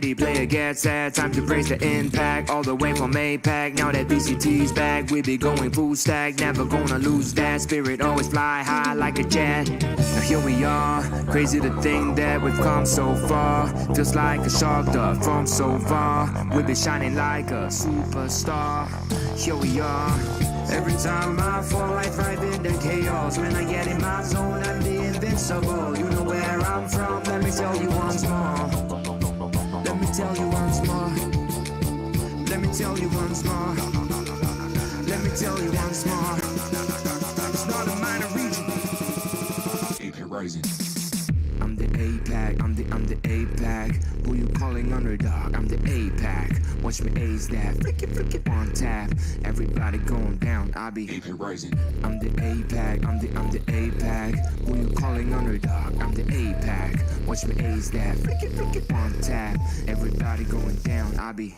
ready, player gets set. Time to brace the impact. All the way from APAC. Now that BCT's back, we be going full stack. Never gonna lose that spirit. Always fly high like a jet. Now here we are. Crazy to think that we've come so far. Feels like a shark dove from so far. We be shining like a superstar. Here we are. Every time I fall, I thrive in the chaos. When I get in my zone, I'm the invincible. You know where I'm from, let me tell you once more. Let me tell you once more. Let me tell you once more. Let me tell you once more. It's not a minor region. AP Rising. I'm the APAC, I'm the APAC. Who you calling underdog? I'm the APAC. Watch me ace that, flick it on tap. Everybody going down, I be AP Rising. I'm the APAC, I'm the APAC. Who you calling underdog? I'm the APAC. Watch me ace that, flick it on tap. Everybody going down, I be.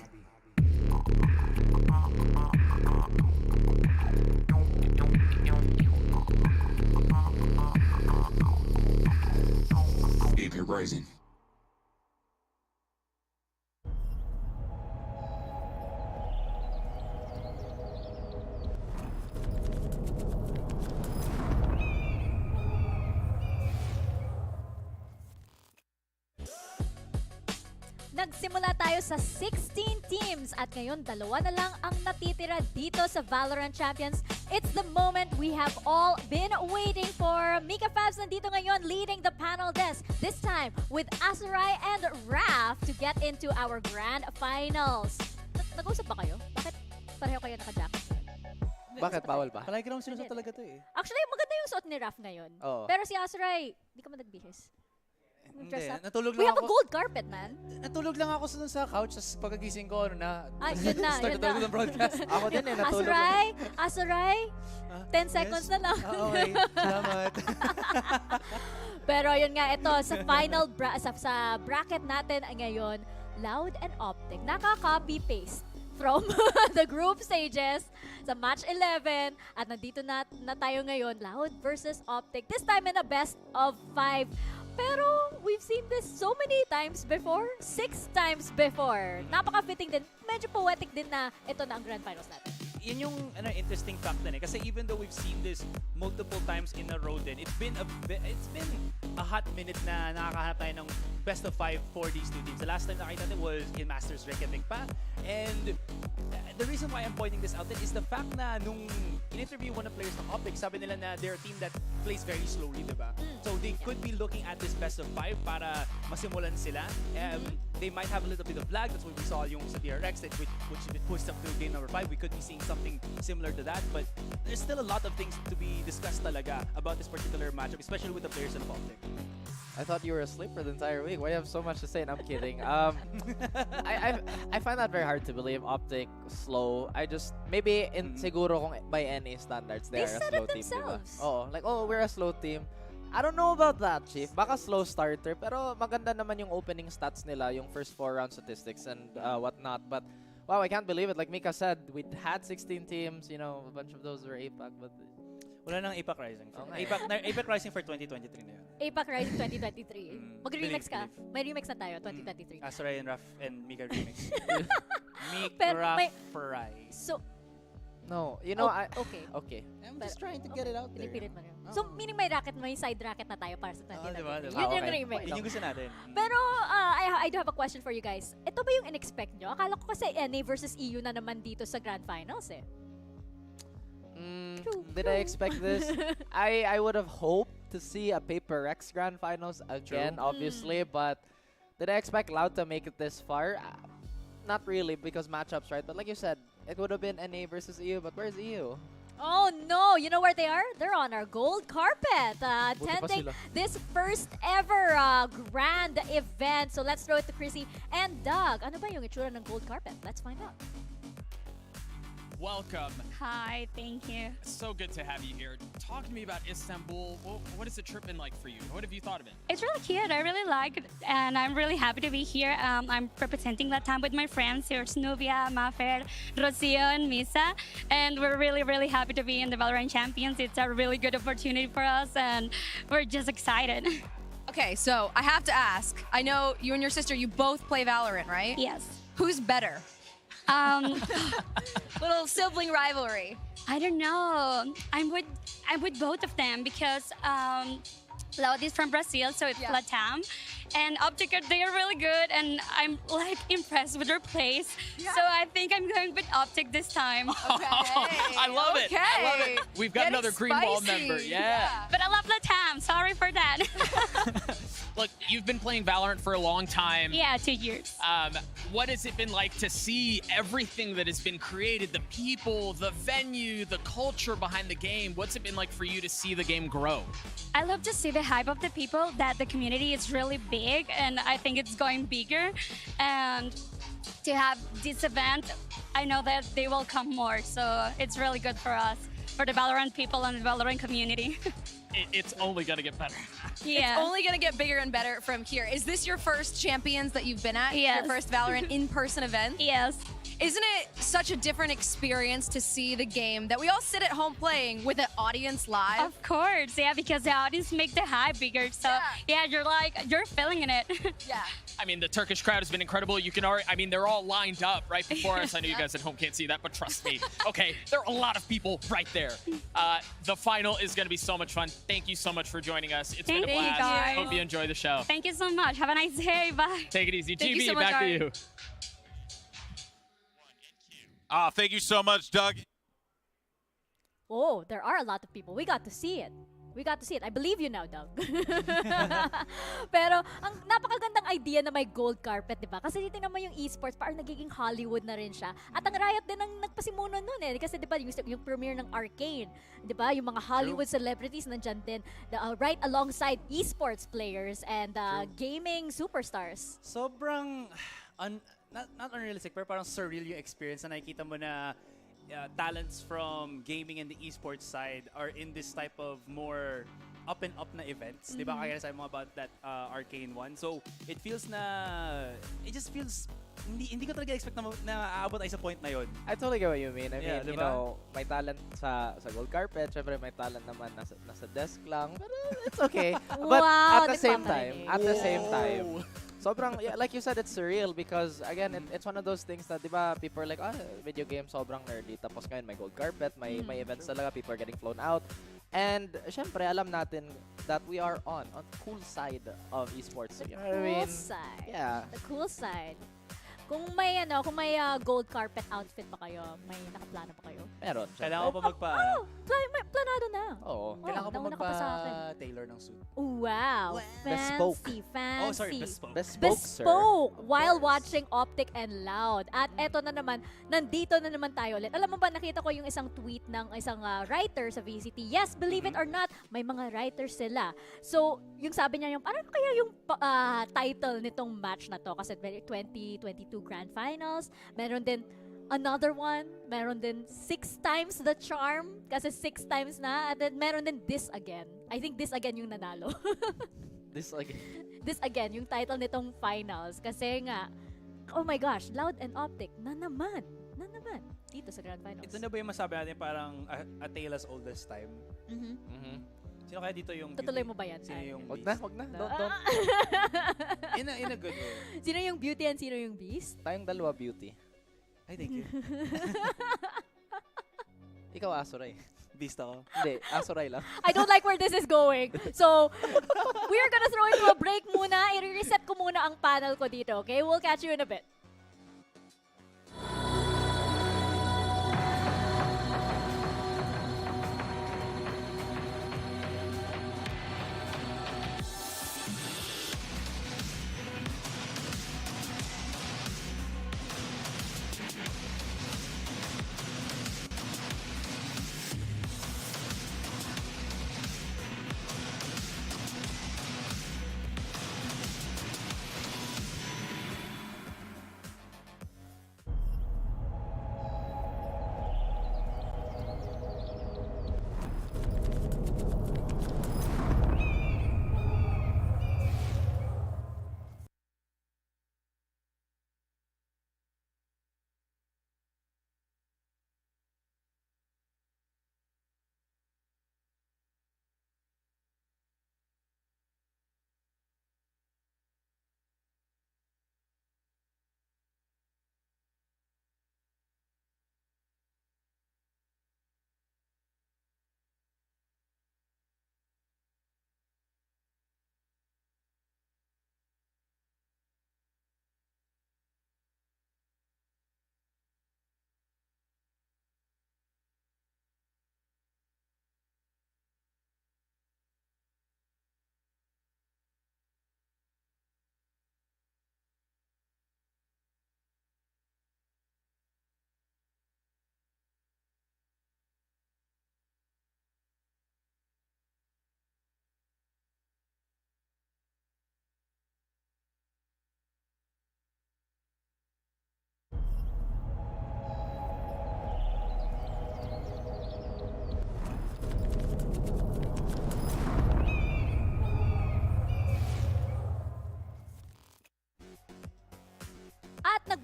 AP Rising. Nagsimula tayo sa 16 teams at ngayon dalawa na lang ang natitira dito sa VALORANT Champions. It's the moment we have all been waiting for. Mika Fabs nandito ngayon leading the panel desk. This time with Azurai and Raf to get into our grand finals. Nag-usap ba kayo? Bakit pareho kayo naka-jacket? Bakit? Bawal ba? Palagi naman sinusuot talaga to eh. Actually, maganda yung suot ni Raf ngayon. Oo. Pero si Azurai, di ka man nagbihis. Hindi, natulog We lang have a ako. gold carpet, man. Natulog lang ako sa couch, tapos pagkagising ko, ano na, Yun na, start yun na na. ng broadcast. Ako din eh, natulog lang. Azurai, 10 seconds na lang. Okay, salamat. Pero yun nga, ito, sa final, sa bracket natin ngayon, LOUD and OpTic. Naka-copy-paste from the group stages sa match 11. At nandito na tayo ngayon, LOUD versus OpTic. This time in a best of 5. Pero we've seen this so many times before. 6 times before. Napaka-fitting din. Medyo poetic din na ito na ang grand finals natin. Yun yung interesting fact din eh. Kasi even though we've seen this multiple times in a row din, it's been a hot minute na nakakahanap tayo ng best of 5 for these two teams. The last time nakita natin was in Masters Reckoning pa. And the reason why I'm pointing this out din is the fact na nung in-interview one of the players ng OpTic, sabi nila na they're a team that plays very slowly, diba? So they could be looking at this best of 5 para masimulan sila. They might have a little bit of lag. That's what we saw yung sa DRX, which pushed up to game number 5. We could be seeing something similar to that, but there's still a lot of things to be discussed talaga about this particular matchup, especially with the players in OpTic. I thought you were asleep for the entire week. Why you have so much to say? And I'm kidding. I find that very hard to believe. OpTic slow. I just maybe in siguro kung by any standards they are a slow team. Diba? Oh, like we're a slow team. I don't know about that, Chief. Baka slow starter, pero maganda naman yung opening stats nila, yung first 4 round statistics and whatnot. But wow, I can't believe it. Like Mika said, we had 16 teams. You know, a bunch of those were APAC, but. Wala nang APAC Rising. Okay. APAC Rising for 2023 na yun. APAC Rising 2023. Mag-remix ka. May remix na tayo, 2023. Azurai and Raf and Mika remix. Pero Raf may- Fry. So, No, you know, okay. okay. I'm just trying to get it out there. Pinipilit mo rin. So, meaning may side racket na tayo para sa 2023. diba? Yun yung okay. remix. Yun yung gusto natin. Pero, I do have a question for you guys. Ito ba yung in-expect nyo? Akala ko kasi NA versus EU na naman dito sa Grand Finals eh. Did I expect this? I would have hoped to see a Paper Rex Grand Finals again, obviously, but did I expect LOUD to make it this far? Not really, because matchups, right? But like you said, it would have been NA versus EU, but where's EU? Oh no! You know where they are? They're on our gold carpet, Buti pa attending sila. this first ever grand event. So let's throw it to Chrissy and Doug. Ano ba yung itsura ng gold carpet? Let's find out. Welcome. Hi, thank you. So good to have you here. Talk to me about Istanbul. What has the trip been like for you? What have you thought of it? It's really cute. I really like it, and I'm really happy to be here. I'm representing Latam with my friends here, Snuvia, Mafer, Rocio, and Misa, and we're really, really happy to be in the VALORANT Champions. It's a really good opportunity for us, and we're just excited. Okay, so I have to ask. I know you and your sister, you both play Valorant, right? Yes. Who's better? Um, Little sibling rivalry. I don't know. I'm with both of them because Loud is from Brazil, so it's Yeah. Latam. And OpTic, they are really good, and I'm like impressed with their plays. Yeah. So I think I'm going with OpTic this time. Okay. I love it. I love it. We've got Getting another green ball spicy. member. Yeah. But I love Latam. Sorry for that. Look, you've been playing Valorant for a long time. Yeah, 2 years. What has it been like to see everything that has been created? The people, the venue, the culture behind the game. What's it been like for you to see the game grow? I love to see the hype of the people, that the community is really big, and I think it's going bigger. And to have this event, I know that they will come more, so it's really good for us, for the Valorant people and the Valorant community. It's only going to get better. Yeah. It's only going to get bigger and better from here. Is this your first Champions that you've been at? Yes. Your first Valorant in-person event? Yes. Isn't it such a different experience to see the game that we all sit at home playing with an audience live? Of course, yeah, because the audience make the hype bigger. So yeah, you're feeling it. Yeah. I mean, the Turkish crowd has been incredible. You can already, I mean, they're all lined up right before us. I know you guys at home can't see that, but trust me. Okay, there are a lot of people right there. The final is going to be so much fun. Thank you so much for joining us. It's been a Thank you, blast. guys. Hope you enjoy the show. Thank you so much. Have a nice day. Bye. Take it easy. Thank you GB, so much, back to Ari. you. Thank you so much, Doug. Oh, there are a lot of people. We got to see it. We got to see it. I believe you now, Doug. Pero, ang napakagandang idea na may gold carpet, di ba? Kasi titingnan mo yung esports, parang nagiging Hollywood na rin siya. At ang Riot din ang nagpasimuno nun eh. Kasi di ba, yung premiere ng Arcane, di ba? Yung mga Hollywood celebrities nandyan din, right alongside esports players and gaming superstars. Sobrang, not unrealistic, pero parang surreal yung experience na nakikita mo na talents from gaming and the esports side are in this type of more up and up na events. Di ba? Kaya sabi mo about that Arcane one. So, it just feels, hindi ko talaga expect na aabot ay sa point na yun. I totally get what you mean. I Yeah, mean, you diba? know, may talent sa gold carpet. Syempre, may talent naman nasa desk lang. Pero it's okay. But Wow, at the same time, nagpaparinig. sobrang, yeah, like you said, it's surreal because, again, it's one of those things that, di ba, people are like, video game sobrang nerdy. Tapos ngayon, may gold carpet, may events talaga, people are getting flown out. And, syempre, alam natin that we are on cool side of esports. The You know what I cool mean? side. Yeah. The cool side. Kung may gold carpet outfit pa kayo, may nakaplano pa kayo? Meron. Kailangan ko pa May planado na. Oo. Kailangan ko pa nauna ka pa sa akin. Tailor ng suit. Wow. Bespoke. Fancy. Oh, sorry, bespoke. Bespoke, sir. Bespoke Of while course. watching OpTic and Loud. At eto na naman, nandito na naman tayo ulit. Alam mo ba, nakita ko yung isang tweet ng isang writer sa VCT. Yes, believe it or not, may mga writers sila. So, yung sabi niya yung, ano kaya yung title nitong match na to? Kasi 2022 Grand Finals. Meron din another one. Meron din 6 times the charm. Kasi 6 times na. At then meron din this again. I think this again yung nanalo. This, like, This again, yung title nitong finals. Kasi nga, oh my gosh, Loud and OpTic, na naman. Dito sa Grand Finals. Ito na ba yung masabi natin parang a tale as old as time? mhm. Sino kaya dito yung Tutuloy beauty? mo ba yan? Sino Ay. yung Wag beast? na. Don't. In a good way. Sino yung beauty and sino yung beast? Tayong dalawa beauty. Ay, thank you. Ikaw, Asuray. Beast ako. Hindi, Asuray lang. I don't like where this is going. So, we're gonna throw into a break muna. I-reset ko muna ang panel ko dito, okay? We'll catch you in a bit.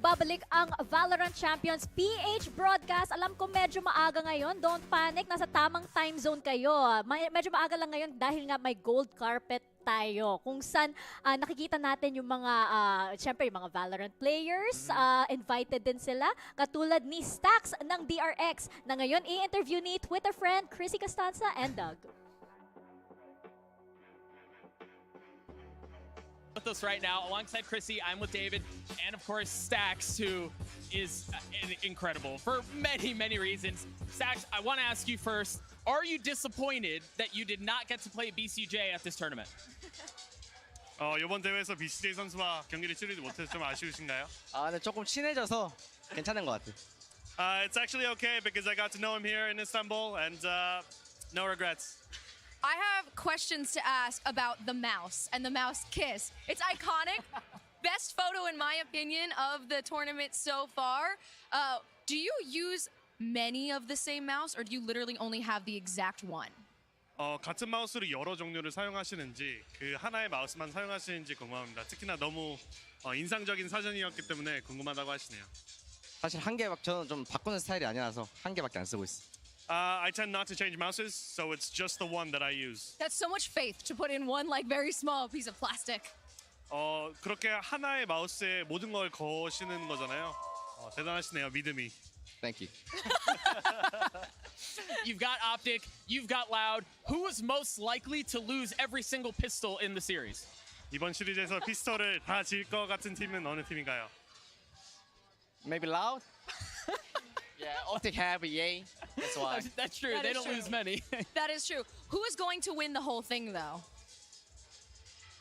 magbabalik ang Valorant Champions PH broadcast. Alam ko medyo maaga ngayon. Don't panic. Nasa tamang time zone kayo. Medyo maaga lang ngayon dahil nga may gold carpet tayo. Kung saan nakikita natin yung mga, syempre yung mga Valorant players. Invited din sila. Katulad ni Stax ng DRX na ngayon i-interview ni Twitter friend Chrissy Costanza and Doug. With us right now, alongside Chrissy, I'm with David, and of course Stax, who is incredible for many, many reasons. Stax, I want to ask you first, are you disappointed that you did not get to play BCJ at this tournament? 이번 대회에서 BCJ 선수와 경기를 치르지 못해서 좀 아쉬우신가요? 근데 조금 친해져서 괜찮은 것 같아요. It's actually okay because I got to know him here in Istanbul and no regrets. I have questions to ask about the mouse and the mouse kiss. It's iconic. Best photo, in my opinion, of the tournament so far. Do you use many of the same mouse, or do you literally only have the exact one? 같은 마우스로 여러 종류를 사용하시는지 그 하나의 마우스만 사용하시는지 궁금합니다. 특히나 너무 인상적인 사진이었기 때문에 궁금하다고 하시네요. 사실 저는 좀 바꾸는 스타일이 아니라서 한 개밖에 안 쓰고 있어. I tend not to change mouses, so it's just the one that I use. That's so much faith to put in one like very small piece of plastic. 그렇게 하나의 마우스에 모든 걸 거시는 거잖아요. 대단하시네요, 믿음이. Thank you. You've got OpTic, you've got LOUD. Who is most likely to lose every single pistol in the series? 이번 시리즈에서 피스톨을 다 질 것 같은 팀은 어느 팀인가요? Maybe LOUD? Yeah, OpTic have EA. That's why. That's true. That They is don't true. lose many. That is true. Who is going to win the whole thing, though?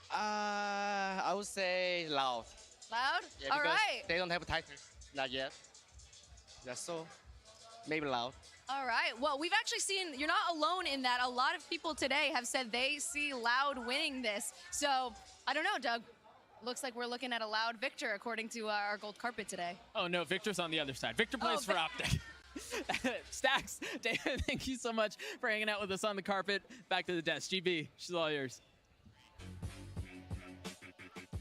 I would say LOUD. Loud? Yeah, All because right. they don't have a title. Not yet. Yeah, so maybe LOUD. All right. Well, we've actually seen, you're not alone in that. A lot of people today have said they see Loud winning this. So, I don't know, Doug. Looks like we're looking at a Loud victor according to our gold carpet today. Oh no, Victor's on the other side. Victor plays for OpTic. Stax, David, thank you so much for hanging out with us on the carpet. Back to the desk. GB, she's all yours.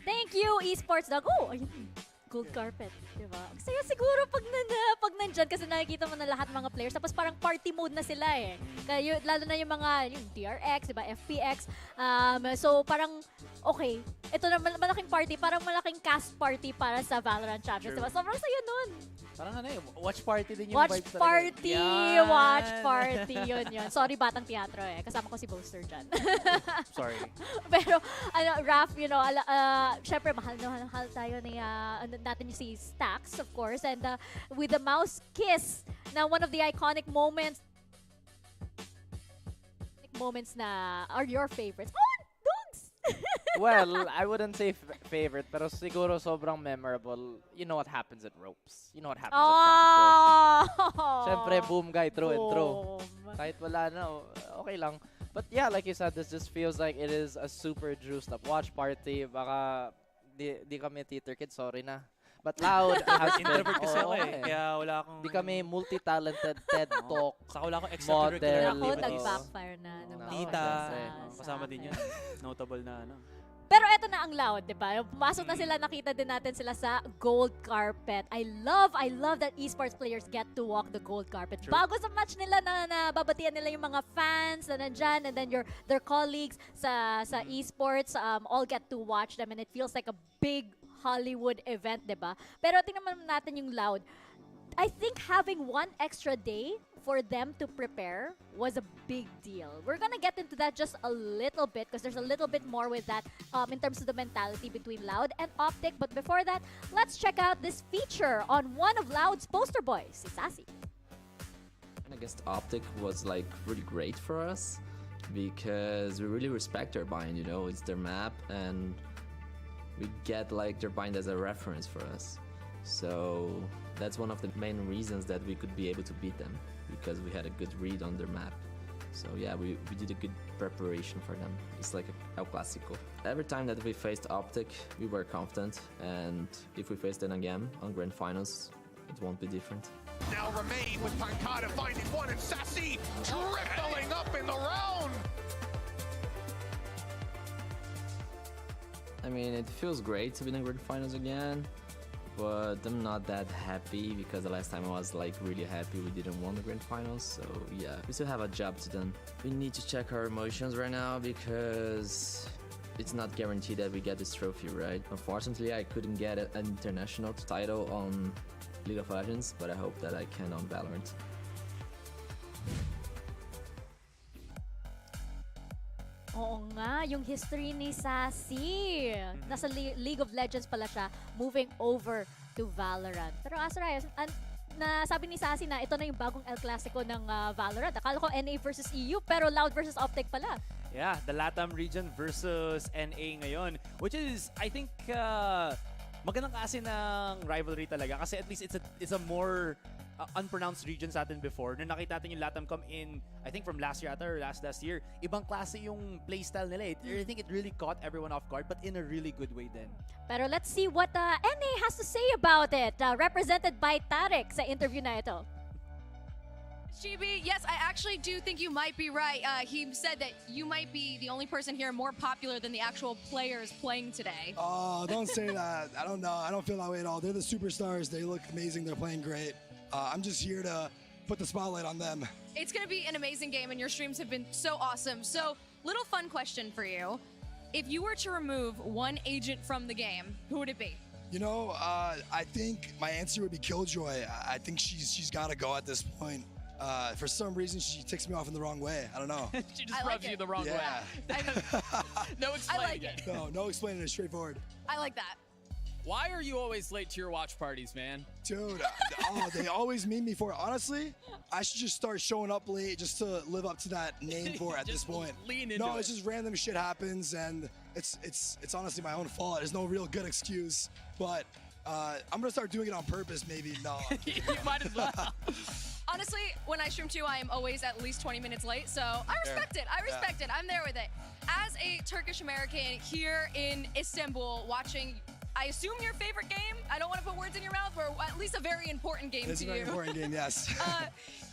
Thank you, esports Doug. Oh, ayun. Gold carpet, diba? Ang saya siguro pag nandyan kasi nakikita mo na lahat ng mga players tapos parang party mode na sila eh. Kaya, lalo na yung mga yung DRX, diba? FPX. So parang okay, ito na malaking party, parang malaking cast party para sa Valorant Champions, diba? Sobrang saya nun. Parang ano eh, watch party din yung Watch vibes talaga. party! Yan. Watch party! Yun. Sorry, Batang Teatro eh. Kasama ko si Boaster dyan. Sorry. Pero, Raph, you know, syempre, mahal na mahal tayo ni, natin yung si Stax, of course. And with the mouse kiss, na one of the iconic moments na are your favorites. Oh, Dogs! Well, I wouldn't say favorite, pero siguro sobrang memorable. You know what happens at ropes. You know what happens at practice. Oh! Siyempre, boom guy, through and through. Boom. Kahit wala na, okay lang. But yeah, like you said, this just feels like it is a super juiced up watch party. Baka di kami theater kids, sorry na. But LOUD has been, Introvert kasi ako eh. Kaya wala akong... Di kami multi-talented TED Talk Saka wala akong extracurricular model. Ako, activities. nag-backfire na. Tita. Sa Kasama din yun. Notable na ano. Pero eto na ang LOUD, di ba? Pumasok na sila, nakita din natin sila sa gold carpet. I love that esports players get to walk the gold carpet. True. Bago sa match nila na babatian nila yung mga fans na nandyan, and then their colleagues sa esports all get to watch them, and it feels like a big Hollywood event, di ba? Pero tingnan natin yung LOUD. I think having one extra day for them to prepare was a big deal. We're gonna get into that just a little bit because there's a little bit more with that in terms of the mentality between LOUD and OpTic. But before that, let's check out this feature on one of LOUD's poster boys, si Sassy. I guess OpTic was like really great for us because we really respect their bind, you know, it's their map and we get like their bind as a reference for us. So that's one of the main reasons that we could be able to beat them because we had a good read on their map. So yeah, we did a good preparation for them. It's like a El Clasico. Every time that we faced OpTic, we were confident, and if we face them again on Grand Finals, it won't be different. Now remain with Pancada finding one and Sassy tripling up in the round. I mean, it feels great to be in the Grand Finals again. but I'm not that happy because the last time I was like really happy we didn't win the grand finals. So yeah, we still have a job to do. We need to check our emotions right now because it's not guaranteed that we get this trophy, right? Unfortunately, I couldn't get an international title on League of Legends, but I hope that I can on Valorant. Oo nga, yung history ni Sassy. Nasa League of Legends pala siya, moving over to Valorant. Pero Azuray, sabi ni Sassy na ito na yung bagong El Clasico ng Valorant. Akala ko NA versus EU, pero Loud versus OpTic pala. Yeah, the LATAM region versus NA ngayon. Which is, I think, magandang kasi ng rivalry talaga. Kasi at least it's a more unpronounced region sa atin before. Nung nakita natin yung LATAM come in, I think from last year or last year, ibang klase yung playstyle nila. I think it really caught everyone off guard, but in a really good way din. Pero let's see what NA has to say about it. Represented by Tarek sa interview na ito. GB, yes, I actually do think you might be right. He said that you might be the only person here more popular than the actual players playing today. Oh, don't say that. I don't know. I don't feel that way at all. They're the superstars. They look amazing. They're playing great. I'm just here to put the spotlight on them. It's going to be an amazing game, and your streams have been so awesome. So, little fun question for you. If you were to remove one agent from the game, who would it be? You know, I think my answer would be Killjoy. I think she's got to go at this point. For some reason, she ticks me off in the wrong way. I don't know. She just rubs you the wrong way. No explaining I like it. No explaining it. Straightforward. I like that. Why are you always late to your watch parties, man? Dude, they always meme me for it. Honestly, I should just start showing up late just to live up to that name for it at this point. Lean into No, it. it's just random shit happens, and it's honestly my own fault. There's no real good excuse, but I'm gonna start doing it on purpose. Maybe no. You might as well. Honestly, when I stream too, I am always at least 20 minutes late, so I respect it. I respect it. I'm there with it. As a Turkish American here in Istanbul watching, I assume your favorite game. I don't want to put words in your mouth, or at least a very important game It's to a very you. important game, yes.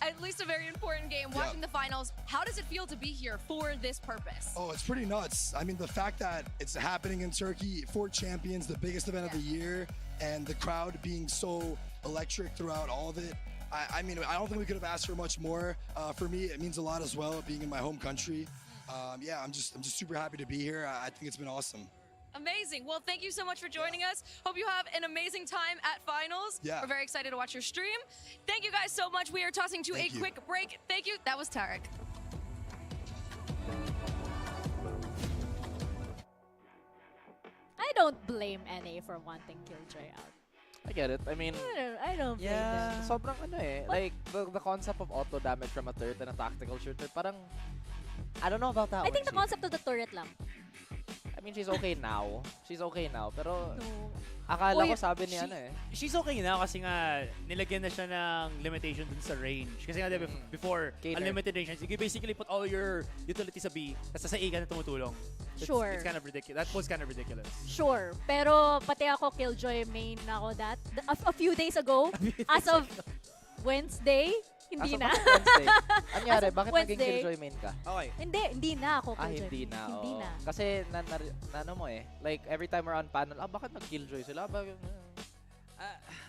At least a very important game. Watching the finals, how does it feel to be here for this purpose? Oh, it's pretty nuts. I mean, the fact that it's happening in Turkey for Champions, the biggest event of the year, and the crowd being so electric throughout all of it. I mean, I don't think we could have asked for much more. For me, it means a lot as well, being in my home country. Yeah, I'm just super happy to be here. I think it's been awesome. Amazing. Well, thank you so much for joining us. Hope you have an amazing time at finals. Yeah. We're very excited to watch your stream. Thank you guys so much. We are tossing to a quick break. Thank you. That was Tarek. I don't blame NA for wanting Killjoy out. I get it. I mean, I don't blame yeah, them. sobrang ano eh. But- Like, the concept of auto damage from a turret and a tactical shooter, parang, I don't know about that I think the one, concept of the turret lang. I mean, she's okay now. She's okay now. Pero, No. akala Uy, ko sabi ni ano eh. She's okay now kasi nga nilagyan na siya ng limitation dun sa range. Kasi nga diba, before, Gainer. unlimited range, you basically put all your utility sa B, tapos sa A ka na tumutulong. Sure. It's kind of ridiculous. That was kind of ridiculous. Sure. Pero pati ako Killjoy main na ako a few days ago. As of Wednesday, hindi na. Wednesday. Anyari, As of bakit naging Wednesday. Killjoy main ka? Okay. Hindi na ako Killjoy Hindi main. na. Hindi oo. na. Kasi, ano mo eh, like, every time we're on panel, bakit nag-Killjoy sila?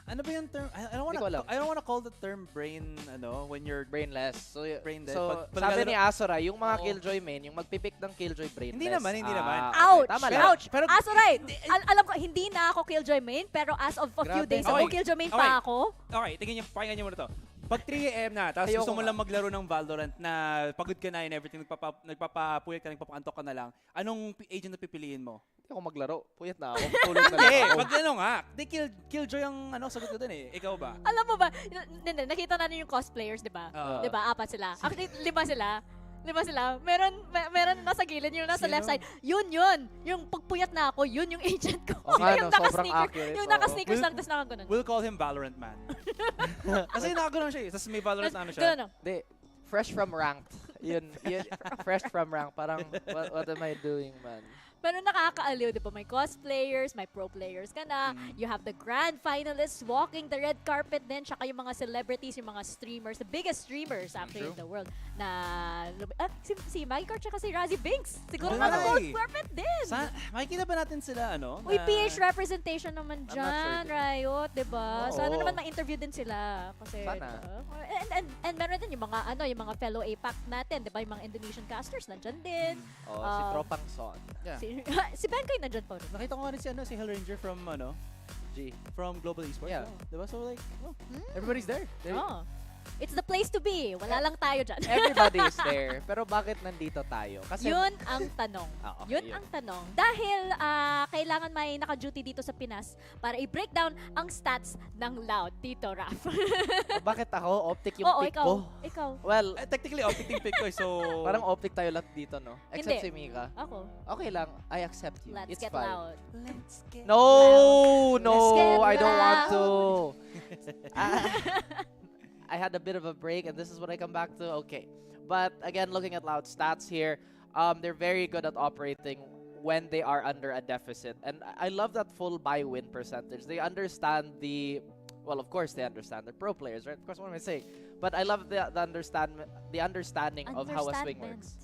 Ano ba yung term? I Hindi ko alam. don't wanna call the term brain, when you're Brainless. So, brain dead. so Pag sabi ni Azura, yung mga Oo. Killjoy main, yung magpipick ng Killjoy brainless. Hindi naman. Ouch! Tama lang. Ouch! Pero- Alright. Alam ko, hindi na ako Killjoy main, pero as of a few Grabe. days ago, Okay. Killjoy main Okay. pa ako. Okay, pakinggan niyo muna to. Pag 3 AM na, tapos Ayoko gusto mo nga. lang maglaro ng Valorant na pagod ka na and everything, nagpapapuyat ka, nagpapaantok ka na lang, anong agent na pipiliin mo? Hindi ako maglaro. Puyat na ako. Tulog na Hindi, lang ako. pag ano nga, Killjoy ang sagot ko dun eh. Ikaw ba? Alam mo ba, nakita natin yung cosplayers, di ba? Oo. Di ba? 4 sila. Actually, 5 sila. 5 sila. Meron nasa gilid, yung nasa left side. Yun. Yung pagpuyat na ako, yun yung agent ko. Oo nga, yung no, sobrang naka-sneaker. accurate, Yung oo. naka-sneakers lang, tapos nakaganon. We'll call him Valorant Man. Kasi nakaganon siya eh. Tapos may Valorant na ano siya. Ganun. Hindi. Fresh from ranked. Yun, fresh from rank. Parang, what am I doing, man? Pero nakakaaliw, di ba? May cosplayers, may pro players ka na. You have the grand finalists walking the red carpet din. Tsaka yung mga celebrities, yung mga streamers, the biggest streamers actually in the world. Na, si Magikar tsaka si Razzie Binks. Siguro mga gold carpet din. Makikita ba natin sila, ano? Uy, PH representation naman dyan, not sure. Riot, di ba? Oo. Sana naman ma-interview din sila. Kasi, Sana. and meron din yung mga, yung mga fellow APAC natin, di ba? Yung mga Indonesian casters nandyan din. Si Tropang Son. Yeah. Si Benkay nandyan pa rin. Nakita ko nga rin si Hellranger from, from Global Esports. Yeah. Diba? So like, everybody's there. It's the place to be. Wala lang tayo dyan. Everybody is there. Pero bakit nandito tayo? Kasi Yun ang tanong. Okay, yun ang tanong. Dahil kailangan may naka-duty dito sa Pinas para i-breakdown ang stats ng LOUD. Tito Raf. Bakit ako? Optic yung pick ko? Ikaw. Well, technically, Optic yung pick ko. So, parang Optic tayo lahat dito, no? Except Hindi. si Mika. Ako. Okay lang. I accept you. Let's It's get fine. loud. No! Let's get I don't want to. loud. I had a bit of a break, and this is what I come back to. Okay. But again, looking at LOUD stats here, they're very good at operating when they are under a deficit. And I love that full buy win percentage. They understand well, of course they understand. They're pro players, right? Of course, what am I saying? But I love the understanding of how a swing works.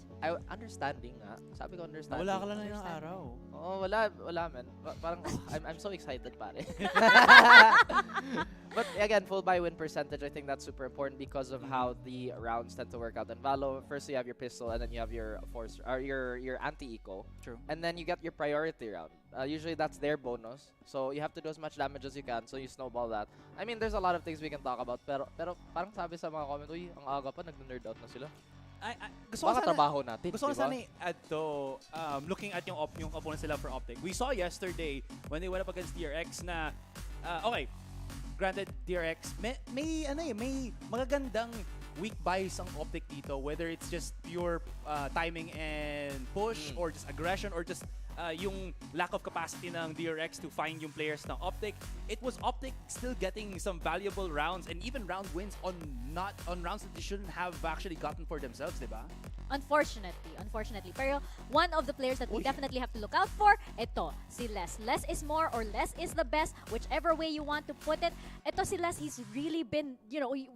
Understanding nga. Sabi ko understanding. wala ka lang na yung araw. Oh, wala man. Parang I'm so excited, pare. But again, full buy win percentage, I think that's super important because of how the rounds tend to work out in Valo. First you have your pistol, and then you have your force or your anti-eco. True. And then you get your priority round. Usually that's their bonus. So you have to do as much damage as you can, so you snowball that. I mean, there's a lot of things we can talk about, pero parang sabi sa mga comment, uy, ang aga pa, nag-nerd out na sila. Gusto ko Baka trabaho natin, Gusto ko diba? sana i-add to, looking at yung opponents nila for Optic. We saw yesterday when they went up against DRX na, okay, granted DRX, may magagandang weak buys ang Optic dito, whether it's just pure timing and push or just aggression or just yung lack of capacity ng DRX to find yung players ng Optic. It was Optic still getting some valuable rounds and even round wins on rounds that they shouldn't have actually gotten for themselves, diba? Unfortunately. Pero one of the players that we definitely have to look out for, ito, si Les. Less is more or less is the best, whichever way you want to put it. Ito si Les, he's really been,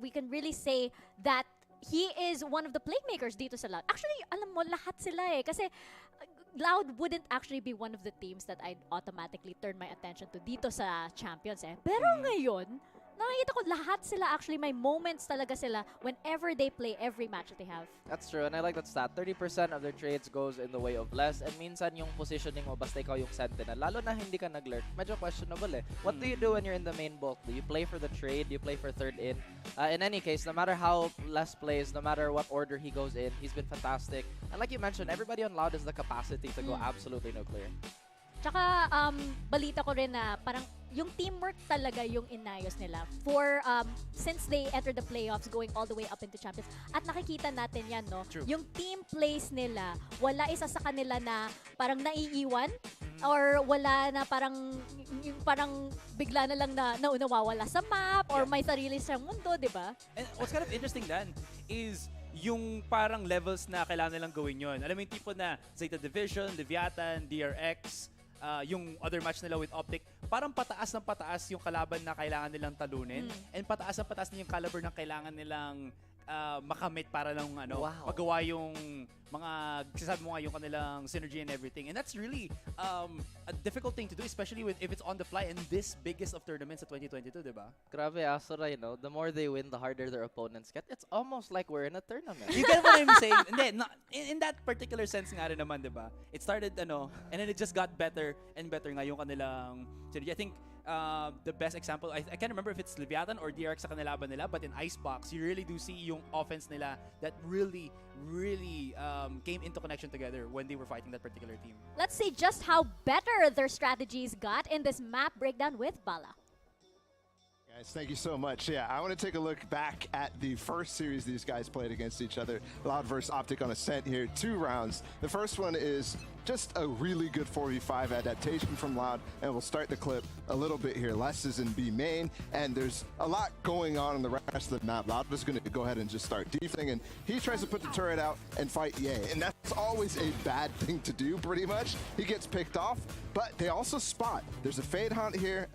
we can really say that he is one of the playmakers dito sa LOUD. Actually, alam mo, lahat sila eh. Kasi LOUD wouldn't actually be one of the teams that I'd automatically turn my attention to dito sa Champions eh. Pero ngayon, nakikita ko lahat sila actually may moments talaga sila whenever they play every match that they have. That's true, and I like that stat. 30% of their trades goes in the way of less, and minsan yung positioning mo, basta ikaw yung sentinel, lalo na hindi ka nag-lurk, medyo questionable eh. What do you do when you're in the main bulk? Do you play for the trade? Do you play for third in? In any case, no matter how Les plays, no matter what order he goes in, he's been fantastic. And like you mentioned, everybody on LOUD has the capacity to go absolutely nuclear. Tsaka, balita ko rin na parang yung teamwork talaga yung inayos nila for since they entered the playoffs going all the way up into Champions. At nakikita natin yan, no? True. Yung team plays nila, wala isa sa kanila na parang naiiwan or wala na parang bigla na lang na nawawala sa map or may sarili siyang mundo, di ba? And what's kind of interesting then is yung parang levels na kailangan nilang gawin yun. Alam mo yung tipo na Zeta Division, Leviathan, DRX, yung other match nila with Optic, parang pataas ng pataas yung kalaban na kailangan nilang talunin and pataas ng pataas na yung caliber na kailangan nilang makamit para lang magawa yung mga sasabi mo nga yung kanilang synergy and everything. And that's really a difficult thing to do, especially if it's on the fly and this biggest of tournaments sa 2022, diba? Grabe, Asura, the more they win, the harder their opponents get. It's almost like we're in a tournament. You get what I'm saying? Hindi, in that particular sense nga rin naman, diba? It started, and then it just got better and better nga yung kanilang synergy. I think the best example, I can't remember if it's Leviathan or DRX sa kanilaban nila, but in Icebox, you really do see yung offense nila that really came into connection together when they were fighting that particular team. Let's see just how better their strategies got in this map breakdown with Bala. Guys, thank you so much. Yeah, I want to take a look back at the first series these guys played against each other. Loud versus OpTic on Ascent here, 2 rounds. The first one is just a really good 4v5 adaptation from Loud, and we'll start the clip a little bit here. Les is in B main, and there's a lot going on in the rest of the map. Loud was going to go ahead and just start defending, and he tries to put the turret out and fight Ye, and that's always a bad thing to do, pretty much. He gets picked off, but they also spot. There's a Fade Hunt here.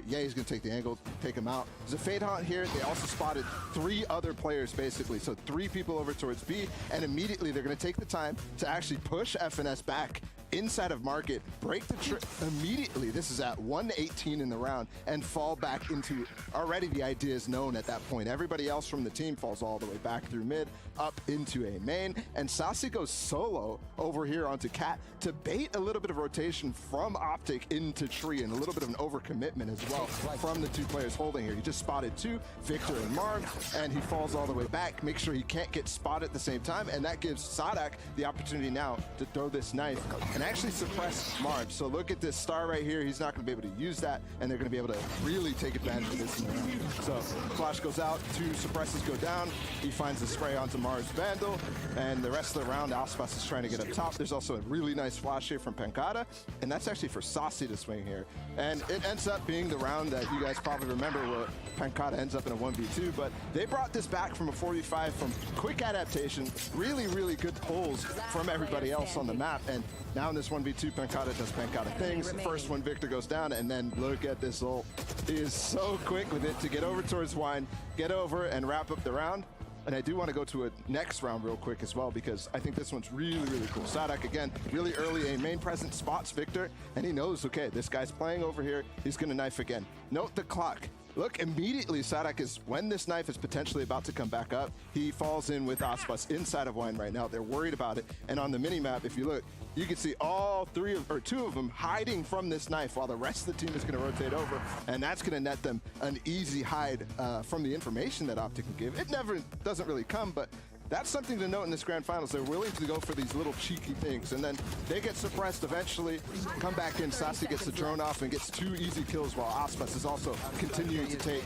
Ye's going to take the angle, take him out. There's a Fade Hunt here. They also spotted 3 other players, basically, so 3 people over towards B, and immediately they're going to take the time to actually push FNS back inside of market, break the trip immediately. This is at 1:18 in the round, and fall back into, already the idea is known at that point. Everybody else from the team falls all the way back through mid, up into a main, and Sassy goes solo over here onto Cat to bait a little bit of rotation from OpTic into Tree, and a little bit of an overcommitment as well from the 2 players holding here. He just spotted 2, Victor and Marv, and he falls all the way back, make sure he can't get spotted at the same time, and that gives Sadak the opportunity now to throw this knife and actually suppress Marv. So look at this star right here. He's not going to be able to use that, and they're going to be able to really take advantage of this in the round. So flash goes out, 2 suppresses go down. He finds the spray onto Marv's Vandal, and the rest of the round, Aspas is trying to get up top. There's also a really nice flash here from Pancada, and that's actually for Saucy to swing here. And it ends up being the round that you guys probably remember where Pancada ends up in a 1v2, but they brought this back from a 45 from quick adaptation, really, really good pulls from everybody else on the map, and now in this 1v2, Pancada does Pancada things. First one, Victor goes down, and then look at this ult. He is so quick with it to get over towards Wine, get over and wrap up the round. And I do want to go to a next round real quick as well, because I think this one's really, really cool. Sadak, again, really early, a main presence, spots Victor, and he knows, okay, this guy's playing over here. He's going to knife again. Note the clock. Look, immediately Sadak is, when this knife is potentially about to come back up, he falls in with Aspas inside of Wine right now. They're worried about it. And on the mini-map, if you look, you can see all 2 of them hiding from this knife while the rest of the team is going to rotate over. And that's going to net them an easy hide from the information that OpTic can give. It never doesn't really come, but that's something to note in this grand finals. They're willing to go for these little cheeky things, and then they get suppressed eventually, come back in, Sassy gets the drone off and gets 2 easy kills, while Aspas is also continuing to take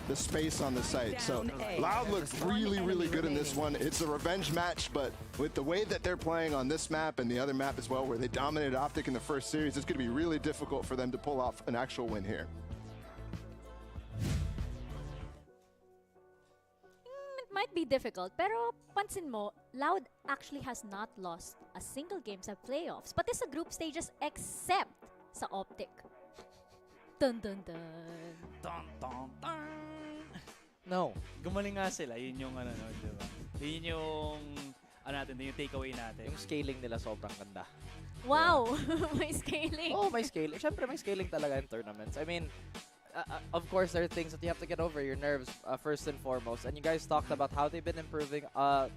the space on the site. So Loud looks really, really good in this one. It's a revenge match, but with the way that they're playing on this map and the other map as well, where they dominated OpTic in the first series, it's going to be really difficult for them to pull off an actual win here. Might be difficult, pero pansin mo, Loud actually has not lost a single game sa playoffs, pati sa group stages except sa OpTic. Dun dun dun. Dun dun dun. No. Gumaling nga sila, yun yung ano, no, di ba? Yun yung natin, yung takeaway natin. Yung scaling nila sobrang ganda. Wow! May scaling. Oh, may scaling. Siyempre, may scaling talaga in tournaments. I mean, of course, there are things that you have to get over, your nerves first and foremost. And you guys talked about how they've been improving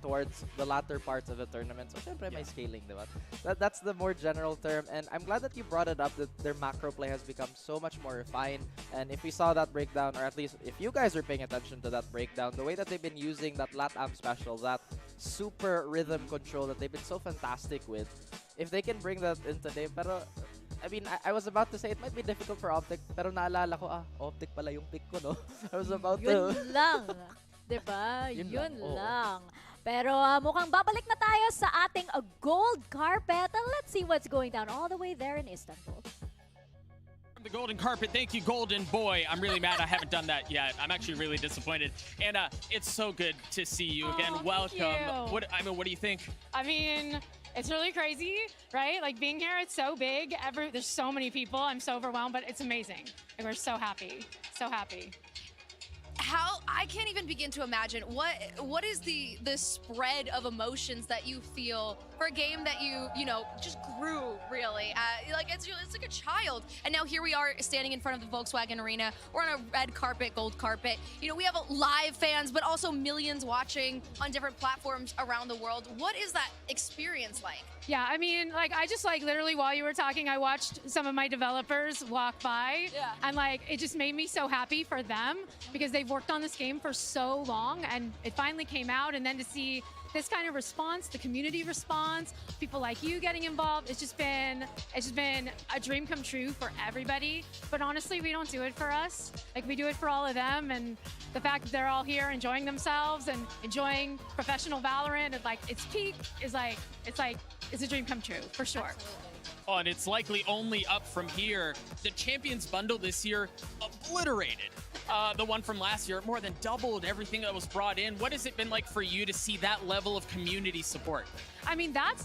towards the latter parts of the tournament. So, syempre, may scaling, diba? That's the more general term. And I'm glad that you brought it up, that their macro play has become so much more refined. And if we saw that breakdown, or at least if you guys are paying attention to that breakdown, the way that they've been using that LATAM special, that super rhythm control that they've been so fantastic with, if they can bring that in today, pero I mean, I was about to say it might be difficult for OpTic, pero naalala ko, OpTic pala yung pick ko, no? I was about to... Yun lang. Diba? Yun lang. Pero mukhang babalik na tayo sa ating gold carpet. And let's see what's going down all the way there in Istanbul. The golden carpet, thank you, golden boy. I'm really mad I haven't done that yet. I'm actually really disappointed. Anna, it's so good to see you again. Welcome. What do you think? I mean, it's really crazy, right? Like being here, it's so big. There's so many people. I'm so overwhelmed, but it's amazing. And we're so happy. So happy. I can't even begin to imagine what is the spread of emotions that you feel for a game that you know just grew really like it's like a child, and now here we are standing in front of the Volkswagen Arena. We're on a red carpet, gold carpet. You know, we have live fans, but also millions watching on different platforms around the world. What is that experience like? Yeah, I mean, like, I just, like, literally while you were talking, I watched some of my developers walk by. Yeah. And, like, it just made me so happy for them because they've worked on this game for so long, and it finally came out. And then to see this kind of response, the community response, people like you getting involved, it's just been a dream come true for everybody. But honestly, we don't do it for us. Like, we do it for all of them, and the fact that they're all here enjoying themselves and enjoying professional Valorant at like its peak is like it's a dream come true for sure. Oh, and it's likely only up from here. The Champions bundle this year obliterated the one from last year. More than doubled everything that was brought in. What has it been like for you to see that level of community support? I mean, that's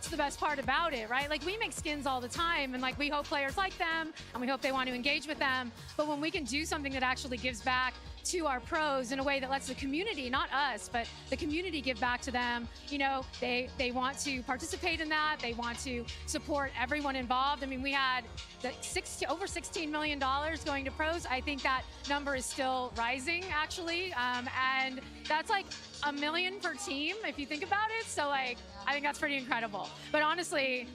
the best part about it, right? Like, we make skins all the time, and like, we hope players like them, and we hope they want to engage with them. But when we can do something that actually gives back to our pros in a way that lets the community, not us, but the community give back to them, you know, they want to participate in that. They want to support everyone involved. I mean, we had over $16 million going to pros. I think that number is still rising, actually. And that's like $1 million per team, if you think about it. So, like, I think that's pretty incredible. But honestly,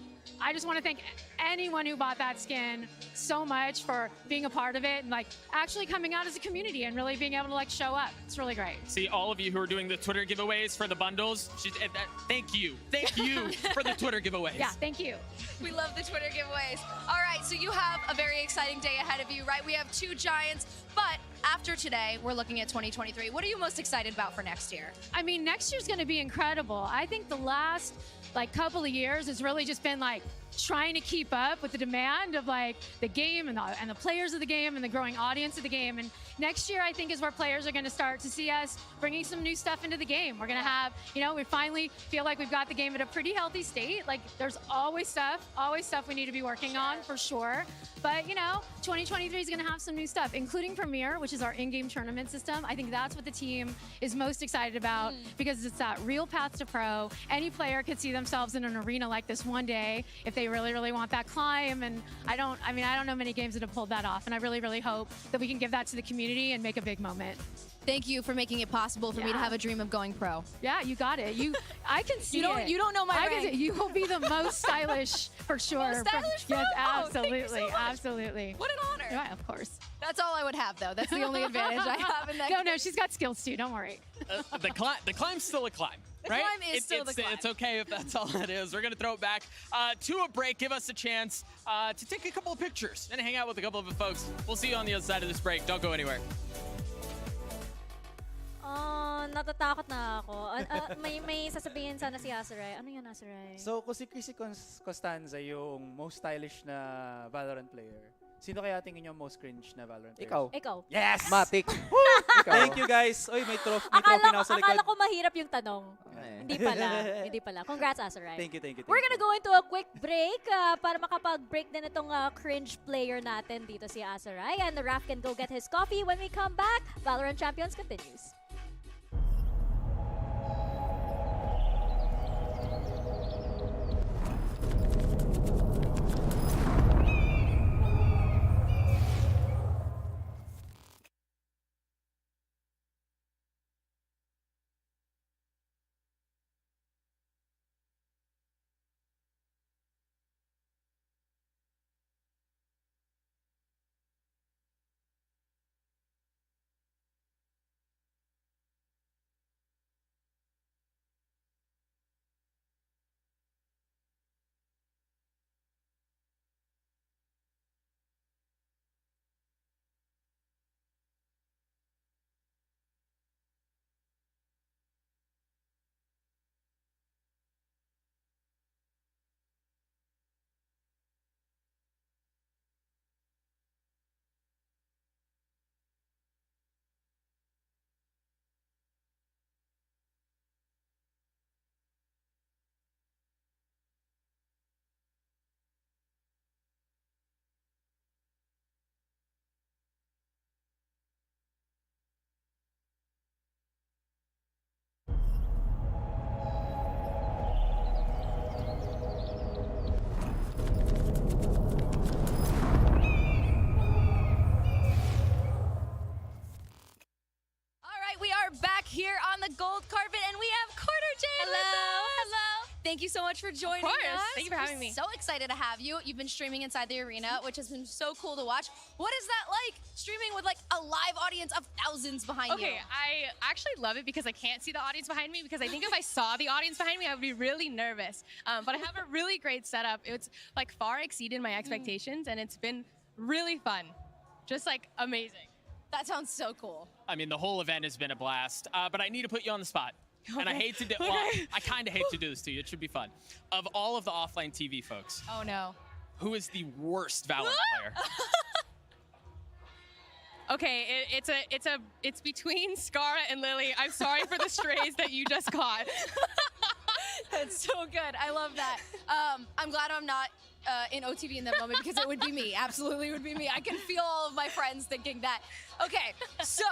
I just want to thank anyone who bought that skin so much for being a part of it and like actually coming out as a community and really being able to like show up. It's really great. See, all of you who are doing the Twitter giveaways for the bundles, thank you for the Twitter giveaways. Yeah, thank you. We love the Twitter giveaways. All right, so you have a very exciting day ahead of you, right? We have 2 giants, but after today, we're looking at 2023. What are you most excited about for next year? I mean, next year's going to be incredible. I think the last like couple of years has really just been like trying to keep up with the demand of like the game and the players of the game and the growing audience of the game. And next year, I think, is where players are going to start to see us bringing some new stuff into the game. We're going to have, you know, we finally feel like we've got the game at a pretty healthy state. Like, there's always stuff we need to be working on for sure. But, you know, 2023 is going to have some new stuff, including Premier, which is our in-game tournament system. I think that's what the team is most excited about because it's that real path to pro. Any player could see themselves in an arena like this one day if they really, really want that climb. And I don't know many games that have pulled that off. And I really, really hope that we can give that to the community and make a big moment. Thank you for making it possible for me to have a dream of going pro. Yeah, you got it. I can see it. You don't know my rank. You will be the most stylish for sure. Most stylish pro? Yes, Oh, absolutely, thank you so much. absolutely. What an honor. Yeah, of course. That's all I would have, though. That's the only advantage I have in that. No, she's got skills too. Don't worry. The climb's still a climb. The right? climb is still the climb. It's okay if that's all it is. We're going to throw it back to a break. Give us a chance to take a couple of pictures and hang out with a couple of the folks. We'll see you on the other side of this break. Don't go anywhere. Natatakot na ako. May sasabihin sana si Asaray. Ano yun, Asaray? So, kung si Chrissy Costanza yung most stylish na Valorant player, sino kaya tingin nyo most cringe na Valorant player? Ikaw. Yes! Matik. Thank you, guys. Oy, may trophy na ako sa likod. Akala ko mahirap yung tanong. Hindi pala. Congrats, Asaray. Thank you. We're gonna go into a quick break para makapag-break din itong cringe player natin dito si Asaray. And Raph can go get his coffee. When we come back, Valorant Champions continues. thank you so much for joining course. us. Thank you for having me. So excited to have you. You've been streaming inside the arena, which has been so cool to watch. What is that like, streaming with like a live audience of thousands behind you? Okay, I actually love it because I can't see the audience behind me, because I think if I saw the audience behind me, I would be really nervous. But I have a really great setup. It's like far exceeded my expectations, and it's been really fun. Just like amazing. That sounds so cool. I mean, the whole event has been a blast, but I need to put you on the spot. And I Okay. hate to do, well, I kind of hate to do this to you. It should be fun. Of all of the offline TV folks, Oh no. who is the worst Valorant player? Okay, it's between Scara and Lily. I'm sorry for the strays that you just caught. That's so good. I love that. I'm glad I'm not in OTV in that moment, because it would be me. Absolutely would be me. I can feel all of my friends thinking that. Okay, so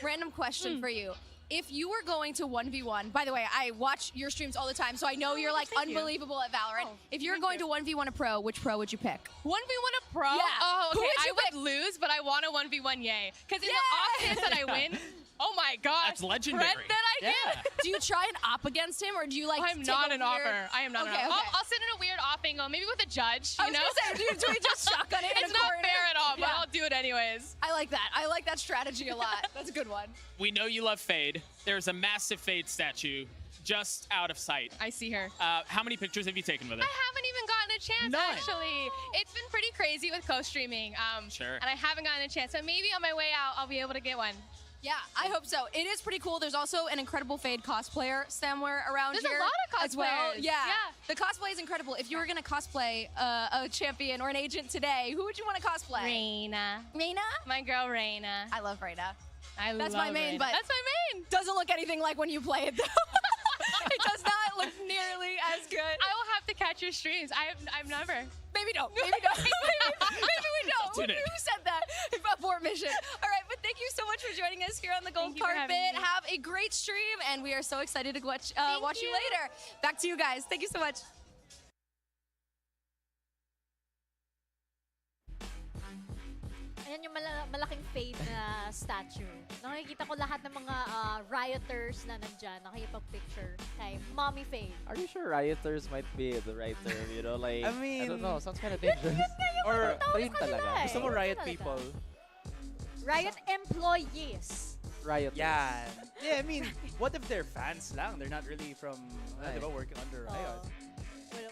random question for you. If you were going to 1v1, by the way, I watch your streams all the time, so I know you're like thank you. unbelievable at Valorant. If you're going to 1v1 a pro, which pro would you pick? 1v1 a pro? Yeah. Oh, Who okay. would I you would pick? lose, but I want a 1v1 yay. Because in the off chance that I win, oh my gosh. That's legendary. Threat that I get. Do you try and op against him, or do you like I'm take not a an weird... offer. I am not Okay, an offer. okay. I'll sit in a weird off angle, maybe with a judge, I you was know? gonna say, do we just shotgun it in It's a not corner? fair at all, but Yeah. I'll do it anyways. I like that. I like that strategy a lot. That's a good one. We know you love Fade. There's a massive Fade statue just out of sight. I see her. How many pictures have you taken with her? I haven't even gotten a chance, None. actually. It's been pretty crazy with co-streaming. Sure. And I haven't gotten a chance, so maybe on my way out, I'll be able to get one. Yeah, I hope so. It is pretty cool. There's also an incredible Fade cosplayer somewhere around There's here a lot of as well. cosplayers. Yeah. Yeah. The cosplay is incredible. If you were going to cosplay a champion or an agent today, who would you want to cosplay? Reina. Reina? My girl, Reina. I love Reina. That's my main, Reina. but That's my main. doesn't look anything like when you play it, though. It does not look nearly as good. I will have to catch your streams. I've never. Maybe don't. Maybe don't. maybe we don't. Tune in. Who said that? Abort mission. All right, but thank you so much for joining us here on the Gold Thank you for Carpet. having me. Have a great stream, and we are so excited to watch you you. later. Back to you guys. Thank you so much. Ayan yung malaking Fade na statue. Nakikita ko lahat ng mga rioters na nandyan, nakikipag-picture kay Mommy Fade. Are you sure rioters might be the right term? You know, like, I mean, don't know, sounds kind of dangerous. Or, Ayun talaga. gusto mo riot Talaga. people? Riot employees. Rioters. Yeah. Yeah, I mean, what if they're fans lang? They're not really from, Right. diba, working under Riot.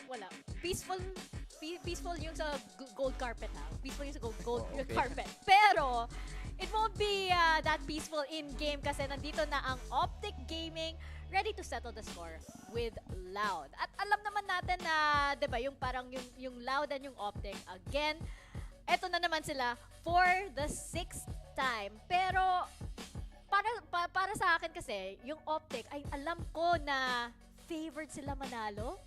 Wala. Peaceful yung sa gold carpet, ha? Peaceful yung sa gold Oh, okay. carpet. Pero, it won't be that peaceful in-game kasi nandito na ang OpTic Gaming ready to settle the score with LOUD. At alam naman natin na, di ba, yung parang yung LOUD and yung OpTic, again, eto na naman sila for the 6th time. Pero, para sa akin kasi, yung OpTic, ay alam ko na favored sila manalo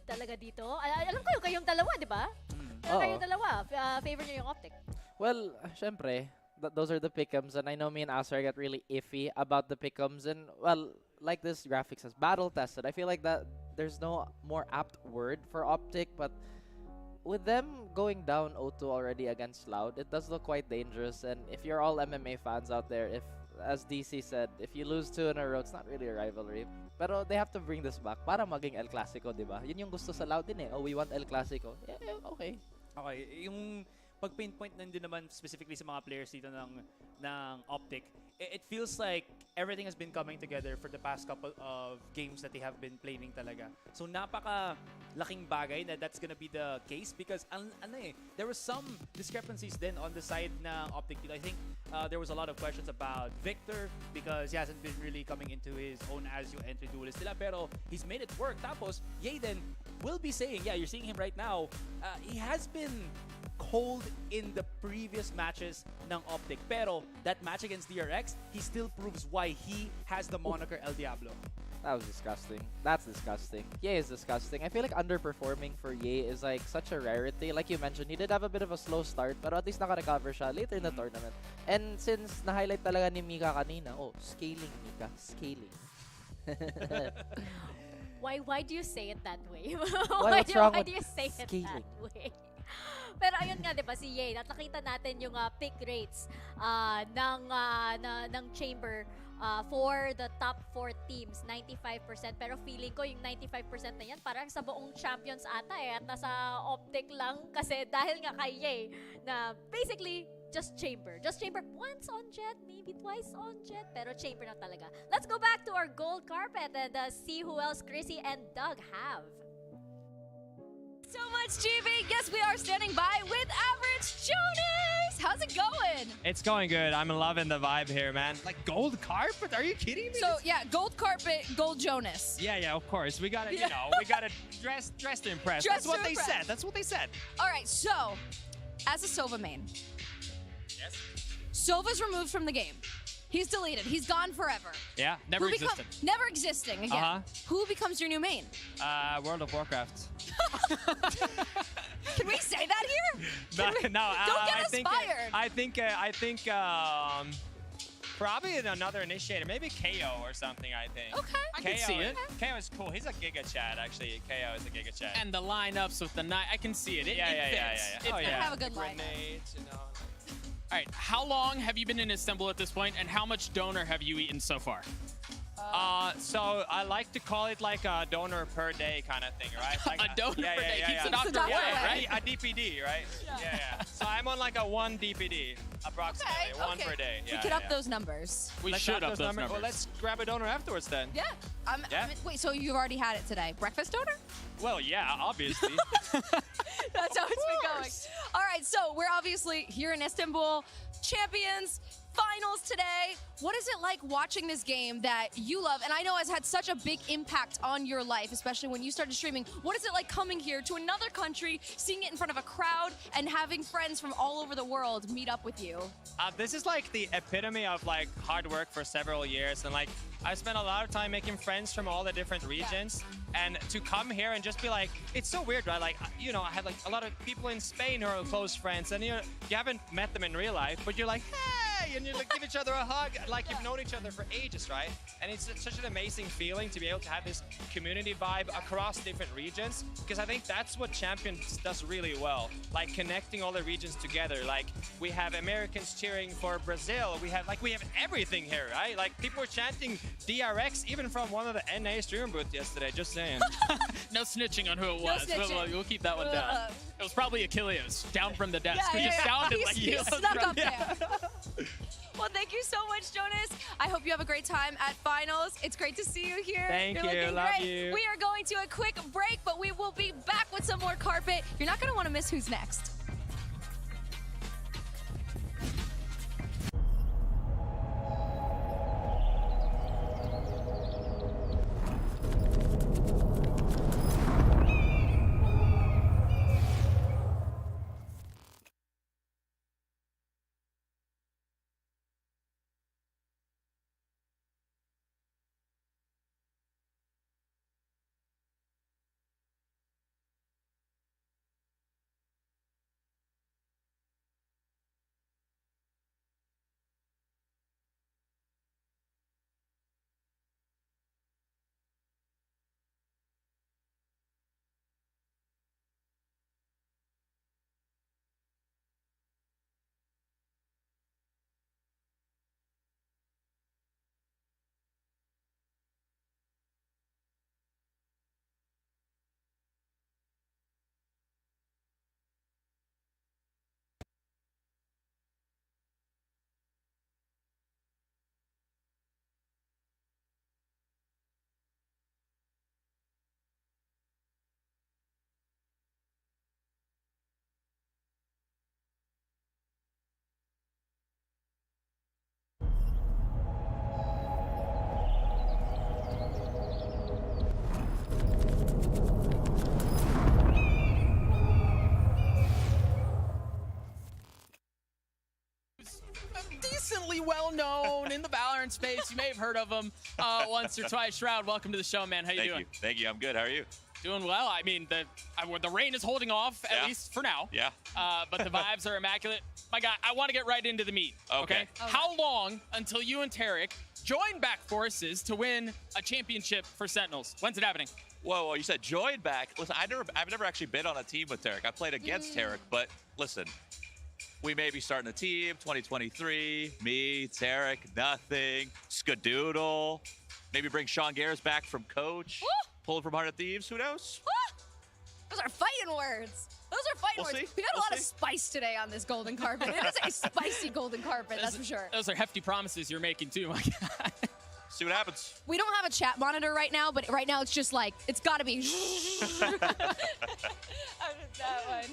talaga dito. Alam ko yung kayong dalawa, di ba? Kayong dalawa, favor nyo yung OpTic. Well, syempre, those are the pick'ems, and I know me and Asar get really iffy about the pick'ems, and well, like this graphic says, battle tested. I feel like that there's no more apt word for OpTic, but with them going down 0-2 already against LOUD, it does look quite dangerous. And if you're all MMA fans out there, if, as DC said, if you lose 2 in a row, it's not really a rivalry. Pero they have to bring this back para maging El Clasico, di ba? Yun yung gusto sa LOUD din eh. Oh, we want El Clasico. Yeah, okay. Okay, yung pag-pinpoint nandun naman specifically sa mga players dito ng OpTic, it feels like everything has been coming together for the past couple of games that they have been playing talaga. So napaka-laking bagay na that's gonna be the case because there were some discrepancies then on the side ng OpTic dito. I think there was a lot of questions about Victor because he hasn't been really coming into his own as yung entry duelist nila, pero he's made it work. Tapos, Yaden will be saying, yeah, you're seeing him right now, he has been cold in the previous matches ng OpTic. Pero that match against DRX, he still proves why he has the moniker El Diablo. That was disgusting. That's disgusting. Ye is disgusting. I feel like underperforming for Ye is like such a rarity. Like you mentioned, he did have a bit of a slow start, pero at least naka-recover siya later in the tournament. And since na-highlight talaga ni Mika kanina, scaling Mika, scaling. Why do you say it that way? Why do you say it scaling? that way? Pero ayun nga, 'di ba, si Ye, nakita natin yung pick rates ng chamber for the top 4 teams, 95%. Pero feeling ko yung 95% na yan, parang sa buong Champions ata at nasa OpTic lang kasi dahil nga kay Ye na basically just Chamber once on Jet, maybe twice on Jet, pero Chamber na talaga. Let's go back to our gold carpet and see who else Chrissy and Doug have. So much, GB. Yes, we are standing by with Average Jonas. How's it going? It's going good. I'm loving the vibe here, man. Like gold carpet? Are you kidding me? So yeah, gold carpet, gold Jonas. Yeah, of course. We gotta, you know, we gotta dress to impress. That's what they said. That's what they said. All right, so as a Sova main, yes, Sova's removed from the game. He's deleted. He's gone forever. Yeah, never existed. Never existing again. Who becomes your new main? World of Warcraft. Can we say that here? No, Don't get us fired. I think probably another initiator, maybe KO or something. I think. Okay, I can see it. KO is cool. He's a Giga Chad, actually. KO is a Giga Chad. And the lineups with the knight, I can see it. It fits. Oh yeah. Have a good line. Grenades, you know. All right, how long have you been in Istanbul at this point, and how much donor have you eaten so far? So I like to call it like a donor per day kind of thing, right? Like a donor per day keeps the doctor away, right? A DPD, right? Yeah. So I'm on like a 1 DPD, approximately, one per day. We could up those numbers. We should up those numbers. Well, let's grab a donor afterwards then. Yeah. Wait, so you've already had it today? Breakfast donor? Well, yeah, obviously. That's how it's been going. All right, so we're obviously here in Istanbul, Champions, finals today. What is it like watching this game that you love? And I know has had such a big impact on your life, especially when you started streaming. What is it like coming here to another country, seeing it in front of a crowd, and having friends from all over the world meet up with you? This is like the epitome of like hard work for several years, and like I spent a lot of time making friends from all the different regions, and to come here and just be like, it's so weird, right? Like, you know, I had like a lot of people in Spain who are close friends, and you haven't met them in real life, but you're like, hey, and you like give each other a hug, like you've known each other for ages, right? And it's such an amazing feeling to be able to have this community vibe across different regions, because I think that's what Champions does really well, like connecting all the regions together. Like we have Americans cheering for Brazil, we have everything here, right? Like people were chanting DRX even from one of the NA streamer booths yesterday, just saying. No snitching on who it was. snitching. We'll keep that one down. It was probably Achilles down from the desk. Yeah, He just sounded He like you. snuck up there. Well, thank you so much, Jonas. I hope you have a great time at finals. It's great to see you here. Thank You're you. looking Love great. you. We are going to a quick break, but we will be back with some more carpet. You're not going to want to miss who's next. Decently well known in the Valorant space. You may have heard of him once or twice. Shroud, welcome to the show, man. How you doing? Thank you. I'm good. How are you? Doing well. I mean, the rain is holding off, at least for now. Yeah. But the vibes are immaculate. My guy, I want to get right into the meat. Okay. How long until you and Tarek join back forces to win a championship for Sentinels? When's it happening? Whoa, you said join back. Listen, I've never actually been on a team with Tarek. I played against Tarek, but listen, we may be starting a team, 2023, me, Tarek, nothing, Skadoodle, maybe bring Sean Garris back from coach, pull him from Heart of Thieves, who knows? Those are fighting words. Those are fighting We'll words. see. We got a We'll lot of see. spice today on this golden carpet. It is a spicy golden carpet, that's for sure. Those are hefty promises you're making too, my guy. See what happens. We don't have a chat monitor right now, but right now it's just like, it's got to be. That one.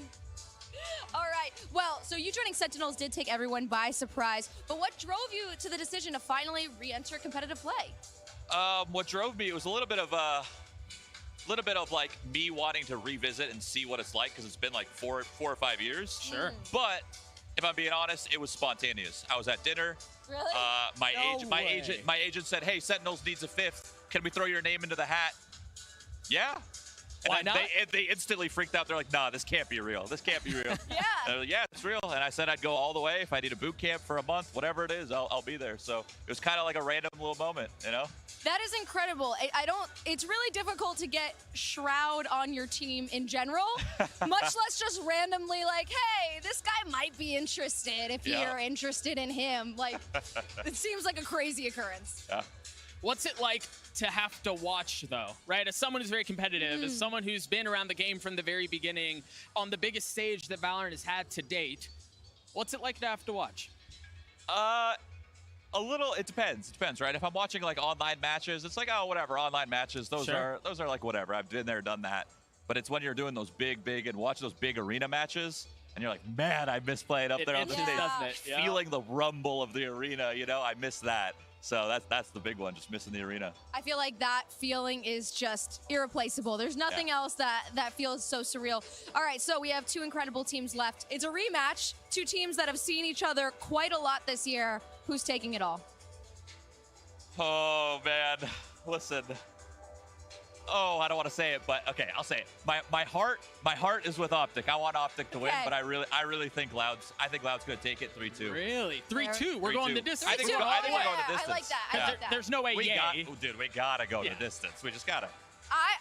All right. Well, so you joining Sentinels did take everyone by surprise, but what drove you to the decision to finally re-enter competitive play? What drove me, it was a little bit of like me wanting to revisit and see what it's like, because it's been like four or 5 years. Sure. But if I'm being honest, it was spontaneous. I was at dinner. Really? My agent said, "Hey, Sentinels needs a fifth. Can we throw your name into the hat?" Yeah. Why And not? They instantly freaked out. They're like, "Nah, this can't be real. This can't be real." Yeah. And I was like, yeah, it's real. And I said I'd go all the way. If I need a boot camp for a month, whatever it is, I'll be there. So it was kind of like a random little moment, you know? That is incredible. It's really difficult to get Shroud on your team in general, much less just randomly like, hey, this guy might be interested if Yeah. you're interested in him. Like, it seems like a crazy occurrence. Yeah. What's it like to have to watch, though, right? As someone who's very competitive, as someone who's been around the game from the very beginning, on the biggest stage that Valorant has had to date, what's it like to have to watch? A little, it depends. It depends, right? If I'm watching like online matches, it's like, oh, whatever, online matches. Those Sure. are like whatever. I've been there, done that. But it's when you're doing those big and watching those big arena matches, and you're like, man, I miss playing up there on the It stage, doesn't it? Yeah. feeling the rumble of the arena. You know, I miss that. So that's the big one, just missing the arena. I feel like that feeling is just irreplaceable. There's nothing else that feels so surreal. All right, so we have two incredible teams left. It's a rematch, two teams that have seen each other quite a lot this year. Who's taking it all? Oh man, listen. Oh, I don't want to say it, but okay, I'll say it. My heart is with OpTic. I want OpTic to win, Okay. but I really think Loud's gonna take it 3-2. Really? 3-2? We're going to distance? I think we're 3-2. going Oh, to yeah, distance. I like that. I like that. There's no way, We yay. gotta go Yeah. to distance. We just gotta.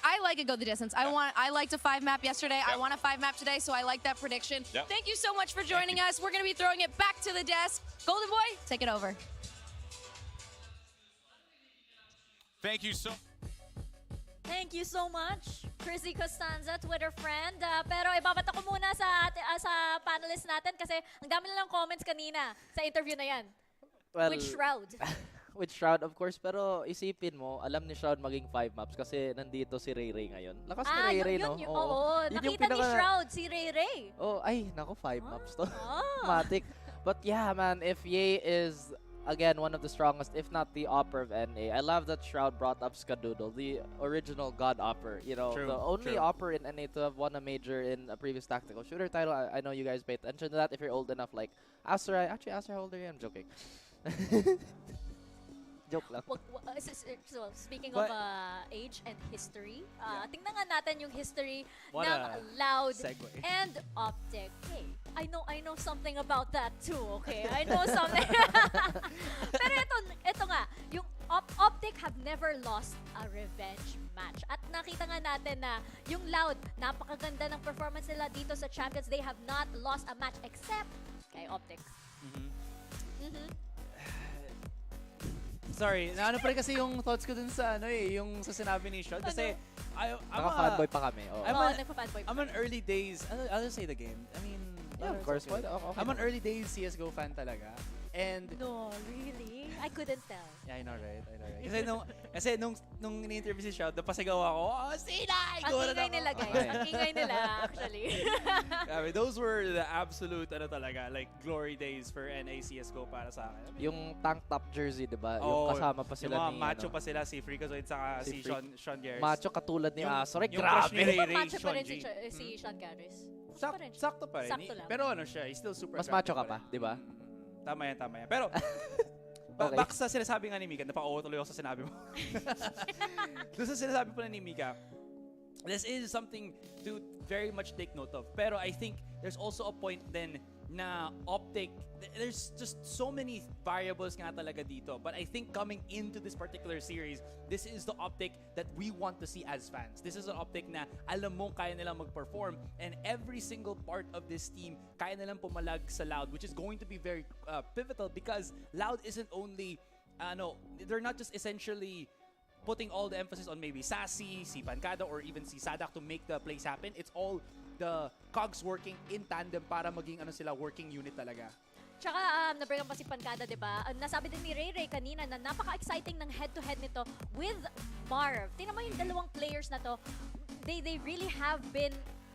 I like it go the distance. I liked a 5-map yesterday. I want a 5-map today, so I like that prediction. Yep. Thank you so much for joining us. We're going to be throwing it back to the desk. Golden Boy, take it over. Thank you so Thank you so much, Chrissy Costanza, Twitter friend. Pero ibabata ko muna sa panelists natin kasi ang dami nilang comments kanina sa interview na yan. Well, With Shroud. With Shroud, of course. Pero isipin mo, alam ni Shroud maging 5 maps kasi nandito si Ray Ray ngayon. Lakas ni Ray Ray, no? Oo, Yun yung nakita ni Shroud, si Ray Ray. Oh, ay, nako, 5 maps to. Ah. Matic. But yeah, man, if Ye is again one of the strongest, if not the opper of NA. I love that Shroud brought up Skadoodle, the original god opper. You know, the only opper in NA to have won a major in a previous tactical shooter title. I know you guys pay attention to that if you're old enough. Like Aster, actually, Aster, how old are you? I'm joking. Joke lang. So, speaking But- of age and history, tingnan nga natin yung history What ng a LOUD segue. and OpTic. Hey, I know something about that too, okay? I know something. Pero ito nga, yung OpTic have never lost a revenge match. At nakita nga natin na yung LOUD, napakaganda ng performance nila dito sa Champions. They have not lost a match except kay OpTic. Sorry, naano pa rin kasi yung thoughts ko dun sa yung sa sinabi ni Sean. Kasi Naka-fanboy pa kami. Oh. I'm an early days, I'll just say the game. I mean, Yeah, of course. okay. Okay. I'm an early days CSGO fan talaga. And No, really? I couldn't tell. yeah, I know right. Kasi nung ni-interview si Shroud, napasigaw ako, oh, Sinay! Ang ingay nila, guys. Ang ingay nila, actually. Grabe, those were the absolute, like, glory days for NA CSGO para sa akin. Yung tank top jersey, di ba? Oh, Yung kasama pa sila yung mga ni... macho pa sila, si Freakazoid saka si Sean Garris. Macho katulad ni Asor. Yung crush Grabe! ni Ray Ray, Macho pa Sean rin G. si Sean Garris. Sakto pa rin. Sakto lang. Pero ano siya, he's still super Mas attractive macho ka pa, di ba? Tama yan. Pero, Okay. back sa sinasabi nga ni Mika, napaka-oo tuloy ako sa sinabi mo. Doon sa sinasabi po ni Mika, this is something to very much take note of. Pero I think there's also a point then na OpTic, there's just so many variables nga talaga dito. But I think coming into this particular series, this is the OpTic that we want to see as fans. This is an OpTic na alam mo kaya nilang mag-perform, and every single part of this team kaya nilang pumalag sa LOUD, which is going to be very pivotal because LOUD isn't only, they're not just essentially putting all the emphasis on maybe Sassy, si Pancada, or even si Sadak to make the plays happen. It's all the cogs working in tandem para maging sila working unit talaga. Tsaka, na-bring up pa si Pancada, di ba? Nasabi din ni Ray Ray kanina na napaka-exciting ng head-to-head nito with Marv. Tingnan mo yung dalawang players na to. They really have been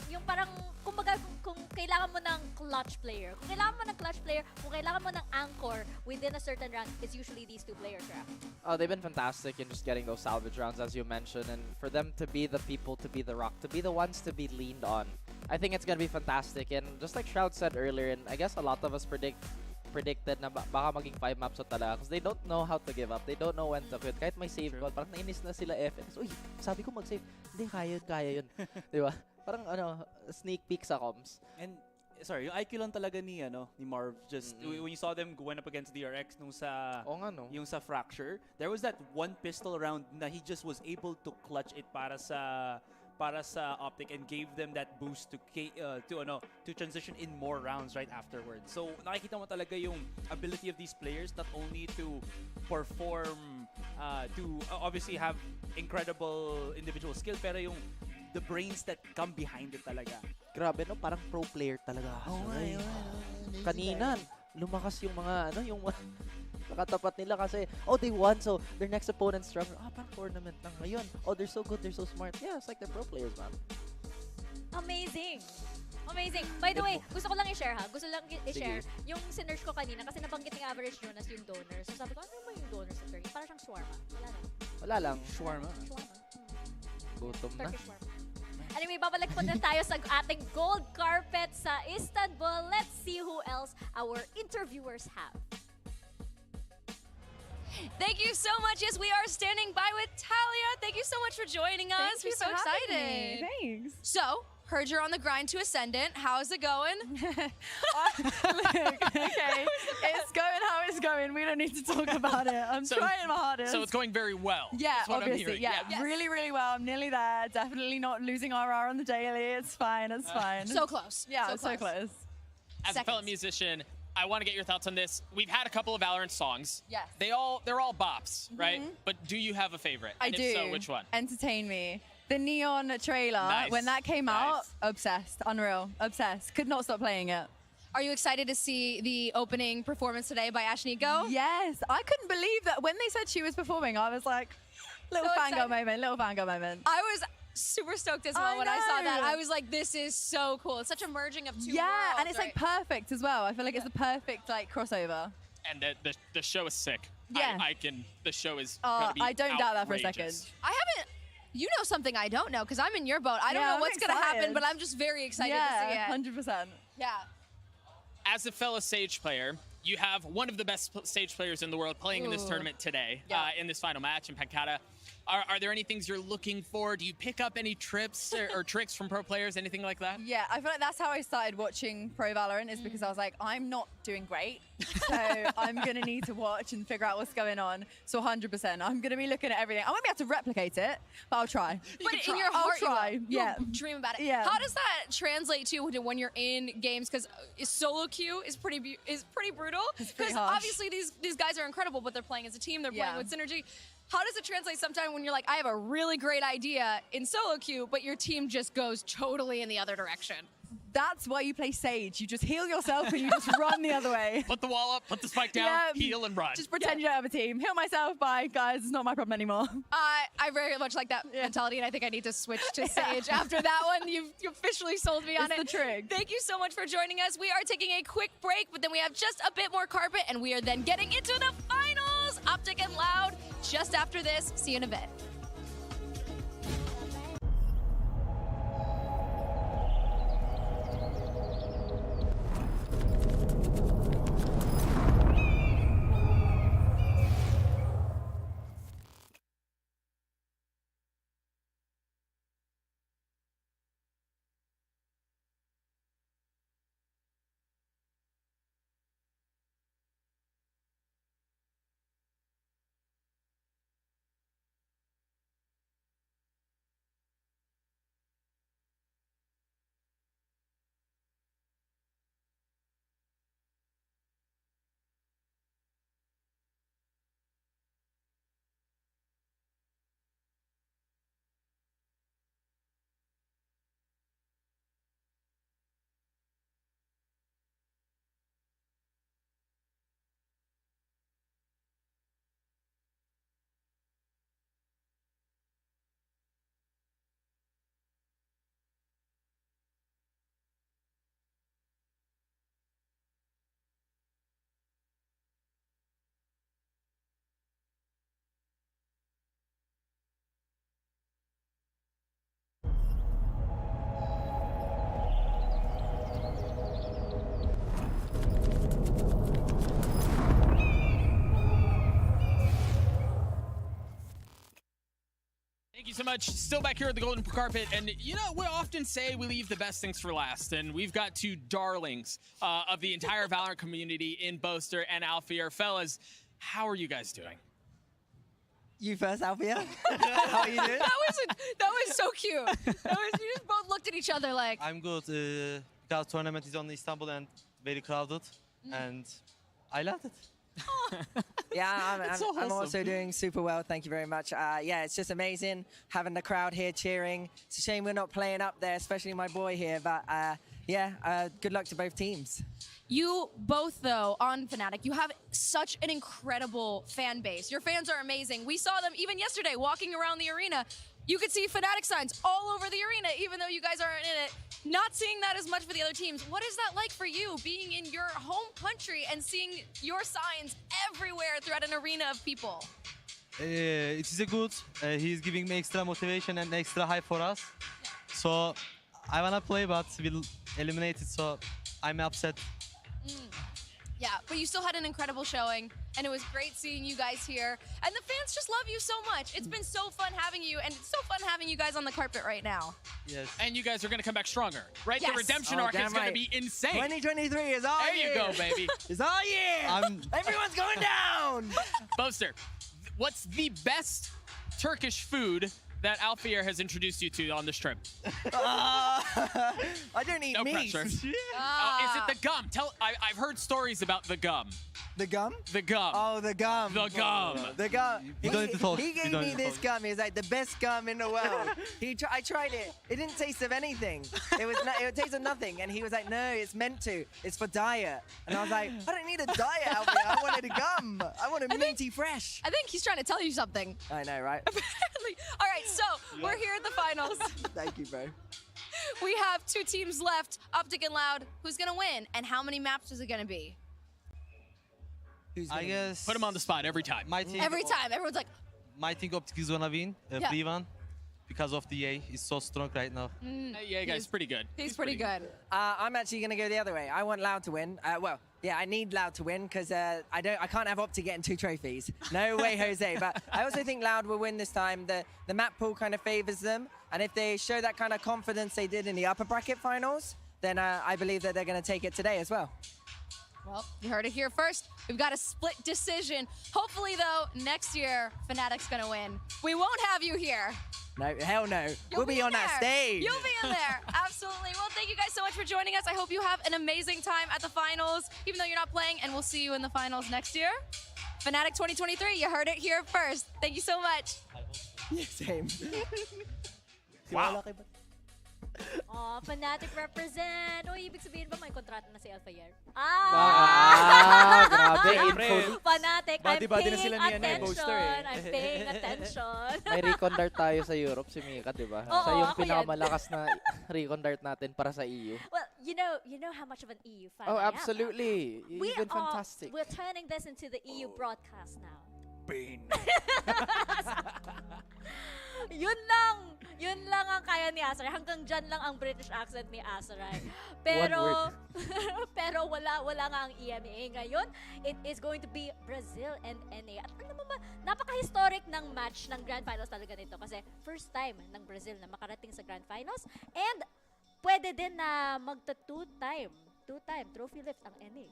yung parang, kumbaga, kung kailangan mo ng clutch player, kung kailangan mo ng anchor within a certain round, it's usually these two players, right? Oh, they've been fantastic in just getting those salvage rounds, as you mentioned, and for them to be the people, to be the rock, to be the ones to be leaned on. I think it's gonna be fantastic, and just like Shroud said earlier, and I guess a lot of us predicted na baka maging 5 maps talaga because they don't know how to give up. They don't know when to quit. Kahit may save call, parang nainis na sila FNS. Uy, sabi ko mag-save. Hindi, kaya yun. Di ba? Parang sneak peek sa comms. And sorry, yung IQ lang talaga ni Marv, just when you saw them going up against DRX nung sa yung sa Fracture, there was that one pistol round na he just was able to clutch it para sa OpTic and gave them that boost to transition in more rounds right afterwards. So nakikita mo talaga yung ability of these players not only to perform, to obviously have incredible individual skill, pero yung the brains that come behind it talaga. Grabe, no? Parang pro player talaga. Kanina, lumakas yung mga, yung nakatapat nila kasi, they won, so their next opponent's stronger. Parang tournament lang ngayon. They're so good, they're so smart. Yeah, it's like they're pro players, man. Amazing. By the way, gusto ko lang i-share i-share yung sinerge ko kanina kasi nabanggit ng Average Jonas yung donors. So sabi ko, ano ba yung donors sa Turkey? Parang siyang shawarma. Wala lang. Shawarma. Gutom na. Turkish shawarma. Anyway, babalik po na tayo sa ating gold carpet sa Istanbul. Let's see who else our interviewers have. Thank you so much. Yes, we are standing by with Talia. Thank you so much for joining us. We're so excited. Thanks. So, heard you're on the grind to Ascendant. How's it going? Okay, it's going how it's going. We don't need to talk about it. I'm trying my hardest. So it's going very well. Yeah, That's what I'm obviously. hearing. Yeah, Yes. really, really well. I'm nearly there. Definitely not losing RR on the daily. It's fine. It's fine. So close. Yeah, so close. As a fellow musician, I want to get your thoughts on this. We've had a couple of Valorant songs. Yes. They're all bops, right? But do you have a favorite? I And do. If so, which one? Entertain me. The Neon trailer, Nice. when that came out, obsessed. Unreal. Obsessed. Could not stop playing it. Are you excited to see the opening performance today by Ashniko? Yes. I couldn't believe that when they said she was performing, I was like, little fangirl moment. I was super stoked as well when I saw that. I was like, this is so cool. It's such a merging of two worlds. Yeah, and it's like perfect as well. I feel like it's the perfect like crossover. And the show is sick. Yeah. The show is gonna be I don't doubt that for a outrageous. second. I haven't. You know something I don't know because I'm in your boat. I don't Yeah, know I'm what's going to happen, excited. but I'm just very excited to see it. 100%. Yeah. As a fellow Sage player, you have one of the best Sage players in the world playing in this Ooh. tournament today, Yeah. in this final match in Pancada. Are there any things you're looking for? Do you pick up any trips or tricks from pro players, anything like that? Yeah, I feel like that's how I started watching Pro Valorant is because I was like, I'm not doing great. So I'm going to need to watch and figure out what's going on. So 100%. I'm going to be looking at everything. I won't be able to replicate it, but I'll try. But in your heart, I'll try. you Yeah. dream about it. Yeah. How does that translate to when you're in games? Because solo queue is pretty brutal. pretty Because harsh. obviously these guys are incredible, but they're playing as a team. They're playing Yeah. with synergy. How does it translate sometime when you're like, I have a really great idea in solo queue, but your team just goes totally in the other direction? That's why you play Sage. You just heal yourself and you just run the other way. Put the wall up, put the spike down, Yeah, heal and run. Just pretend you don't have a team. Heal myself. Bye, guys. It's not my problem anymore. I very much like that mentality, and I think I need to switch to Sage after that one. You officially sold me on It's it. the trick. Thank you so much for joining us. We are taking a quick break, but then we have just a bit more carpet, and we are then getting into the finals. OpTic and Loud just after this. See you in a bit. much. Still back here at the Golden Carpet, and you know, we often say we leave the best things for last, and we've got two darlings of the entire Valorant community in Boaster and Alfear. Fellas, how are you guys doing? You first, Alfear. How are you doing? That was so cute. You just both looked at each other like. I'm good. Because tournament is on Istanbul and very crowded, and I loved it. Yeah, That's so I'm wholesome. also doing super well. Thank you very much. Yeah, it's just amazing having the crowd here cheering. It's a shame we're not playing up there, especially my boy here. But yeah, good luck to both teams. You both, though, on Fnatic, you have such an incredible fan base. Your fans are amazing. We saw them even yesterday walking around the arena. You could see Fnatic signs all over the arena, even though you guys aren't in it. Not seeing that as much for the other teams. What is that like for you, being in your home country and seeing your signs everywhere throughout an arena of people? It is a good. He's giving me extra motivation and extra hype for us. So I wanna play, but we'll eliminate it. So I'm upset. Yeah, but you still had an incredible showing, and it was great seeing you guys here. And the fans just love you so much. It's been so fun having you, and it's so fun having you guys on the carpet right now. Yes. And you guys are going to come back stronger, right? Yes. The redemption Oh, arc is damn going to right. be insane. 2023 is all There year. you go, baby. It's all year. Everyone's going down. Boaster, what's the best Turkish food that Alfear has introduced you to on this trip? I don't eat No meat. pressure. Is it the gum? I've heard stories about the gum. The gum? The gum. Oh, the gum. The gum. The gum. You don't need to talk. He You gave don't me need to this talk. gum. It's like the best gum in the world. I tried it. It didn't taste of anything. It tasted nothing. And he was like, no, it's meant to. It's for diet. And I was like, I don't need a diet out there. I wanted a gum. I want a minty fresh. I think he's trying to tell you something. I know, right? All right, so we're here at the finals. Thank you, bro. We have two teams left, OpTic and LOUD. Who's going to win, and how many maps is it going to be? I guess. Put him on the spot every time. My team. Every time, everyone's like, My team OpTic is gonna win. Yeah. Free one. Because of the A is so strong right now. Yeah, guys, pretty good. He's pretty good. I'm actually going to go the other way. I want LOUD to win. Well, yeah, I need LOUD to win because I can't have OpTic getting 2 trophies. No way, Jose. But I also think LOUD will win this time. The map pool kind of favors them. And if they show that kind of confidence they did in the upper bracket finals, then I believe that they're going to take it today as well. Well, you heard it here first. We've got a split decision. Hopefully, though, next year, Fnatic's going to win. We won't have you here. No, hell no. You'll We'll be on that there. stage. You'll be in there. Absolutely. Well, thank you guys so much for joining us. I hope you have an amazing time at the finals, even though you're not playing, and we'll see you in the finals next year. Fnatic 2023, you heard it here first. Thank you so much. Same. Wow. Oh, Fnatic represent. O, ibig sabihin ba may kontrata na si Alfear? Grabe. Info. Fnatic, I'm Body-body na paying sila ni ano eh, Boaster eh. attention. I'm paying attention. May recon dart tayo sa Europe, si Mika, di ba? Oo, Siya yung ako yan. pinakamalakas na recon dart natin para sa EU. Well, you know how much of an EU fan Oh, I am. absolutely. You've been fantastic. We're turning this into the EU broadcast now. Pain. Yun lang ang kaya ni Asaray. Hanggang dyan lang ang British accent ni Asaray. Pero, pero wala nga ang EMEA ngayon. It is going to be Brazil and NA. At alam mo ba, napaka-historic ng match ng Grand Finals talaga nito. Kasi first time ng Brazil na makarating sa Grand Finals. And pwede din na magta two-time trophy lift ang NA.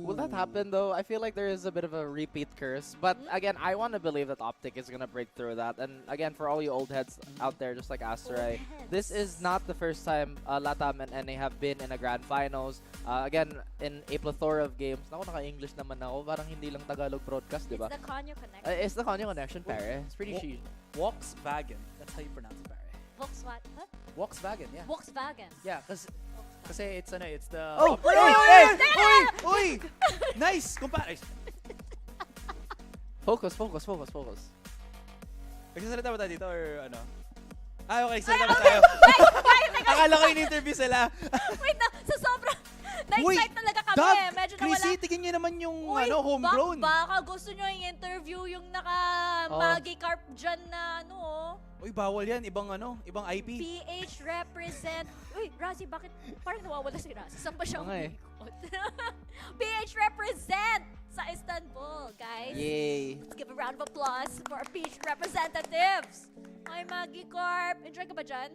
Will that happen though? I feel like there is a bit of a repeat curse. But again, I want to believe that OpTic is going to break through that. And again, for all you old heads out there, just like Asteray, this is not the first time Latam and NA have been in a grand finals. Again, in a plethora of games. Naku, naka-English naman ako. Parang hindi lang Tagalog broadcast, di ba? It's the Conyo connection. It's the Conyo connection, pare. It's pretty cheap. Volkswagen. That's how you pronounce it, pare. Volkswagen? Huh? Volkswagen, yeah. Volkswagen. Yeah, kasi it's the... Oh! Uy! Nice! Focus. Nagsasalita ba tayo dito or ano? Okay, salita ba tayo? Akala ko in-interview sila. Wait na, sa sobrang na-excite talaga kami. Doug, Medyo Chrissy, nawala. tignan nyo naman yung Uy, homegrown. Baka gusto nyo i-interview yung naka-Magikarp dyan na Uy, bawal yan. Ibang IP. PH represent. Uy, Razi, bakit parang nawawala si Razi? Saan pa siya umikot? PH represent sa Istanbul, guys. Yay. Let's give a round of applause for our PH representatives. Ay, Magikarp. Enjoy ka ba dyan?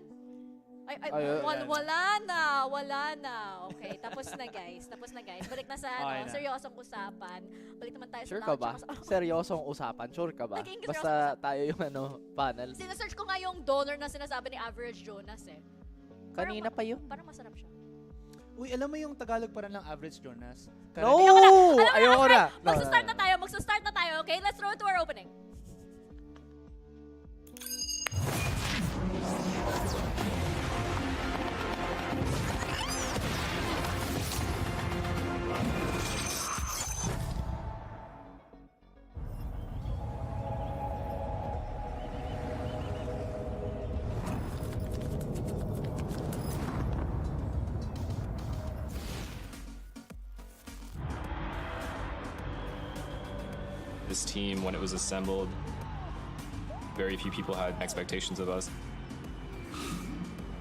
Wala na. Okay, tapos na guys. Balik na sa seryosong usapan. Balik naman tayo Sure sa ka lounge. ba? Seryosong usapan? Sure ka ba? Naging Basta tayo yung panel. Sinesearch ko nga yung donor na sinasabi ni Average Jonas eh. Kanina pa yun. Parang masarap siya. Uy, alam mo yung Tagalog parang ng Average Jonas? No! Ayoko na. Magsa-start na tayo, okay? Let's throw it to our opening. This team, when it was assembled, very few people had expectations of us.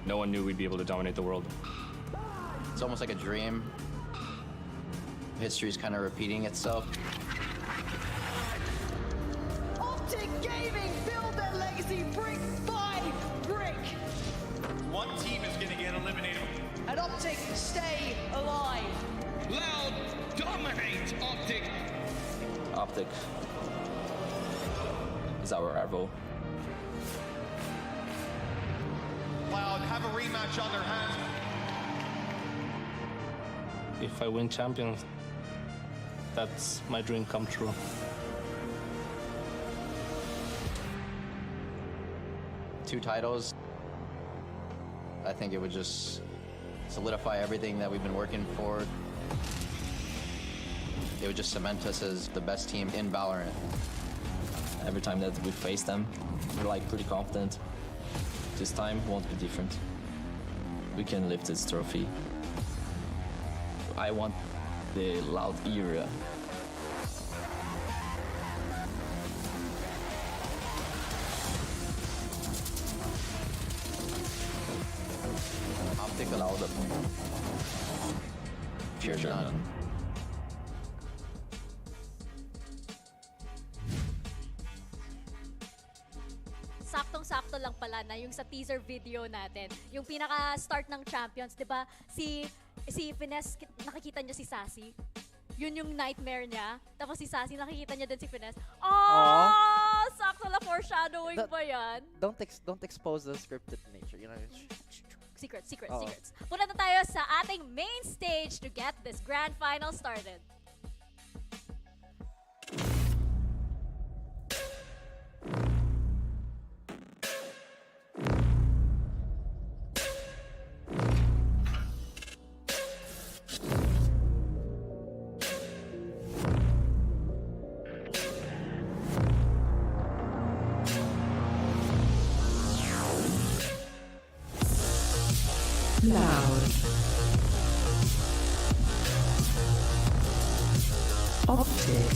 No one knew we'd be able to dominate the world. It's almost like a dream. History's kind of repeating itself. OpTic Gaming build their legacy brick by brick. One team is going to get eliminated. And OpTic stay alive. Loud dominates OpTic. OpTic is our rival. Loud have a rematch on their hands. If I win Champions, that's my dream come true. Two titles. I think it would just solidify everything that we've been working for. It would just cement us as the best team in Valorant. Every time that we face them, we're like pretty confident. This time won't be different. We can lift this trophy. I want the Loud era. OpTic Loud. Fear none. Saktong-sakto lang pala na yung sa teaser video natin, yung pinaka-start ng Champions, 'di ba? Si Finesse, nakikita niyo si Sassy. Yun yung nightmare niya. Tapos si Sassy, nakikita niya din si Finesse. Sakto lang, foreshadowing ba yan? Don't expose the scripted nature, you know. Secrets. Punta na tayo sa ating main stage to get this grand final started. Loud. OpTic.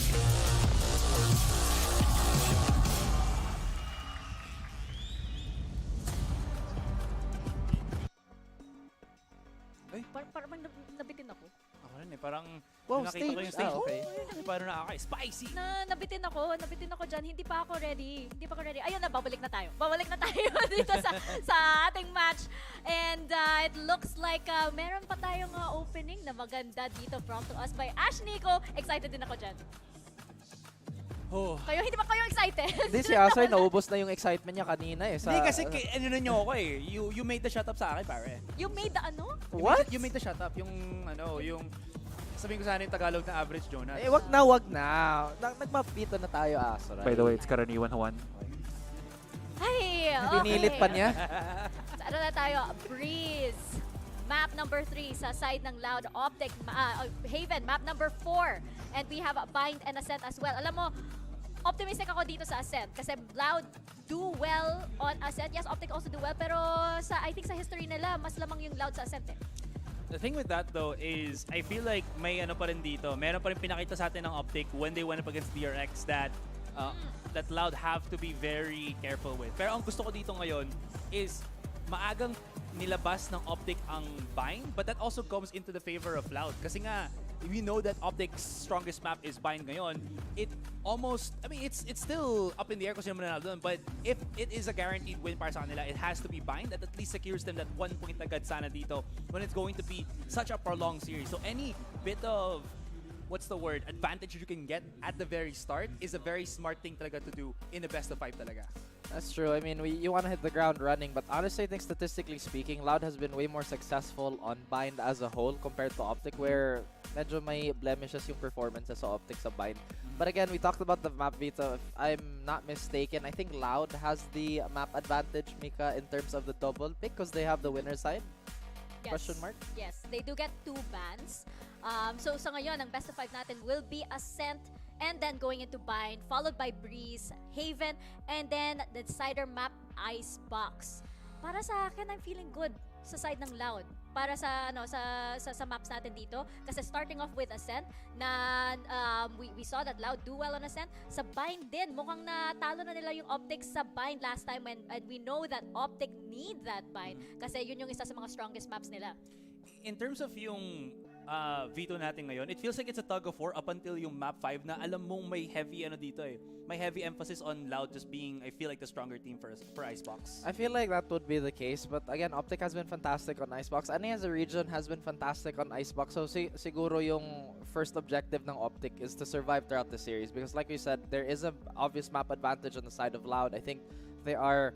Parang nabitin ako. Ako rin parang Wow, nakita ko yung stage. stage. Okay. Parang spicy. Nabitin ako dyan. Hindi pa ako ready. Ayun na, babalik na tayo dito sa ating match. And it looks like meron pa tayong opening na maganda dito brought to us by Ash Nico. Excited din ako dyan. Kayo, hindi ba kayo excited? Hindi si Asoy, naubos na yung excitement niya kanina eh. Hindi kasi ano na nyo ako eh. You made the shut up sa akin, pare. You made the ano? What? You made the shut up. Yung sabihin ko sana yung Tagalog na Average Jonas. Eh, wag na. Nagmapito na tayo, Asoy. By the way, it's karaniwan Juan. Ay, okay. Pinilit pa niya. So, ano na tayo? Breeze. Map number 3 sa side ng Loud OpTic. Haven, map number 4. And we have a Bind and Ascent as well. Alam mo, optimistic ako dito sa Ascent kasi Loud do well on Ascent. Yes, OpTic also do well, pero I think sa history nila, mas lamang yung Loud sa Ascent eh. The thing with that though is I feel like may ano pa rin dito. Meron pa rin pinakita sa atin ng OpTic when they went up against DRX that that Loud have to be very careful with. Pero ang gusto ko dito ngayon is maagang nilabas ng OpTic ang bind, but that also comes into the favor of Loud. Kasi nga, we know that OpTic's strongest map is bind ngayon. It almost, I mean, it's still up in the air kung sino mananalo doon, but if it is a guaranteed win para sa kanila, it has to be bind. That at least secures them that 1 point agad sana dito when it's going to be such a prolonged series. So any bit of what's the word, advantage you can get at the very start is a very smart thing talaga to do in the best of 5 talaga. That's true. I mean, you want to hit the ground running, but honestly, I think statistically speaking, Loud has been way more successful on Bind as a whole compared to OpTic, where medyo may blemishes yung performances sa OpTic sa Bind. But again, we talked about the map veto. If I'm not mistaken, I think Loud has the map advantage, Mika, in terms of the double pick because they have the winner side. Yes. Question mark? Yes, they do get 2 bans. So sa ngayon, ang best of 5 natin will be Ascent and then going into Bind, followed by Breeze, Haven, and then the decider map Icebox. Para sa akin, I'm feeling good sa side ng Loud. Para sa sa maps natin dito kasi starting off with Ascent na we saw that Loud do well on Ascent. Sa Bind din, mukhang natalo na nila yung OpTic sa Bind last time and we know that OpTic need that Bind kasi yun yung isa sa mga strongest maps nila. In terms of yung veto natin ngayon, it feels like it's a tug of war up until yung map 5 na alam mong may heavy ano dito eh. May heavy emphasis on Loud just being, I feel like, the stronger team for Icebox. I feel like that would be the case, but again, OpTic has been fantastic on Icebox. NA as a region has been fantastic on Icebox, so siguro yung first objective ng OpTic is to survive throughout the series because like you said, there is an obvious map advantage on the side of Loud. I think they are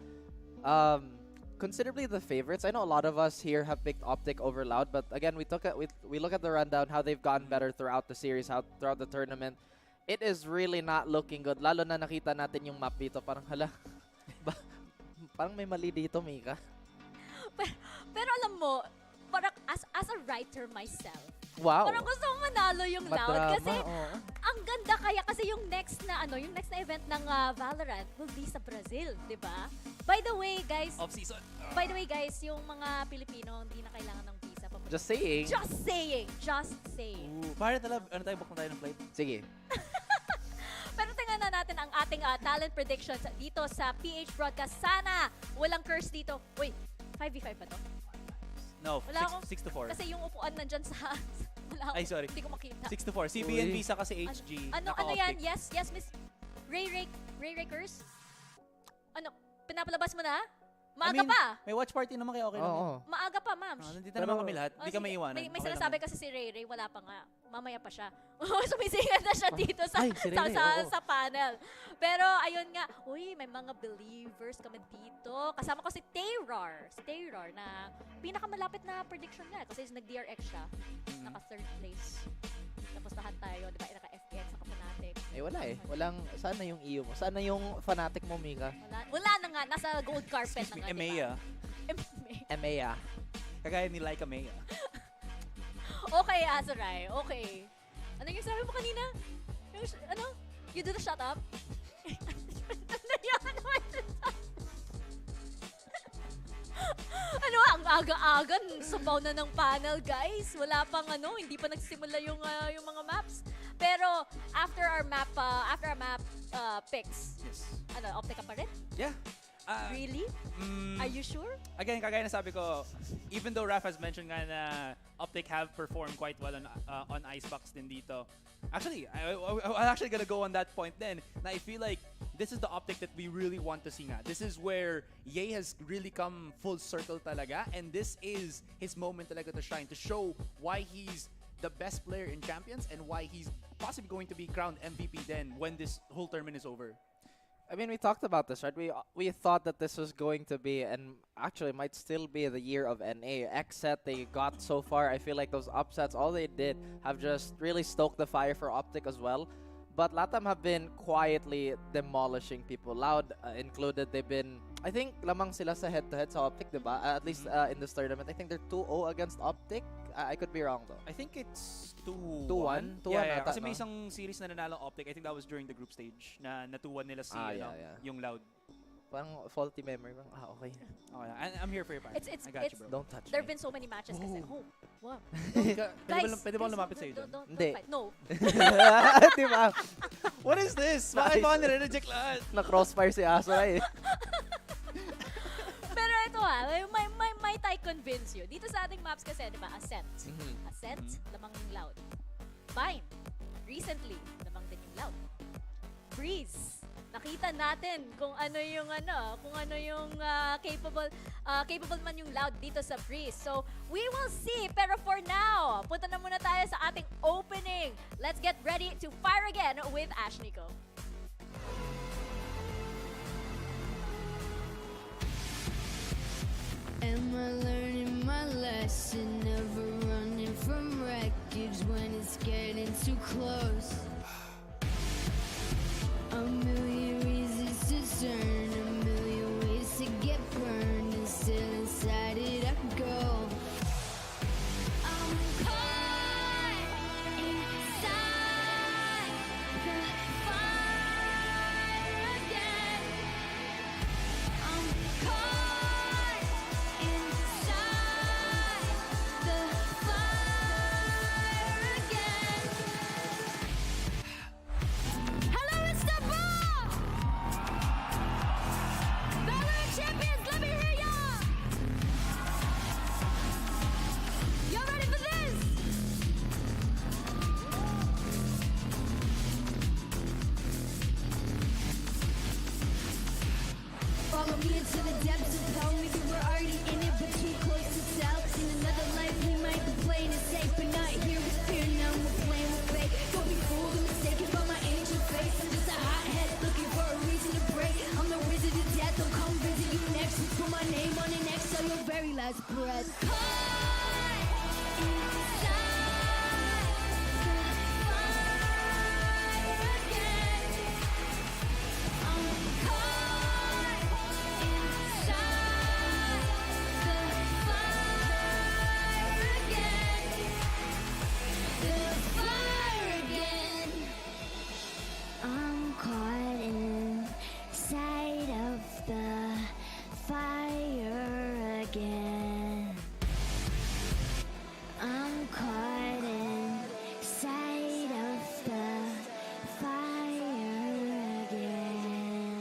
considerably the favorites. I know a lot of us here have picked OpTic over Loud, but again, we look at the rundown, how they've gotten better throughout the series, throughout the tournament. It is really not looking good. Lalo na nakita natin yung map dito. Parang hala, parang may mali dito, Mika. Pero alam mo, parang as a writer myself, wow. parang gusto mo manalo yung Loud Madrama, kasi ang ganda kaya kasi yung next na event ng Valorant will be sa Brazil, 'di ba? By the way, guys, off-season. By the way, guys, yung mga Pilipino hindi na kailangan ng visa pa. Just saying. Just saying. Para talaga, tayo, book na tayo ng flight? Sige. Pero tingnan na natin ang ating talent predictions dito sa PH Broadcast. Sana walang curse dito. Uy, 5v5 ba to? No, Wala 6 to 4. Kasi yung upuan nandyan sa... Wala ako. Ay, sorry. Hindi ko makita. 6 to 4. CBN visa kasi HG. Ano yan? Yes, Miss Ray Curse? Ano? Pinapalabas mo na? Maaga pa. May watch party naman kaya okay lang. Oo. Maaga pa, ma'am. Nandito naman kami lahat. Hindi ka may iwanan. May sinasabi kasi si Ray, wala pa nga. Mamaya pa siya. Sumisingit na siya dito sa panel. Pero ayun nga, uy, may mga believers kami dito. Kasama ko si Tayrar. Na pinakamalapit na prediction niya kasi nag-DRX siya. Naka 3rd place. Tapos lahat tayo, di ba? Naka-FPX, naka-Fnatic. Wala eh. Saan na yung EU mo? Saan na yung Fnatic mo, Mika? Wala na nga. Nasa gold carpet na nga, Emea. Emea. Kagaya ni Laika Mea. Okay, Azuray. Okay. Ano yung sabi mo kanina? Ano? You do the shut up? Ano, ang aga-aga, sabaw na ng panel, guys. Wala pang hindi pa nagsimula yung mga maps. Pero after our map picks, OpTic ka pa rin? Yeah. Really? Are you sure? Again, kagaya na sabi ko, even though Raph has mentioned nga na OpTic have performed quite well on Icebox din dito. Actually, I'm actually gonna go on that point then. Na I feel like this is the OpTic that we really want to see nga. This is where Ye has really come full circle talaga, and this is his moment talaga to shine, to show why he's the best player in Champions and why he's possibly going to be crowned MVP then when this whole tournament is over. I mean, we talked about this, right? We thought that this was going to be, and actually might still be, the year of NA. X-set they got so far, I feel like those upsets, all they did have just really stoked the fire for OpTic as well. But LATAM have been quietly demolishing people. Loud included, they've been, I think, lamang sila sa head-to-head sa OpTic, diba? At least in this tournament. I think they're 2-0 against OpTic. I could be wrong though. I think it's 2-1. 2-1? 2-1 Yeah. ata, Kasi may no? isang series na nanalo OpTic. I think that was during the group stage na 2-1 nila si yung Loud. Parang faulty memory. Okay. Okay, I'm here for your part. I got you, bro. Don't touch There have me. been so many matches kasi. Oh, wow. Pwede ba lumapit sa'yo dyan? Don't Hindi. fight. No. Di ba? What is this? Bakit ba nire-reject lahat? Na-crossfire si Aso eh. Pero ito might I convince you. Dito sa ating maps kasi, di ba, Ascent. Ascent, lamang yung Loud. Vine, recently, lamang din yung Loud. Breeze, nakita natin kung ano yung capable man yung Loud dito sa Breeze. So, we will see. Pero for now, punta na muna tayo sa ating opening. Let's get ready to fire again with Ash Nico. Am I learning my lesson? Never running from wreckage when it's getting too close. A million reasons to turn, a million ways to get burned, and still inside it I go. I'm caught inside the fire again. I'm caught inside the fire again. Hello, Istanbul! VALORANT Champions, let me hear ya! Y'all ready for this? Follow me into the depths of hell. Maybe we're already in it, but too close to tell. In another life, we might be playing it safe, but not here with fear. Now we're playing with fate. Don't be fooled or mistaken by my ancient face. I'm just a hothead looking for a reason to break. I'm the wizard of death. I'll come visit you next. Put my name on it next to your very last breath. I'm caught inside of the fire again. I'm caught inside of the fire again.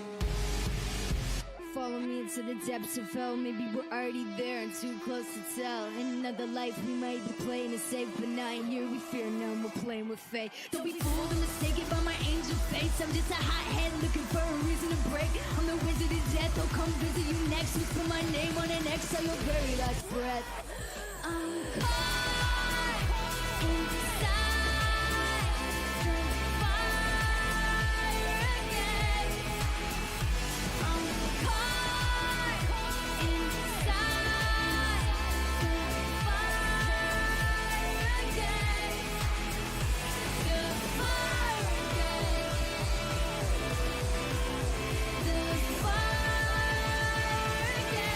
Follow me into the depths of hell. Maybe we're already there and too close to tell. In another life, we might be playing it safe, but not here. We fear none. We're playing with fate. Don't be fooled or mistaken by my angel face. I'm just a hothead looking for a reason to break. I'm the wizard of death. I'll come visit you next. Put my name on it next to your very last breath. I'm caught inside the fire again. I'm caught inside the fire again. The fire again. The fire again.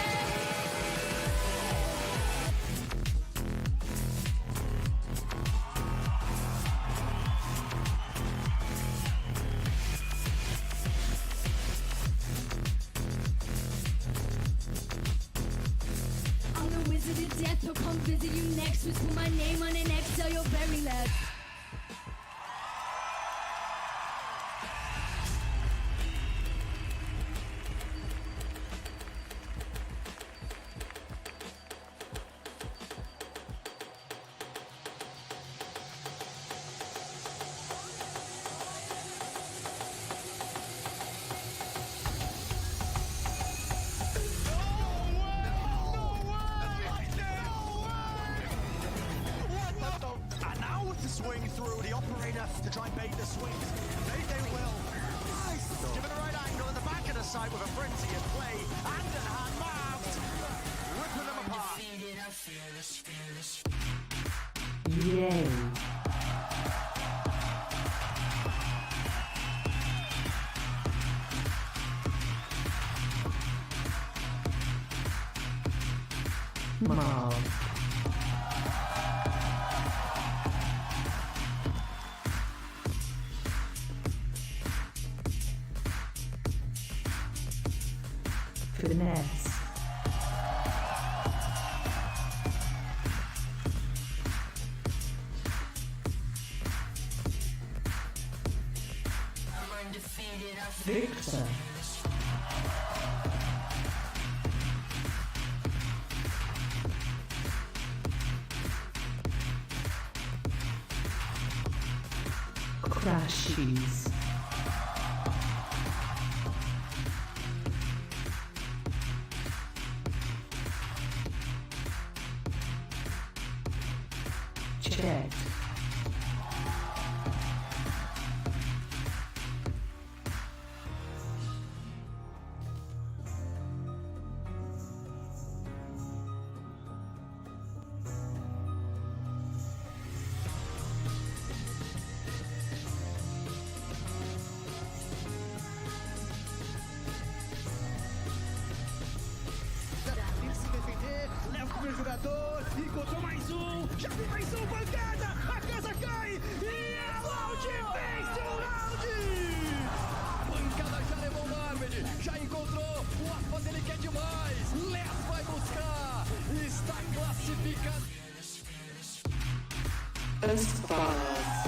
I'm the wizard of death. I'll come visit you next. Just put my name on it next to your very last. And now with the swing through, the operator to try and bait the swings. They will. Nice! Given the right angle at the back of the side with a frenzy at play. Hand in hand marked. Ripping them apart. Yay. Mom. Victor. Crashies. Jet. Tem que se defender, leva o primeiro jogador, encontrou mais um, já tem mais um, pancada, a casa cai, e a Loud vence o round! A pancada já levou o Marvel, já encontrou, o Aspas ele quer demais, Les vai buscar, está classificado. Aspas.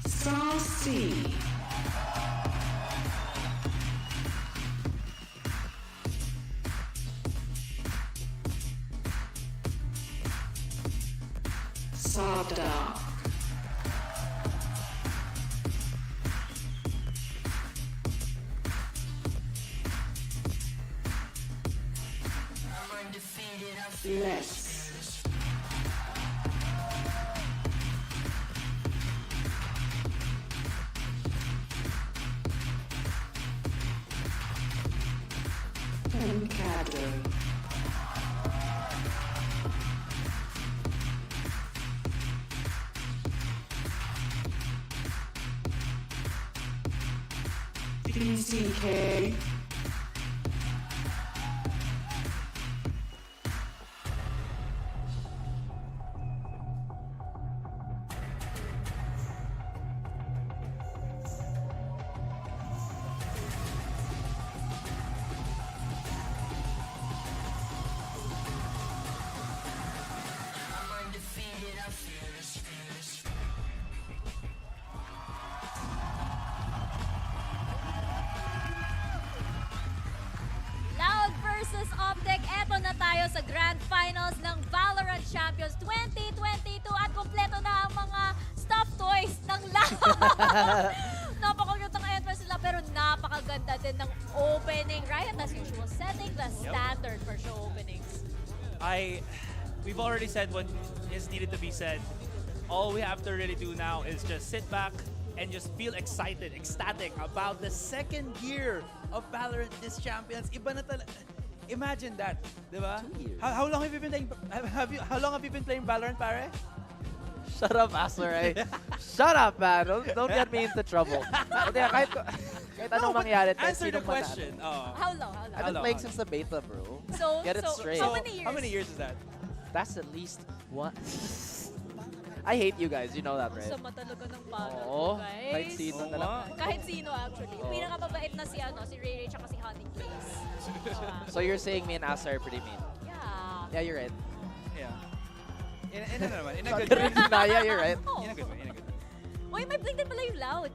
Saucy. Sada. Less. Pancado. PCK. Loud versus OpTic. Eto na tayo sa Grand Finals ng VALORANT Champions 2022 at kompleto na ang mga stuffed toys ng Loud. Napaka-cute ng entrance nila pero napakaganda din ng opening. Riot as usual setting the standard for show openings. We've already said what is needed to be said. All we have to really do now is just sit back and just feel excited, ecstatic about the second year of VALORANT this Champions. Iba na talaga. Imagine that, di ba? How long have you been playing? How long have you been playing VALORANT, pare? Shut up, Asler. Shut up, man. Don't get me into trouble. Kasi kahit anong mangyari, answer the sinong question. manalo. How long? I've been playing since the beta, bro. So, Get it straight. how many years? How many years is that? That's at least one. I hate you guys, you know that, right? Sama talaga ng banat Oo, guys. kahit sino na lang. Kahit sino actually. Yung pinakamabait na si Ray Ray tsaka si Honey Place. So you're saying me and Asa are pretty mean? Yeah. Yeah, you're right. Yeah. In a good Sabi way. rin ni Naya, you're right. In a good way. Uy, may blink din pala yung Loud.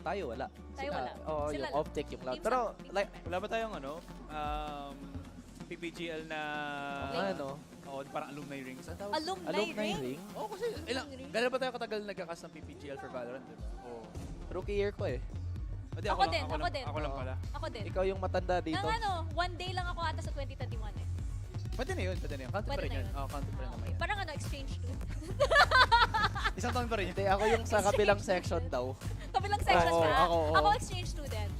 Tayo wala. Tayo wala. Oo, Sila yung lang. OpTic, yung Loud. Team Pero, sa- like, Wala ba tayong PPGL na... ano? Oo, parang alumni rings. Ang tawag? Alumni ring? Oo, kasi gano'n ba tayo katagal nagkakas ng PPGL for VALORANT, di ba? Oo. Rookie year ko eh. Hindi, Ako din. Ako lang pala. Ako din. Ikaw yung matanda dito. Nang one day lang ako ata sa 2021 eh. Pwede na yun. Counted pa Pwede rin na yun. yun. Oo, counted pa rin naman yun. Parang exchange student. Isang taon pa rin yun. Hindi, ako yung sa kabilang section daw. Kabilang section Oo, ka? oo. Ako exchange student.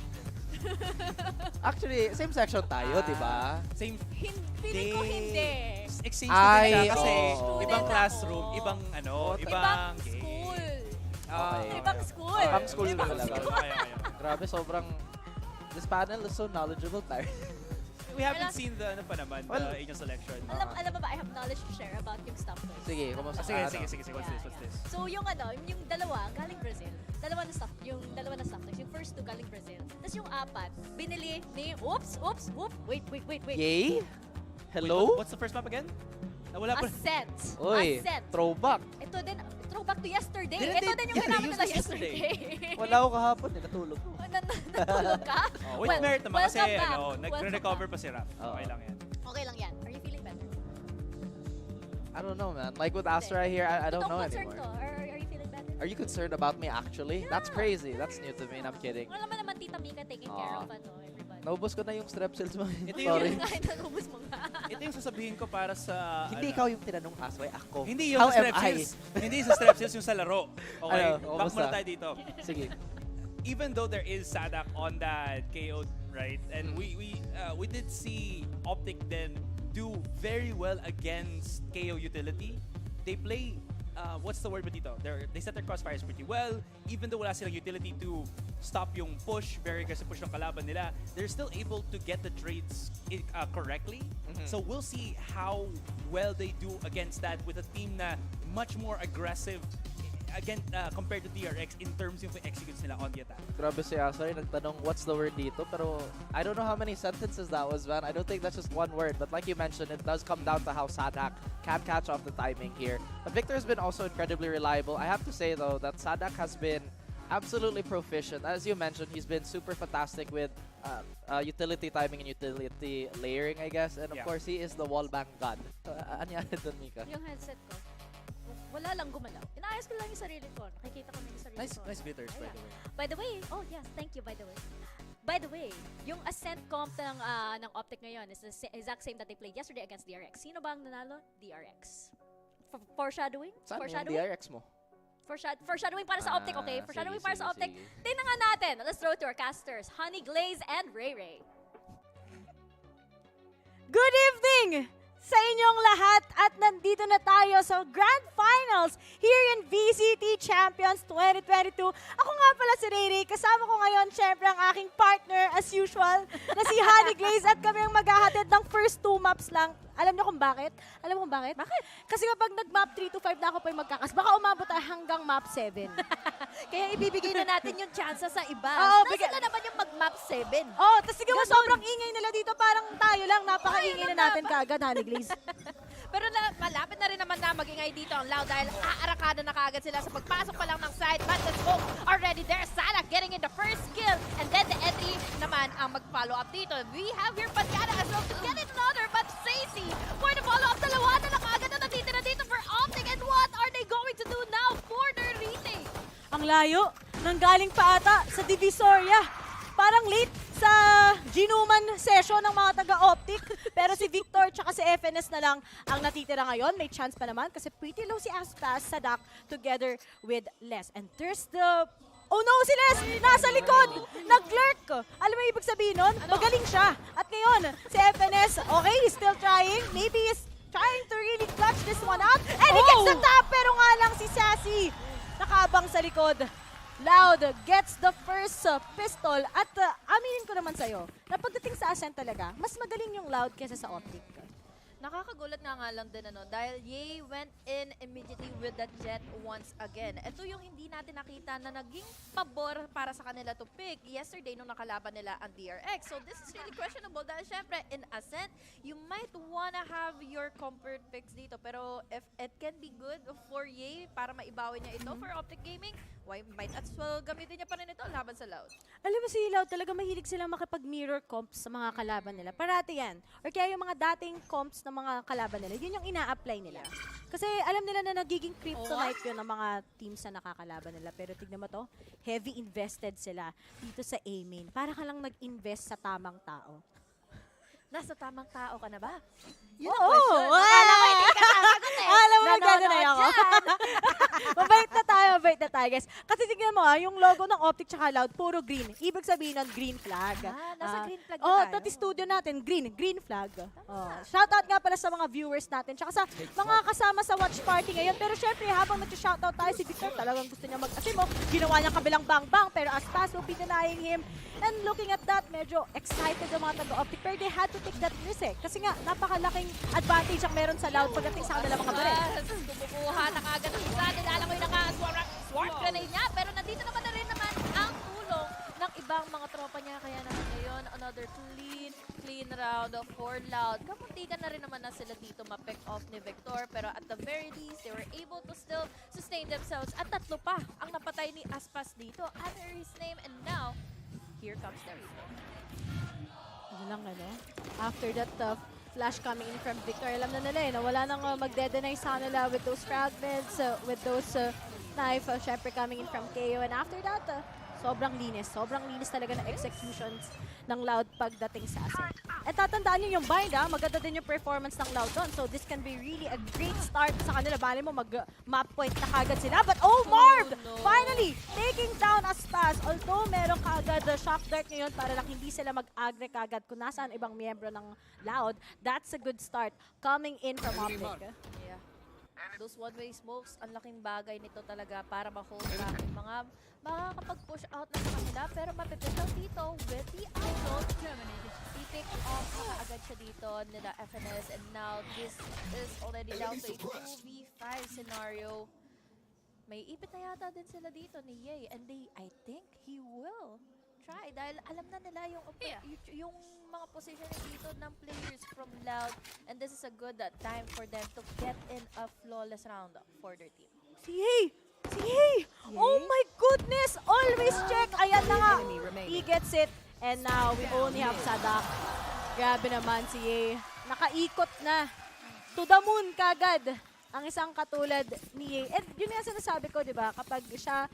Actually, same section tayo, di ba? Same. Feeling ko hindi. Exchange student ka kasi oo. ibang classroom, ibang Ibang ibang school. Okay. Ibang school. Ibang school Ibang talaga. school. Grabe, sobrang... This panel is so knowledgeable tayo. We haven't seen the Asian selection. Alam mo ba, I have knowledge to share about yung stuff toys. Sige, kumusta? Sige. What's this? So yung yung dalawa galing Brazil. Dalawa na stuff toys. Yung first two galing Brazil. Tapos yung apat, binili ni wait. Yay? Hello? What's the first map again? Nawala pa. Ascent. Uy, Ascent. throwback. Ito din, throwback to yesterday. Didn't Ito they- din yung yeah, they ginamit used nila this yesterday. yesterday. Wala ako kahapon, natulog ko. Natulog ka? With merit naman kasi welcome back. ano, Welcome nag-recover pa si Raph. Okay lang yan. Okay lang yan. Are you feeling better? I don't know, man. Like with Astra here, I don't know concerned anymore. to. Are you feeling better? Are you concerned about me actually? Yeah. That's crazy. That's new to me. I'm kidding. Wala naman Tita Mika taking care of everybody. Naubos ko na yung strep cells mo. Ito Sorry. yung, Naubos mo nga. ito yung sasabihin ko para sa... Hindi ikaw yung tinanong Asway, ako. Hindi yung How sa am Strepsils. I? Hindi sa Strepsils, yung sa laro. Okay? Ano, Back muna kumusta? tayo dito. Sige. Even though there is Sadak on that KO, right? And we did see OpTic then do very well against KO utility. They play, what's the word ba dito? They set their crossfires pretty well. Even though wala silang utility to stop yung push, very aggressive push ng kalaban nila, they're still able to get the trades correctly. So we'll see how well they do against that with a team na much more aggressive again compared to DRX in terms of executes nila on the attack. Grabe si Asway, nagtanong what's the word dito, pero I don't know how many sentences that was, man. I don't think that's just one word, but like you mentioned, it does come down to how Sadak can catch off the timing here. But Victor has been also incredibly reliable. I have to say, though, that Sadak has been absolutely proficient. As you mentioned, he's been super fantastic with utility timing and utility layering, I guess. And of course, he is the wallbang god. Anyari dun, Mika? Yung headset ko, wala lang gumalaw. Inaayos ko lang yung sarili ko. Nakikita ko na yung sarili ko. Nice bitters, by the way. By the way, oh yes, thank you, by the way. By the way, yung Ascent comp ng OpTic ngayon is the exact same that they played yesterday against DRX. Sino ba ang nanalo? DRX. Foreshadowing? Saan yung Foreshadowing? DRX mo? Foreshadowing para sa OpTic, okay? Foreshadowing para sa OpTic. Tingnan nga natin. Let's throw to our casters. Honey Glaze and Ray Ray. Good evening sa inyong lahat at nandito na tayo sa Grand Finals here in VCT Champions 2022. Ako nga pala si Ray Ray. Kasama ko ngayon syempre ang aking partner as usual na si Honey Glaze at kami ang maghahatid ng first 2 maps lang. Alam niyo kung bakit? Alam mo kung bakit? Bakit? Kasi kapag nag-map 3 to 5 na ako pa yung magkakas, baka umabot tayo hanggang map 7. Kaya ibibigay na natin yung chance sa iba. Oo, Nasa na naman yung mag-map 7. Oh, tapos sige mo, sobrang ingay nila dito. Parang tayo lang, napaka-ingay na natin kaagad, Honey Glaze. Pero malapit na rin naman na magingay dito ang Loud dahil aarakada na kaagad sila sa pagpasok pa lang ng side. But the smoke already there. Sadak getting in the first kill. And then the Edley naman ang mag-follow up dito. We have here Pagana as well to get another. But Stacy for the follow up. Dalawa na lang kaagad na natitira dito for OpTic. And what are they going to do now for their retake? Ang layo, nanggaling pa ata sa Divisoria. Parang late sa Ginuman session ng mga taga-OpTic. Pero si Victor tsaka si FNS na lang ang natitira ngayon. May chance pa naman kasi pretty low si Aspas, Sadak together with Les. And there's the... Oh no, si Les! Nasa likod! Nag-lurk! Alam mo ibig sabihin nun? Magaling siya. At ngayon, si FNS, okay, he's still trying. Maybe he's trying to really clutch this one out. And he gets the top! Pero nga lang si Sassy nakaabang sa likod. Loud gets the first pistol at aminin ko naman sa'yo na pagdating sa Ascent talaga, mas magaling yung Loud kesa sa OpTic. Nakakagulat nga lang din dahil Ye went in immediately with the jet once again. Ito yung hindi natin nakita na naging pabor para sa kanila to pick yesterday nung nakalaban nila ang DRX. So this is really questionable dahil syempre in Ascent, you might wanna have your comfort picks dito. Pero if it can be good for Ye para maibawi niya ito for OpTic Gaming, why might as well gamitin niya pa rin ito laban sa Loud. Alam mo si Loud talaga mahilig silang makipag-mirror comps sa mga kalaban nila. Parati yan. Or kaya yung mga dating comps ng mga kalaban nila, yun yung ina-apply nila. Kasi alam nila na nagiging kryptonite yun ng mga teams na nakakalaban nila. Pero tignan mo to, heavy invested sila dito sa A-main. Para ka lang nag-invest sa tamang tao. Nasa tamang tao ka na ba? Yun ang question. Akala ko hindi ka sasagot eh. Alam mo, nagdadalay ako. Mabait na tayo, guys. Kasi tignan mo yung logo ng OpTic tsaka Loud, puro green. Ibig sabihin nun, green flag. Nasa green flag na Oh, tayo. tati studio natin, green flag. Oh. Shoutout nga pala sa mga viewers natin, tsaka sa mga kasama sa watch party ngayon. Pero syempre, habang nag-shoutout tayo, si Victor talagang gusto niya mag-asimo. Ginawa niya kabilang bang-bang, pero as paso, denying him. And looking at that, medyo excited ang mga taga-OpTic. Pero they had to take that risk eh. Kasi nga, napakalaking advantage ang meron sa Loud pagdating sa kanila mga baril. Kumukuha na kaagad ang isa. Nilalangoy na ka-swarm grenade niya. Pero nandito naman na rin naman ang tulong ng ibang mga tropa niya. Kaya naman ngayon, another clean clean round for Loud. Kamuntikan na rin naman na sila dito ma-pick off ni Victor. Pero at the very least, they were able to still sustain themselves. At tatlo pa ang napatay ni Aspas dito. Under his name. And now, here comes the replay. Ano lang, ano? After that flash coming in from Victor, alam na nila na wala nang magde-deny sa kanila with those fragments, with those knife, syempre coming in from KO. And after that, sobrang linis talaga ng executions ng Loud pagdating sa Ascent. At tatandaan nyo yung bind, maganda din yung performance ng Loud doon. So this can be really a great start sa kanila. Bali mo mag-map point na kagad sila. But Marv! Finally, taking down Aspas. Although meron kagad shock dart ngayon para lang hindi sila mag-agre kagad kung nasaan ibang miyembro ng Loud. That's a good start coming in from OpTic. Yeah. Those one-way smokes, ang laking bagay nito talaga para ma-hold back yung mga makakapag-push out na sa kanila. Pero mapipitaw dito with the idol. I-pick off na agad siya dito nila FNS. And now this is already down to a 2v5 scenario. May ipit na yata din sila dito ni Ye. And I think he will try. Dahil alam na nila yung mga positioning dito ng players from Loud. And this is a good time for them to get in a flawless round for their team. Si Ye! Oh my goodness! Always check! Ayan na nga! He gets it. And now, we only have Sadak. Grabe naman si Ye. Nakaikot na. To the moon kagad. Ang isang katulad ni Ye. And yun yung sinasabi ko, di ba? Kapag siya,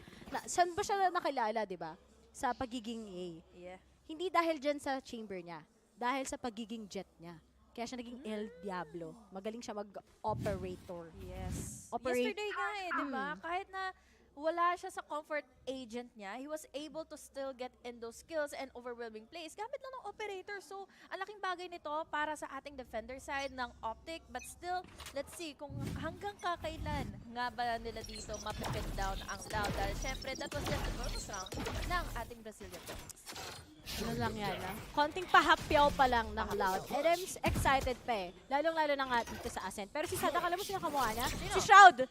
saan ba siya nakilala, di ba? Sa pagiging Ye. Yeah. Hindi dahil dyan sa chamber niya. Dahil sa pagiging jet niya. Kaya siya naging El Diablo. Magaling siya mag-operator. Yes. Operate. Yesterday nga di ba? Kahit na wala siya sa comfort agent niya, he was able to still get in those skills and overwhelming plays gamit lang ng operator. So, ang laking bagay nito para sa ating defender side ng OpTic. But still, let's see kung hanggang kakailan nga ba nila dito mapipin down ang Loud. Dahil syempre, that was just the bonus round ng ating Brazilian Dogs. Ano lang yan, konting pahapyaw pa lang ng Loud. And I'm excited pa eh. Lalong-lalo na nga dito sa Ascent. Pero si Sadak, alam mo sino kamukha niya? Si Shroud!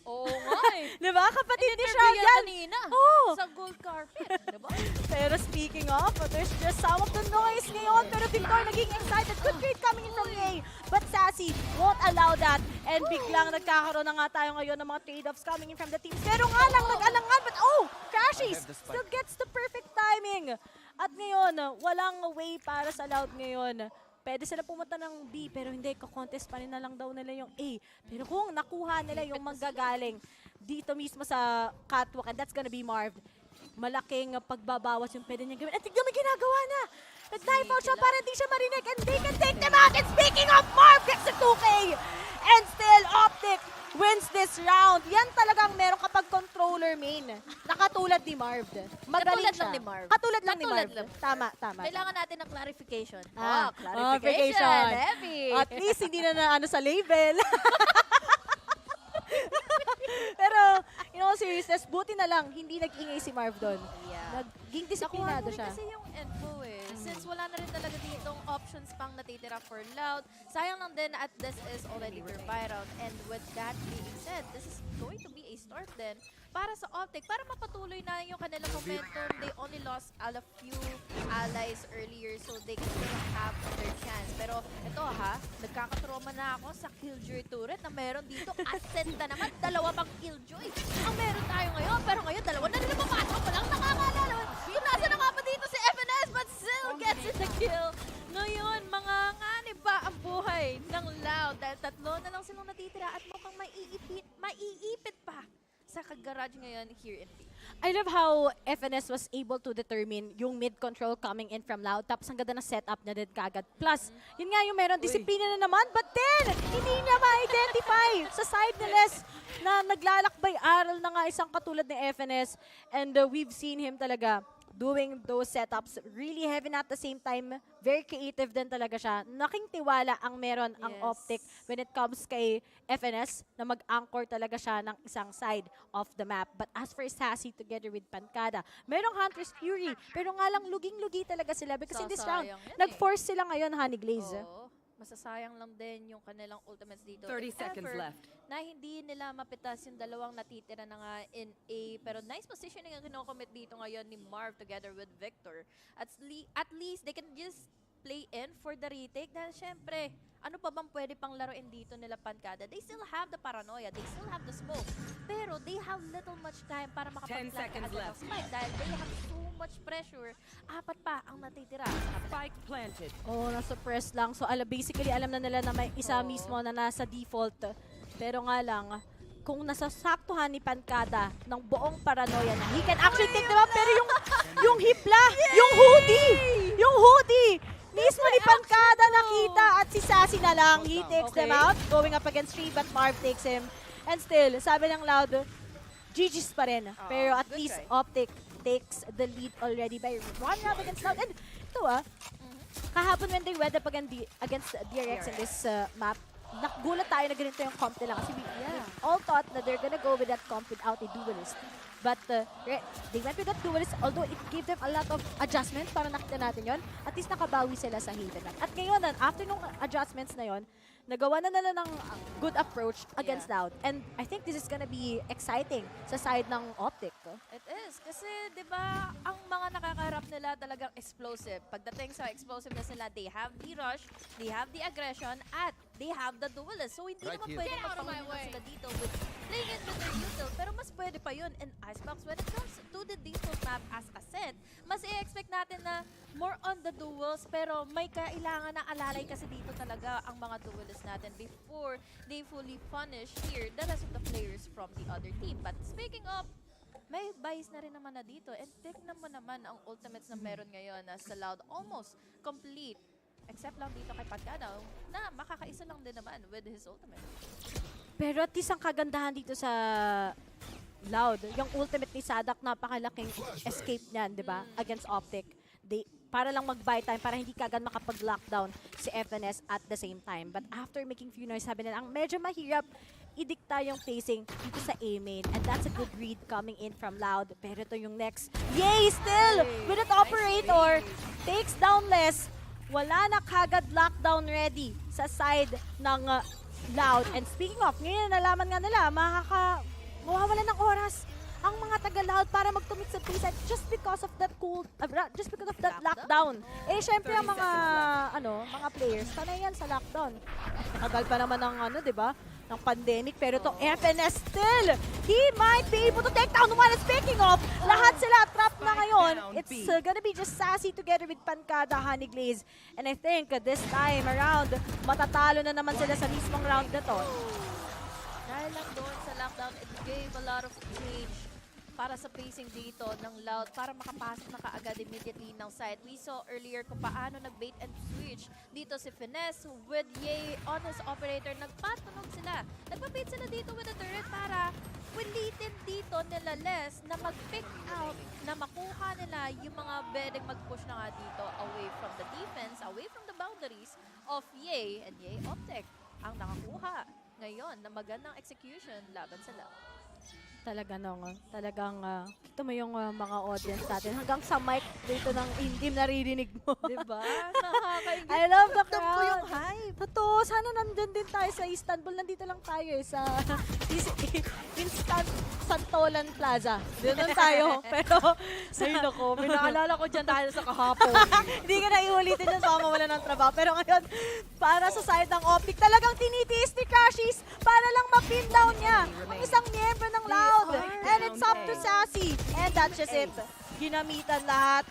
Oo nga eh. Diba? Kapatid ni Shroud yan! Kanina. Oh. Sa gold carpet. Diba? Pero speaking of, there's just some of the noise ngayon. Pero Victor naging excited. Good trade coming in from Ye. But Sassy won't allow that. And biglang nagkakaroon na nga tayo ngayon ng mga trade-offs coming in from the teams. Pero nga lang nag-alangan. But Crashies still gets the perfect timing. At ngayon, walang way para sa Loud ngayon. Pwede sila pumunta ng B, pero hindi, kakontest pa rin na lang daw nila yung A. Pero kung nakuha nila yung manggagaling dito mismo sa catwalk, and that's gonna be Marv, malaking pagbabawas yung pwede niyang gawin. At tignan mo ginagawa na! Nag-dive out siya para hindi siya marinig, and they can take them out! And speaking of Marv, gets the 2K! And still, OpTic wins this round. Yan talagang meron kapag controller main. Nakatulad ni Marv. Magaling Katulad siya. lang ni Marv. Katulad lang ni Katulad Marv. lang. Tama. Kailangan natin ng clarification. Clarification. Heavy. At least hindi na sa label. Pero, in all seriousness, buti na lang, hindi nag-ingay si Marv doon. Yeah. Naging disiplinado siya. Kasi yung info Since wala na rin talaga ditong options pang natitira for Loud, sayang lang din at this is already their buy round. And with that being said, this is going to be a start then para sa OpTic, para mapatuloy na yung kanilang momentum. They only lost a few allies earlier, so they can still have their chance. Pero ito nagkakatroma na ako sa Killjoy turret na meron dito. Ascent na naman, dalawa pang Killjoy ang meron tayo ngayon. Pero ngayon, dalawa na rin pumasok. Walang nakakaalala. Yung nasa na nga pa dito si FNS, but still gets the kill. Ngayon, mga nganib ba ang buhay ng Loud? Dahil tatlo na lang silang natitira at mukhang maiipit pa sa kagarage ngayon here in B. I love how FNS was able to determine yung mid-control coming in from Loud. Tapos ang ganda na setup niya din kagad. Plus, yun nga yung meron disiplina na naman. But then, hindi niya ma-identify sa side ni Les na naglalakbay aral na nga isang katulad ni FNS. And we've seen him talaga doing those setups really heavy na at the same time. Very creative din talaga siya. Naking tiwala ang meron ang OpTic when it comes kay FNS na mag-anchor talaga siya ng isang side of the map. But as for Sassy together with Pancada, merong Hunter's Fury. Pero nga lang luging-lugi talaga sila because in this round, nag-force sila ngayon, Honey Glaze. Masasayang lang din yung kanilang ultimates dito. 30 seconds left. Na hindi nila mapitas yung dalawang natitira na nga in A. Pero nice positioning ang kinocommit dito ngayon ni Marv together with Victor. At least they can just play in for the retake dahil syempre, ano pa bang pwede pang laruin dito nila Pancada? They still have the paranoia, they still have the smoke, pero they have little much time para makapag-plant seconds agad ng left. spike dahil they have so much pressure. 4 pa ang natitira sa kabila. Spike planted. Oh, nasa-press lang. So, basically, alam na nila na may isa mismo na nasa default. Pero nga lang, kung nasasaktuhan ni Pancada ng buong paranoia na he can actually take them out, pero yung hipla, yung hoodie, mismo ni Pancada nakita at si Sassy na lang. He takes them out, going up against 3, but Marv takes him. And still, sabi ng Loud, GG's pa rin. Pero at least OpTic takes the lead already by 1 round against Loud. And ito kahapon when they went up against DRX in this map, nagulat tayo na ganito yung comp nila kasi we all thought that they're gonna go with that comp without a duelist. But they went with that duelist, although it gave them a lot of adjustments para nakita natin yon. At least nakabawi sila sa Haven. At ngayon, after nung adjustments na yon, nagawa na nila ng good approach against Loud. And I think this is gonna be exciting sa side ng OpTic. It is. Kasi, di ba, ang mga nakakaharap nila talagang explosive. Pagdating sa explosiveness nila, they have the rush, they have the aggression, at they have the duelist. So, hindi naman pwede magpahulunan sila dito with playing it with their util. Pero mas pwede pa yun. And Icebox, when it comes to the default map as a set, mas i-expect natin na more on the duels. Pero may kailangan na alalay kasi dito talaga ang mga duelists natin before they fully punish here the rest of the players from the other team. But speaking of, may bias na rin naman na dito. And tignan mo naman ang ultimates na meron ngayon na sa Loud almost complete. Except lang dito kay Pancada na makakaisa lang din naman with his ultimate. Pero at least ang kagandahan dito sa Loud, yung ultimate ni Sadak, napakalaking escape niyan, di ba? Against OpTic. Para lang mag-buy time, para hindi kagad makapag-lockdown si FNS at the same time. But after making few noise, sabi nila, ang medyo mahirap idikta yung pacing dito sa A-main. And that's a good read coming in from Loud. Pero ito yung next. Yay! Still! With that operator, takes down less. Wala na kagad lockdown ready sa side ng Loud. And speaking of, ngayon nalaman nga nila, mawawala ng oras ang mga taga-Loud para mag-commit sa B-side just because of that lockdown. Eh, syempre ang mga players, sanay yan sa lockdown. Tagal pa naman ng di ba? Ng pandemic, pero to FNS still, he might be able to take down one. Speaking of, lahat sila trap na ngayon. It's gonna be just Sassy together with Pancada, Honey Glaze. And I think this time around, matatalo na naman sila sa mismong round na to. Dahil lang doon sa lockdown, it gave a lot of change para sa pacing dito ng Loud para makapasok na kaagad immediately ng side. We saw earlier kung paano nag-bait and switch dito si Finesse with Ye on his operator. Nagpatunog sila. Nagpa-bait sila dito with the turret para ulitin dito nila Les na mag-pick out na makuha nila yung mga pwedeng mag-push na nga dito away from the defense, away from the boundaries of Ye and Ye OpTic ang nakakuha ngayon na magandang execution laban sa Loud. Talagang kita mo yung mga audience natin. Hanggang sa mic dito ng in-game naririnig mo. Diba? Nakakaingit. I love the crowd. Ko yung hype. Totoo. Sana nandun din tayo sa Istanbul. Nandito lang tayo sa Instant Santolan Plaza. Doon tayo. Pero, ay nako, may naalala ko dyan dahil sa kahapon. Hindi ka na iulitin dyan, baka mawala ng trabaho. Pero ngayon, para sa side ng OpTic, talagang tinitiis ni Crashies para lang ma-pin down niya ang isang miyembro ng Loud. And it's up to Sassy. And that's just it. Ginamitan lahat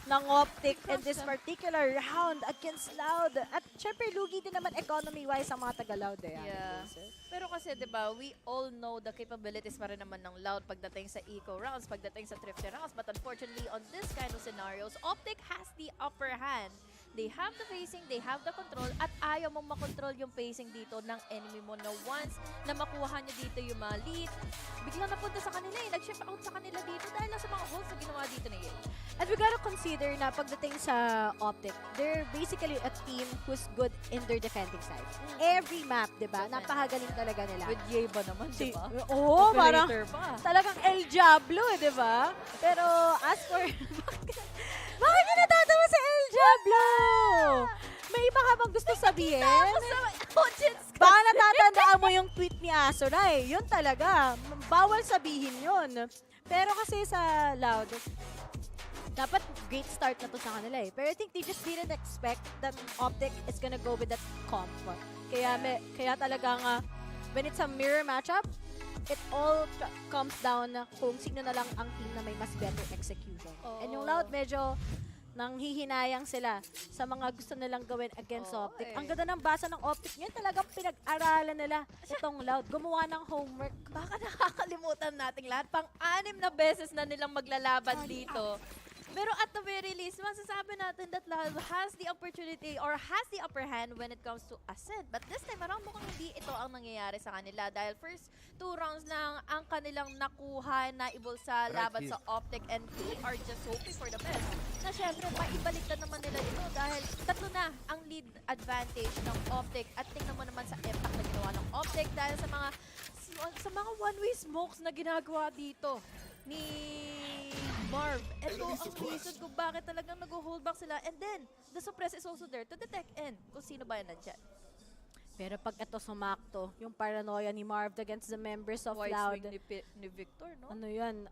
ng OpTic in this particular round against Loud. At syempre, lugi din naman economy-wise ang mga taga-Loud. Yeah. Pero kasi, di ba, we all know the capabilities pa rin naman ng Loud pagdating sa eco rounds, pagdating sa thrifty rounds. But unfortunately, on this kind of scenarios, OpTic has the upper hand. They have the pacing, they have the control, at ayaw mong makontrol yung pacing dito ng enemy mo na once na makuha niya dito yung mga lead, biglang napunta sa kanila nag-shift out sa kanila dito dahil lang sa mga holes na ginawa dito ni Ye. And we gotta consider na pagdating sa OpTic, they're basically a team who's good in their defending side. Every map, di ba? Napakagaling talaga nila. With Ye ba naman, di ba? Oo, parang pa. talagang El Diablo, di ba? Pero as for... Bakit ka natatawa sa El Diablo? May iba ka bang gusto sabihin? Baka natatandaan mo yung tweet ni Asoray. Yun talaga. Bawal sabihin yun. Pero kasi sa Loud, dapat great start na to sa kanila eh. Pero I think they just didn't expect that OpTic is gonna go with that comp. Kaya talagang when it's a mirror matchup, it all comes down na kung sino na lang ang team na may mas better execution. And yung Loud medyo nanghihinayang sila sa mga gusto nilang gawin against OpTic. Ang ganda ng basa ng OpTic ngayon, talagang pinag-aralan nila itong Loud. Gumawa ng homework. Baka nakakalimutan nating lahat. Pang-anim na beses na nilang maglalaban dito. Pero at the very least, masasabi natin that Loud has the opportunity or has the upper hand when it comes to Ascent. But this time around, mukhang hindi ito ang nangyayari sa kanila dahil first 2 rounds lang ang kanilang nakuha na ibol sa laban sa OpTic and they are just hoping for the best. Na syempre, maibaliktad naman nila ito dahil 3 na ang lead advantage ng OpTic at tingnan mo naman sa impact na ginawa ng OpTic dahil sa mga one-way smokes na ginagawa dito ni Marv. Ito ang reason kung bakit talagang nag-hold back sila. And then, the suppress is also there to detect and kung sino ba yan nandyan. Pero pag ito sumakto, yung paranoia ni Marv against the members of Wide Loud. swing ni Victor, no? Ano yan?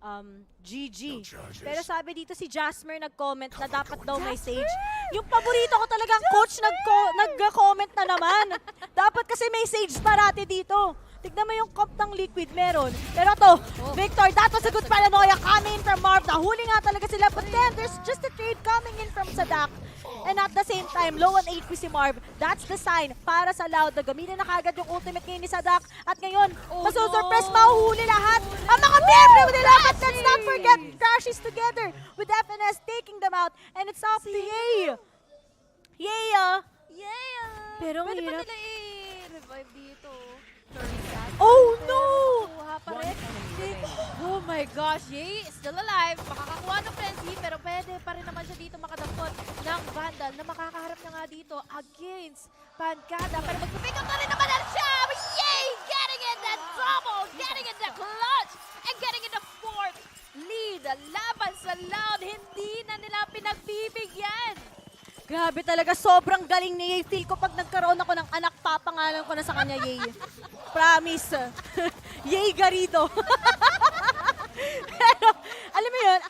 GG. Pero sabi dito si Jasmer nag-comment na dapat daw may Sage. Yung paborito ko talagang coach nag-comment na naman. Dapat kasi may Sage parati dito. Tignan mo yung comp ng Liquid meron. Pero to, Victor, that was a good paranoia coming in from Marv. Nahuli nga talaga sila. But then, there's just a trade coming in from Sadak. And at the same time, low on HP si Marv. That's the sign para sa Loud. Gamitin na kagad yung ultimate ngayon ni Sadak. At ngayon, masusurpress, mahuhuli lahat. Ang mga member nila. But let's not forget, crashes together with FNS taking them out. And it's up to Yay. Yay! Pero Pwede pa hirap. nila i-revive dito. Oh no! Kuha pa rin. Oh my gosh, Yay is still alive. Makakakuha ng frenzy, pero pwede pa rin naman siya dito makadampot ng Vandal na makakaharap na nga dito against Pancada. Pero mag-pick up na rin naman siya! Yay! Getting in that double! Getting in the clutch! And getting in the 4th lead. Laban sa Loud, hindi na nila pinagbibigyan. Grabe talaga, sobrang galing ni Yay. Feel ko pag nagkaroon ako ng anak, papangalan ko na sa kanya, Yay. Promise. Yay Garrido. Pero, alam mo yun,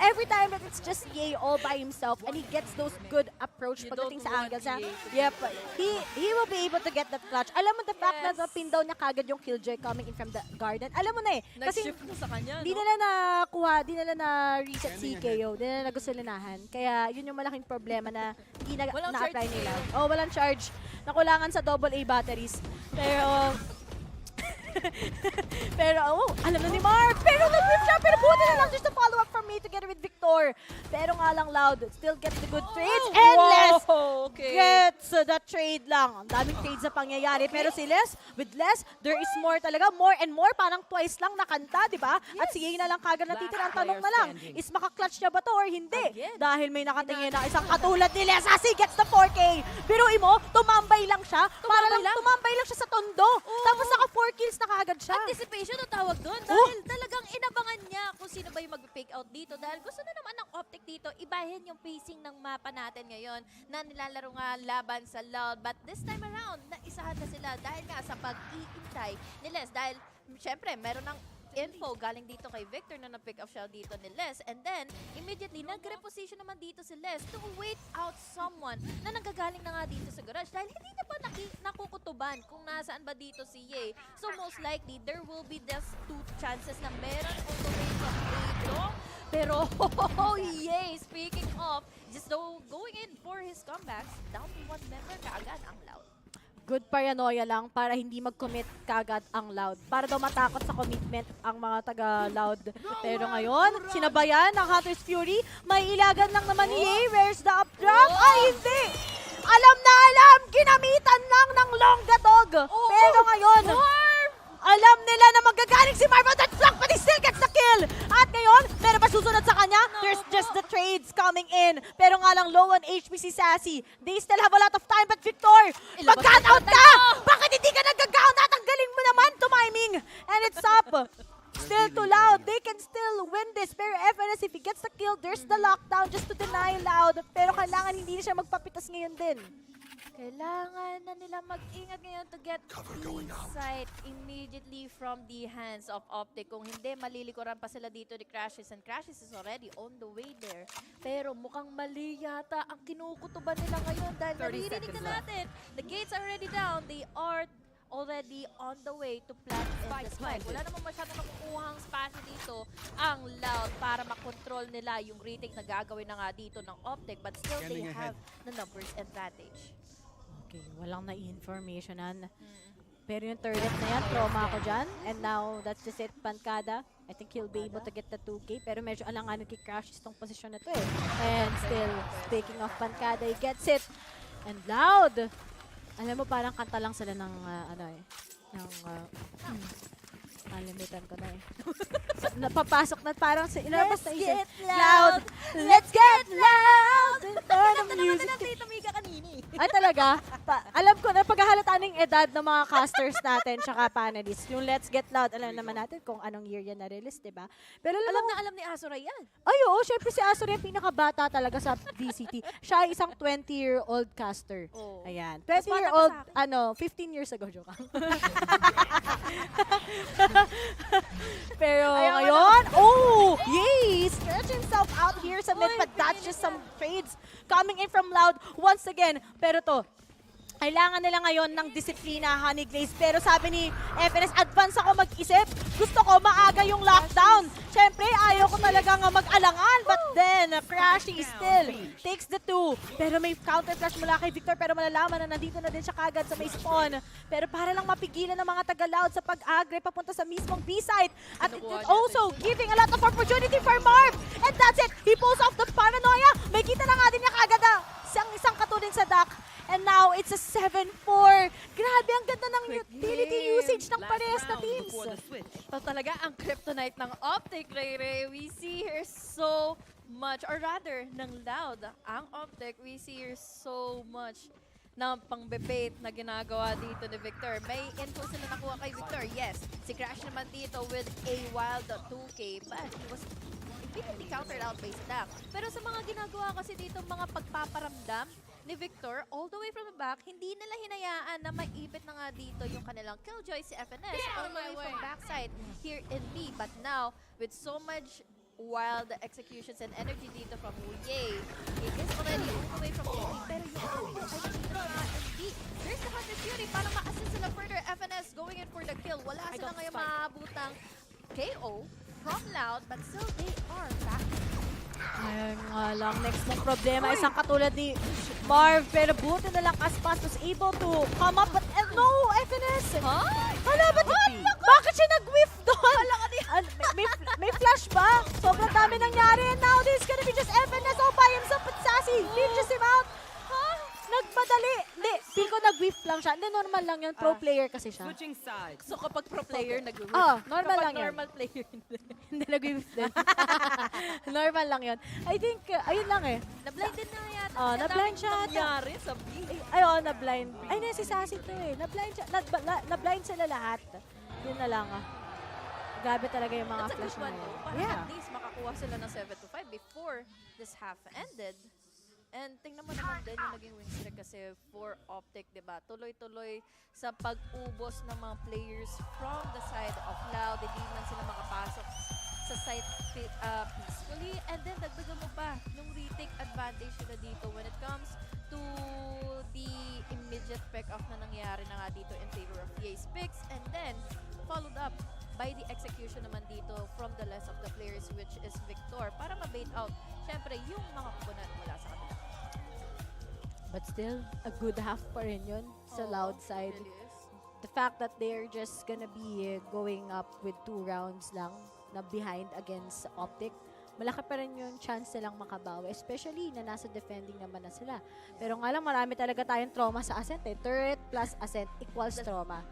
every time that it's just Yay all by himself and he gets those good approach pagdating sa angles niya, yep, he will be able to get that clutch. Alam mo, the fact na pin down niya kagad yung Killjoy coming in from the garden, alam mo na eh. Kasi Nag-shift na sa kanya, di nila nakuha, di nila na-reset si KO, di nila nagusulinahan. Kaya yun yung malaking problema na di na-apply nila. Oh, walang charge. Nakulangan sa AA batteries. Pero, alam na ni Marv. Pero nag-whip siya. Pero buti na lang just a follow-up from me together with Victor. Pero nga lang Loud. Still gets the good trades. And Les gets the trade lang. Ang daming trades na pangyayari. Pero si Les, with Les, there is more talaga. More and more. Parang twice lang nakanta, di ba? At si Yay na lang kagad natitira. Ang tanong na lang, is maka-clutch niya ba to or hindi? Dahil may nakatingin na isang katulad ni Les. As he gets the 4K. Biruin mo, tumambay lang siya. Tumambay lang siya sa tondo. Tapos naka 4 kills na kagad siya. Anticipation ang tawag doon. Dahil talagang inabangan niya kung sino ba yung mag-fake out dito. Dahil gusto na naman ng OpTic dito, ibahin yung pacing ng mapa natin ngayon na nilalaro nga laban sa Loud. But this time around, naisahan na sila dahil nga sa pag-iintay ni Les. Dahil, syempre, meron ng info galing dito kay Victor na na-pick up siya dito ni Les. And then, immediately, nag-reposition naman dito si Les to wait out someone na nanggagaling na nga dito sa garage. Dahil hindi na pa nakukutuban kung nasaan ba dito si Yay. So, most likely, there will be just 2 chances na meron automation dito. Pero, Yay, speaking of, just going in for his comebacks, down to 1 member kaagad ang Loud. Good paranoia lang para hindi mag-commit kagad ang Loud. Para daw matakot sa commitment ang mga taga-Loud. Pero ngayon, sinabayan ng Hunter's Fury. May ilagan lang naman ni Yay. Where's the updraft? Ay, hindi! Alam na alam! Ginamitan lang ng Longadog! Pero ngayon, alam nila na magagaling si Marv on that flank, but he still gets the kill! At ngayon, meron pa susunod sa kanya? There's just the trades coming in. Pero nga lang, low on HP si Sassy. They still have a lot of time, but Victor, mag-cut out ka! Bakit hindi ka nag-count? Natanggalin mo naman to timing! And it's up! Still too Loud. They can still win this. Pero FNS, if he gets the kill, there's the lockdown just to deny Loud. Pero kailangan hindi na siya magpapitas ngayon din. Kailangan na nila mag-ingat ngayon to get insight immediately from the hands of OpTic. Kung hindi, malilikuran pa sila dito ni Crashes, and Crashes is already on the way there. Pero mukhang mali yata ang kinukutuban nila ngayon dahil naririnig na natin. The gates are already down. They are already on the way to plant in the spike. Wala namang masyadong nakukuhang spasyo dito ang Loud para makontrol nila yung retake na gagawin na nga dito ng OpTic, but still they have the numbers advantage. Okay, walang na-informationan. Pero yung third hit na yan, trauma ako dyan. And now, that's just it, Pancada. I think he'll be able to get the 2K. Pero medyo alanganin kay Crash itong posisyon na to eh. And still, speaking of Pancada, he gets it. And Loud! Alam mo, parang kanta lang sila ng, Nalimitan ko na eh. Napapasok na parang sa ilabas na isip. Loud! Let's get loud! Turn the music. Ay talaga? Alam ko na paghahalataan ng edad ng mga casters natin tsaka panelists. Yung Let's Get Loud, alam naman natin kung anong year yan na-release, diba? Pero Alam ni Azuray yan. Ay, oo. Syempre si Azuray yung pinakabata talaga sa VCT. Siya ay isang 20-year-old caster. Oh. Ayan. 20-year-old, 15 years ago. Joke. Pero ngayon, yay! Stretch himself out here sa mid, but that's just some trades coming in from Loud once again. Pero to, kailangan nila ngayon ng disiplina, Honey Glaze. Pero sabi ni FNS, advance ako mag-isip. Gusto ko maaga yung lockdown. Siyempre, ayaw ko talaga nga mag-alangan. But then, Crashy still takes the 2. Pero may counter flash mula kay Victor. Pero malalaman na nandito na din siya kagad sa may spawn. Pero para lang mapigilan ng mga taga-Loud sa pag-agre papunta sa mismong B-side. At it's also giving a lot of opportunity for Marv. And that's it. He pulls off the paranoia. May kita na nga din niya kagad na isang katuling sa duck. And now, it's a 7-4. Grabe, ang ganda ng utility usage ng parehas na teams. Ito talaga ang kryptonite ng OpTic, Ray. We see here so much, or rather, ng Loud, ang OpTic, we see here so much na pang-bebate na ginagawa dito ni Victor. May info sila nakuha kay Victor. Yes, si Crash naman dito with a wild 2K, but he was immediately countered out by Stack. Pero sa mga ginagawa kasi dito, mga pagpaparamdam ni Victor, all the way from the back, hindi nila hinayaan na maipit na nga dito yung kanilang Killjoy si FNS all the way from backside here in B. But now, with so much wild executions and energy dito from Ye, it is already all the way from A. Pero yung ay nandito na in B. There's the Hunter Fury para ma-assist sila further. FNS going in for the kill. Wala sila ngayon maabutang KO from Loud, but still they are back. Ayun nga lang, next mong problema, isang katulad ni Marv, pero buti na lang Aspas was able to come up, but no, FNS! Hala, bakit siya nag-whiff doon? May flash ba? Sobrang dami nangyari, and now this is gonna be just FNS all by himself, but Sassy pinches him out. Nagmadali. Hindi, feel ko nag-whiff lang siya. Hindi, normal lang yun. Pro player kasi siya. Switching sides. So kapag pro player, nag-whiff. Normal lang yun. normal player, Hindi nag-whiff din. Normal lang yun. I think, ayun lang eh. Na-blind din na yata. Na-blind siya. Nangyari sa B. Na-blind. Ay, si Sassy to eh. Na-blind siya. Na-blind sila lahat. Yun na lang Gabi talaga yung mga flash na yun. Para at least makakuha sila ng 7-5 before this half ended. And tingnan mo naman din yung naging win streak kasi for OpTic, diba? Tuloy-tuloy sa pag-ubos ng mga players from the side of Loud. Hindi man sila makapasok sa site peacefully. And then dagdagan mo pa yung retake advantage nila dito when it comes to the immediate pick-off na nangyari na nga dito in favor of EA's picks. And then followed up by the execution naman dito from the less of the players, which is Victor, para ma-bait out syempre yung mga kupunan mula sa kanila. But still, a good half pa rin yun sa Loud side. Really is. The fact that they're just gonna be going up with 2 rounds lang na behind against OpTic, malaki pa rin yung chance nilang makabawi. Especially na nasa defending naman na sila. Pero nga lang, marami talaga tayong trauma sa Ascent eh. Turret plus Ascent equals trauma.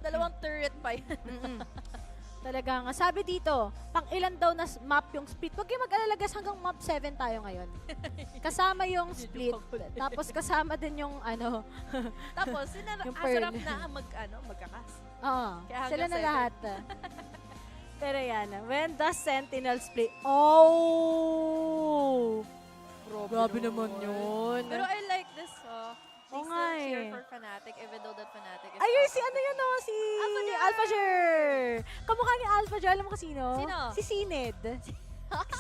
Dalawang turret pa yun. Talaga nga. Sabi dito, pang ilan daw na map yung split. Huwag kayo mag-alalagas hanggang map 7 tayo ngayon. Kasama yung split. Tapos kasama din yung Tapos, yung asarap na magkakas. Oo. Sila na 7. lahat. Pero yan, when the Sentinel split. Grabe naman yun. Pero I like this, They Oo still nga cheer eh. for Fnatic even though that Fnatic is Ayun, out si of ano the yun, no? Si Alphager! Alphager! Kamukha ni Alphager, alam mo kasi sino? Sino? Si Sined.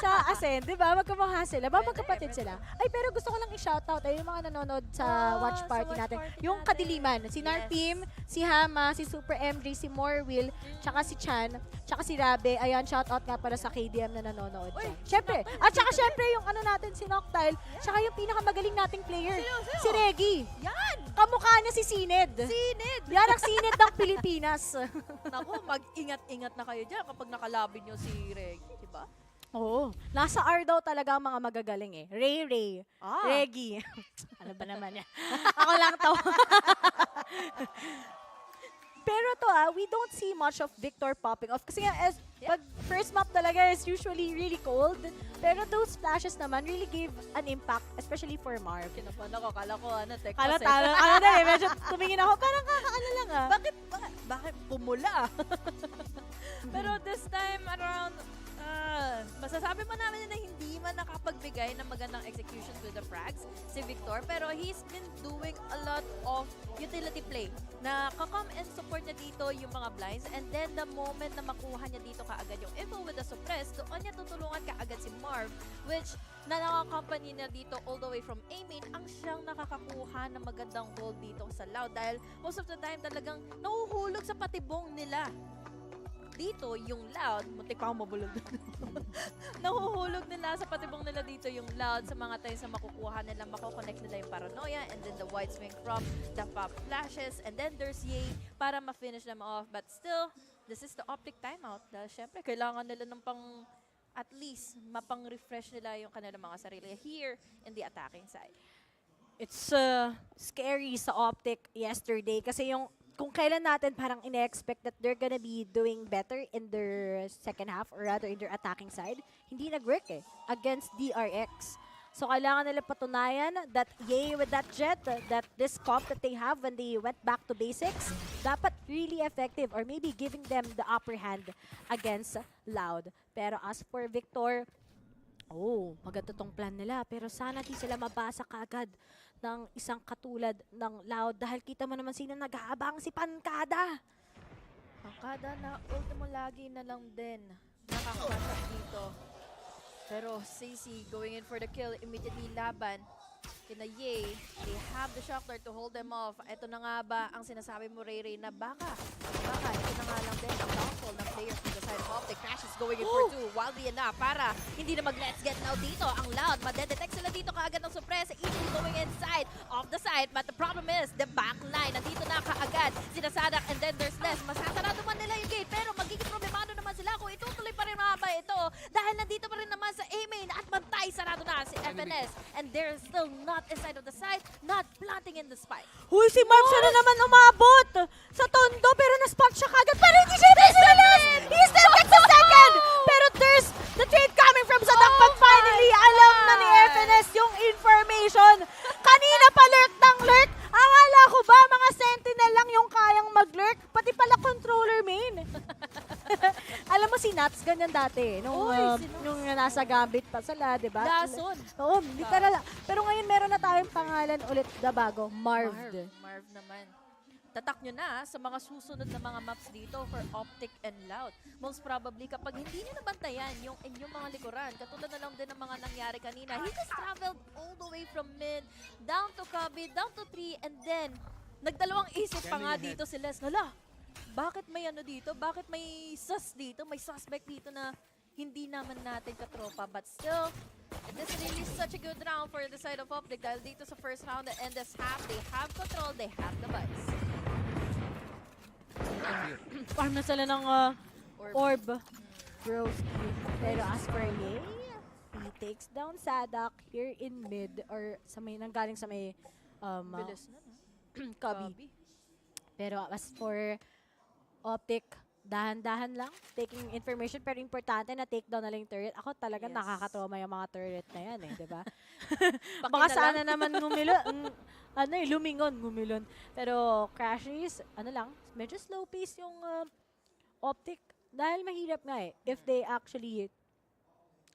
Sa Ascend, di ba? Magkamukha sila. Ba, magkapatid sila. Ay, pero gusto ko lang i-shoutout ay yung mga nanonood sa watch party natin. Yung Kadiliman, si Narpim, si Hama, si Super MJ, si Morwill, tsaka si Chan, tsaka si Rabe. Ayan, shoutout nga para sa KDM na nanonood dyan. Syempre. At tsaka syempre yung ano natin, si Noctile, tsaka yung pinakamagaling nating player, si Reggie. Yan! Kamukha niya si Sined. Sined! Yan ang Sined ng Pilipinas. Naku, mag-ingat-ingat na kayo dyan kapag nakalabin nyo si Reggie, di ba? Oo. Nasa R daw talaga ang mga magagaling eh. Ray. Ah. Reggie. Ano ba naman yan? Ako lang to. Pero to we don't see much of Victor popping off. Kasi nga, pag first map talaga is usually really cold. Pero those flashes naman really gave an impact, especially for Marv. Kinapan ako, kala ko Texas Kala talo. Ano na eh, medyo tumingin ako. Parang kakaano lang Bakit pumula? Pero this time around, masasabi mo namin na hindi man nakapagbigay ng magandang executions with the frags si Victor, pero he's been doing a lot of utility play na kakam and support niya dito yung mga blinds, and then the moment na makuha niya dito kaagad yung info with the suppress, doon niya tutulungan kaagad si Marv, which na nakakampany na dito all the way from A main ang siyang nakakakuha ng magandang hold dito sa Loud, dahil most of the time talagang nahuhulog sa patibong nila. Dito, yung Loud, muntik pa akong mabulog. Nahuhulog nila sa patibong nila dito yung Loud sa mga times na makukuha nila, makokonect nila yung Paranoia, and then the white swing from the pop flashes, and then there's Ye para ma-finish them off. But still, this is the OpTic timeout. Dahil syempre, kailangan nila ng pang, at least, mapang-refresh nila yung kanilang mga sarili here in the attacking side. It's scary sa OpTic yesterday kasi yung kung kailan natin parang ine-expect that they're gonna be doing better in their second half or rather in their attacking side, hindi nag-work against DRX. So kailangan nila patunayan that Ye with that Jet, that this comp that they have when they went back to basics, dapat really effective or maybe giving them the upper hand against Loud. Pero as for Victor, maganda tong plan nila. Pero sana di sila mabasa kaagad ng isang katulad ng Loud dahil kita mo naman sino nag-aabang, si Pancada. Pancada na ultimo lagi na lang din nakakasap dito. Pero CC going in for the kill, immediately laban kina Ye. They have the shockler to hold them off. Ito na nga ba ang sinasabi mo, Ray, na baka ito na nga lang din ang downfall ng players from the side of OpTic. Crash is going in for 2. Wildly enough para hindi na mag-let's get now dito. Ang Loud, madedetect sila dito kaagad ng suppress. Easily going inside of the side. But the problem is, the back line, nandito na kaagad. Sinasadak and then there's less. Masasarado man nila yung gate, pero magiging problemado naman sila kung itutuloy pa rin mga ito. Dahil nandito pa rin naman sa A-main at bantay, sarado na si FNS. And they're still not inside of the side, not planting in the spike. Huy, si Marv sana naman umabot sa tondo pero na-spot siya kagad. Pero hindi siya He still gets a second! Pero there's the trade coming from Sadak. But finally, alam na ni FNS yung information. Kanina pa lurk ng lurk. Akala ko ba mga sentinel lang yung kayang mag-lurk? Pati pala controller main. Alam mo si Nats, ganyan dati. Nung nasa Gambit pa sila, di ba? Dason. Oo, literal. Pero ngayon meron na tayong pangalan ulit na bago, Marv. Marv naman. Tatak nyo na sa mga susunod na mga maps dito for OpTic and Loud. Most probably, kapag hindi nyo nabantayan yung inyong mga likuran, katulad na lang din ng mga nangyari kanina, he just traveled all the way from mid, down to Cubby, down to 3, and then, nagdalawang isip pa nga dito si Les. Hala, bakit may ano dito? Bakit may sus dito? May suspect dito na hindi naman natin katropa. But still, this really is such a good round for the side of OpTic dahil dito sa first round and this half, they have control, they have the buys. Farm na sila ng orb. Broski. Pero as for Ye, he takes down Sadak here in mid or sa may nanggaling sa may Bilis na, no? Cubby. Pero as for OpTic, dahan-dahan lang, taking information, pero importante na take down na lang yung turret. Ako talaga nakakatrauma yung mga turret na yan di ba? Baka sana naman ngumilon. Pero Crashies, medyo slow pace yung OpTic. Dahil mahirap nga if they actually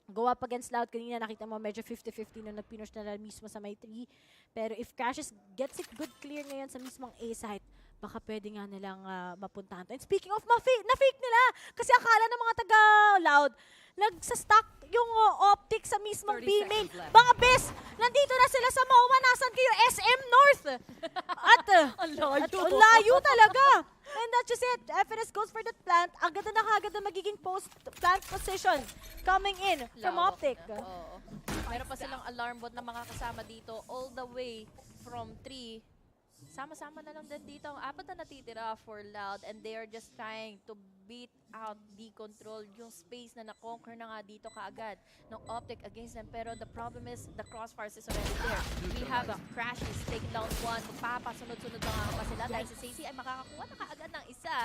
Go up against Loud kanina, nakita mo medyo 50-50 nung nag-pinush na mismo sa may 3. Pero if Crashes gets it good clear ngayon sa mismong A site, baka pwede nga nilang mapuntahan to. And speaking of, na-fake nila! Kasi akala ng mga taga-Loud, nagsa-stuck yung optic sa mismong B main. Mga bes, nandito na sila sa MOA. Nasaan kayo? SM North! At ang layo talaga! And that's just it. FNS goes for that plant. Ang ganda na kagad na magiging plant position coming in from Optic. Oo. Meron pa silang alarm bot na makakasama dito all the way from 3. Sama-sama na lang din dito ang apat na natitira for Loud, and they are just trying to beat out, control yung space na na-conquer na nga dito kaagad ng Optic against them. Pero the problem is the crossfires is already there. We have Crashes taking down 1. Magpapasunod-sunod na nga pa sila dahil si Stacey ay makakakuha na kaagad ng isa.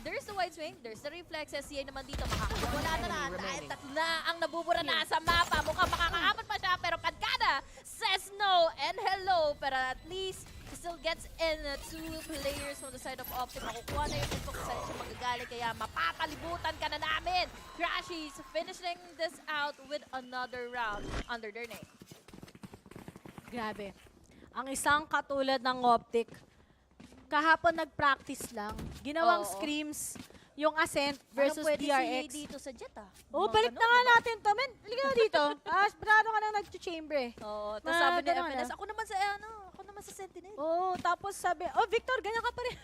There's the wide swing, there's the reflexes. CA naman dito makakakuha. Wala na dahil tatlo na ang nabubura na sa mapa. Mukhang makakaapat pa siya pero Pancada says no and hello. Pero at least he still gets in 2 players from the side of Optic. Makukuha na yung info kung saan siya magagali. Kaya mapapalibutan ka na namin. Crashies finishing this out with another round under their name. Grabe. Ang isang katulad ng Optic, kahapon nag-practice lang. Ginawang screams yung Ascent versus pwede DRX. si dito sa Jet Oo, balik na nga natin to, men. Halika na dito. Brado ka na nag-chamber eh. Oo, tapos sabi ni FNS, ako naman sa Sentinel. Oo, tapos sabi, Victor, ganyan ka pa rin.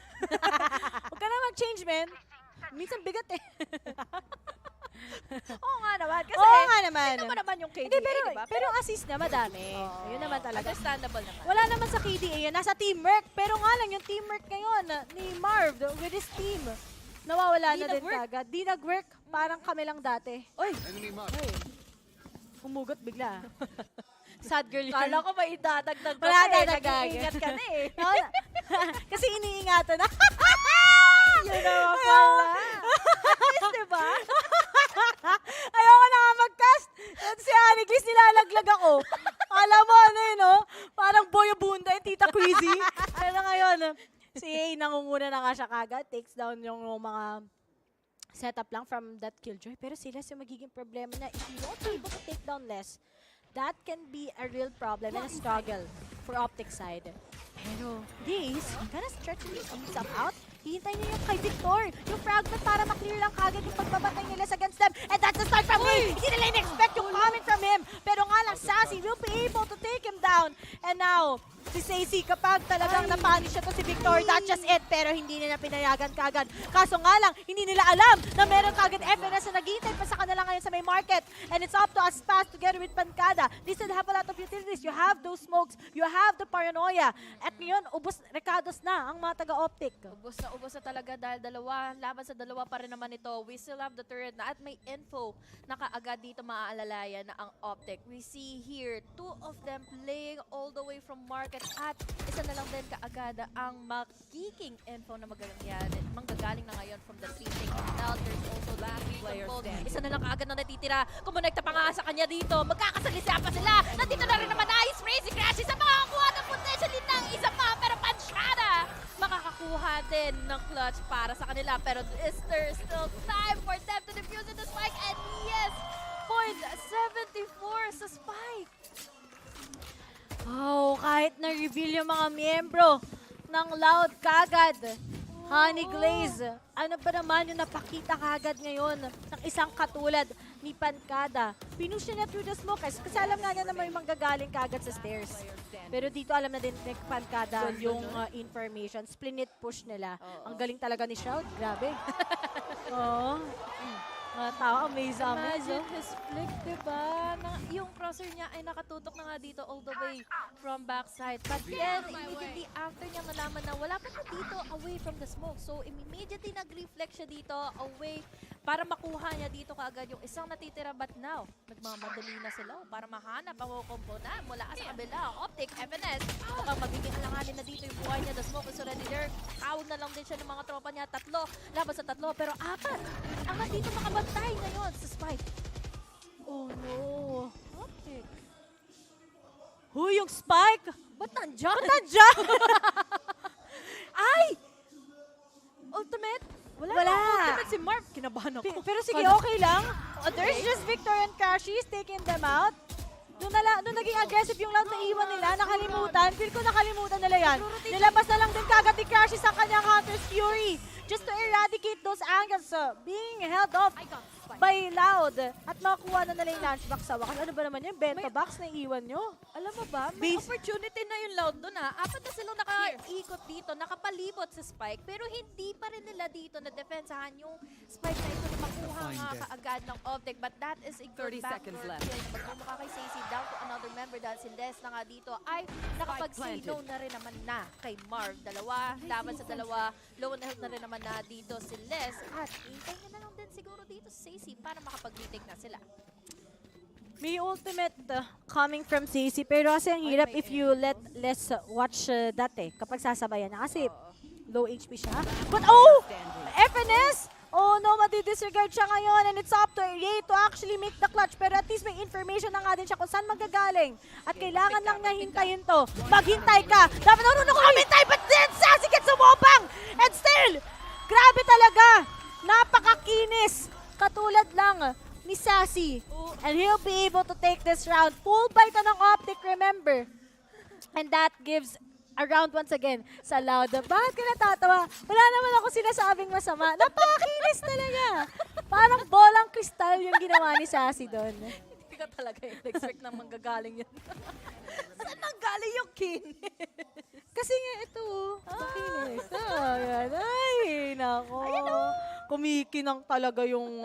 Huwag ka na mag-change, men. Minsan bigat eh. Oo nga naman. Kasi, Oo nga naman. Hindi naman yung KDA, Hindi, diba? pero assist na madami. Yun naman talaga. Understandable naman. Wala naman sa KDA yun. Nasa teamwork. Pero nga lang, yung teamwork ngayon ni Marv with his team, nawawala na din kagad. Di nag-work. Parang kami lang dati. Oy! Humugot bigla. Sad girl yun. Kala ko may idadagdag ka Wala pa eh. dadagdag. Nag-iingat ka na eh. Kasi iniingatan na. Yun naman pala. At least, diba? Ayoko na nga mag-cast. Si Aniglis, nilalaglag ako. Alam mo, ano yun, no? Parang Boyo Bunda yung Tita Quizzy. Pero ngayon, si A, nangunguna na nga siya kagad. Takes down yung mga setup lang from that Killjoy. Pero sila yung magiging problema na if you won't be able to take down less, that can be a real problem and a struggle for Optic side. Pero this, gonna stretch himself out. Hihintay niya yung kay Victor, yung fragment para maklear lang kagad yung pagbabatay nila against them. And that's the start from him! Hindi nila in-expect yung comment from him. Pero nga lang, Sassy will be able to take him down. And now, si Stacey, kapag talagang napanish siya to si Victor, that's just it. Pero hindi nila pinayagan kagad. Kaso nga lang, hindi nila alam na meron kagad FNS na naghihintay pa sa kanila ngayon sa may market. And it's up to us fast together with Pancada. They still have a lot of utilities. You have those smokes. You have the paranoia. At ngayon, ubos, Recados na ang mga taga-Optic. Ubos na talaga dahil laban sa dalawa pa rin naman ito. We still have the turret na at may info na kaagad dito maaalalayan na ang Optic. We see here, 2 of them playing all the way from market at isa na lang din kaagad ang magiging info na manggagaling na ngayon from the teaming. Now there's also that players there. Isa na lang kaagad na natitira. Kumonekta pa nga sa kanya dito. Magkakasalisa pa sila. Nandito na rin naman Ice Crazy Crashes sa makakuha ng potentially ng isa pa. Pero Panchada makakakuha din ng clutch para sa kanila. Pero is there still time for them to defuse in the spike? And yes, point 74 sa spike. Oh, kahit na-reveal yung mga miyembro ng Loud kagad. Honey Glaze, ano ba naman yung napakita kagad ngayon ng isang katulad ni Pancada? Pinush niya through the smoke kasi alam nga na may manggagaling kagad sa stairs. Pero dito alam na din ni Pancada yung information. Splinit push nila. Ang galing talaga ni Shroud. Grabe. Oo. Mga tao, amazing. Imagine his flick, diba? Yung crosser niya ay nakatutok na nga dito all the way from backside. But then, immediately after niya nalaman na wala pa na dito away from the smoke. So, immediately nag-reflect siya dito away para makuha niya dito kaagad yung isang natitira. But now, nagmamadali na sila para mahanap ang komponan mula sa kabila. Optic, FNS, mukhang magiging alanganin na dito yung buhay niya. The smoke is already there. Tawag na lang din siya ng mga tropa niya. 3, laban sa 3, pero 4. Ang nandito makabantay ngayon sa spike. Oh no. Optic. Huy, yung spike! Ba't nandyan? Ba't nandyan? Ay! Ultimate? Wala. Ultimate si Marv. Kinabahan ako. Pero sige, okay lang. There's just Victor and Crashies taking them out. Nung naging aggressive yung Loud na iwan nila, nakalimutan. Feel ko nakalimutan nila yan. Nilabas na lang din kagad ni Crashies ang kanyang Hunter's Fury just to eradicate those angles being held off by Loud. At makakuha na nila yung lunchbox sa wakas. Ano ba naman yun? Bento box na iwan nyo. Alam mo ba, may opportunity na yung Loud doon Apat na silang nakaikot dito, nakapalibot sa Spike, pero hindi pa rin nila dito na defensahan yung Spike na ito na makuha nga kaagad ng OpTic. But that is a good 30 seconds left. Magmumukha kay Stacey down to another member dahil si Les na nga dito ay nakapag-sino na rin naman na kay Marv. Dalawa, laban sa dalawa, low on health na rin naman na dito si Les. At hintay na lang din siguro dito si Stacey para makapag-retake na sila. May ultimate coming from CC, pero kasi ang hirap if you let Les watch that kapag sasabayan na. Kasi low HP siya. But oh! FNS! Oh no, madi-disregard siya ngayon and it's up to Ray to actually make the clutch. Pero at least may information na nga din siya kung saan magagaling. At kailangan lang niya hintayin to. Maghintay ka! Dapat marunong ka humintay, but then Sassy gets sumobang! And still, grabe talaga! Napakakinis! Katulad lang ni Sassy. And he'll be able to take this round. Full bite ng OpTic, remember. And that gives a round once again sa Loud. Bakit ka natatawa? Wala naman ako sinasabing masama. Napakakinis talaga. Parang bolang kristal yung ginawa ni Sassy doon. Hindi ka talaga expect na manggagaling yun. Saan nanggaling yung kinis? Kasi nga ito, makinis. Ayan. Ay, nako. Kumikinang talaga yung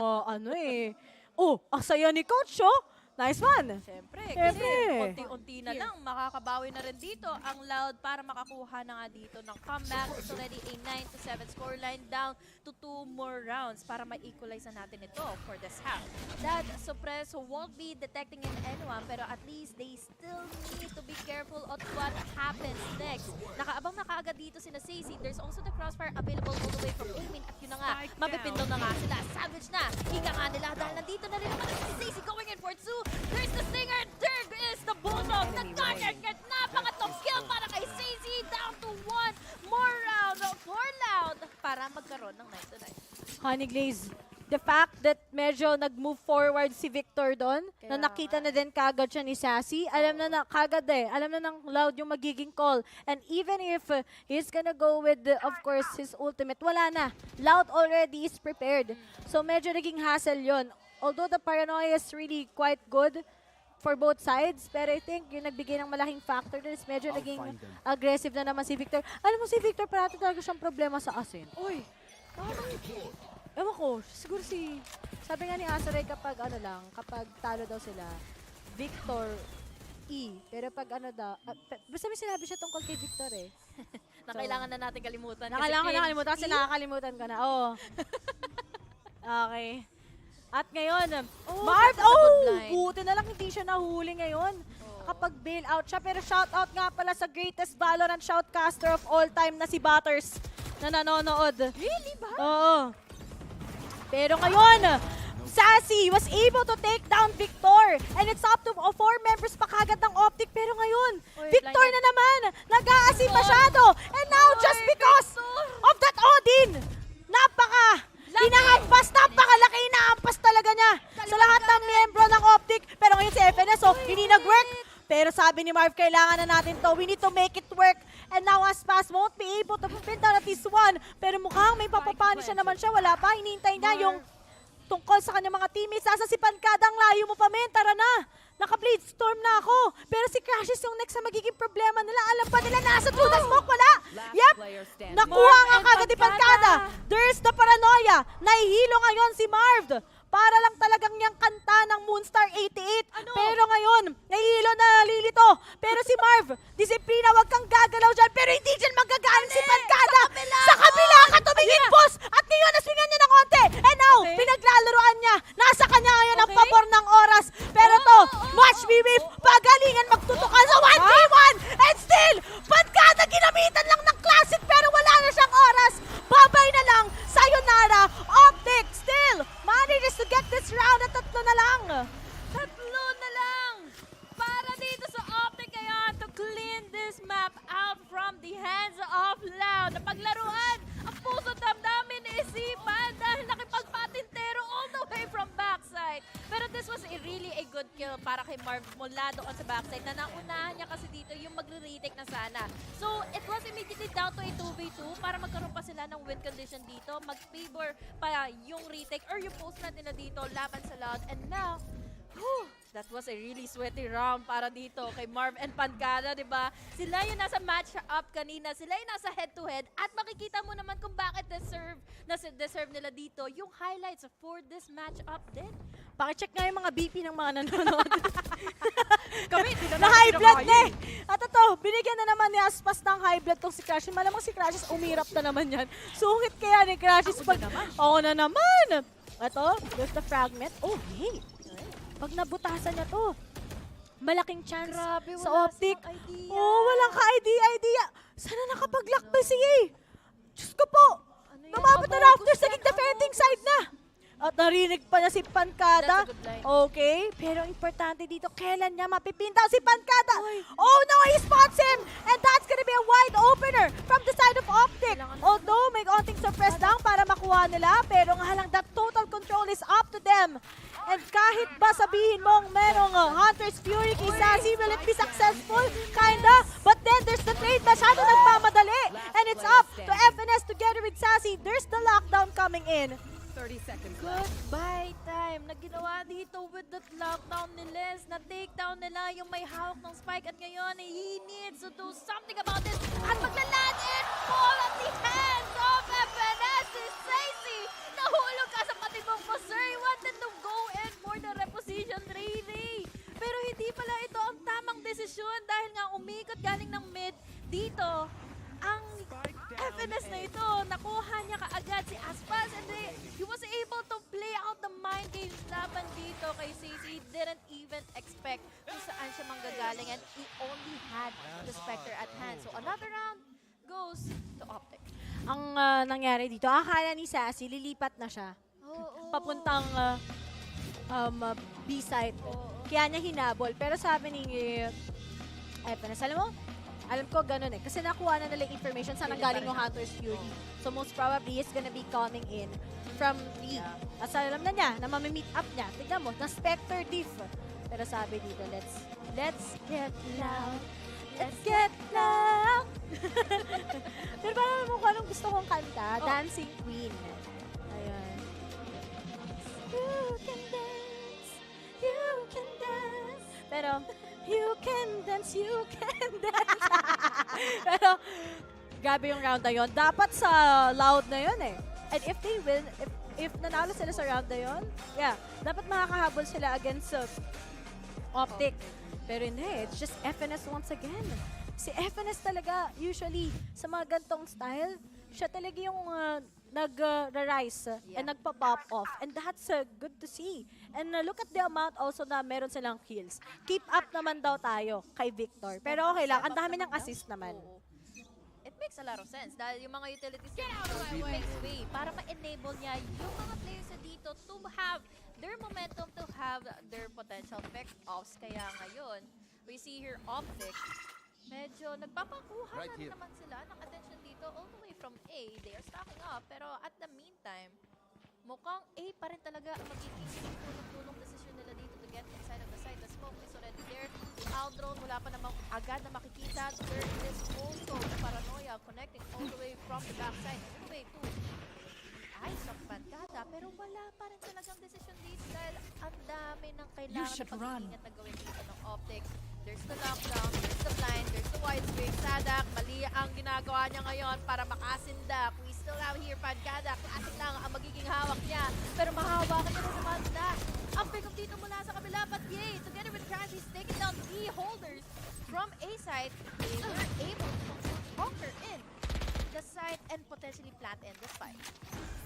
Oh, ang saya ni Coach, oh. Nice one. Siyempre, kasi unti-unti na lang, makakabawi na rin dito ang Loud para makakuha na nga dito ng comeback. It's already a 9-7 scoreline down to 2 more rounds para ma-equalize na natin ito for this half. That suppress won't be detecting in anyone, pero at least they still need to be careful of what happens next. Nakaabang na kaagad dito si Stacey. There's also the crossfire available all the way from Umin. At yun na nga, mapipindong na nga sila. Savage na. Hinga nga nila dahil nandito na rin naman si Stacey going in for 2. There's the Stinger, there is the Bulldog, the Gunner, napangatlong kill para kay Stacey, down to 1 more round for Loud para magkaroon ng 9-9. Honey Glaze, the fact that medyo nag-move forward si Victor doon, na nakita na din kagad siya ni Sassy, alam na kagad alam na ng Loud yung magiging call. And even if he's gonna go with, of course, his ultimate, wala na. Loud already is prepared. So medyo naging hassle yon. Although the paranoia is really quite good for both sides, pero I think yung nagbigay ng malaking factor is medyo naging aggressive na naman si Victor. Alam mo si Victor, parati talaga siyang problema sa asin. Uy! Ewan ko, siguro sabi nga ni Asaray kapag kapag talo daw sila, Victor E. Pero pag basta may sinabi siya tungkol kay Victor Na kailangan na natin kalimutan. Kailangan na nakalimutan kasi nakakalimutan ko na. Oo. Okay. At ngayon, Marv, buti na lang hindi siya nahuli ngayon. Kapag bail out siya. Pero shoutout nga pala sa greatest Valorant shoutcaster of all time na si Butters na nanonood. Really ba? Oo. Pero ngayon, Sassy was able to take down Victor. And it's up to 4 members pa kagad ng OpTic. Pero ngayon, Victor na naman. Nag-aasi masyado. And now, just because of that Odin, hinahampas, napakalaki inahampas talaga niya sa lahat ng miyembro ng OpTic. Pero ngayon si FNS, hindi nag-work. Pero sabi ni Marv, kailangan na natin to. We need to make it work. And now Aspas won't be able to pin down at least 1. Pero mukhang may papapanish na naman siya. Wala pa, hinihintay niya yung tungkol sa kanyang mga teammates. Sasa si Pankadang, layo mo pa, men. Tara na. Naka-blade storm na ako. Pero si Crashes yung next na magiging problema nila. Alam pa nila, nasa through the smoke, wala. Yep. Nakuha nga kagad ni Pankada. There's the paranoia. Nahihilo ngayon si Marv. Para lang talagang niyang kanta ng Moonstar 88. Pero ngayon, nahihilo na lilito. Pero si Marv, disiplina, wag kang gagalaw dyan. Pero hindi dyan magagaling si Pankada. Sa kabila ka tumingin, boss. At ngayon, naswingan niya ng konti. And now, pinaglalaroan niya. Nasa kanya ngayon ang pabor ng oras. Pero to, match me with pagalingan magtutukan sa 1v1. And still, Pankada ginamitan lang ng classic pero wala na siyang oras. Babay na lang. Sayonara. OpTic still manages to get this round at 3 na lang. 3 na lang para dito sa OpTic kaya to clean this map Marv mula doon sa backside na naunahan niya kasi dito yung magre-retake na sana. So, it was immediately down to a 2v2 para magkaroon pa sila ng win condition dito. Mag-favor pa yung retake or yung post natin na dito laban sa Loud. And now, that was a really sweaty round para dito kay Marv and Pancada, di ba? Sila yung nasa match-up kanina. Sila yung nasa head-to-head. At makikita mo naman kung bakit deserve nila dito yung highlights for this match-up din. Pakicheck nga yung mga BP ng mga nanonood. Kami, di na high blood na eh. At ito, binigyan na naman ni Aspas ng high blood tong si Crashes. Malamang si Crashes umirap na naman yan. Sungit kaya ni Crashes. Oo na naman. Ito, there's the fragment. Oh, hey. Pag nabutasan niya to, malaking chance sa OpTic. Oh, walang ka-idea. Sana nakapag-lock si A. Diyos ko po. Namabot na Raptors, naging defending side na. At narinig pa niya si Pancada. Okay, pero importante dito, kailan niya mapipinta si Pancada? Oh no, he spots him! And that's gonna be a wide opener from the side of OpTic. Although may konting suppress down para makuha nila, pero nga lang that total control is up to them. And kahit ba sabihin mong merong Hunter's Fury kay Sassy, will it be successful? Kinda. But then there's the trade, masyado nagmamadali. And it's up to FNS together with Sassy. There's the lockdown coming in. 30 seconds left. Goodbye time na ginawa dito with that lockdown ni Les. Na-take down nila yung may hawak ng spike at ngayon he needs to do something about this. At maglaland in fall at the hands of FNS si Sassy. Nahulog ka sa patibong mo, sir. He wanted to go in for the reposition really. Pero hindi pala ito ang tamang desisyon dahil nga umikot galing ng mid dito. Ang FNS na ito, nakuha niya kaagad si Aspas and he was able to play out the mind games laban dito kay Sassy. He didn't even expect kung saan siya manggagaling and he only had the Spectre at hand. So another round goes to OpTic. Ang nangyari dito, akala ni Sassy, lilipat na siya. Papuntang B-side. Kaya niya hinabol. Pero sabi ni FNS, alam ko ganun eh. Kasi nakuha na nila information saan nanggaling yung Hunter's Fury. So most probably, he's gonna be coming in from B. As alam na niya, na mamimit up niya. Tignan mo, na Spectre Diff. Pero sabi dito, let's get loud. Let's get loud. Pero parang alam mo kung anong gusto kong kanta? Dancing Queen. Ayan. You can dance. You can dance. Pero, you can dance, you can dance. Pero, grabe yung round na yun. Dapat sa Loud na yun eh. And if they win, if nanalo sila sa round na yun, yeah, dapat makakahabol sila against OpTic. Pero hindi, it's just FNS once again. Si FNS talaga, usually, sa mga gantong style, siya talaga yung nag-rise and nagpa-pop off. And that's good to see. And look at the amount also na meron silang kills. Keep up naman daw tayo kay Victor. Pero okay lang, ang dami ng assist naman. It makes a lot of sense dahil yung mga utilities makes way para ma-enable niya yung mga players na dito to have their momentum, to have their potential pick-offs. Kaya ngayon, we see here OpTic, medyo nagpapakuha na naman sila ng attention dito all the way from A. They are stocking up, pero at the meantime, mukhang A pa rin talaga ang magiging tulong desisyon nila dito to get inside of the site. The smoke is already there. Aldrone, wala pa namang agad na makikita. There is also the paranoia connecting all the way from the backside, all the way to eyes of Pancada. Pero wala pa rin talagang desisyon dito dahil ang dami ng kailangan na pag-iingat na gawin dito ng OpTic. There's the lockdown, there's the blind, there's the wide screen. Sadak, mali ang ginagawa niya ngayon para makasindak. We still have here Pancada. Classic lang ang magiging hawak niya. Pero mahawakan niya na naman na. Ang pick-up dito mula sa kabila. But yay, together with Crash, he's taking down the holders from A side. They were able to conquer in the side and potentially plant in the spike.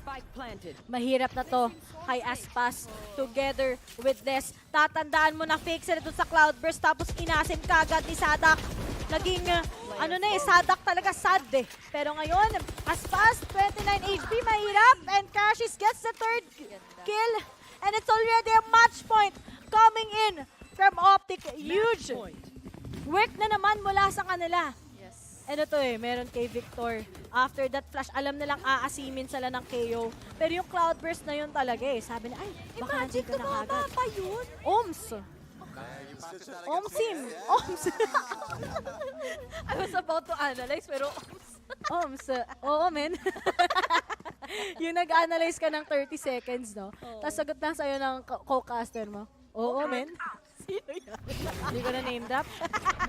Spike planted. Mahirap na to kay Aspas together with this. Tatandaan mo na fake sila dun sa Cloudburst tapos inasin kagad ni Sadak. Naging Sadak talaga sad eh. Pero ngayon, Aspas, 29 HP, mahirap. And Crashes gets the third kill. And it's already a match point coming in from OpTic. Huge work na naman mula sa kanila. Ano to meron kay Victor. After that flash, alam nilang aasimin sila ng KO. Pero yung Cloudburst na yun talaga sabi na, ay, baka nandito na kagad. pa yun? Oms! Omsim! Oms! I was about to analyze, pero Oms. Oo, men. Yung nag-analyze ka ng 30 seconds, no? Tapos sagot na sa'yo ng co-caster mo. Oo, men. Sino yan? Hindi ko na name drop.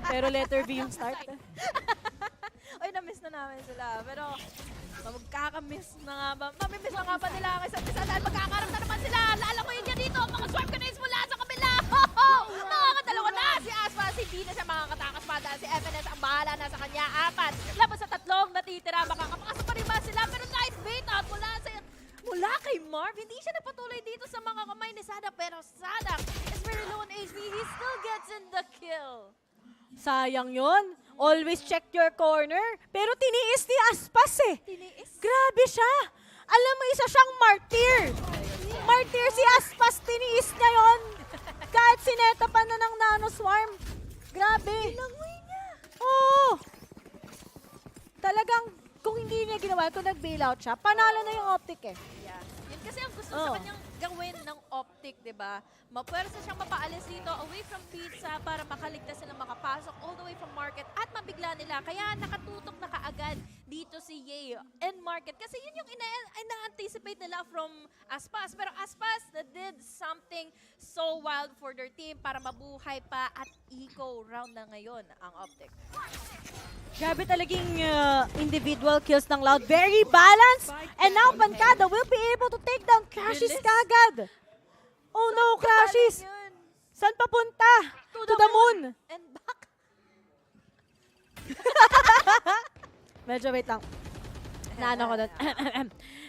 Pero letter V yung start. Oy, na-miss na namin sila. Pero magkakamiss na nga ba? Mamimiss na nga ba nila ang isa't isa dahil magkakaroon na naman sila. Lalamuin niya dito ang mga swarm grenades mula sa kabila. Makakadalawa na si Aspa. Si B na siya makakatakas pa dahil si FNS ang bahala na sa kanya. 4 laban sa 3 natitira. Makakapakasok pa rin ba sila? Pero nice bait out mula kay Marv. Hindi siya napatuloy dito sa mga kamay ni Sada. Pero Sada is very low on HP. He still gets in the kill. Sayang yon. Always check your corner. Pero tiniis ni Aspas eh. Tiniis? Grabe siya. Alam mo, isa siyang martyr. Martyr si Aspas. Tiniis niya yon. Kahit sineta pa na ng Nano Swarm. Grabe. Langoy niya. Oo. Talagang, kung hindi niya ginawa, kung nag-bailout siya, panalo na yung OpTic eh. Yeah. Yun kasi ang gusto sa kanyang gawin ng OpTic, di ba? Mapwersa siyang mapaalis dito away from pizza para makaligtas sila makapasok all the way from market at mabigla nila. Kaya nakatutok na kaagad dito si Ye and market. Kasi yun yung ina-anticipate nila from Aspas. Pero Aspas did something so wild for their team para mabuhay pa at eco round na ngayon ang OpTic. Grabe talagang individual kills ng Loud. Very balanced. And now Pancada will be able to take down Crashes kagad. Oh no, Crashes! Saan papunta? To the moon! And back. Medyo wait lang. Naano ko doon.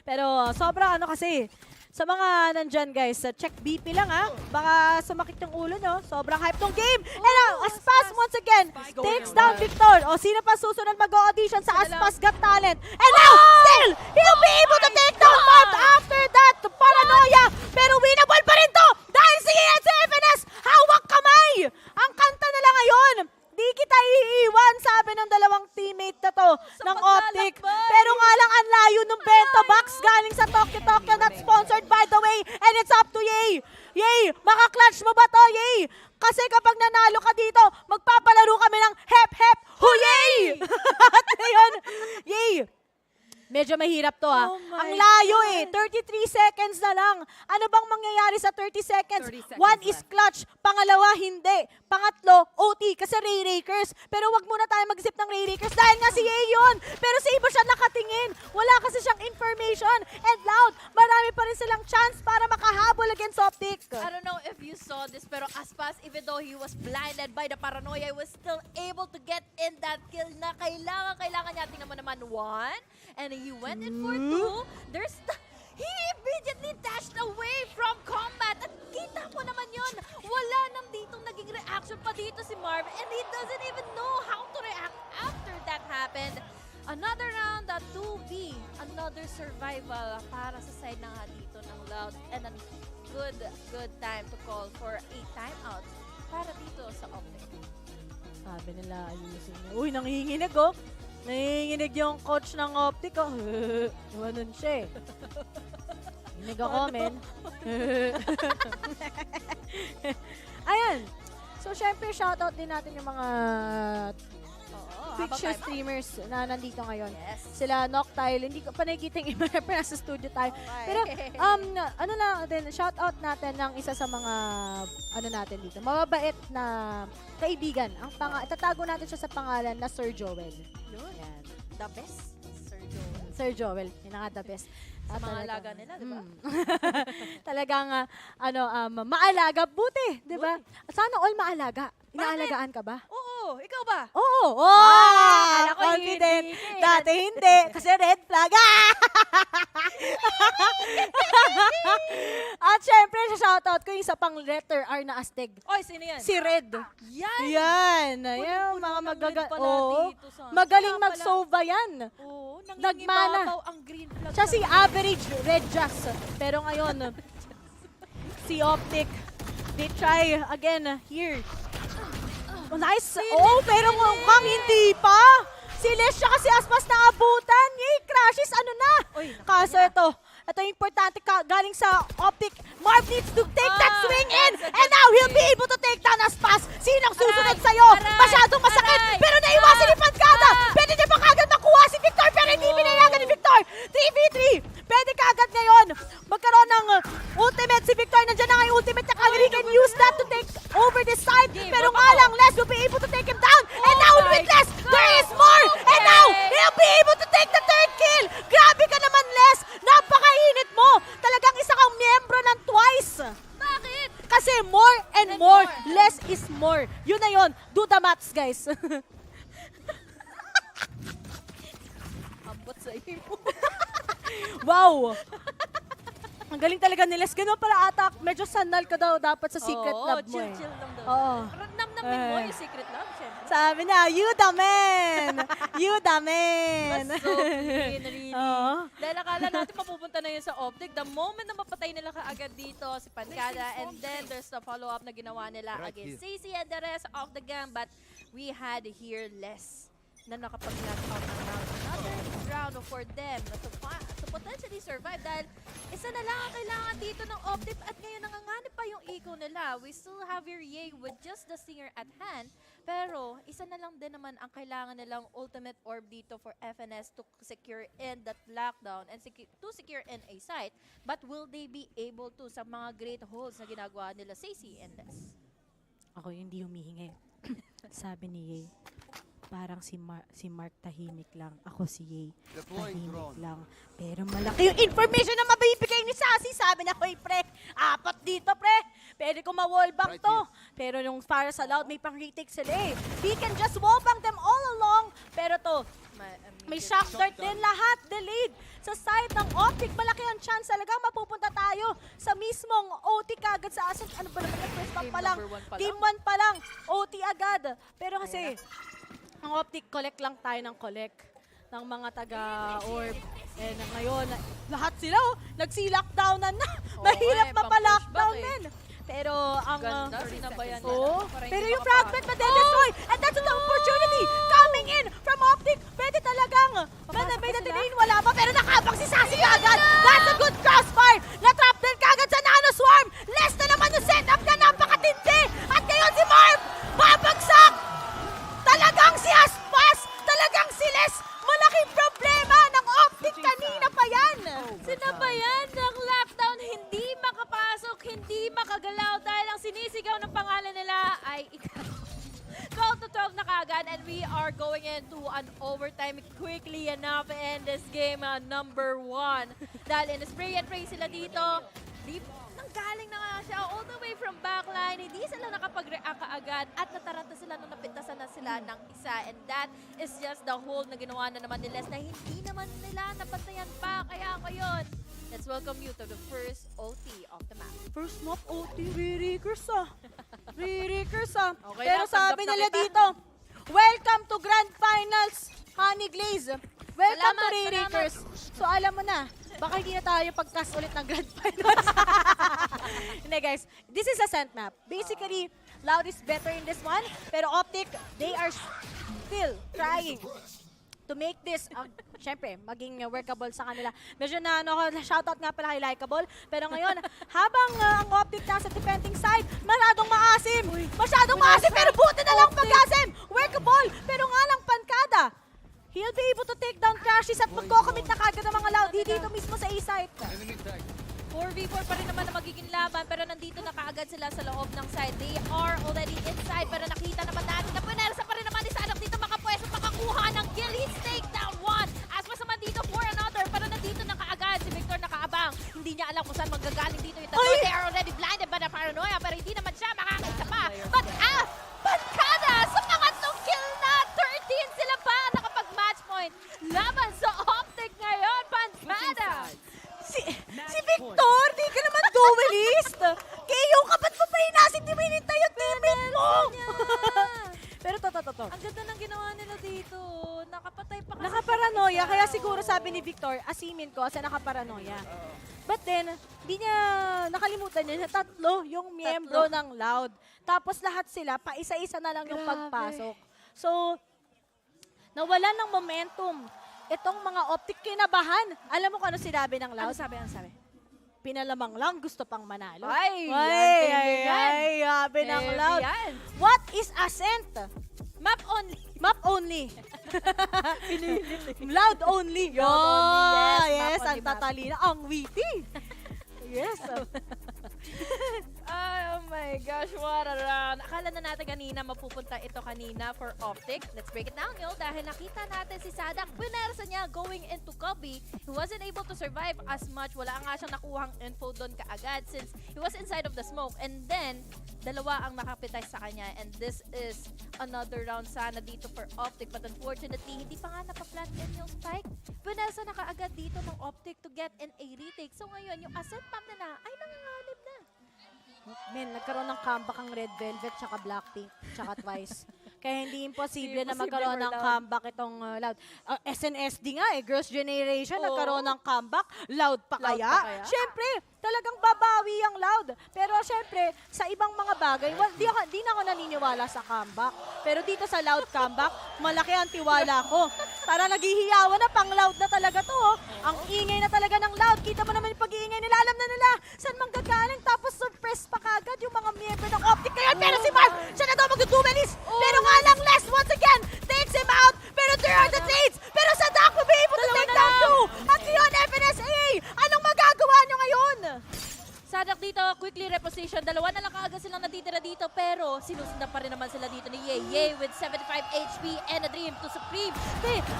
Pero sobrang ano kasi, sa mga nandyan guys, check BP lang ha. Baka sumakit yung ulo nyo. Sobrang hype tong game. And now, Aspas once again takes down Victor. O sino pa susunod mag-audition sa Aspas Got Talent. And now, still, he'll be able to take down Marv after that. Paranoia. Pero winnable pa rin to. Dahil si FNS, hawak kamay. Ang kanta na lang ngayon. Di kita iiwan, sabi ng dalawang teammate na to ng OpTic. Pero nga lang ang layo ng bento box galing sa Tokyo not sponsored by the way. And it's up to Ye. Ye, maka-clutch mo ba to, Ye? Kasi kapag nanalo ka dito, magpapalaro kami ng hep-hep, huyay! At ngayon, Ye, medyo mahirap to ha. Ang layo eh. 33 seconds na lang. Ano bang mangyayari sa 30 seconds? 30 seconds One is clutch. Pangalawa, hindi. Pangatlo, OT. Kasi Rayrakers. Pero wag muna tayo mag-zip ng Rayrakers dahil nga si Ye yun. Pero sa iba siya nakatingin. Wala kasi siyang information. And Loud, marami pa rin silang chance para makahabol against OpTic. I don't know if you saw this, pero Aspas, even though he was blinded by the paranoia, he was still able to get in that kill na kailangan niya. Tingnan mo naman, 1. And he went in for 2. He immediately dashed away from combat. At kita mo naman yun. Wala nang ditong naging reaction pa dito si Marv. And he doesn't even know how to react after that happened. Another round at 2v. Another survival para sa side na nga dito ng Loud. And a good time to call for a timeout para dito sa OpTic. Sabi nila, ayusin niya. Uy, nanginginig oh. Nanginginig yung coach ng OpTic oh. Iwanan siya eh. Hinig ako, men. Ayan. So, syempre, shoutout din natin yung mga picture streamers na nandito ngayon. Yes. Sila Noctile, hindi ko pa nakikita yung iba na nasa studio tayo. Pero, ano lang din, shoutout natin ng isa sa mga, ano natin dito, mababait na kaibigan. Itatago natin siya sa pangalan na Sir Joel. Yun. Yan. The best, Sir Joel. Sir Joel, yung the best. Sa mga alaga nila, di ba? Talagang, maalaga. Buti, di ba? Sana all maalaga. Inaalagaan ka ba? Oo, ikaw ba? Oo. akala ko Confident. hindi. Dati hindi. Kasi red flag. At syempre, shoutout ko yung isa pang letter R na astig. Oy, sino yan? Si Red. Yan! Yan. Yung mga pala dito sa- magaling Kaya pala- mag-sova yan. Oo, Nagmana. nangingibabaw ang green flag. Siya si average Red Jacks. Pero ngayon, si OpTic, they try again here. Oh, nice. Oh, pero mukhang hindi pa. Si Les siya kasi Aspas na abutan. Yay, Crashes, ano na? Uy, Kaso ito, Ito yung importante galing sa OpTic. Marv needs to take that swing in. And now he'll be able to take down Aspas. Sinong susunod sa'yo? Masyadong masakit. Pero naiwasan ni Pancada. Pwede niya pa kagad makuha si Victor. Pero hindi pinayagan ni Victor. 3v3. Pwede kagad ngayon magkaroon ng ultimate si Victor. Nandiyan na nga yung ultimate niya. He can use that to take over this side. Pero nga lang, Les will be able to take him down. And now with Les, there is more. And now, he'll be able to take the third kill. Grabe ka naman, Les. Napakainit mo. Talagang isa kang miyembro ng Twice. Bakit? Kasi more and more, less is more. Yun na yun. Do the maths, guys. Ambot sa iyo. Wow. Ang galing talaga ni Les. Ganun pala atak. Medyo sanal ka daw dapat sa secret love mo. Chill lang daw. Oo. Namnamin mo yung secret love, syempre. Sabi na, you the man! You the man! Mas so clean, really. Oo. Dahil akala natin mapupunta na yun sa OpTic. The moment na mapatay nila kaagad dito si Pancada, and then there's the follow-up na ginawa nila against CC and the rest of the gang. But we had here less na nakapag-knock out ng round. Another round for them to potentially survive dahil isa na lang ang kailangan dito ng OpTic at ngayon nanganganib pa yung eco nila. We still have your Ye with just the Stinger at hand, pero isa na lang din naman ang kailangan nilang ultimate orb dito for FNS to secure in that lockdown and to secure in a site. But will they be able to sa mga great holds na ginagawa nila Stacey and Les? Ako yung hindi humihingi. Sabi ni Ye, parang si Mark tahimik lang. Ako si Ye, tahimik lang. Pero malaki yung information na mabibigay ni Sassy. Sabi na, hoy pre, 4 dito pre. Pwede ko ma-wallbang to. Pero yung para sa LOUD, may pang-retake sila eh. We can just wallbang them all along. Pero to, may shock dart din lahat. Delayed. Sa side ng OpTic, malaki ang chance talaga mapupunta tayo sa mismong OT kagad sa Ascent. Ano ba naman yung first map pa lang? Game 1 pa lang. OT agad. Pero kasi, ang OpTic, collect lang tayo ng collect ng mga taga-orb. And ngayon, lahat sila nagsi-lockdownan na. Mahirap mapa-lockdown din. Pero ang... Ganda, sinabayan niya. Pero yung fragment ma-destroy. And that's the opportunity coming in from OpTic. Pwede talagang may natinayin, wala pa. Pero nakabang si Sassy kagad. That's a good crossfire. Na-trap din kagad sa Nano Swarm. Less na naman yung setup na napakatindi. At ngayon si Marv, babagsak. Talagang si Aspas, talagang si Les, malaking problema ng OpTic kanina pa yan. Sinabayan ng lockdown, hindi makapasok, hindi makagalaw dahil ang sinisigaw ng pangalan nila ay 12-12 na kagad, and we are going into an overtime quickly enough in this game number 1. Dahil in-spray and pray sila dito, galing na nga siya all the way from backline, hindi sila nakapag-react kaagad at nataranta sila nung napintasan na sila ng isa, and that is just the hold na ginawa na naman ni Les na hindi naman nila napantayan pa. Kaya ngayon, let's welcome you to the first OT of the map. First map OT, Ririkers ah. Ririkers ah. Okay pero lang, sabi tanggap na nila kita. dito, welcome to Grand Finals, Honey Glaze. Welcome to Ririkers. So alam mo na, baka hindi na tayo pag-cast ulit ng Grand Finals. Hindi guys, this is a scent map. Basically, LOUD is better in this one, pero OpTic, they are still trying to make this, syempre, maging workable sa kanila. Medyo na, shoutout nga pala kay Likeable, pero ngayon, habang ang OpTic nasa defending side, masyadong maasim. Masyadong maasim, pero buti na lang pag-asim. Workable, pero nga lang Pancada. He'll be able to take down Crashies at magko-commit na kagad ng mga LOUD dito mismo sa A-site. 4v4 pa rin naman na magiging laban, pero nandito na kaagad sila sa loob ng side. They are already inside, pero nakita naman natin na punersa pa rin naman ni Sanok dito makapwesto, makakuha ng kill. He's take down one. Aspas naman dito for another, pero nandito na kaagad si Victor nakaabang. Hindi niya alam kung saan magagaling dito yung tatlo. They are already blinded by the paranoia, pero hindi naman siya makakita pa. But Pancada sa mga 2 kill na, 13 sila pa nakapag-match point. Laban sa OpTic ngayon, Pancada. Si Victor, di ka naman duelist. Kayo ka, ba't mo pa hinasin? Di mo hinintay yung teammate mo. Pero to. Ang ganda ng ginawa nila dito. Nakapatay pa kasi. Nakaparanoia, kaya siguro sabi ni Victor, asimin ko sa nakaparanoia. But then, di niya nakalimutan niya na 3 yung miyembro ng LOUD. Tapos lahat sila, pa isa-isa na lang yung pagpasok. So, nawalan ng momentum itong mga Optic kinabahan. Alam mo kung ano sinabi ng Loud? Ano sabi? Pinalamang lang, gusto pang manalo. Ay, sabi ng Heavy Loud. yan. What is Ascent? Map only. Map only. Pinilit. Loud only. Loud only, yes. Yes, Map ang only, map. tatalino. Ang witty. Yes. Oh my gosh, what a round. Akala na natin kanina mapupunta ito kanina for OpTic. Let's break it down, yo. Dahil nakita natin si Sadak, pinersa niya going into copy. He wasn't able to survive as much. Wala nga siyang nakuhang info doon kaagad since he was inside of the smoke. And then, dalawa ang nakapitay sa kanya. And this is another round sana dito for OpTic. But unfortunately, hindi pa nga napaplant in yung spike. Pinersa na kaagad dito ng OpTic to get in a retake. So ngayon, yung ascent map nila ay nanganganib na. Men, nagkaroon ng comeback ang Red Velvet, tsaka Blackpink, tsaka Twice. Kaya hindi imposible na magkaroon ng comeback itong Loud. SNSD nga Girls' Generation, nagkaroon ng comeback. Loud pa kaya? Siyempre, talagang babawi ang Loud. Pero siyempre, sa ibang mga bagay, di na ako naniniwala sa comeback. Pero dito sa Loud comeback, malaki ang tiwala ko. Para naghihiyawan na, pang Loud na talaga to. Ang ingay na talaga ng Loud. Kita mo naman yung pag-iingay nila. Alam na nila saan manggagaling. Tapos surprise pa kagad yung mga miyembro ng OpTic ngayon. Pero si Marv, siya na daw mag-duelist. Pero nga lang, Les once again takes him out. Pero there are the trades. Pero Sadak will be able to take down two. At Leon FNSA, anong magagawa nyo ngayon? Sadak dito, quickly reposition. Dalawa na lang kaagad silang natitira dito, pero sinusundan pa rin naman sila dito ni Yeye with 75 HP and a dream to Supreme.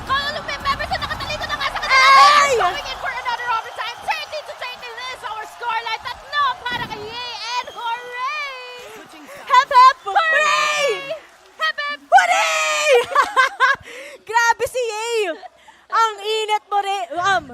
Call of members na nakatalikod na nga sa kanila. Going in for another overtime. 13 to 13 is our scoreline. Tatlo para kay Yeye and hooray! Hep hep! Hooray! Hep hep! Hooray! Grabe si Yeye! Ang init mo, Ray.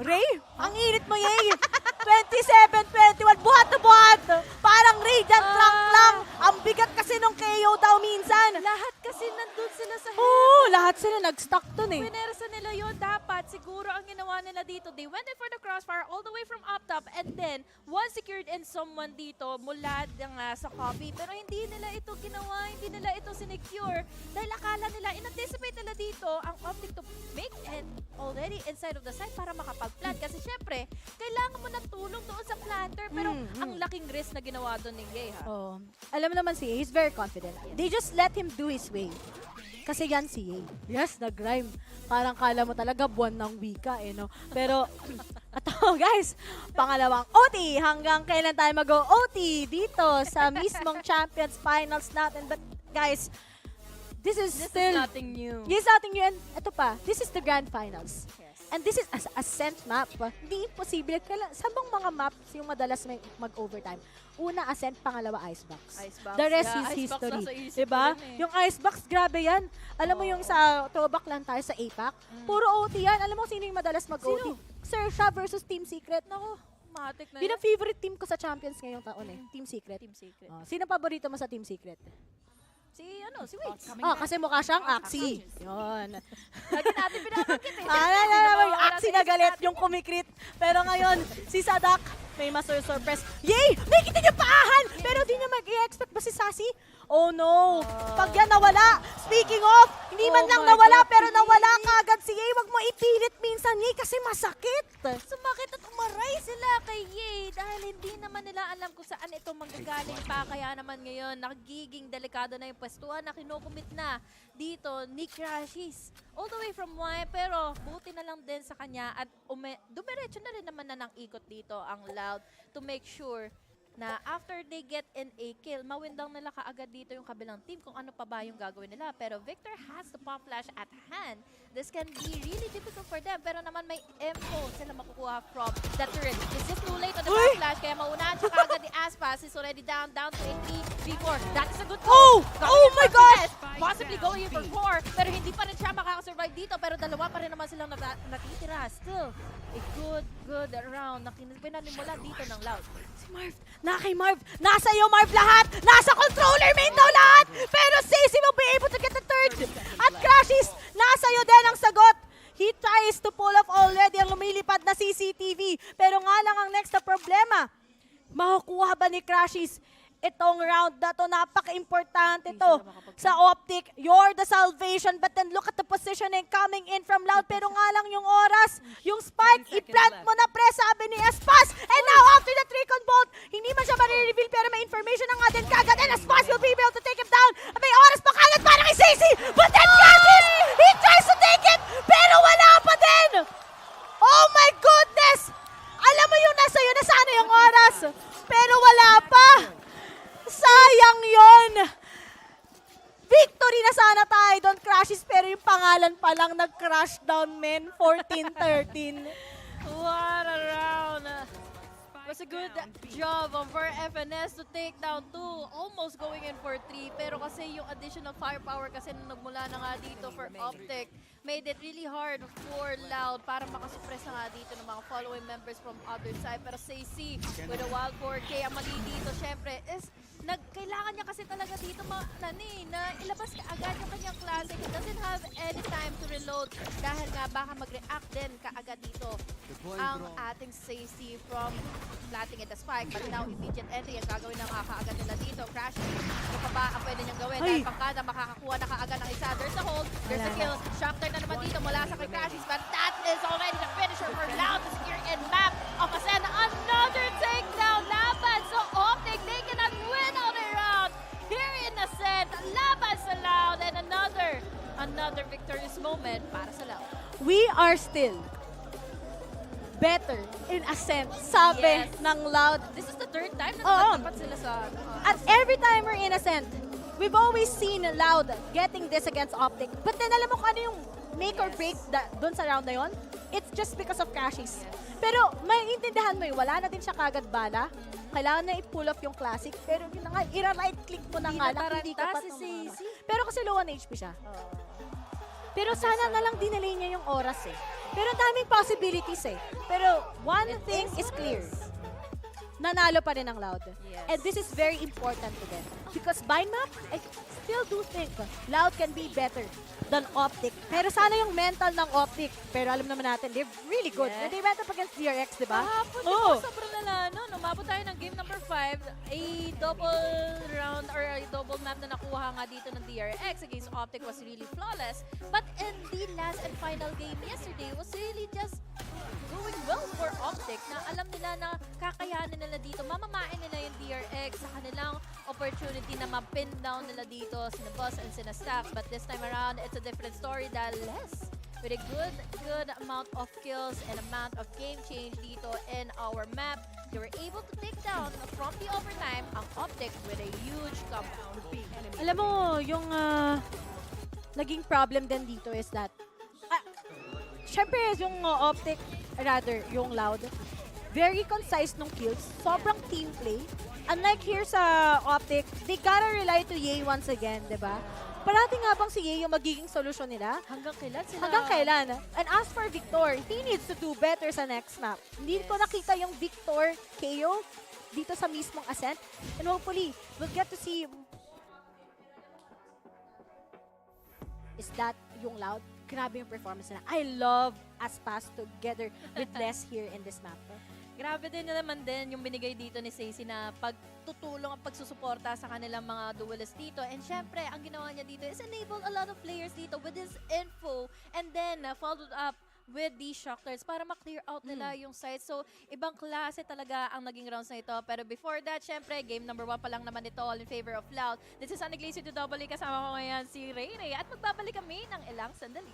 Ray? Ang init mo, Yeye. 27-21, buhat na buhat. Parang Radiant Trunk lang. Ang bigat kasi nung KO daw minsan. Lahat kasi nandun sila sa heaven. Oo, lahat sila nag-stuck dun eh. Pinersa nila yun dapat. Siguro ang ginawa nila dito, they went in for the crossfire all the way from up top and then one secured in someone dito mula sa copy. Pero hindi nila ito ginawa, hindi nila ito sinecure. Dahil akala nila, in-anticipate nila dito ang OpTic to make it already inside of the site para makapag-plant. Kasi syempre, kailangan mo ng tulong doon sa planter. Pero ang laking risk na ginawa doon ni Ye, ha? Oh. Alam mo naman si Ye, he's very confident. They just let him do his way. Kasi yan si Ye. Yes, nag-rhyme. Parang kala mo talaga buwan ng wika eh, no? Pero, ato guys, pangalawang OT. Hanggang kailan tayo mag-OT dito sa mismong Champions Finals natin. But guys, this is nothing new. Yes, nothing new. And ito pa, this is the Grand Finals. And this is Ascent map. Hindi imposible. Saan bang mga maps yung madalas may mag-overtime? Una, Ascent. Pangalawa, Icebox. The rest is history. Diba? Yung Icebox, grabe yan. Alam mo yung sa throwback lang tayo sa APAC? Puro OT yan. Alam mo sino yung madalas mag-OT? Sersha versus Team Secret. Naku, matik na yun ang favorite team ko sa Champions ngayong taon eh. Team Secret. Sino paborito mo sa Team Secret? Si Waits. Kasi mukha siyang Axie. Yun. Lagi natin pinapagkit eh. Yung Axie na galit, yung kumikrit. Pero ngayon, si Sadak, may surprise. Yay! May kita niyo paahan! Pero di niya mag-i-expect ba si Sassy? Oh no! Pag yan nawala, speaking of, hindi man lang nawala, pero nawala kagad si Yay. Wag mo ipilit minsan, Yay, kasi masakit. Sumakit at umaray sila kay Yay dahil hindi naman nila alam kung saan ito manggagaling pa. Kaya naman ngayon, nagiging delikado na yung pwestuhan na kinukumit na dito ni Crashies. All the way from Y, pero buti na lang din sa kanya at dumiretso na rin naman na ng ikot dito ang Loud to make sure na after they get in a kill, mawindang nila kaagad dito yung kabilang team kung ano pa ba yung gagawin nila. Pero Victor has the pop flash at hand. This can be really difficult for them. Pero naman may info sila makukuha from the turret. It's just too late on the pop flash. Kaya maunahan siya kaagad ni Aspas. He's already down to 3-4. That is a good goal. Oh my gosh! Possibly going in for 4. Pero hindi pa rin siya makakasurvive dito. Pero dalawa pa rin naman silang natitira. Still, a good round na pinanimula dito ng Loud. Si Marv, kay Marv, nasa iyo Marv lahat! Nasa controller main daw lahat! Pero Sissy will be able to get the third! At Crashies, nasa iyo din ang sagot! He tries to pull off already ang lumilipad na CCTV. Pero nga lang ang next na problema, makukuha ba ni Crashies itong round na to. Napaka-importante to sa OpTic. You're the salvation, but then look at the positioning coming in from Loud. Pero nga lang yung oras, yung spike, i-plant mo na pre, sabi ni Espas. And now after the Tricon Bolt, hindi man siya marireveal pero may information na nga din kagad. And Espas will be able to take him down. May oras pa kagad para kay Stacey, but then Cassis, he tries to take it, pero wala pa din. Oh my goodness! Alam mo yung nasa yun, nasaan yung oras? Pero wala pa. Sayang yon. Victory na sana tayo doon, Crashes, pero yung pangalan pa lang nag-crash down, men. 14-13. What a round! Was a good job for FNS to take down 2, almost going in for 3. Pero kasi yung additional firepower kasi nung nagmula na nga dito for OpTic, made it really hard for Loud para makasuppress na nga dito ng mga following members from other side. Pero CC with a wild 4K, ang mali dito syempre is kailangan niya kasi talaga dito na ilabas ka agad yung kanyang classic. He doesn't have any time to reload dahil nga baka mag-react din kaagad dito ang ating CC from planting at the spike. But now immediate entry ang gagawin ng kaagad nila dito. Crash, ano pa ba ang pwede niyang gawin? Dahil pangkada makakakuha na kaagad ng isa. There's a hold, there's a kill. Shockter na naman dito mula sa kay Crashes. But that is already the finisher for Loud to secure in map of Ascend. Another takedown laban. So OpTic, they cannot win on a round here in Ascend. Laban sa Loud and another victorious moment para sa Loud. We are still better in Ascent, sabi ng Loud. This is the third time na nagtapat sila sa At every time we're in Ascent, we've always seen Loud getting this against OpTic. But then alam mo kung ano yung make or break doon sa round na yon? It's just because of Crashes. Pero maiintindihan mo wala na din siya kagad bala. Kailangan na i-pull off yung classic. Pero yun na nga, i-right click mo na nga lang. Hindi ka pa Pero kasi low on HP siya. Pero sana na lang dinelay niya yung oras Pero daming possibilities Pero one thing is clear. Nanalo pa rin ang Loud. And this is very important to them. Because by map, I still do think Loud can be better than OpTic. Pero sana yung mental ng OpTic. Pero alam naman natin, they're really good. And they went up against DRX, di ba? Kahapon, di ba sobrang nalano. Umabot tayo ng game number 5. A double round or a double map na nakuha nga dito ng DRX against OpTic was really flawless. But in the last and final game yesterday was really just going well for OpTic na alam nila na kakayanin nila dito. Mamamain nila yung DRX sa kanilang opportunity na ma-pin down nila dito sina Boss and sina Stack. But this time around, it's a different story dahil less. With a good amount of kills and amount of game change dito in our map, they were able to take down from the overtime ang OpTic with a huge comeback. Alam mo, yung naging problem din dito is that syempre yung OpTic, rather yung Loud, very concise nung kills, sobrang team play. Unlike here sa OpTic, they gotta rely to Ye once again, di ba? Parati nga bang si Ye yung magiging solusyon nila? Hanggang kailan sila? Hanggang kailan? And as for Victor, he needs to do better sa next map. Hindi ko nakita yung Victor KO dito sa mismong Ascent. And hopefully, we'll get to see is that yung Loud. Grabe yung performance nila. I love Aspas together with Les here in this map. Grabe din naman din yung binigay dito ni Stacey na pagtutulong at pagsusuporta sa kanilang mga duelists dito. And syempre, ang ginawa niya dito is enable a lot of players dito with his info and then followed up with these shockers para ma-clear out nila yung site. So, ibang klase talaga ang naging rounds na ito. Pero before that, syempre, game number 1 pa lang naman ito, all in favor of Loud. This is Aniglacio to Double E. Kasama ko ngayon si Ray Ray at magbabalik kami ng ilang sandali.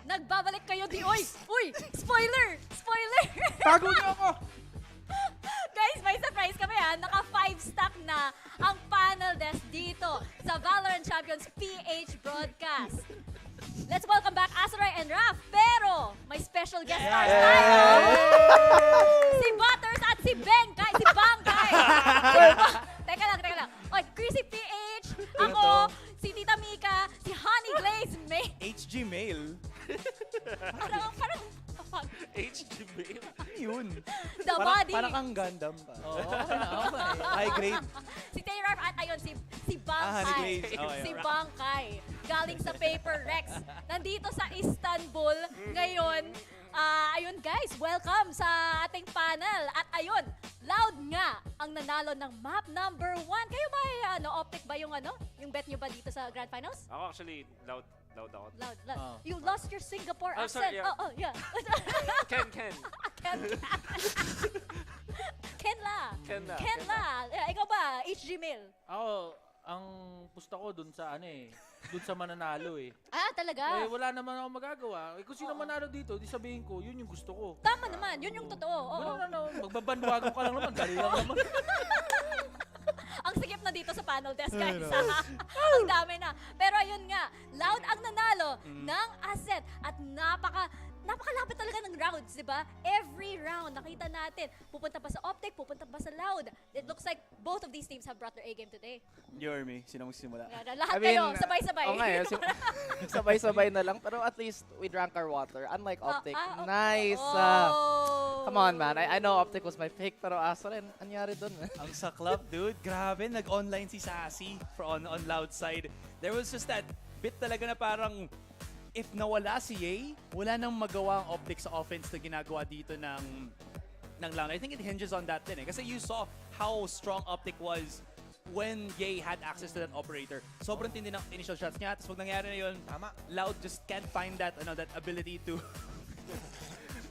Nagbabalik kayo di... Uy! Uy! Spoiler! Spoiler! Tago niyo ako! Guys, may surprise kami ha. Naka 5-stack na ang panel desk dito sa VALORANT Champions PH broadcast. Let's welcome back Azuray and Raph. Pero may special guest stars tayo. Si Butters at si Bengkay. Si Bangkay. Teka lang. O, Chrissy PH. Ako, si Tita Mika, si Honey Glaze May. HG Mail. Parang HG Mail? Ano yun? The body. Parang kang Gundam pa. Oo. High grade. Si Taylor at ayun, si Bangkay. Honey Glaze. Oh, yeah. Si Bangkay. Galing sa Paper Rex. Nandito sa Istanbul ngayon. Ayun guys, welcome sa ating panel. At ayun, Loud nga ang nanalo ng map number 1. Kayo ba, OpTic ba yung yung bet nyo ba dito sa Grand Finals? Ako actually, loud ako. Loud. You lost your Singapore Oh, accent. sorry, yeah. Oh, yeah. Ken. Ken la. Ikaw ba, HG Mail? Ako, ang pusta ko dun sa dun sa mananalo eh. Ah, talaga? Wala naman ako magagawa. Kung sino manalo dito, di sabihin ko, yun yung gusto ko. Tama naman, yun yung totoo. Oo. Wala na, magbabanwago ka lang naman, dali lang naman. Ang sikip na dito sa panel desk, guys. Ang dami na. Pero ayun nga, Loud ang nanalo ng asset at napakalapit talaga ng rounds, di ba? Every round, nakita natin, pupunta pa sa OpTic, pupunta pa sa Loud. It looks like both of these teams have brought their A-game today. Yorme, sino magsisimula? Lahat kayo, sabay-sabay. Oo nga sabay-sabay na lang. Pero at least we drank our water. Unlike OpTic. Nice. Come on, man. I know OpTic was my pick, pero aso rin. Anyari dun? Ang saklap, dude. Grabe, nag-online si Sassy on Loud side. There was just that bit talaga na parang if nawala si Ye, wala nang magawa ang OpTic sa offense na ginagawa dito ng Loud. I think it hinges on that din eh. Kasi you saw how strong OpTic was when Ye had access to that operator. Sobrang tindi ng initial shots niya. Tapos pag nangyari na yun, Loud just can't find that ability to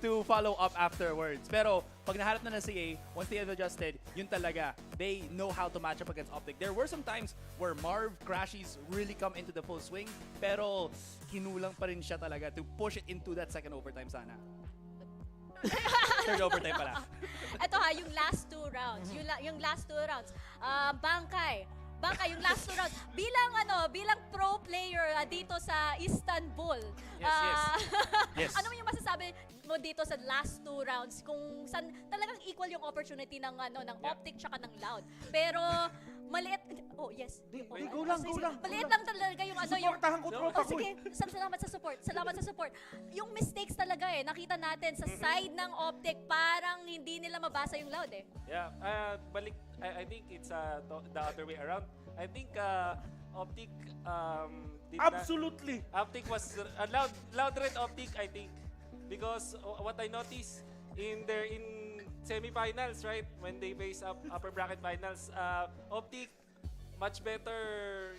to follow up afterwards. Pero pag nahanap na si A, once they have adjusted, yun talaga, they know how to match up against OpTic. There were some times where Marv, Crashies really come into the full swing, pero kinulang pa rin siya talaga to push it into that second overtime sana. Third overtime pala. Ito yung last 2 rounds. Yung last 2 rounds. Bangkay, yung last 2 rounds. Bilang pro player dito sa Istanbul. Yes. Ano yung masasabi mo dito sa last 2 rounds kung saan talagang equal yung opportunity ng OpTic tsaka ng Loud. Pero maliit. Oh, yes. Go lang. Maliit lang talaga yung Supportahan ko tropa ko. Sige, salamat sa support. Yung mistakes talaga nakita natin sa side ng OpTic, parang hindi nila mabasa yung Loud eh. Yeah, I think it's the other way around. I think OpTic did Absolutely. OpTic was loud red OpTic, I think, because what I noticed in semifinals, right, when they face upper bracket finals, OpTic much better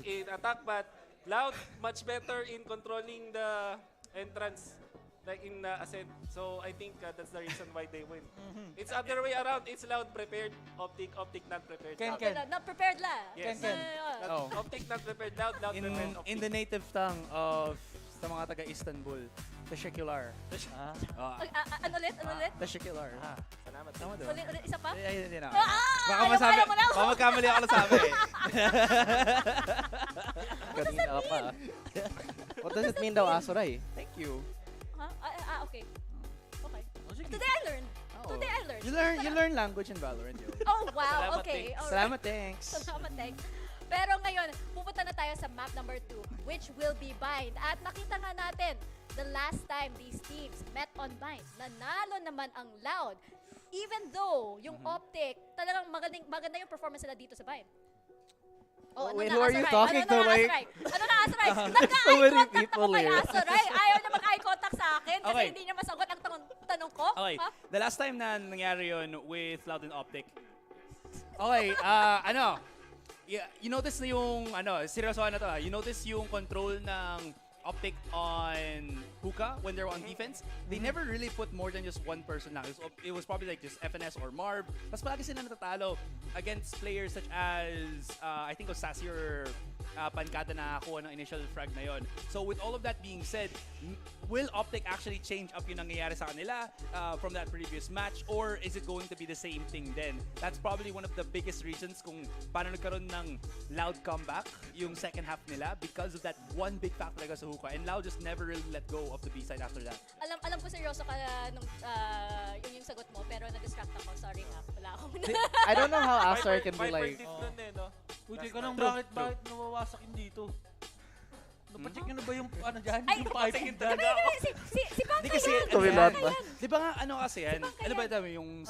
in attack, but Loud much better in controlling the entrance, like in Ascent. So I think that's the reason why they win. It's other way around. It's Loud prepared, OpTic not prepared. Ken. Not prepared la. Yes. OpTic not prepared, Loud prepared. OpTic. In the native tongue of sa mga taga Istanbul, Teşekkürler. Ano ulit? Teşekkürler. Salamat. Ulit, isa pa? Hindi na. Ayaw mo na. Baka magkamali ako nasabi eh. Kanina ka pa. What does it mean daw, Azuray? Thank you. Okay. Today I learned. You learn language in VALORANT, yo. Oh, wow. Okay. Alright. Salamat, thanks. Salamat, thanks. Pero ngayon, pupunta na tayo sa map number 2, which will be Bind. At nakita nga natin, the last time these teams met on Bind, nanalo naman ang Loud. Even though, yung OpTic, talagang maganda yung performance nila dito sa Bind. Oh, wait, who are you talking to? Ano na, Azuray? So many Nag-eye contact people ako kay here. Azuray. Ayaw na mag-eye contact sa akin kasi Okay. hindi niya masagot ang tanong ko. Okay, Ha? the last time na nangyari yun with Loud and OpTic. Okay, you notice na yung, seryosohan na to you notice yung control ng OpTic on Hookah when they're on defense. They never really put more than just one person lang. It was probably like just FNS or Marv. Tapos palagi sila natatalo against players such as, I think it was Sassy or pankada na nakakuha ng initial frag na yon. So with all of that being said, will OpTic actually change up yung nangyayari sa kanila from that previous match, or is it going to be the same thing then? That's probably one of the biggest reasons kung paano nagkaroon ng Loud comeback yung second half nila, because of that one big factor talaga sa hookah, and Loud just never really let go of the B-side after that. Alam ko seryoso ka nung yung sagot mo, pero na-distract ako. Sorry nga, wala akong I don't know how Aster can be like... Uy, teka lang, bakit nawawasak yun dito? Napacheck nyo na ba yung ano dyan? Yung piping dyan? Si Bangka Di kasi, yan! di ba nga ano kasi yan? Ano ba dami yung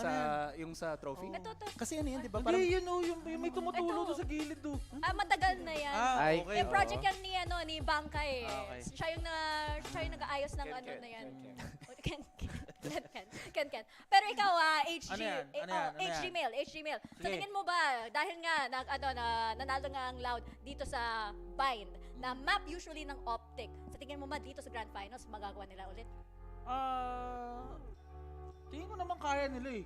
sa trophy? Kasi ano yan, di ba? Hindi, yun o, yung may tumutulo doon sa gilid do. Matagal na yan. Okay. Yung project yan ni Bangka eh. Siya yung nag-aayos ng ano na yan. Ken. Pero ikaw, HG Mail. Sa tingin mo ba, dahil nga nanalo nga ang Loud dito sa Bind, na map usually ng OpTic, sa tingin mo ba dito sa Grand Finals, magagawa nila ulit? Tingin ko naman kaya nila eh.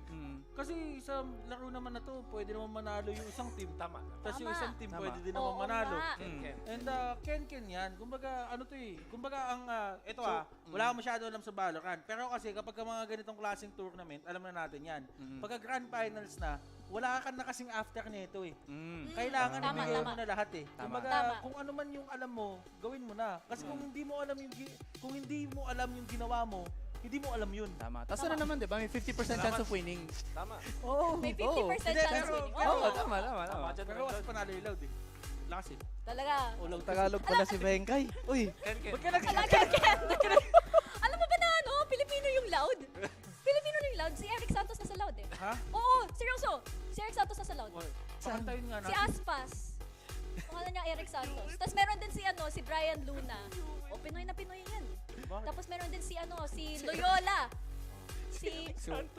Kasi sa laro naman na to, pwede naman manalo yung isang team. Tama. Tapos yung isang team pwede din naman manalo. And Ken yan. Kumbaga, ano to eh. Kumbaga, ito wala akong masyado alam sa Valorant. Pero kasi kapag mga ganitong klaseng tournament, alam na natin yan. Pagka Grand Finals na, wala ka na kasing after nito eh. Kailangan ibigay mo na lahat eh. Kumbaga, kung ano man yung alam mo, gawin mo na. Kasi kung hindi mo alam yung ginawa mo, hindi mo alam yun. Tama. Tapos ano naman, di ba? May 50% chance of winning. Tama. May 50% chance of winning. Tama. Pero kasi panalo yung Loud eh. Lakas eh. Talaga. Tagalog pala si Bengkay. Uy. Ba't ka Alam mo ba na Pilipino yung Loud? Pilipino yung Loud. Si Eric Santos nasa Loud eh. Ha? Oo, seryoso. Si Eric Santos nasa Loud. Pakantayin nga Si natin. Aspas. Pangalan niya Eric Santos. Tapos meron din si Brian Luna. O, Pinoy na Pinoy yan. Tapos meron din si Loyola.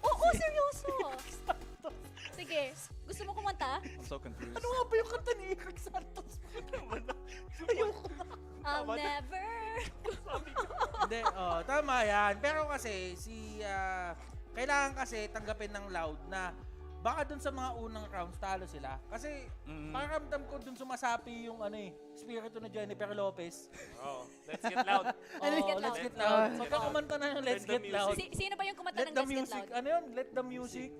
Oo, seryoso. Sige, gusto mo kumanta? I'm so confused. Ano nga ba yung kanta ni Eric Santos? Ayoko na. I'll never. Hindi, tama yan. Pero kasi, kailangan kasi tanggapin ng Loud na baka dun sa mga unang rounds, talo sila. Kasi, pakiramdam ko dun sumasapi yung spirito na Jennifer Lopez. Let's get loud. Let's get loud. Pagka kumanta na yung Let's Get Loud. Sino ba yung kumanta ng Let's Get Loud? Ano yun? Let the music.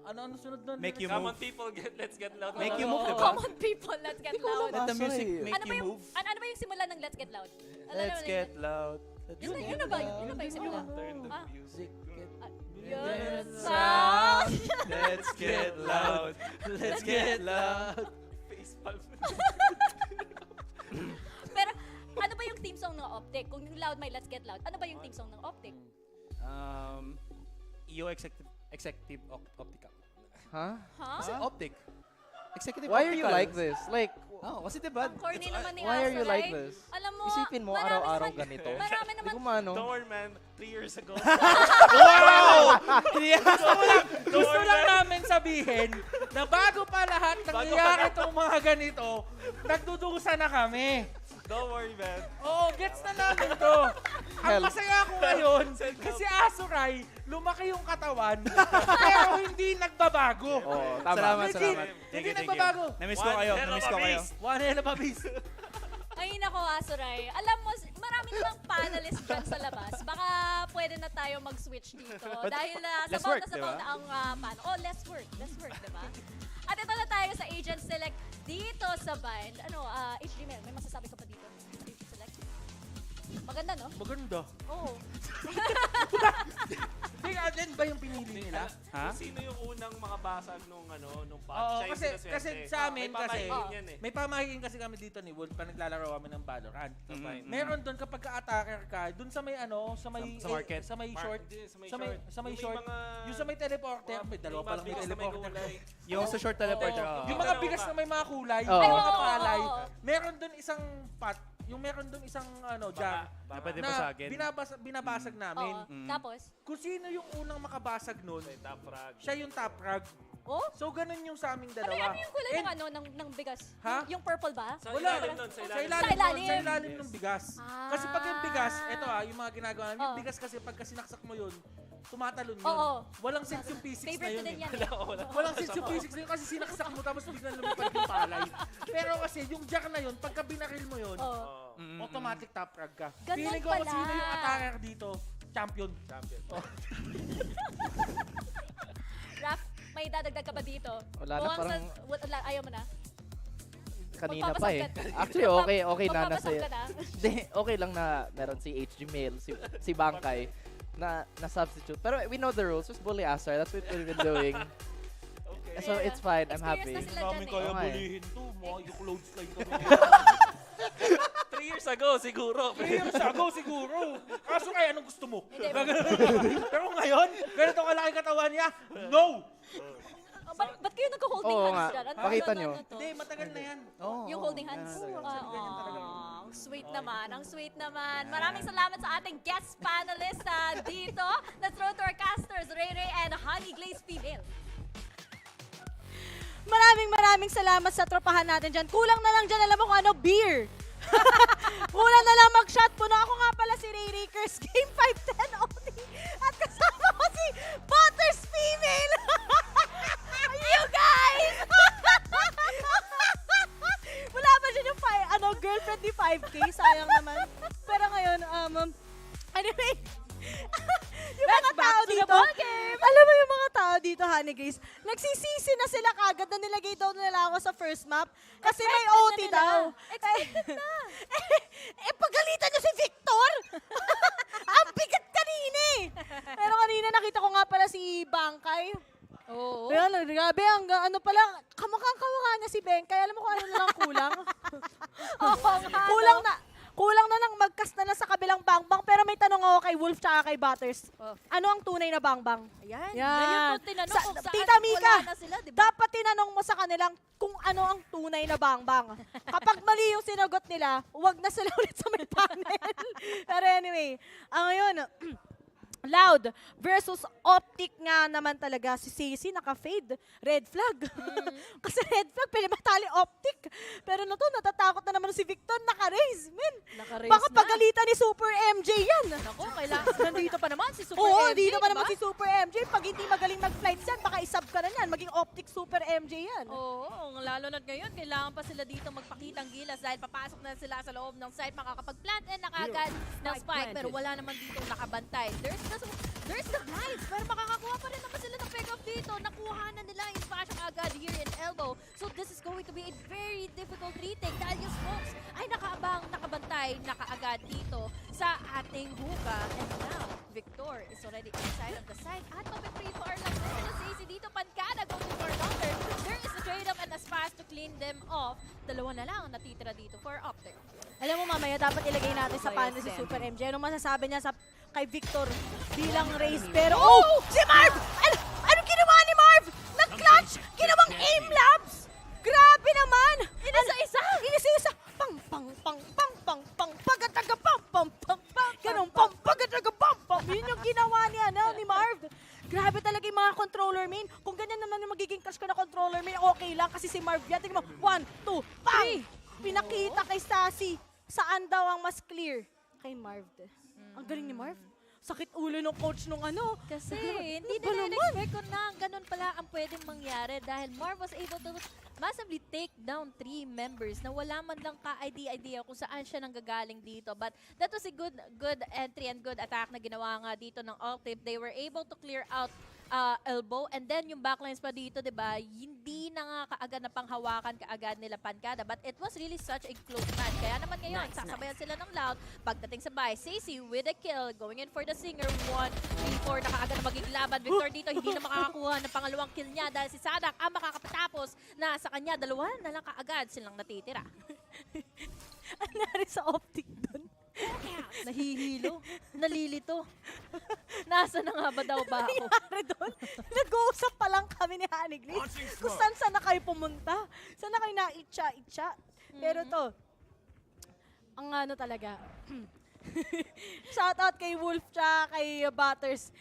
Ano sunod nun? Make you Come move. on people, let's get loud. Make you move, diba? Come on people, let's get loud. Let the music make you move. Ano ba yung simula ng Let's Get Loud? Let's get loud. Yun na ba yung simula? Turn the music. Yun. Sound. Let's get loud. Let's get loud. Pero ano ba yung theme song ng OpTic? Kung yung Loud may Let's Get Loud, ano ba yung theme song ng OpTic? EO Executive OpTic. Huh? Kasi OpTic. Executive Why are you Optical. like this? Like, kasi diba? Ang corny naman ni why are you Asa, like right? this? Alam mo, Isipin mo, marami araw-araw naman- ganito. Marami naman. Hindi ko maano. Don't worry, man. 3 years ago. Wow! Gusto lang namin sabihin na bago pa lahat nangyayari itong mga ganito, nagdudusa na kami. Don't worry, man. Oo, gets na namin to. Ang masaya ako ngayon, kasi Asuray, lumaki yung katawan, pero hindi nagbabago. Salamat. Legit, Thank hindi you. nagbabago. Namiss ko kayo. One hell of a beast. Ay, nako, Asuray. Alam mo, marami namang panelists dyan sa labas. Baka pwede na tayo mag-switch dito. Dahil less sabaw work, na sabaw diba? na ang paano. Oh, less work, diba? At ito na tayo sa Agent Select dito sa Bind. HG Mel, may masasabi ka pa dito? Agent Select? Maganda, no? Maganda. Oo. Big Allen ba yung pinili nila? Ha? Sino yung unang makabasag nung patch? Oo, Siya yung sinaswerte. kasi sa amin, May pamahiin yan eh. may pamahiin kasi kami dito ni Wolf pa naglalaro kami ng Valorant. Fine. Meron doon kapag ka-attacker ka, doon sa may Sa market. sa may short, sa may Yung short, yung sa may teleporter, may dalawa pa lang may teleporter. Yung sa short teleporter. Yung mga bigas na may mga kulay, Oo. mga palay, meron doon isang pot, yung meron doon isang jar Na pwede na basagin. binabasag namin. Oo. Tapos? Kung sino yung unang makabasag nun, Top frag. siya yung top frag. Oh? So ganun yung sa aming Ano dalawa. yung kulay ng bigas? Ha? Yung purple ba? Sa Wala. ilalim nun, sa Sa ilalim. ilalim, Sa ilalim. sa ilalim ng bigas. Ah. Kasi pag yung bigas, ito yung mga ginagawa namin, yung Oh. bigas kasi pagka sinaksak mo yun, tumatalon yun. Oo. Walang sense yung physics na Favorite yun. ko din yan. Walang sense yung physics na yun kasi sinaksak mo tapos biglang lumipad yung palay. Pero kasi yung jack na yun, pagka binaril mo yun, automatic top frag ka. Ganun Feeling ko kung pala. sino yung attacker dito, champion. Raf, may dadagdag ka ba dito? Wala na, parang- ayaw mo na? Kanina pa Magpapasok eh. ka na? Actually, okay na Magpapasok sa'yo. ka na? Hindi, okay lang na meron si HG Mail, si Bangkay, na substitute. Pero we know the rules. Just bully Astar. That's what we've been doing. So it's fine. I'm happy. Hindi namin kaya Okay. bulihin to. Mga yung clothes line kami. 3 years ago, siguro. 3 years ago siguro. Kaso kaya anong gusto mo? Hindi. Pero ngayon, ganito kalaki katawan niya, no! Ba't kayo nagko-holding Oo hands nga. dyan? Pakita nyo. to? Hindi, matagal na yan. Yung holding hands? Ang sweet naman, ang sweet naman. Maraming salamat sa ating guest panelist dito. Let's throw to our casters, Ray Ray and Honey Glaze Female. Maraming salamat sa tropahan natin dyan. Kulang na lang dyan, alam mo kung ano, beer. Kulang na lang mag-shot po na ako nga pala si Ray Rakers, Game 5-10 only. At kasama ko si Butters Female. You guys! Wala ba dyan yung girlfriend ni 5K? Sayang naman. Pero ngayon, anyway, yung mga tao dito, alam mo yung mga tao dito, Honey Grace, nagsisisi na sila kagad na nilagay daw nila ako sa first map kasi may OT daw. Expected na. Pagalitan niyo si Victor! Ang bigat kanina eh! Pero kanina nakita ko nga pala si Bangkay. Oo. Ayan, grabe, ano pala, kamukha niya si Bengkay. Alam mo kung ano na lang kulang? Kulang na lang magkas na sa kabilang bangbang. Pero may tanong ako kay Wolf tsaka kay Butters. Ano ang tunay na bangbang? Ayan. Yan. Ngayon kung tinanong kung saan Tita Mika, wala na sila, diba? dapat tinanong mo sa kanilang kung ano ang tunay na bangbang. Kapag mali yung sinagot nila, huwag na sila ulit sa may panel. Pero anyway, ngayon, Loud versus Optic nga naman talaga. Si Cici naka-fade. Red flag. Kasi red flag, pwede matali Optic. Pero no to, natatakot na naman si Victor. Naka-raise, men. Naka-raise Baka na. pagalitan ni Super MJ yan. Naku, kailangan. Nandito pa naman si Super Oo, MJ, dito pa naman diba? si Super MJ. Pag hindi magaling mag-flights yan, baka isab ka na yan. Maging Optic Super MJ yan. Oo, lalo na ngayon, kailangan pa sila dito magpakitang gilas dahil papasok na sila sa loob ng site, makakapag-plant and nakagad ng spike. Pero wala naman dito nakabantay. There's the blinds, pero makakakuha pa rin naman sila ng pick-up dito. Nakuha na nila yung smash agad here in elbow. So this is going to be a very difficult retake dahil yung smokes ay nakaabang, nakabantay, nakaagad dito sa ating hookah. And now, Victor is already inside of the site at mag-free far lang sila si AC dito. Pankada going for longer. There is a trade-up and a smash to clean them off. Dalawa na lang ang natitira dito for Optic. Alam mo mamaya, dapat ilagay natin sa panel si Super MJ. Anong masasabi niya kay Victor bilang race? Pero, si Marv! Anong ginawa ni Marv? Nag-clutch! Ginawang aim labs! Grabe naman! Inisa-isa! Inisa-isa! Pang, pang, pang, pang, pang, pang, pagataga, pang, pang, pang, pang, ganun, pang, pagataga, pang, pang. Yun yung ginawa ni Marv. Grabe talaga yung mga controller main. Kung ganyan naman yung magiging crush ko na controller main, okay lang kasi si Marv yan. Tingnan mo, 1, 2, pang! Pinakita kay Sassy. Saan daw ang mas clear? Kay Marv. Ang galing ni Marv. Sakit ulo ng coach nung ano. Kasi hindi nila in-expect ko na ganun pala ang pwedeng mangyari dahil Marv was able to massively take down 3 members na wala man lang ka-idea kung saan siya nanggagaling dito. But that was a good entry and good attack na ginawa nga dito ng Optic. They were able to clear out elbow and then yung backlines pa dito, diba, hindi na nga kaagad na panghawakan kaagad nila Pankada, but it was really such a close match. Kaya naman ngayon, sasabayan sila ng Loud. Pagdating sa buy, Cici with a kill, going in for the Singer, 1, 3, 4, na kaagad na maging laban. Victor dito, hindi na makakakuha ng pangalawang kill niya dahil si Sadak ang makakapatapos na sa kanya, dalawa na lang kaagad silang natitira. Ano nangyari sa Optic doon? Nahihilo. Nalilito. Nasa na nga ba daw ba ako? Nangyari doon? Nag-uusap pa lang kami ni Honey Grace kung saan na kayo pumunta. Saan na kayo na-itcha-itcha. Pero to, ang ano talaga, shoutout kay Wolf tsaka kay Butters.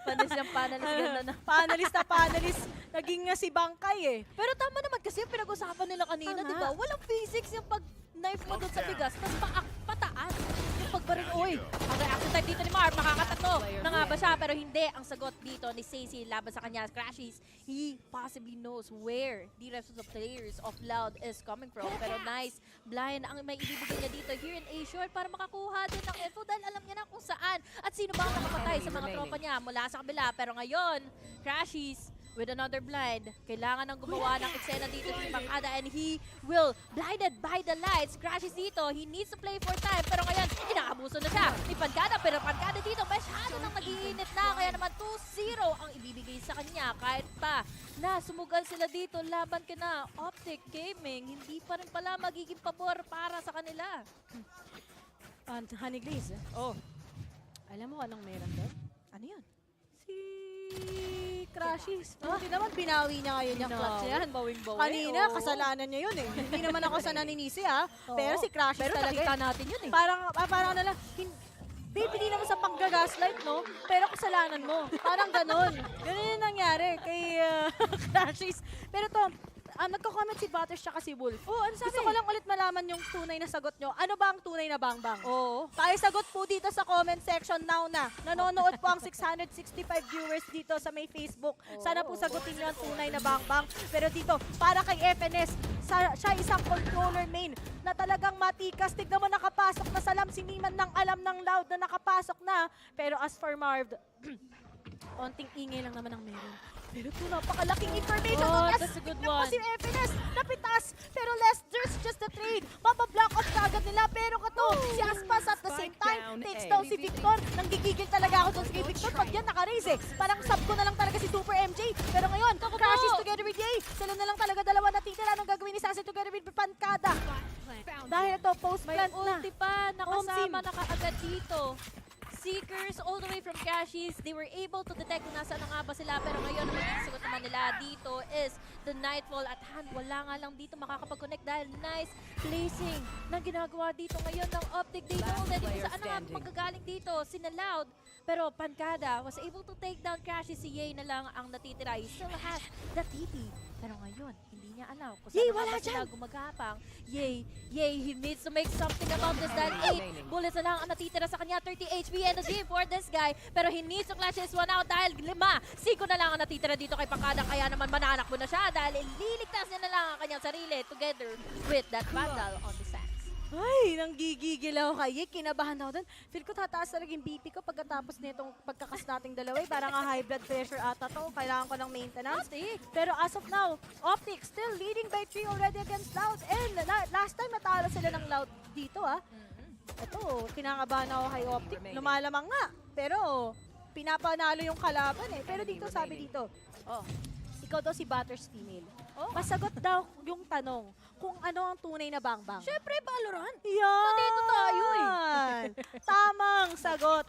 Panelist na panelist. Naging nga si Bangkay eh. Pero tama naman kasi yung pinag-usapan nila kanina, di ba? Walang physics yung pag-knife mo doon sa bigas, tapos pataas. Yung pa rin. Uy, ang reaction time dito ni Marv, makakatatlo na nga ba siya? Pero hindi, ang sagot dito ni Stacey laban sa kanya. Crashies, he possibly knows where the rest of the players of Loud is coming from. Pero nice, blind ang may ibibigay niya dito here in A-Short para makakuha din ng info dahil alam niya na kung saan at sino ba ang nakapatay sa mga tropa niya mula sa kabila. Pero ngayon, Crashies with another blind. Kailangan ng gumawa ng eksena dito si Pangada and he will blinded by the lights. Crashes dito. He needs to play for time. Pero ngayon, inaabuso na siya ni Pangada. Pero Pangada dito, masyado nang nag-iinit na. Kaya naman 2-0 ang ibibigay sa kanya. Kahit pa na sumugal sila dito, laban ka na. OpTic Gaming, hindi pa rin pala magiging pabor para sa kanila. Honey Glaze. Oh. Alam mo anong meron doon? Ano yun? Si Crashies. Hindi naman binawi niya ngayon yung clutch niya. Kanina, kasalanan niya yun eh. Hindi naman ako sa naninisi ha. Pero si Crashies pero talaga. nakita natin yun eh. Parang na lang, baby, di naman sa panggagaslight, no? Pero kasalanan mo. Parang ganon. Ganon yung nangyari kay Crashies. Pero to, nagko-comment si Butters tsaka si Wolf. Oh, ano sabi? Gusto ko lang ulit malaman yung tunay na sagot nyo. Ano ba ang tunay na bangbang? Oo. Sagot po dito sa comment section now na. Nanonood po ang 665 viewers dito sa may Facebook. Sana po sagutin nyo ang tunay na bangbang. Pero dito, para kay FNS, siya isang controller main na talagang matikas. Tignan mo nakapasok na sa LAMS. Hindi man nang alam ng Loud na nakapasok na. Pero as for Marv, onting ingay lang naman ang meron. Pero ito, napakalaking information. That's a good one. Si FNS, napitas. Pero there's just a trade. Mabablock off kagad nila. Pero kato, si Aspas at the same time, takes down si Victor. Nanggigigil talaga ako doon kay Victor. Pag yan nakaraise eh. Parang sub ko na lang talaga si Super MJ. Pero ngayon, Crashes together with Jay. Sila na lang talaga dalawa natitira. Anong gagawin ni Sassy together with Pancada? Dahil ito, post-plant na. Ulti pa, nakasama na kaagad dito. Seekers all the way from Crashies, they were able to detect kung nasaan na nga ba sila. Pero ngayon, ang magiging sagot naman nila dito is the Nightfall at hand. Wala nga lang dito makakapag-connect dahil nice placing na ginagawa dito ngayon ng OpTic. They know that kung saan na nga magagaling dito, sina Loud. Pero Pancada was able to take down Crashies. Si Ye na lang ang natitira. He still has the TP. Pero ngayon, hindi niya alam kung saan na sila gumagapang. Ye, he needs to make something about this dahil 8 bullets na lang ang natitira sa kanya. 30 HP energy for this guy. Pero he needs to clutch this one out dahil 5 na lang ang natitira dito kay Pancada. Kaya naman mananakbo na siya dahil ililigtas niya na lang ang kanyang sarili together with that Vandal on the sand. Ay, nanggigigil ako kay Yik. Kinabahan ako doon. Feel ko tataas talaga yung BP ko pagkatapos nitong pagkakas nating dalawa. Parang high blood pressure ata to. Kailangan ko ng maintenance. Pero as of now, OpTic still leading by 3 already against Loud. And last time natalo sila ng Loud dito ah. Ito, kinakabahan ako kay OpTic. Lumalamang nga. Pero pinapanalo yung kalaban eh. Pero dito sabi dito, ikaw daw si Butters female. Masagot daw yung tanong kung ano ang tunay na bangbang. Siyempre, Valorant. Yan! Nandito tayo eh. Tamang sagot.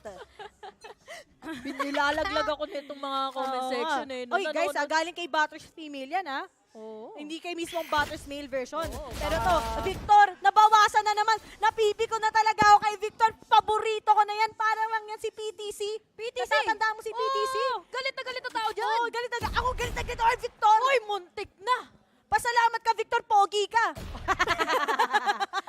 Nilalaglag ako nitong mga comment section eh. Oy guys, galing kay Butters female yan ha. Hindi kay mismong Butters male version. Pero to, Victor, nabawasan na naman. Napipi ko na talaga ako kay Victor. Paborito ko na yan. Parang lang yan si PTC. Natatandaan mo si PTC? Galit na galit na tao dyan. Oo, galit na. Ako galit na galit ako kay Victor. Uy, muntik na. Pasalamat ka, Victor. Pogi ka.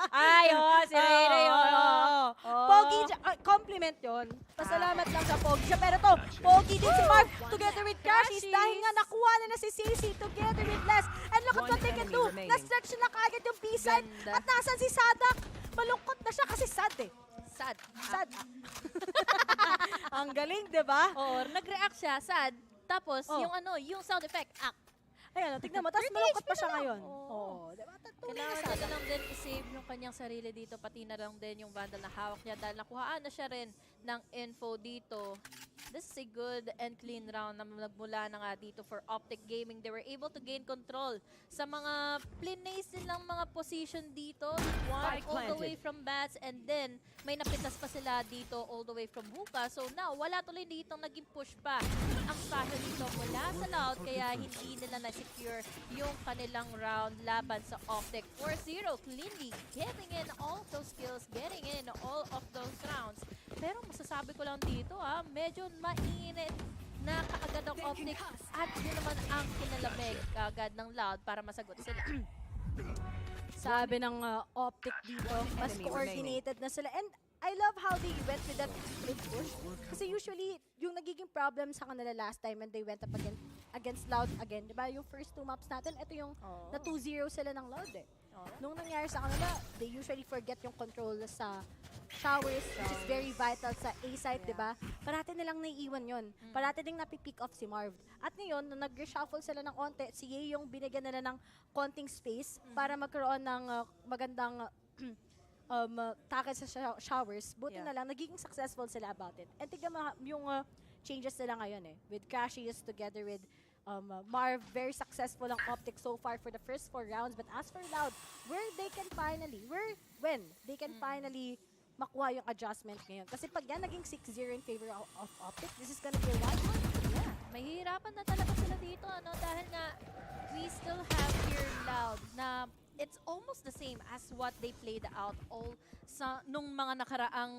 Ay, si Rere yun. Pogi, compliment yun. Pasalamat lang sa Pogi siya. Pero to, Pogi din si Marv together with Crashies dahil nga nakuha na si Sissy together with Les. And look at what they can do. Na-stretch na kaagad yung B-side. At nasan si Sadak? Malungkot na siya kasi sad eh. Sad. Ang galing, di ba? Oo, nag-react siya, sad. Tapos, yung sound effect, act. Ayan, tignan mo. Tapos malungkot pa siya ngayon. Diba? Kailangan niya na lang din i-save yung kanyang sarili dito, pati na lang din yung Vandal na hawak niya dahil nakuhaan na siya rin ng info dito. This is a good and clean round na nagmula na nga dito for OpTic Gaming. They were able to gain control sa mga plinace nilang mga position dito. One all the way from Bats and then may napitas pa sila dito all the way from Hookah. So now, wala tuloy dito naging push pa ang fashion dito mula sa Loud kaya hindi nila na-secure yung kanilang round laban sa OpTic. 4-0, cleanly getting in all of those kills, getting in all of those rounds. Pero masasabi ko lang dito medyo mainit na kaagad ang OpTic at yun naman ang kinalamig kaagad ng Loud para masagot sila. Sabi ng OpTic dito, mas coordinated na sila. And I love how they went with that mid push. Kasi usually, yung nagiging problem sa kanila last time when they went up against Loud again, di ba? Yung first 2 maps natin, ito yung na 2-0 sila ng Loud eh. Nung nangyari sa kanila, they usually forget yung control sa showers, which is very vital sa A site, di ba? Parati nilang naiiwan yun. Parati ding napipick off si Marv. At ngayon, nung nag-reshuffle sila ng konti, si Ye yung binigyan nila ng konting space para magkaroon ng magandang tackle sa showers. Buti na lang, nagiging successful sila about it. And tignan mo yung changes nila ngayon eh. With Crashies together with Marv, very successful ang OpTic so far for the first 4 rounds. But as for Loud, when they can finally makuha yung adjustment ngayon. Kasi pag yan naging 6-0 in favor of OpTic, this is gonna be a wild one. Yeah, mahihirapan na talaga sila dito, ano? Dahil nga, we still have here Loud na it's almost the same as what they played out all sa nung mga nakaraang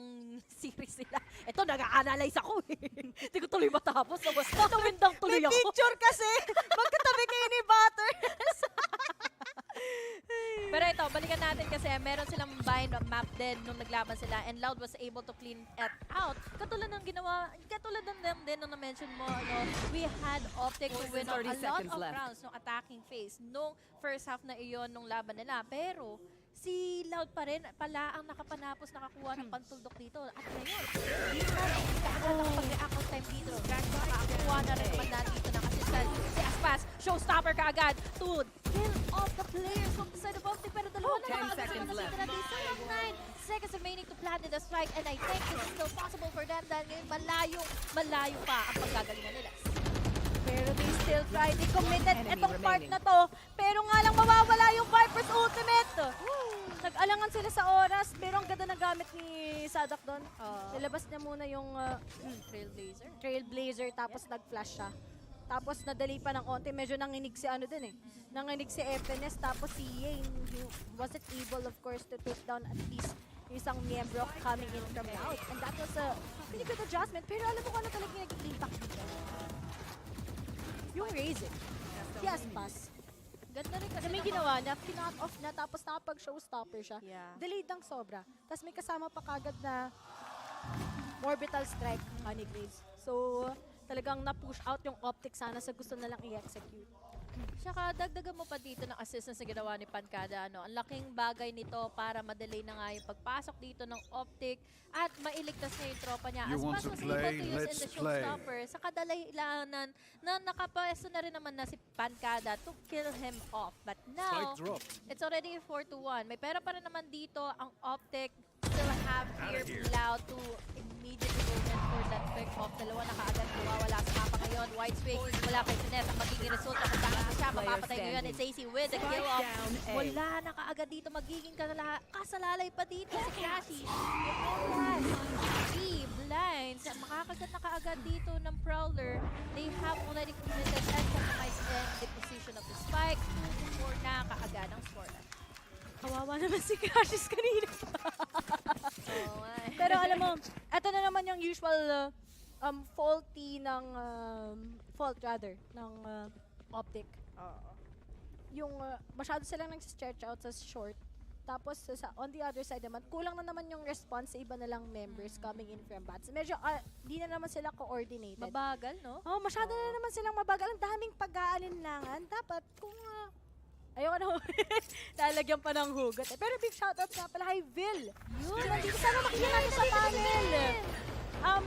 series nila. Ito, nag-a-analyze ako eh. Hindi ko tuloy matapos. Nawindang tuloy ako. May picture kasi. Magkatabi kayo ni Butter. Pero ito, balikan natin kasi meron silang bind map din nung naglaban sila and Loud was able to clean it out. Katulad ng ginawa, katulad ng them din nung na-mention mo, ano, we had OpTic to win a lot of rounds nung attacking phase nung first half na iyon nung laban nila. Pero si Loud pa rin pala ang nakapanapos, nakakuha ng pantuldok dito. At ngayon, hindi na nakapag-react on time dito. Nakakuha na rin naman na dito ng assistant. Si Aspas, showstopper kaagad to kill off the players from the side of OpTic. Pero dalawa na mga agad na sila dito. 9 seconds remaining to plant in the strike and I think this is still possible for them dahil ngayon malayo pa ang paggagalingan nila. Pero they still try. They committed itong part na to. Pero nga lang mawawala yung Viper's ultimate. Nag-alangan sila sa oras. Pero ang ganda na gamit ni Sadak doon. Nilabas niya muna yung Trailblazer. Tapos nag-flash siya. Tapos nadali pa ng konti. Medyo nanginig si ano din eh. Nanginig si FNS. Tapos si Ye wasn't able of course to take down at least isang miyembro coming in from out. And that was a really good adjustment. Pero alam mo kung ano talaga yung naging impact dito? Yung raising. Yes, pass. Ganda rin kasi may ginawa niya, pinot off na tapos nakapag-showstopper siya. Delayed ng sobra. Tapos may kasama pa kagad na orbital strike, Honey Graves. So, talagang na-push out yung OpTic sana sa gusto na lang i-execute. Tsaka dagdagan mo pa dito ng assistance na ginawa ni Pancada. Ano? Ang laking bagay nito para madelay na nga yung pagpasok dito ng OpTic at mailigtas niya yung tropa niya. As much as able to use in the showstopper, sa kadalilanan na nakapwesto na rin naman na si Pancada to kill him off. But now, it's already 4-1. May pera pa rin naman dito ang OpTic. Still have here Loud to immediately go in for that pick off. Dalawa na kaagad nawawala sa mapa ngayon. White streak, wala kay Finesse. Ang magiging resulta kung saan siya mapapatay ngayon. It's AC with the kill off. Wala na kaagad dito. Magiging kasalalay pa dito si Crashy. Blinds. Makakagat na kaagad dito ng Prowler. They have already committed and compromised in the position of the spike. 2-4 na kaagad ang scoreline. Kawawa naman si Crashes kanina. Pero alam mo, ito na naman yung usual faulty ng fault rather ng OpTic. Yung masyado silang nag-stretch out sa short. Tapos on the other side naman, kulang na naman yung response sa iba na lang members coming in from bats. Medyo di na naman sila coordinated. Mabagal, no? Oh, masyado na naman silang mabagal. Ang daming pag-aalinlangan. Dapat kung ayoko na lalagyan pa ng hugot. Pero big shoutout nga pala kay Vil. Yun, nandito sana makikita natin sa panel.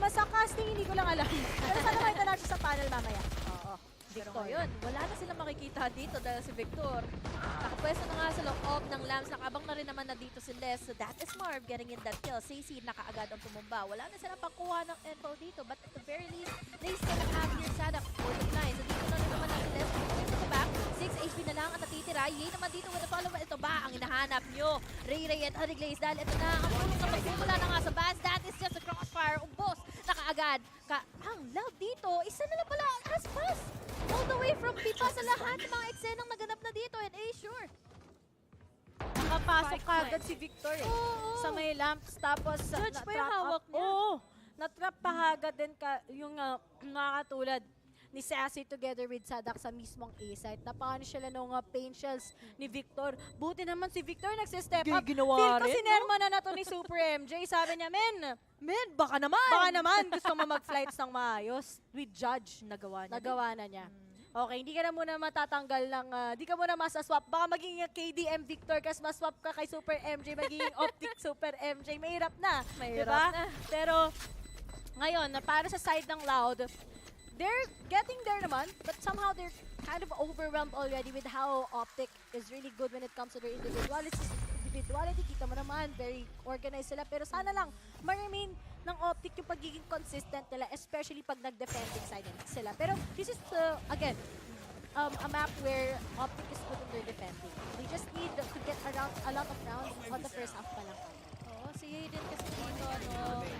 Sa casting, hindi ko lang alam. Pero sana makita natin sa panel mamaya. Oo. Pero ngayon, wala na silang makikita dito dahil si Victor. Nakapwesto na nga sa loob ng Lambs. Nakabang na rin naman na dito si Les. So that is Marv getting in that kill. CC nakaagad ang tumumba. Wala na silang pangkuha ng info dito. But at the very least, they still have here Sadak for the 9. So dito na rin naman na si Les. Ito back. 6 HP na lang ang natitira. Yay naman dito with the follow. Ito ba ang hinahanap nyo? Ray at Honey Glaze. Dahil ito na ang pulong na magsimula na nga sa Bass. That is just a crossfire. Umbos. Nakaagad. Ang Loud dito. Isa na lang pala. Aspas. All the way from Pipa sa lahat ng mga eksenang naganap na dito. And sure. Nakapasok kagad si Victor eh. Sa may lamps. Tapos Judge pa yung hawak niya. Oo. Natrap pa kagad din yung nakakatulad ni Sassy together with Sadak sa mismong A-site. Napunish sila nung paint shells ni Victor. Buti naman si Victor nagsistep up. Ginawa Feel ko rin, sinermo na to ni Super MJ. Sabi niya, men, baka naman gusto mo mag-flights ng maayos. With Judge. Nagawa na niya. Okay, hindi ka na muna matatanggal ng, hindi ka muna masaswap. Baka maging KDM Victor, kas maswap ka kay Super MJ, magiging Optic Super MJ. Mahirap na. Mahirap na. Pero, ngayon, para sa side ng Loud, they're getting there naman, but somehow they're kind of overwhelmed already with how Optic is really good when it comes to their individuality. Kita mo naman, very organized sila. Pero sana lang, ma-remain ng Optic yung pagiging consistent nila, especially pag nag-defending side sila. Pero this is, again, a map where Optic is good in their defending. They just need to get around a lot of rounds on the first half pa lang. Oo, si Hayden kasi dito,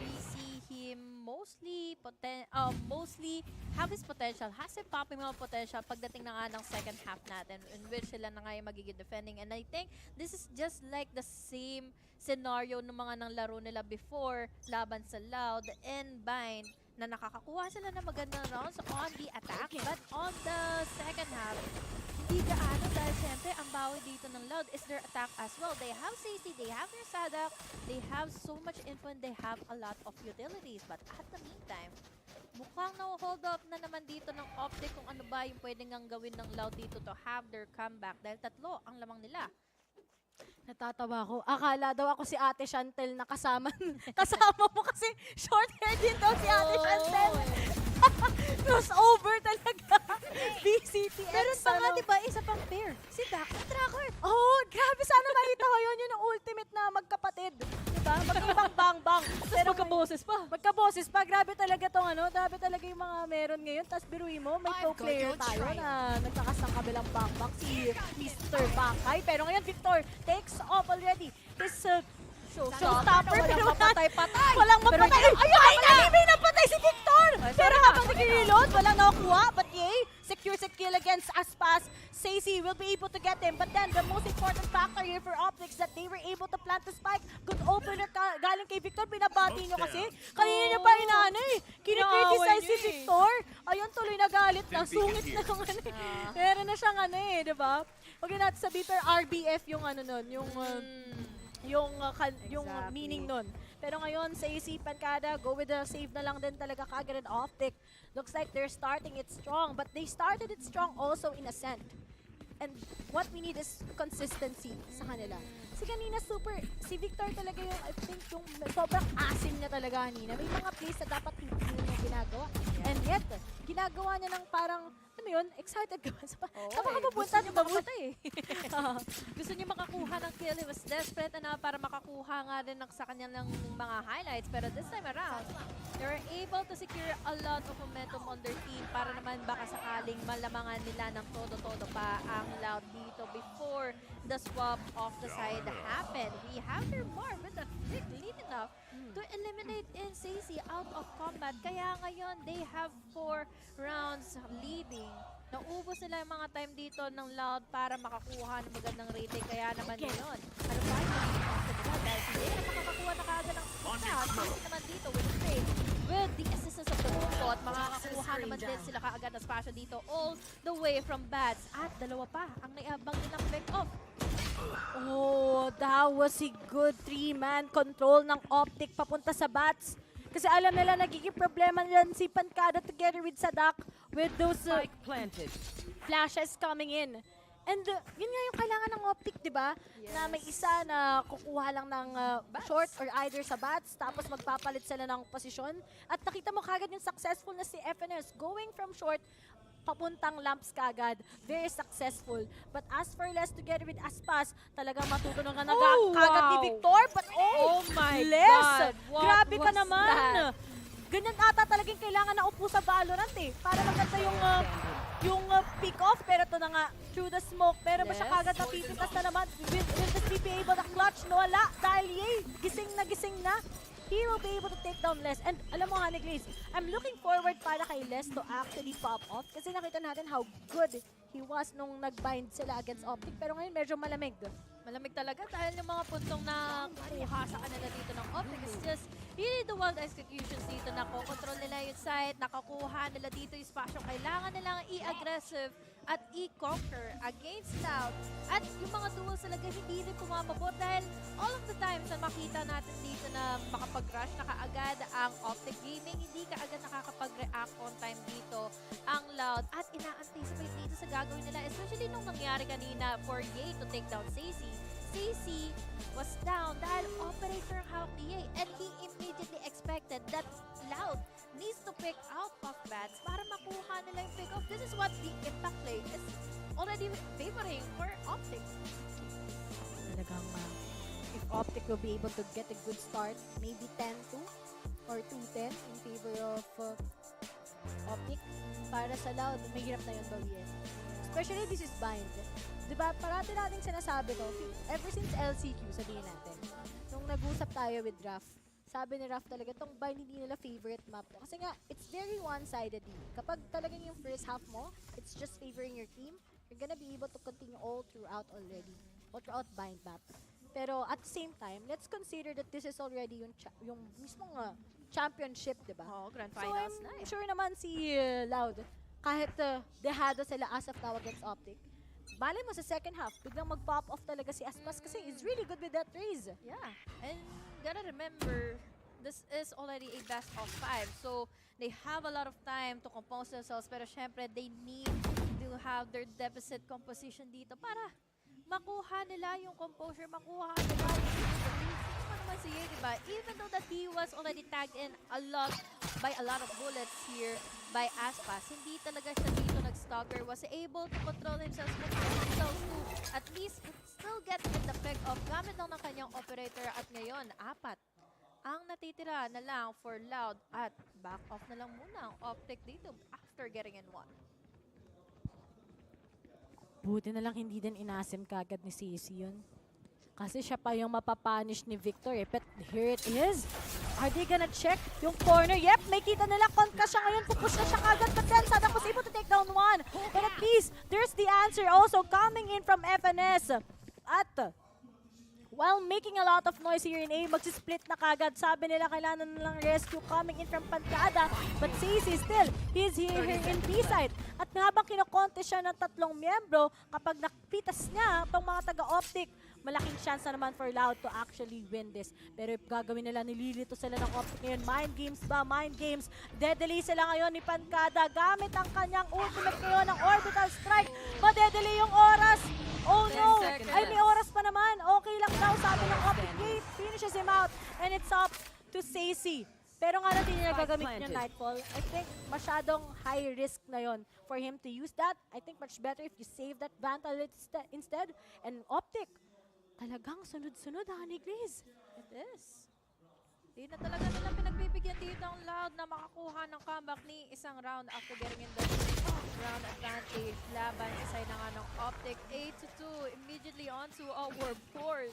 we see him mostly have his potential, has a popping mga potential pagdating na nga ng second half natin in which sila na nga yung magiging defending. And I think this is just like the same scenario ng mga nang laro nila before laban sa Loud and Bind na nakakakuha sila ng magandang rounds on the attack. But on the second half, hindi gaano dahil siyempre ang bawi dito ng Loud is their attack as well. They have safety, they have their Sadak, they have so much info, and they have a lot of utilities. But at the meantime, mukhang na-hold up na naman dito ng Optic kung ano ba yung pwedeng ang gawin ng Loud dito to have their comeback dahil 3 ang lamang nila. Natatawa ko. Akala daw ako si Ate Chantel na kasama mo kasi short hair din daw si Ate Chantel. Crossover talaga. BCTX. Meron pa nga, di ba, isa pang pair. Si Dak at Tracker. Oh, grabe. Sana makita ko yun. Yun yung ultimate na magkapatid. Diba? Mag-ibang bang-bang. Pero magkaboses pa. Magkaboses pa. Grabe talaga tong grabe talaga yung mga meron ngayon. Tapos biruin mo, may pro player tayo na nagtakas ng kabilang bang-bang. Si Mr. Bakay. Pero ngayon, Victor takes off already. His showstopper. Walang mapatay-patay. Walang mapatay. Ayun! May napatay si Victor! Pero habang nag-reload, walang nakuha. But yay, secures a kill against Aspas. Sazy will be able to get him. But then, the most important factor here for Optics that they were able to plant the spike. Good opener galing kay Victor. Binabati nyo kasi. Kanina niya pa kinikriticize si Victor. Ayun, tuloy na galit na. Sungit na yung meron na siyang diba? Huwag natin sabihin pero RBF yung nun, yung meaning nun. Pero ngayon, sa isipan kada, go with the save na lang din talaga kagad and Optic. Looks like they're starting it strong, but they started it strong also in Ascent. And what we need is consistency sa kanila. Si kanina si Victor talaga yung, I think yung sobrang asim niya talaga kanina. May mga plays na dapat hindi niya ginagawa. And yet, ginagawa niya ng parang, yun, excited ka ba? Saan ka mapunta? Di ba eh. Gusto niya makakuha ng kill. He was desperate na para makakuha nga din sa kanyang mga highlights. Pero this time around, they were able to secure a lot of momentum on their team para naman baka sakaling malamangan nila ng todo-todo pa ang Loud dito before the swap of the side happened. We have their mark with a big lead enough to eliminate Sazy out of combat. Kaya ngayon, they have 4 rounds leading. Naubos nila yung mga time dito ng Loud para makakuha ng magandang rating. Kaya naman yun. Ano ba yung possible? Dahil hindi na makakakuha na kaagad ng shot. Naman dito with the trade. With the assistance of the Moonshot, makakakuha naman din sila kaagad na spasyo dito all the way from Bats. At dalawa pa ang naiabang nilang back off. Oh, that was a good 3-man control ng Optic papunta sa Bats. Kasi alam nila nagiging problema nila si Pancada together with Sadak with those flashes coming in. And yun nga yung kailangan ng Optic, di ba? Yes. Na may isa na kukuha lang ng short or either sa Bats, tapos magpapalit sila ng posisyon. At nakita mo kagad yung successful na si FNS going from short papuntang lamps kagad. Very successful. But as for Les together with Aspas, talagang matutunan ka kagad ni Victor. But oh my Les! God! Grabe ka naman! Ganyan ata talagang kailangan na upo sa Valorant para maganda yung pick-off. Pero ito na nga, through the smoke. Pero ba siya kagad napipitas na naman? Will the be able to clutch? No, wala. Dahil gising na. He will be able to take down Les. And alam mo, Honey Glaze, I'm looking forward para kay Les to actually pop off. Kasi nakita natin how good he was nung nag-bind sila against Optic. Pero ngayon medyo malamig. Malamig talaga dahil yung mga puntong na kuha sa kanila dito ng OpTic is just really the wild executions dito. Nakokontrol nila yung site, nakakuha nila dito yung spasyo. Kailangan nilang i-aggressive at i-conquer against LOUD. At yung mga duels talaga hindi rin pumapabot dahil all of the times na makita natin dito na makapag-rush na kaagad ang OpTic Gaming, hindi kaagad nakakapag-react on time dito ang LOUD at ina-anticipate dito sa gagawin nila. Especially nung nangyari kanina for Ye to take down Stacey. Stacey was down dahil operator ang hawak ni Ye and he immediately expected that LOUD needs to pick out puff bats para makuha nila yung pick-off. This is what the impact play is already favoring for OpTic. Talagang if OpTic will be able to get a good start, maybe 10-2 or 2-10 in favor of OpTic, para sa LOUD, mahirap na yun gawin. Especially this is bind. Diba, parati natin sinasabi to, ever since LCQ, sabihin natin, nung nag-usap tayo with Raf, sabi ni Raf talaga, tong bind hindi nila favorite map. Kasi nga, it's very one-sided. Kapag talagang yung first half mo, it's just favoring your team, you're gonna be able to continue all throughout already. All throughout bind map. Pero at the same time, let's consider that this is already yung mismong championship, diba? Oh, grand finals so, na I'm sure naman si LOUD, kahit dehado sila as of now against OpTic, bale mo sa second half, biglang mag-pop off talaga si Aspas kasi he's really good with that raise. Yeah, and gotta remember, this is already a best of 5. So, they have a lot of time to compose themselves. Pero syempre, they need to have their deficit composition dito para makuha nila yung composure, makuha nila yung naman si Ye, diba? Even though that he was already tagged in by a lot of bullets here by Aspas, hindi talaga siya dito nag-stalker, was able to control himself to at least still get in the pick of gamit lang ng kanyang operator at ngayon, 4 ang natitira na lang for LOUD at back off na lang muna ang OpTic dito after getting in 1. Buti na lang hindi din inasim kagad ni Sisi yun. Kasi siya pa yung mapapunish ni Victor eh. But here it is. Are they gonna check yung corner? Yep, may kita nila. Konka siya ngayon. Pupush na siya kagad. But then Sadak was able to take down 1. But at least, there's the answer also coming in from FNS. At while making a lot of noise here in A, magsisplit na kagad. Sabi nila kailangan nilang rescue coming in from Pancada. But Sisi still, he's here in B side. At habang kinokontest siya ng 3 miyembro, kapag napitas niya pang mga taga-OpTic, malaking chance na naman for LOUD to actually win this. Pero if gagawin nila, nililito sila ng OpTic ngayon. Mind games ba? Mind games. Dedelay sila ngayon ni Pancada. Gamit ang kanyang ultimate ngayon ng Orbital Strike. Madedelay yung oras. Oh no! Ay, may oras pa naman. Okay lang daw, sabi ng OpTic Gate. Finishes him out. And it's up to Stacey. Pero nga natin yung nagagamit niya Nightfall. I think masyadong high risk na yon for him to use that. I think much better if you save that Vandal instead. And OpTic, talagang sunod-sunod, Honey Glaze. It is. Di na talaga nila pinagbibigyan dito ang LOUD na makakuha ng comeback ni isang round after getting in the round advantage. Laban sa side na nga ng OpTic. 8-2 immediately onto our board.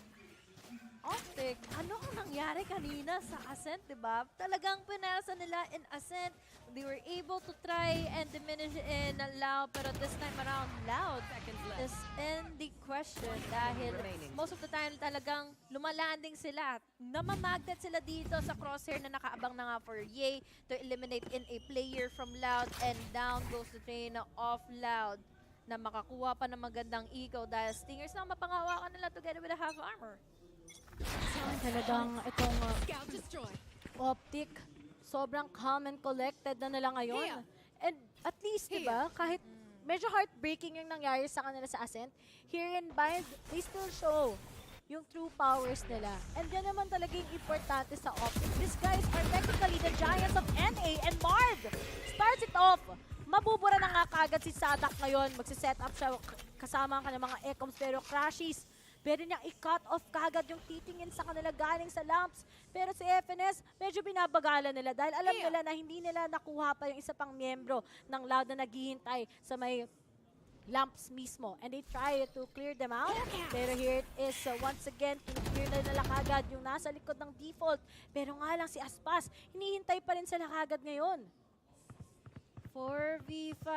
OpTic, ano ang nangyari kanina sa Ascent, diba? Talagang pinasa nila in Ascent. They were able to try and diminish in LOUD, pero this time around, LOUD is in the question dahil most of the time talagang lumalanding sila. Namamagnet sila dito sa crosshair na nakaabang na nga for Ye to eliminate in a player from LOUD and down goes the train of LOUD na makakuha pa ng magandang eco dahil Stingers na mapangawakan nila together with a half armor. Talagang itong OpTic, sobrang calm and collected na nila ngayon. And at least, diba, kahit medyo heartbreaking yung nangyari sa kanila sa Ascent, here in Bind, they still show yung true powers nila. And yan naman talaga yung importante sa OpTic. These guys are technically the giants of NA and Marv starts it off. Mabubura na nga kagad si Sadak ngayon. Magsiset up siya kasama ang kanyang mga Ecoms pero crashes. Pwede niya i-cut off kagad yung titingin sa kanila galing sa lamps. Pero si FNS, medyo binabagalan nila dahil alam nila na hindi nila nakuha pa yung isa pang miyembro ng LOUD na naghihintay sa may lamps mismo. And they try to clear them out. Pero here it is. Once again, clear na nila kagad yung nasa likod ng default. Pero nga lang si Aspas, hinihintay pa rin sila kagad ngayon. 4v5.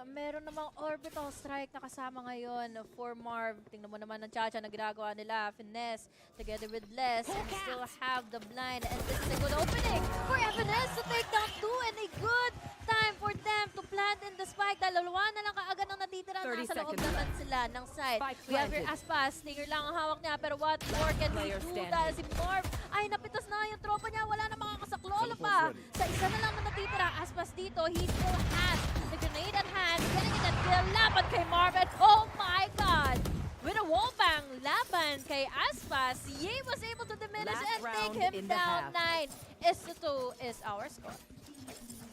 Meron namang orbital strike na kasama ngayon for Marv. Tingnan mo naman ang Chacha na ginagawa nila. Finesse together with Les. And still have the blind. And this is a good opening for Finesse to take down 2 and a good time for them to plant in the spike. Dalawa na lang kaagad ang natitira. 30 Nasa loob seconds naman left. sila ng side. Spike We have here planted. Aspas. Slinger lang ang hawak niya. Pero what more can we Player do? standing. Dahil si Marv ay napitas na yung tropa niya. Wala na makakasaklola pa. Sa isa na lang na natitira. Aspas dito. He still has the grenade at hand. Getting it at kill. Laban kay Marv. And oh my God! With a wallbang, laban kay Aspas. Ye was able to diminish Last and take round him in the down. half. 9-2 is our score.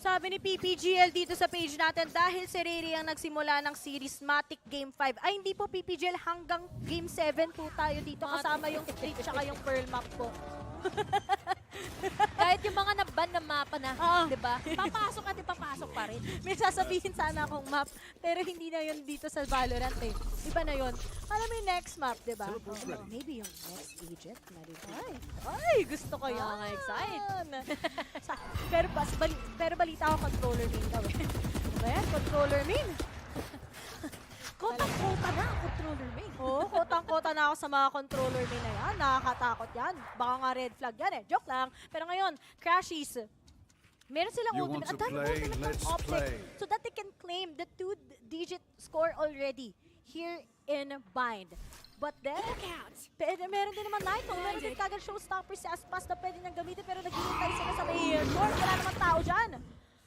Sabi ni PPGL dito sa page natin, dahil si Riri ang nagsimula ng series Matic Game 5. Ay, hindi po PPGL, hanggang Game 7 po tayo dito. Kasama yung street tsaka yung pearl map po. Kahit yung mga naban na mapa na, di ba? Papasok at ipapasok pa rin. May sasabihin sana akong map, pero hindi na yun dito sa Valorant eh. Iba na yun. Alam mo yung next map, di ba? Maybe yung next agent na rin. Ay, gusto ko yan. Excited. pero balita ko controller main daw eh. Diba yan? Controller main. Kotang-kota na, controller main. Oo, kotang-kota na ako sa mga controller main na yan. Nakakatakot yan. Baka nga red flag yan eh. Joke lang. Pero ngayon, Crashies. Meron silang ultimate. Ang daming ultimate ng OpTic. So that they can claim the 2-digit score already here in Bind. But then, meron din naman Nightfall. Meron din kagad showstopper si Aspas na pwede niyang gamitin. Pero naghihintay sila sa may door. Wala namang tao dyan.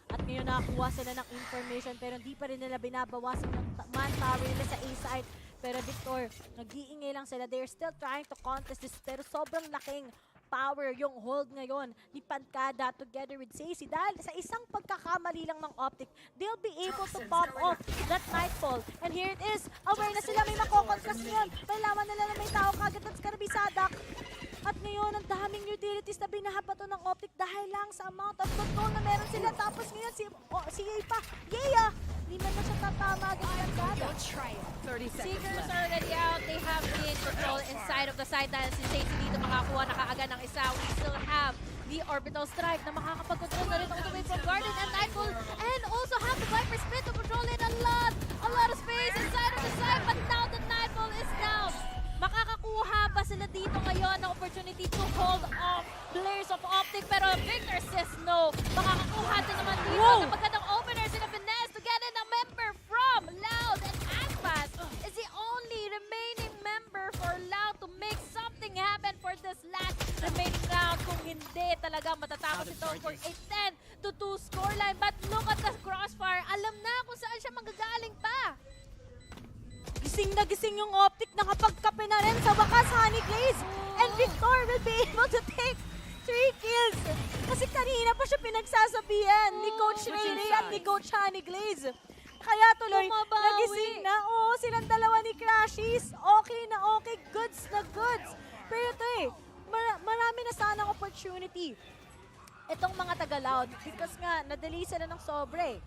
At ngayon nakakuha sila ng information pero hindi pa rin nila binabawasan yung manpower nila sa A side. Pero Victor, nag-iingay lang sila. They're still trying to contest this pero sobrang laking power yung hold ngayon ni Pancada together with Sacy. Dahil sa isang pagkakamali lang ng OpTic, they'll be able to pop off that Nightfall. And here it is. Aware na sila, may makokontras ngayon. Malaman nila na may tao kagad. That's gonna be Sadak. At ngayon, ang daming utilities na binahabato ng OpTic dahil lang sa amount of control na meron sila. Tapos ngayon, si Yay pa. Yay! Hindi na siya tatama agad ng Pancada. 30 seconds Seekers left. are already out. They have gained control inside of the side dahil si Sacy dito makakuha na kaagad ng isa. We still have the orbital strike na makakapag-control na rin all the way from Garden and Nightfall and also have the Viper Split to control it a lot of space inside of the side, but now the Nightfall is down. Makakakuha ba sila dito ngayon ng opportunity to hold off players of OpTic? Pero Victor says no. Makakakuha din naman dito ng magandang opener sila Finesse to get in a member from LOUD, and Aspas is the only remaining member for LOUD to make something happen for this last remaining round. Kung hindi talaga matatapos ito for a 10-2 scoreline. But look at the crossfire. Alam na kung saan siya manggagaling pa. Gising na gising yung OpTic, nakapagkape na rin sa wakas, Honey Glaze. And Victor will be able to take 3 kills. Kasi kanina pa siya pinagsasabihan ni Coach Ray at ni Coach Honey Glaze. Kaya tuloy, nagising na. Oo, silang dalawa ni Crashies. Okay na okay, goods na goods. Pero ito eh, marami na sanang opportunity itong mga taga-LOUD because nga, nadali sila ng sobre.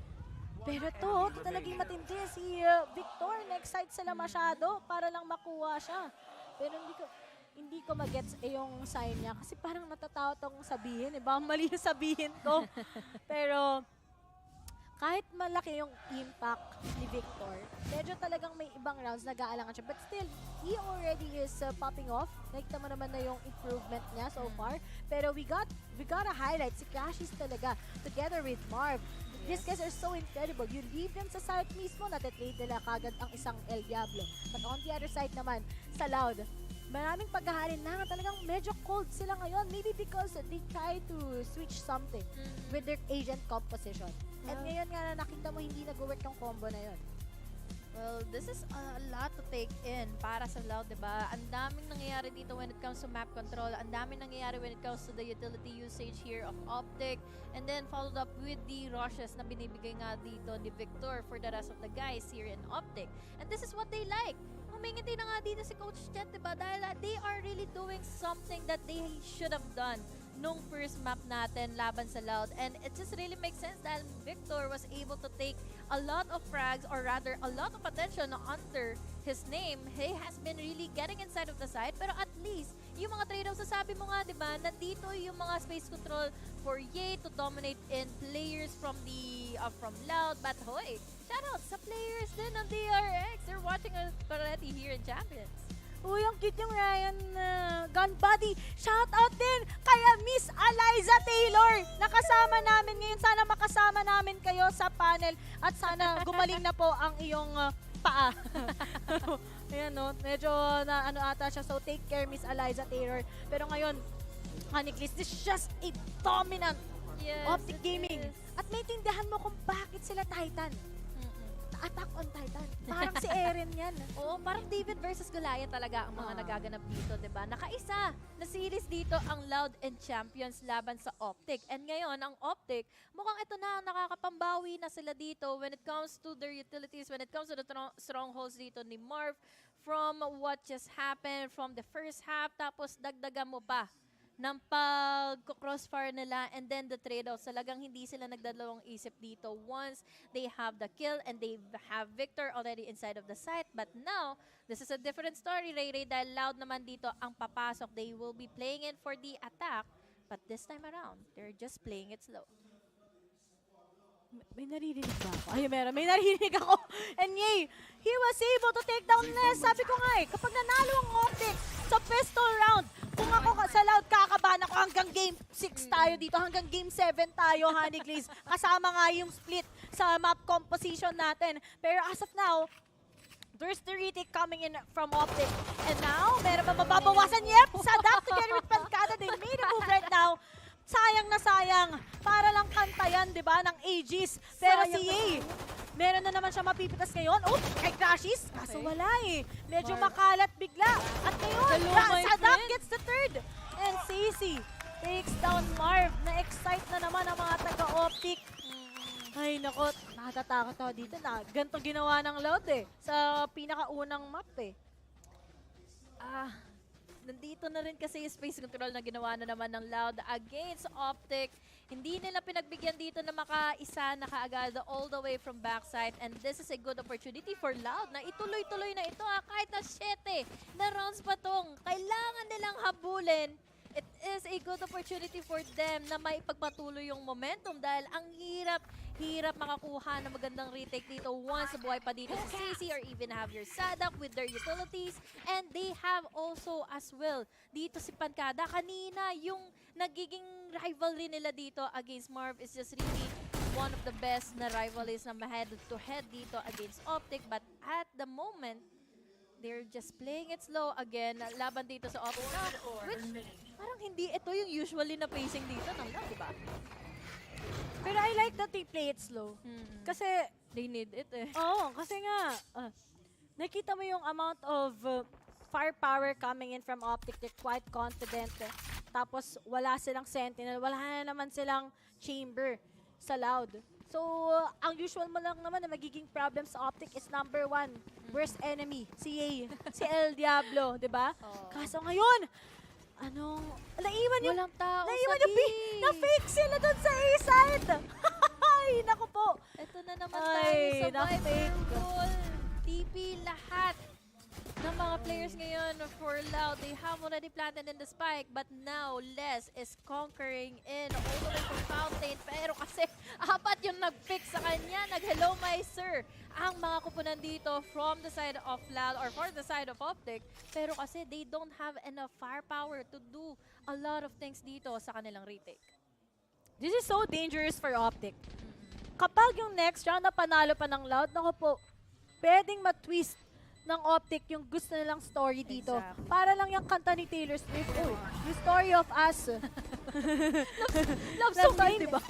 Pero ito talagang matindi. Si Victor, na-excite sila masyado para lang makuha siya. Pero hindi ko magets yung sign niya kasi parang natatakot akong sabihin. Baka mali yung sabihin ko. Pero kahit malaki yung impact ni Victor, medyo talagang may ibang rounds nag-aalangan siya. But still, he already is popping off. Nakita mo naman na yung improvement niya so far. Pero we got a highlight. Si Crashies talaga together with Marv. These guys are so incredible. You leave them sa side mismo, natatrade nila kagad ang isang El Diablo. But on the other side naman, sa LOUD, maraming paghahalin na talagang medyo cold sila ngayon. Maybe because they try to switch something with their agent composition. And ngayon nga na nakita mo hindi nag-work yung combo na yun. Well, this is a lot to take in para sa LOUD, diba? Ang daming nangyayari dito when it comes to map control. Ang daming nangyayari when it comes to the utility usage here of OpTic. And then followed up with the rushes na binibigay nga dito ni Victor for the rest of the guys here in OpTic. And this is what they like. Humingiti na nga dito si Coach Chet, diba? Dahil they are really doing something that they should have done nung first map natin laban sa LOUD. And it just really makes sense dahil Victor was able to take a lot of frags or rather a lot of attention under his name. He has been really getting inside of the side pero at least yung mga trade-offs, sabi mo nga, di ba, nandito yung mga space control for Ye to dominate in players from the from LOUD. But hoy, shoutout sa players din ng DRX. They're watching us already here in Champions. Uy, ang cute yung Ryan gun buddy. Shout out din kaya Miss Eliza Taylor. Nakasama namin ngayon. Sana makasama namin kayo sa panel at sana gumaling na po ang iyong paa. Ayan no, medyo na ano ata siya. So take care Miss Eliza Taylor. Pero ngayon, Honeycliss, this is just a dominant OpTic Gaming. At maintindihan mo kung bakit sila Titan. Attack on Titan. Parang si Eren yan. Oo, parang David versus Goliath talaga ang mga nagaganap dito, di ba? Nakaisa na series dito ang LOUD and Champions laban sa OpTic. And ngayon, ang OpTic, mukhang ito na, nakakapambawi na sila dito when it comes to their utilities, when it comes to the strongholds dito ni Marv, from what just happened from the first half, tapos dagdagan mo pa ng pag-crossfire nila and then the trade-offs. Talagang hindi sila nagdalawang isip dito once they have the kill and they have Victor already inside of the site. But now, this is a different story, Ray Ray, dahil LOUD naman dito ang papasok. They will be playing it for the attack, but this time around, they're just playing it slow. May naririnig ba ako? Ay, meron. May naririnig ako. And yay, he was able to take down Ness. Sabi ko nga kapag nanalo ang OpTic sa pistol round, kung ako sa LOUD, kakabahan ako hanggang game 6 tayo dito, hanggang game 7 tayo, Honeycliss. Kasama nga yung split sa map composition natin. Pero as of now, there's the retake coming in from OpTic. And now, meron ba mababawasan? Yep, sa DAP together with Pancada, they made a move right now. Sayang na sayang. Para lang kantayan, di ba, ng Aegis. Pero si Ye, meron na naman siya mapipitas ngayon. Oh, kay Crashes. Kaso wala eh. Medyo makalat bigla. At ngayon, Sadak gets the third. And Sisi takes down Marv. Na-excite na naman ang mga taga-OpTic. Ay, nako. Nakatatakot ako dito na ganito ginawa ng LOUD eh. Sa pinakaunang map eh. Nandito na rin kasi yung space control na ginawa na naman ng LOUD against OpTic. Hindi nila pinagbigyan dito na makaisa na kaagad all the way from backside. And this is a good opportunity for LOUD na ituloy-tuloy na ito. Kahit na 7 na rounds pa tong kailangan nilang habulin. It is a good opportunity for them na maipagpatuloy yung momentum dahil ang hirap makakuha ng magandang retake dito once buhay pa dito si CC or even have your Sadak with their utilities. And they have also as well dito si Pancada. Kanina yung nagiging rivalry nila dito against Marv is just really one of the best na rivalries na head-to-head dito against OpTic. But at the moment, they're just playing it slow again. Laban dito sa OpTic. Which parang hindi ito yung usually na pacing dito ng LOUD, diba? Pero I like that they play it slow. Kasi they need it eh. Oo, kasi nga, nakita mo yung amount of firepower coming in from OpTic. They're quite confident. Tapos wala silang sentinel, wala na naman silang chamber sa LOUD. So, ang usual mo lang naman na magiging problem sa OpTic is number 1, worst enemy, si Ye, si El Diablo, di ba? Kaso ngayon, naiwan yung B. Na-fake sila dun sa A-side. Ay, naku po. Ito na naman tayo sa Viper goal. TP lahat ng mga players ngayon for LOUD. They have already planted in the spike, but now Les is conquering in all the way from Fountain. Pero kasi 4 yung nag-pick sa kanya. Nag-hello my sir ang mga kupunan dito from the side of LOUD or for the side of OpTic. Pero kasi they don't have enough firepower to do a lot of things dito sa kanilang retake. This is so dangerous for OpTic. Kapag yung next round na panalo pa ng LOUD, naku po, pwedeng ma-twist ng OpTic yung gusto nilang story dito. Exactly. Para lang yung kanta ni Taylor Swift. Oh, the story of us. Love song yun, diba?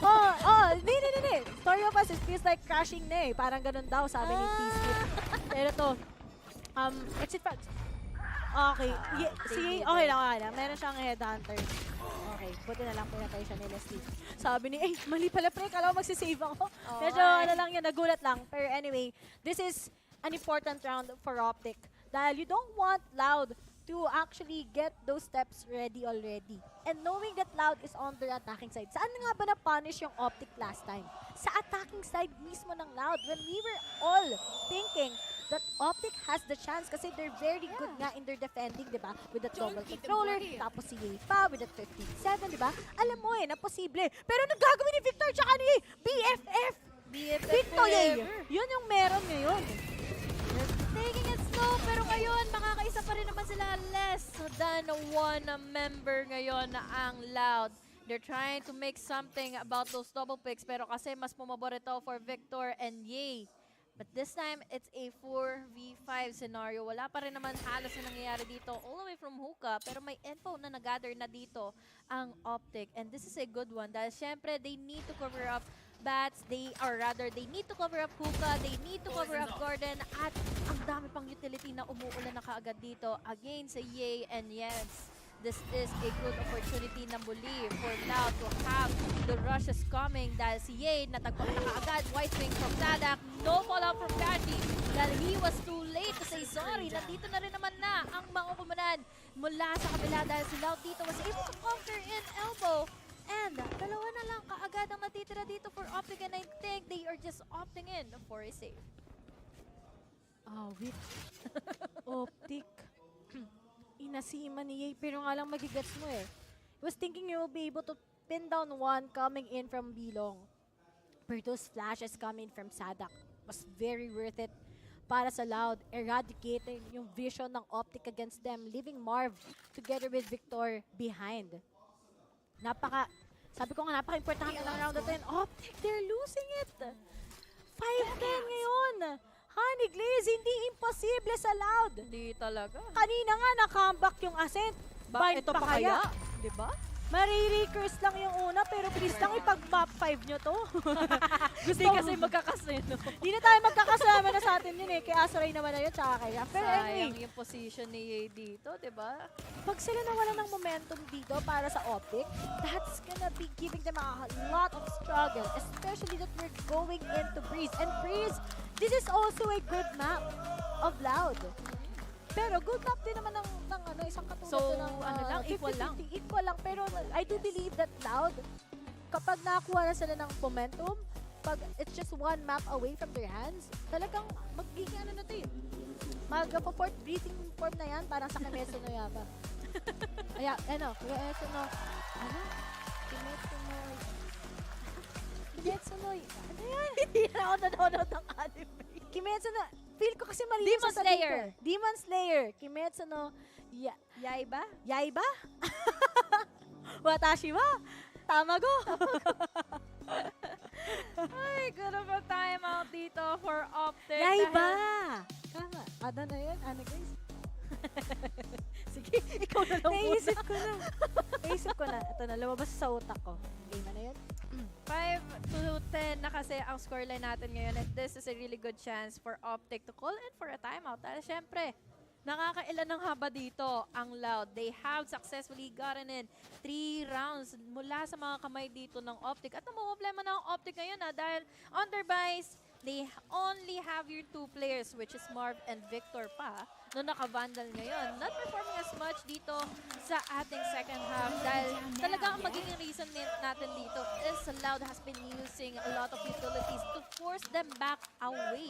Hindi. Story of us, it feels like crashing na eh. Parang ganun daw, sabi ni T-Swift. Pero to, exit facts. Okay. Okay lang. Meron siyang headhunter. Okay, buti na lang pinatay siya ni Leslie. Sabi ni, mali pala pre, kala ko magsisave ako. Medyo nagulat lang. Pero anyway, this is an important round for OpTic. Dahil you don't want LOUD to actually get those steps ready already. And knowing that LOUD is on their attacking side, saan nga ba na-punish yung OpTic last time? Sa attacking side mismo ng LOUD when we were all thinking that OpTic has the chance kasi they're very good nga in their defending, di ba? With the double controller, tapos si Ye pa with the 15-7, di ba? Alam mo na posible. Pero anong gagawin ni Victor tsaka ni BFF? Victor yun yung meron ngayon. Taking it slow, pero ngayon, makakaisa pa rin naman sila. Less than one member ngayon na ang Loud. They're trying to make something about those double picks, pero kasi mas pumabor ito for Victor and Ye. But this time, it's a 4v5 scenario. Wala pa rin naman halos na nangyayari dito all the way from Hookah, pero may info na nag-gather na dito ang OpTic. And this is a good one dahil syempre, they need to cover up Bats, they need to cover up Hookah, they need to cover up Gordon, at ang dami pang utility na umuulan na kaagad dito against Ye. And yes, this is a good opportunity na muli for Loud to have the rushes coming dahil si Ye natagpuan na kaagad. White swing from Sadak, no fallout from Kaji dahil he was too late to say sorry. Nandito na rin naman na ang mga kumunan mula sa kabila dahil si Loud dito was able to conquer in elbow. And dalawa na lang kaagad ang matitira dito for OpTic, and I think they are just opting in for a save. Wait. OpTic. Inasima ni Ye, pero nga lang magigets mo eh. He was thinking you will be able to pin down one coming in from Bilong. But those flashes coming from Sadak was very worth it para sa Loud, eradicating yung vision ng OpTic against them, leaving Marv together with Victor behind. Sabi ko nga, napaka-importante ng round na 10. OpTic, they're losing it. 5-10 ngayon. Honey Glaze, hindi imposible sa Loud. Hindi talaga. Kanina nga, na-comeback yung Ascent. Bind pa kaya? Diba? Marirecurse lang yung una, pero please lang ipag-map 5 nyo to. Gusto kasi magkakasino. Hindi na tayo magkakasama na sa atin yun eh. Kay Asaray naman na yun, tsaka kaya. Pero Sayang anyway, yung position ni Ye dito, diba? pag sila nawala ng momentum dito para sa OpTic, that's gonna be giving them a lot of struggle, especially that we're going into Breeze. And Breeze, this is also a good map of Loud. Pero good map din naman ng isang katulad So, ng equal lang. Equal lang. Pero I do believe that Loud, kapag nakakuha na sila ng momentum, pag it's just one map away from their hands, talagang magiging ano na ito eh. Mag-fourth breathing form na yan, parang sa Kimetsu no Yaiba. Kimetsu no... Kimetsu no... Ano yan? Hindi na ako nanonood ng anime. Kimetsu no... Feel ko kasi mali Demon sa Slayer. Demon Slayer. Kimetsu no... Yaiba? Yaiba? Watashi wa? Tamago? Ay, good of a timeout dito for OpTic. Yaiba! Tama. Ada na yun? Ano guys? Sige, ikaw na lang Naisip ko na. Naisip ko na. Ito na, lumabas sa utak ko. Game na yun? 5-10 na kasi ang scoreline natin ngayon, and this is a really good chance for OpTic to call in for a timeout. Dahil syempre, nakakailan ng haba dito ang Loud. They have successfully gotten in 3 rounds mula sa mga kamay dito ng OpTic. At ang problema ng OpTic ngayon dahil on their buys, they only have your 2 players, which is Marv and Victor pa, no naka-vandal ngayon. Not performing as much dito sa ating second half dahil talaga ang magiging reason natin dito is Loud has been using a lot of utilities to force them back away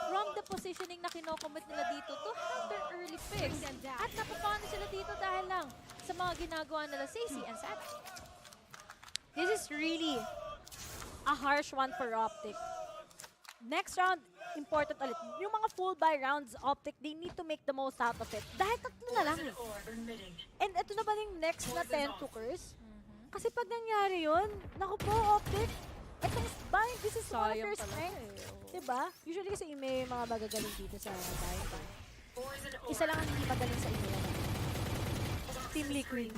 from the positioning na kinocommit nila dito to have their early picks. At napapano sila dito dahil lang sa mga ginagawa nila Sacy and Sad. This is really a harsh one for OpTic. Next round, important ulit. Yung mga full buy rounds, OpTic, they need to make the most out of it. Dahil 3 na lang. And ito na ba yung next na 10 tookers? Kasi pag nangyari yun, naku po, OpTic, itong bind, this is one of your strength. Diba? Usually kasi may mga magagaling dito sa bind. Isa lang ang hindi magaling sa email. Team Liquid.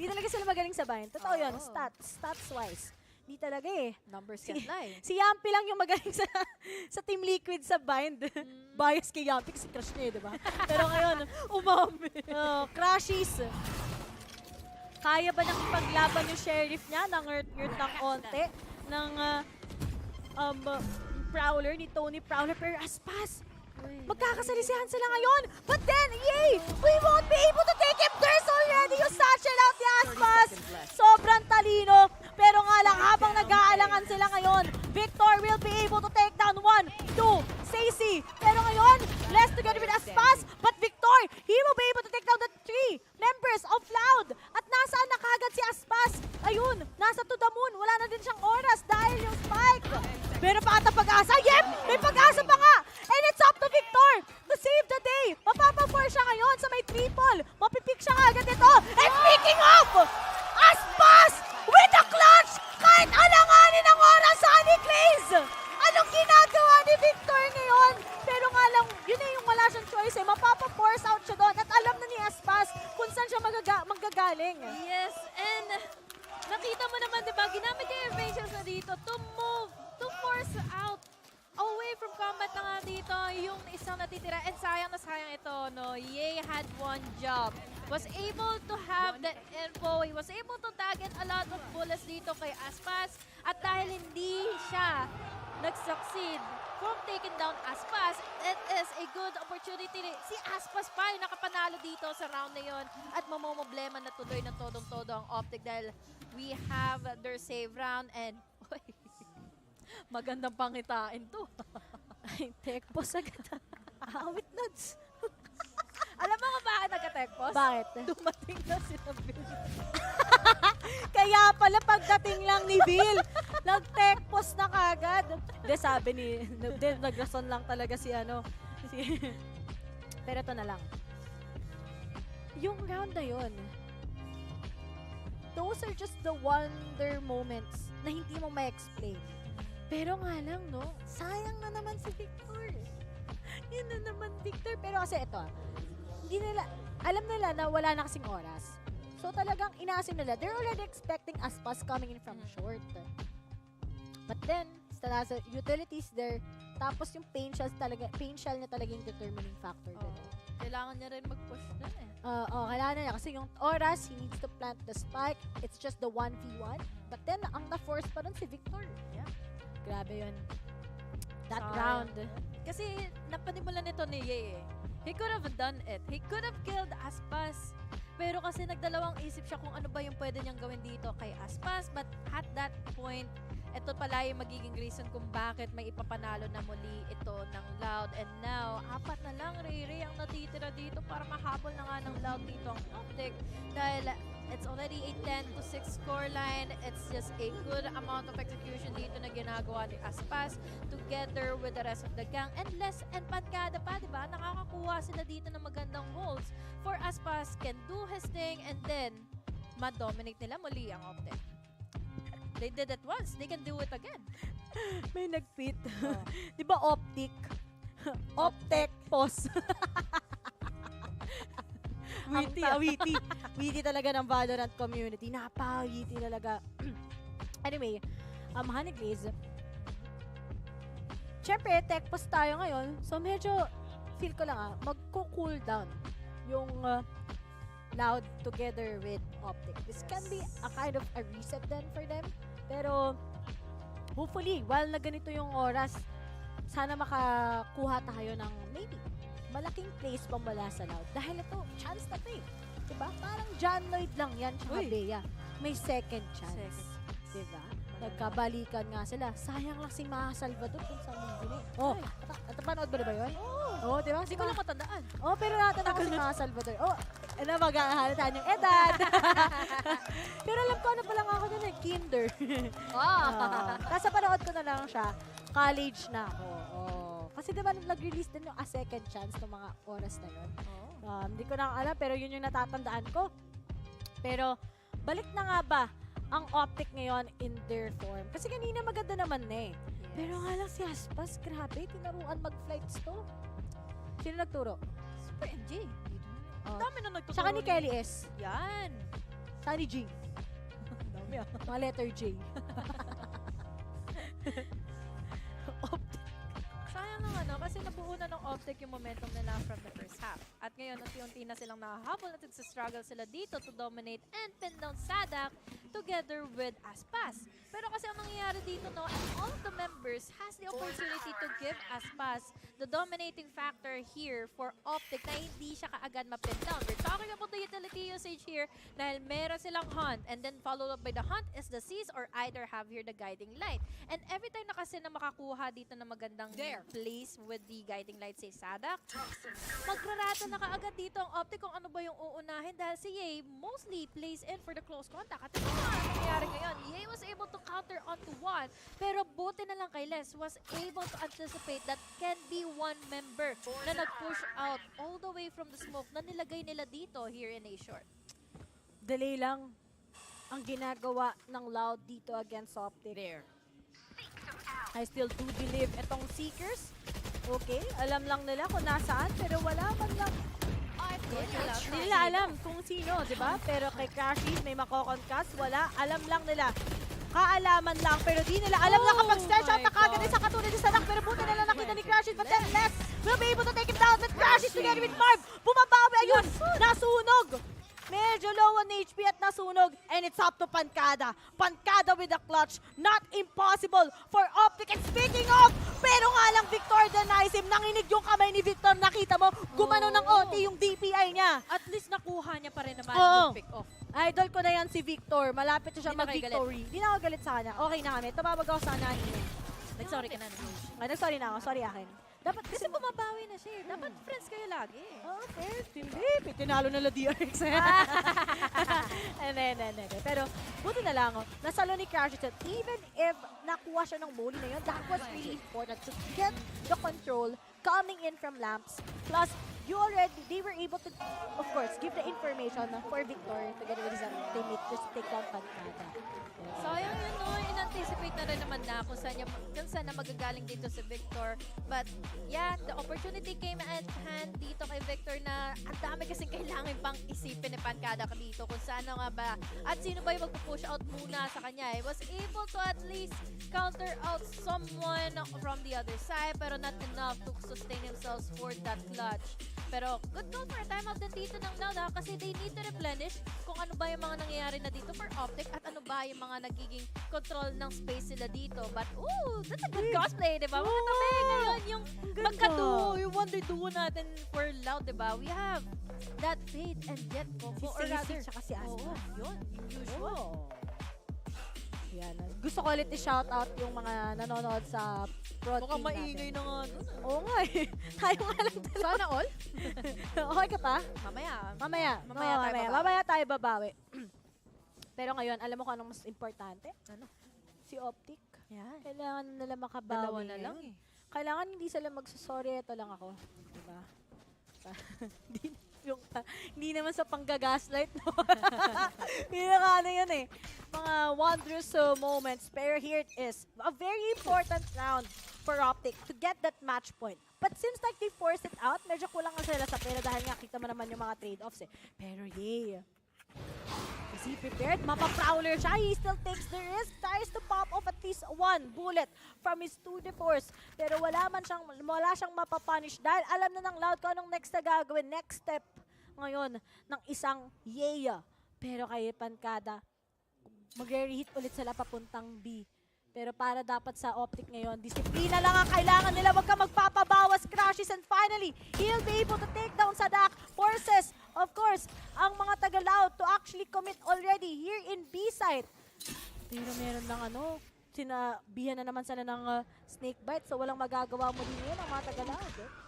Hindi talaga sila magaling sa bind. Totoo yun, stats-wise. Di talaga eh. Numbers can't lie. Si Yampi lang yung magaling sa Team Liquid sa bind. Bias kay Yampi kasi crush niya eh, diba? Pero ngayon, umami. Crashies. Kaya ba nang ipaglaban yung sheriff niya? Nang-hurt ng konti. Ng Prowler, ni Tony Prowler. Pero Aspas, magkakasalisihan sila ngayon. But then, yay! We won't be able to take him. There's already yung satchel out ni Aspas. Sobrang talino. Pero nga lang, habang nag-aalangan sila ngayon, Victor will be able to take down one 1, 2, Stacy. Pero ngayon, less together with Aspas, but Victor, he will be able to take down the 3 members of Loud. At nasaan na kagad si Aspas? Ayun, nasa to the moon. Wala na din siyang oras dahil yung spike. Meron pa ata pag-asa. Yep! May pag-asa pa nga! And it's up to Victor to save the day. Mapapa-4 siya ngayon sa may triple. Mapipick siya agad ito. And speaking of, Aspas with the clutch! Kahit alanganin ang oras sa Aniclays! Anong ginagawa ni Victor ngayon? Pero nga lang, yun na yung wala siyang choice eh. Mapapa-force out siya doon at alam na ni Aspas kung saan siya manggagaling. Yes, and nakita mo naman, diba, ginamit niya yung evasives na dito to move, to force out away from combat na nga dito yung isang natitira. And sayang na sayang ito, no? Ye had one job. Was able to have that info. He was able to target a lot of bullets dito kay Aspas. At dahil hindi siya nag-succeed from taking down Aspas, it is a good opportunity. Si Aspas pa yung nakapanalo dito sa round na yon at mamomoblema na tuloy ng todong-todo ang Optic dahil we have their save round and magandang pangitain to. Ay, tekpos agad. Awit nuts. Alam mo kung bakit nagka-tekpos? Bakit? Dumating na si Bill. Kaya pala pagdating lang ni Bill, nag-tekpos na kagad. De, sabi ni, nag-rason lang talaga si pero ito na lang. Yung round na yun, those are just the wonder moments na hindi mo ma-explain. Pero nga lang, no? Sayang na naman si Victor. Yun na naman, Victor. Pero kasi ito, hindi nila, alam nila na wala na kasing oras. So talagang inaasim nila. They're already expecting Aspas coming in from short. But then, sa utilities there, tapos yung pain shell na talaga yung determining factor doon. Kailangan niya rin mag-push na eh. Kailangan niya. Kasi yung oras, he needs to plant the spike. It's just the 1v1. But then, ang na-force pa rin si Victor. Yeah. Grabe yun. That round. Kasi napanimulan nito ni Ye eh. He could have done it. He could have killed Aspas. Pero kasi nagdalawang isip siya kung ano ba yung pwede niyang gawin dito kay Aspas. But at that point, ito pala yung magiging reason kung bakit may ipapanalo na muli ito ng Loud. And now, 4 na lang Riri ang natitira dito para mahabol na nga ng Loud dito ang Optic. Dahil it's already a 10-6 scoreline. It's just a good amount of execution dito na ginagawa ni Aspas together with the rest of the gang. And pankada pa, di ba? Nakakakuha sila dito ng magandang holds for Aspas can do his thing and then ma-dominate nila muli ang Optic. They did it once. They can do it again. May nag-tweet. Di ba Optic? Optic pos. Witty. Witty. Witty talaga ng Valorant community. Napaka-witty talaga. Anyway, Honey Glaze. Siyempre, tech post tayo ngayon. So medyo, feel ko lang magko-cool down yung Loud together with Optic. This can be a kind of a reset then for them. Pero, hopefully, while na ganito yung oras, sana makakuha tayo ng maybe malaking place pa mula sa Loud. Dahil ito, chance na ito eh. Diba? Parang John Lloyd lang yan, tsaka Bea. May second chance. Diba? Nagkabalikan nga sila. Sayang lang si Maha Salvador kung saan mong bini. Oh, panood ba yun? Oo, diba? Hindi ko lang matandaan. Oh, pero natandaan ko si Maha Salvador. Oh, ano maghahalitaan yung edad. Pero alam ko, ano pa lang ako dun eh, kinder. Kasi panood ko na lang siya, college na ako. Kasi diba nag-release din yung A Second Chance ng mga oras na yun. Hindi ko na alam, pero yun yung natatandaan ko. Pero, balik na nga ba ang Optic ngayon in their form? Kasi kanina maganda naman na eh. Pero nga lang si Aspas, grabe, tinaruan mag-flights to. Sino nagturo? Super MJ. Ang dami na nagtuturo. Saka ni Kelly S. Yan. Saka ni G. Dami mga letter J. Optic. Sayang nga kasi nabuo na ng Optic yung momentum nila from the first half. At ngayon, unti-unti na silang nakahabol at nagsastruggle sila dito to dominate and pin down Sadak together with Aspas. Pero kasi ang nangyayari dito, no, and all of the members members has the opportunity to give Aspas the dominating factor here for OpTic na hindi siya kaagad ma-pin down. We're talking about the utility usage here dahil meron silang hunt and then followed up by the hunt is the seize or either have here the guiding light. And every time na kasi na makakuha dito na magandang place with the guiding light si Sadak, magrarata na kaagad dito ang OpTic kung ano ba yung uunahin dahil si Ye mostly plays in for the close contact. At ito na ang nangyayari ngayon. Ye was able to counter onto one pero buti na lang kay Les was able to anticipate that can be one member na nag-push out all the way from the smoke na nilagay nila dito here in A short. Delay lang ang ginagawa ng Loud dito against OpTic. I still do believe itong Seekers. Okay, alam lang nila kung nasaan pero wala man lang. Hindi nila alam kung sino, di ba? Pero kay Crashies may makokoncast, wala. Alam lang nila. Kaalaman lang, pero di nila alam na kapag stretch out na kagad sa katulad ni Sadak, pero buti nila nakita ni Crashies, but then Les will be able to take him down, but Crashies together with Marv, bumabawi, ayun, nasunog! Medyo low on HP at nasunog, and it's up to Pancada. Pancada with the clutch, not impossible for OpTic. And speaking of, pero nga lang Victor denies him, nanginig yung kamay ni Victor, nakita mo, gumano ng OT yung DPI niya. At least nakuha niya pa rin naman yung pick off. Idol ko na yan si Victor. Malapit siya mag-victory. Hindi na ako galit sa kanya. Okay na kami. Tumawag ako sa nani niya. Nag-sorry ka na. Nag-sorry na ako. Sorry akin. Dapat kasi bumabawi na siya. Dapat friends kayo lagi. Okay. Hindi. Tinalo nila DRX. Pero buti na lang. Nasalo ni Crash that even if nakuha siya ng molly na yun, that was really important to get the control coming in from lamps. Plus, they were able to, of course, give the information for Victor together with his teammate just to take down Pancada. Sayang yun, no? In-anticipate na rin naman na kung saan na magagaling dito si Victor. But yeah, the opportunity came at hand dito kay Victor na ang dami kasing kailangan pang isipin ni Pancada dito kung saan nga ba at sino ba yung magpo-push out muna sa kanya. He was able to at least counter out someone from the other side pero not enough to sustain themselves for that clutch. Pero good call for a timeout din dito ng Loud kasi they need to replenish kung ano ba yung mga nangyayari na dito for OpTic at ano ba yung mga nagiging control ng space sila dito. But that's a good cosplay, di ba? Mga tabi, ngayon yung magka-duo, yung wonder duo natin for Loud, di ba? We have that Fade and Jet combo. Si Stacey tsaka si Asma. Yun, usual. Yan. Gusto ko ulit i-shoutout yung mga nanonood sa prod Mukhang team maingay natin. na nga dun. Oo nga eh. Tayo nga lang dalawa. Sana all? Okay ka pa? Mamaya tayo babawi. Pero ngayon, alam mo kung anong mas importante? Ano? Si OpTic. Yan. Kailangan nila makabawi. Dalawa na lang eh. Kailangan hindi sila magsusorry. Ito lang ako. Diba? Hindi naman sa panggagaslight, no? Hindi na ano yun eh. Mga wondrous moments. Pero here it is. A very important round for OpTic to get that match point. But seems like they forced it out. Medyo kulang nga sila sa pera dahil nga kita mo naman yung mga trade-offs eh. Pero yay. Is he prepared? Mapa-prowler siya. He still takes the risk. Tries to pop off at least one bullet from his 2 force. Pero wala siyang mapapunish dahil alam na ng Loud kung anong next na gagawin. Next step ngayon ng isang Yeya. Pero kay Pancada, mag-reheat ulit sila papuntang B. Pero para dapat sa OpTic ngayon, disiplina lang ang kailangan nila. Huwag ka magpapabawas, Crashes. And finally, he'll be able to take down Sadak. Forces, of course, ang mga taga-Loud to actually commit already here in B side. Pero meron lang sinabihan na naman sila ng snake bite. So walang magagawa mo din yun ang mga taga-Loud.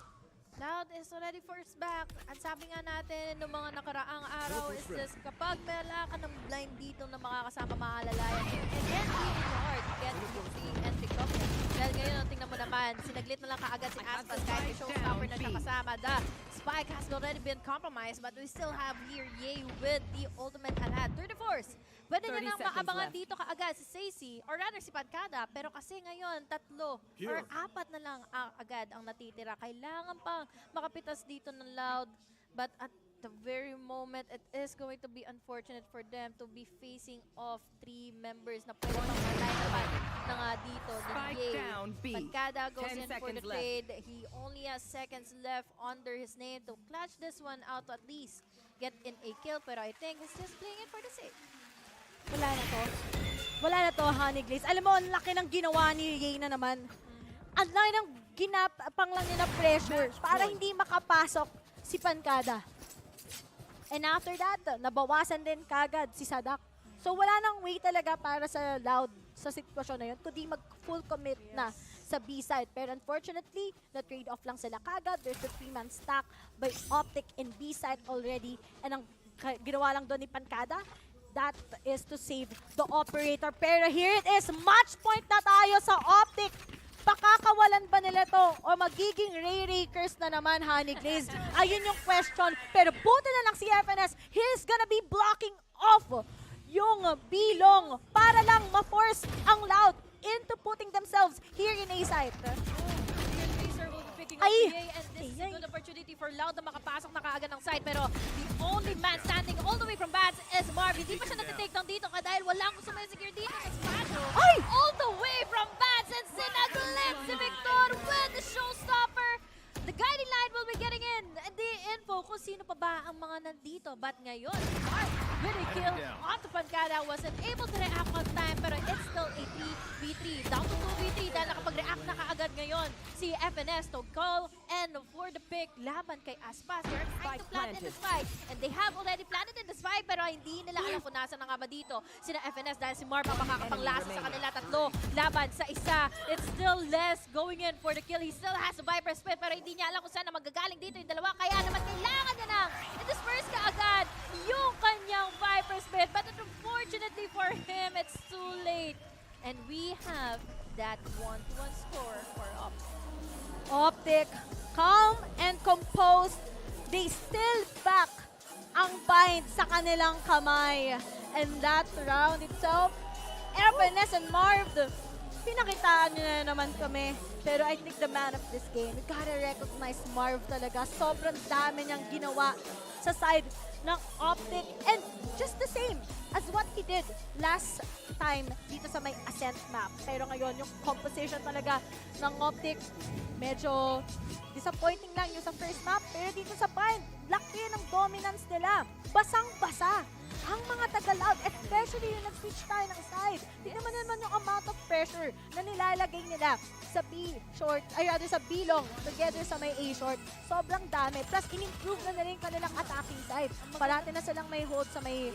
Loud is already forced back. At sabi nga natin noong mga nakaraang araw is this kapag wala ka ng blind dito na makakasama maalalayan. And then, really hard to get the entry cover. Dahil ngayon, tingnan mo naman, sinaglit na lang kaagad si Aspas kahit may showstopper na siya kasama. The spike has already been compromised but we still have here Ye with the ultimate at hand. 30 force. Pwede na lang maabangan dito kaagad si Stacey or rather si Pancada. Pero kasi ngayon, 3 or 4 na lang agad ang natitira. Kailangan pang makapitas dito ng Loud. But at the very moment, it is going to be unfortunate for them to be facing off 3 members na pwede pang line-upan na nga dito ni Ye. Pancada goes in for the trade. He only has seconds left under his name to clutch this one out to at least get in a kill. Pero I think he's just playing it for the sake. Wala na to. wala na to, Honey Glaze. Alam mo, ang laki ng ginawa ni Yay na naman. Ang laki ng ginapang lang niya na pressure para hindi makapasok si Pancada. And after that, nabawasan din kagad si Sadak. So wala nang way talaga para sa Loud sa sitwasyon na yun, kundi mag-full commit na sa B-side. Pero unfortunately, na-trade-off lang sila kagad. There's a 3-man stack by OpTic in B-side already. And ang ginawa lang doon ni Pancada, that is to save the operator. Pero here it is, match point na tayo sa OpTic. Pakakawalan ba nila to o magiging Ray-Rakers na naman, Honey Glaze? Ayun yung question. Pero buti na lang si FNS, he's gonna be blocking off yung bilong para lang ma-force ang Loud into putting themselves here in A-site. Ay! And this is a good opportunity for Loud na makapasok na kaagad ng side. Pero the only man standing all the way from Bats is Marv. Hindi pa siya natitake down dito dahil walang sumisecure dito. Ay! All the way from Bats and sinaglip si Victor with the showstopper. The guiding line will be getting in. And the info kung sino pa ba ang mga nandito. But ngayon, Marv with a kill onto Pancada, wasn't able to react on time. Pero it's still a 3v3. Down to 2v3 dahil nakapag-react na kaagad ngayon si FNS to call and for the pick laban kay Aspas. They're trying to plant in this fight. And they have already planted in this fight pero hindi nila alam kung nasa na nga ba dito sina FNS dahil si Marv ang makakapanglasa sa kanila tatlo laban sa isa. It's still less going in for the kill. He still has a Viper split pero hindi niya alam kung saan na magagaling dito yung dalawa. Kaya naman kailangan niya nang i-disperse kaagad yung kanyang Viper split. But unfortunately for him, it's too late. And we have that 1-1 score for OpTic. OpTic, calm and composed. They still back ang bind sa kanilang kamay. And that round itself, FNS and Marv, pinakitaan nyo na naman kami. Pero I think the man of this game, we gotta recognize Marv talaga. Sobrang dami niyang ginawa sa side ng OpTic. And just the same as what he did last time dito sa may Ascent map. Pero ngayon, yung composition talaga ng OpTic, medyo disappointing lang yung sa first map. Pero dito sa bind, laki ng dominance nila. Basang-basa ang mga Tagalog, especially yung nag-switch tayo ng side. Tignan mo naman yung amount of pressure na nilalagay nila sa B short, ay rather sa B long, together sa may A short. Sobrang dami. Plus, in-improve na nila yung kanilang attacking side. Parati na silang may hold sa may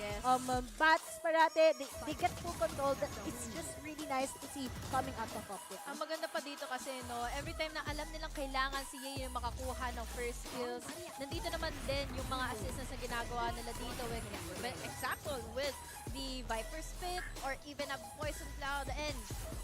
bats. Parati, they get full control. It's just really nice to see coming out of OpTic. Ang maganda pa dito kasi, no, every time na alam nilang kailangan si Yay yung makakuha ng first kills, nandito naman din yung mga assistants na ginagawa nila dito. With example, with the Viper Spit or even a Poison Cloud and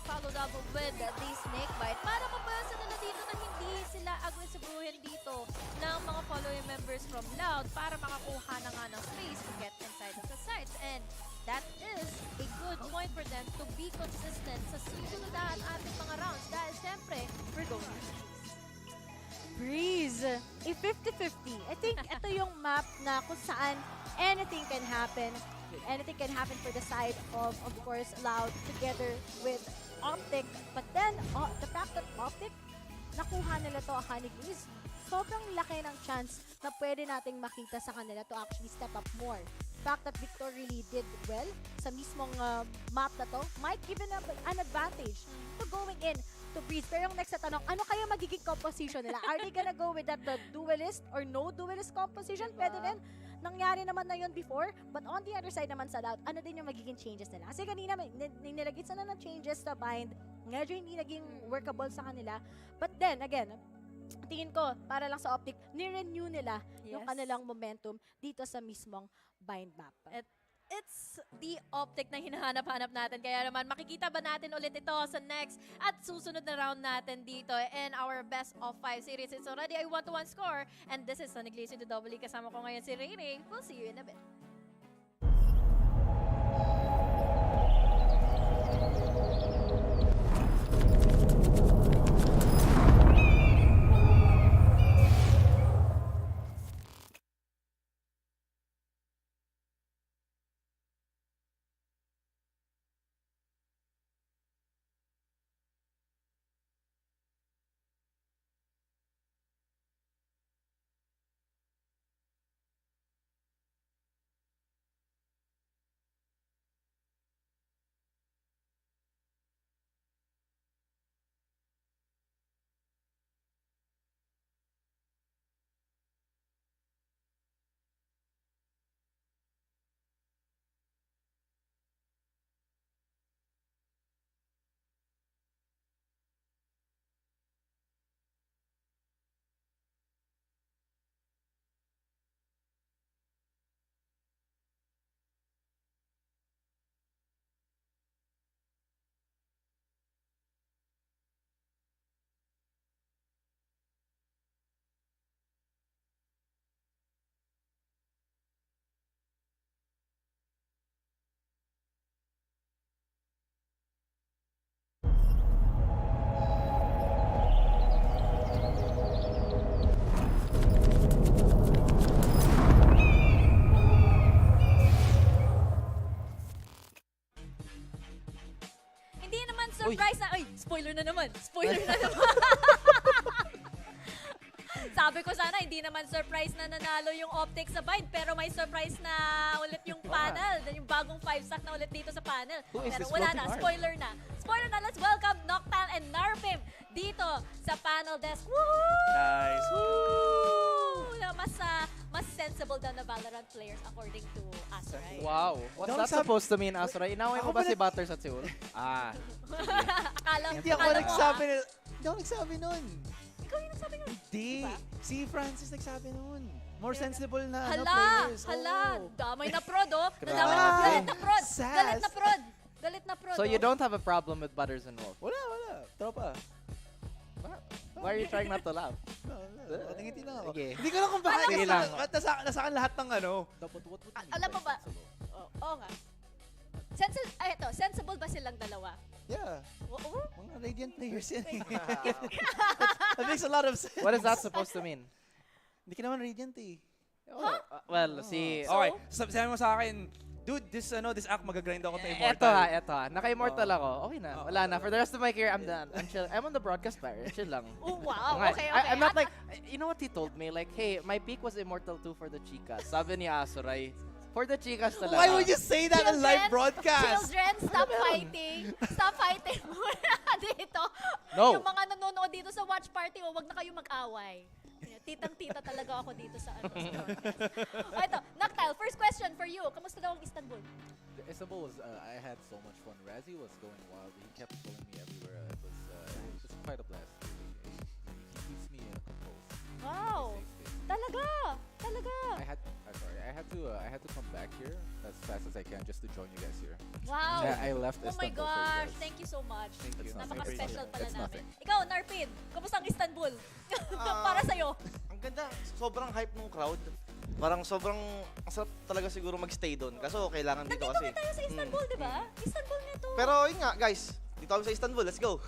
followed up with the Snake Bite para mapasa nila dito na hindi sila aggressivehin dito ng mga following members from Loud para makakuha na nga ng space to get inside of the sites. And that is a good point for them to be consistent sa susunod na ating mga rounds dahil syempre, we're going to Breeze, a 50-50. I think ito yung map na kung saan anything can happen. Anything can happen for the side of course, Loud together with OpTic. But then, the fact that OpTic, nakuha nila to Honey Glaze, sobrang laki ng chance na pwede nating makita sa kanila to actually step up more. The fact that Victor really did well sa mismong map na to might give an advantage to going in to Breeze. Pero yung next na tanong, ano kaya magiging composition nila? Are they gonna go with that duelist or no duelist composition? Pwede din. Nangyari naman na yun before. But on the other side naman sa Loud, ano din yung magiging changes nila? Kasi kanina nilagay sana ng changes sa bind. Medyo hindi naging workable sa kanila. But then, again, tingin ko, para lang sa OpTic, ni-renew nila yung kanilang momentum dito sa mismong bind map. It's the OpTic na hinahanap-hanap natin. Kaya naman, makikita ba natin ulit ito sa next at susunod na round natin dito in our best of 5 series. It's already a 1-1 score. And this is Sonic Glaze to Double E. Kasama ko ngayon si Ray Ray. We'll see you in a bit. spoiler na naman. Spoiler na naman. Sabi ko sana hindi naman surprise na nanalo yung OpTic sa Bind, pero may surprise na ulit yung panel. Yung bagong 5-stack na ulit dito sa panel. Who is Pero this wala floating na, heart? spoiler na. Spoiler na, let's welcome Noctile and Narpim dito sa panel desk. Woohoo! Nice. Woo! Na mas sensible daw na Valorant players according to us, right? Wow. What's that supposed to mean, Asura? Inaway mo ba si Butters at Seoul? Ah. Hindi ako nagsabi nun. Ikaw yung nagsabi nun. Hindi. Si Francis nagsabi nun. More sensible na Hala, players. damay na prod, oh. Grabe. Galit na prod. Sass. Galit na prod. Galit na prod. So you oh. don't have a problem with Butters and Wolf? Wala. Tropa. Why are you trying not to laugh? Nangiti lang ako. Sige. Hindi ko lang kung bakit. Sige lang. Nasa akin lahat ng ano. Alam mo ba? Oo nga. Sensible ba silang dalawa? Yeah. Oo. Mga Radiant players yan. That makes a lot of sense. What is that supposed to mean? Hindi ka naman Radiant eh. Well, si... Okay, sabi mo sa akin, dude, this act magagrind ako to Immortal. Eto ha. Naka-Immortal ako. Okay na. Wala na. For the rest of my career, I'm done. I'm chill. I'm on the broadcast bar. Chill lang. Oh, wow. Okay. I'm not like... You know what he told me? Like, hey, my peak was Immortal 2 for the chicas. Sabi ni Asuray. For the chicas talaga. Why would you say that on live broadcast? Children, stop fighting. Stop fighting muna dito. No. Yung mga nanonood dito sa watch party, wag na kayo mag-away. Titang-tita talaga ako dito sa ano. O ito, Noctile, first question for you. Kamusta daw ang Istanbul? Istanbul was, I had so much fun. Razzie was going wild. He kept following me everywhere. It was quite a blast. He keeps me composed. Wow. Talaga. I had to come back here as fast as I can just to join you guys here. Wow. I left Oh my Istanbul for you gosh. guys. Thank you so much. Thank you. Napaka-special pala It's namin. nothing. Ikaw, Narpin, kamusta ang Istanbul? Para sa'yo. Ang ganda. Sobrang hype ng crowd. Parang sobrang ang sarap talaga siguro mag-stay doon. Kaso kailangan dito Nandito kasi. nga tayo sa Istanbul, di ba? Istanbul nga to. Pero yun nga, guys. Dito kami sa Istanbul. Let's go.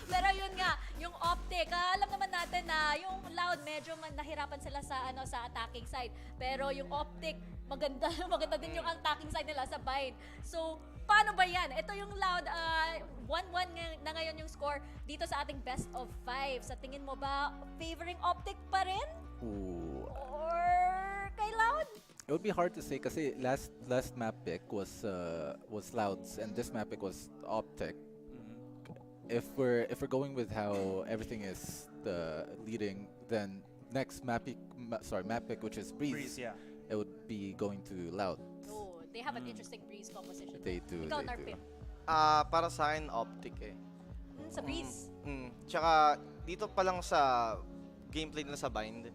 Pero yun nga, yung OpTic, alam naman natin na yung Loud medyo nahirapan sila sa sa attacking side. Pero yung OpTic, maganda din yung attacking side nila sa Bind. So, paano ba yan? Ito yung Loud, 1-1 na ngayon yung score dito sa ating best of 5. Sa tingin mo ba, favoring OpTic pa rin? Ooh. Or kay Loud? It would be hard to say kasi last map pick was Loud's and this map pick was OpTic. If we're going with how everything is leading, then next map pick which is Breeze, yeah. it would be going to Loud. Oh, they have an interesting Breeze composition. They do. Ikaw, they Narpin. Para sa akin, OpTic eh. Sa Breeze. Tsaka dito pa lang sa gameplay nila sa Bind,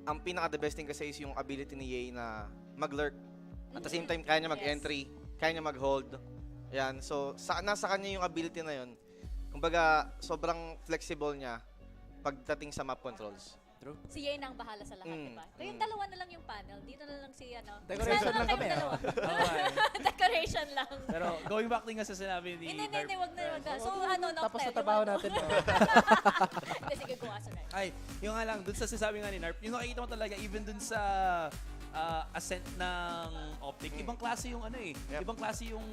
ang pinaka-the best thing kasi is yung ability ni Ye na mag-lurk. At the same time, kaya niya mag-entry, kaya niya mag-hold. Yan. So, nasa kanya yung ability na yun. Kumbaga, sobrang flexible niya pagdating sa map controls. True. Si Ye na ang bahala sa lahat, di ba? Kayong dalawa na lang yung panel. Dito na lang si Decoration lang kami. Decoration lang. Pero going back din nga sa sinabi ni Hindi, wag na. So, Tapos Noctile, na trabaho natin. Hindi, sige, go, Asunay. Ay, yung nga lang, dun sa sinasabi nga ni Narp, yung nakikita mo talaga, even dun sa ascent ng OpTic, ibang klase yung ibang klase yung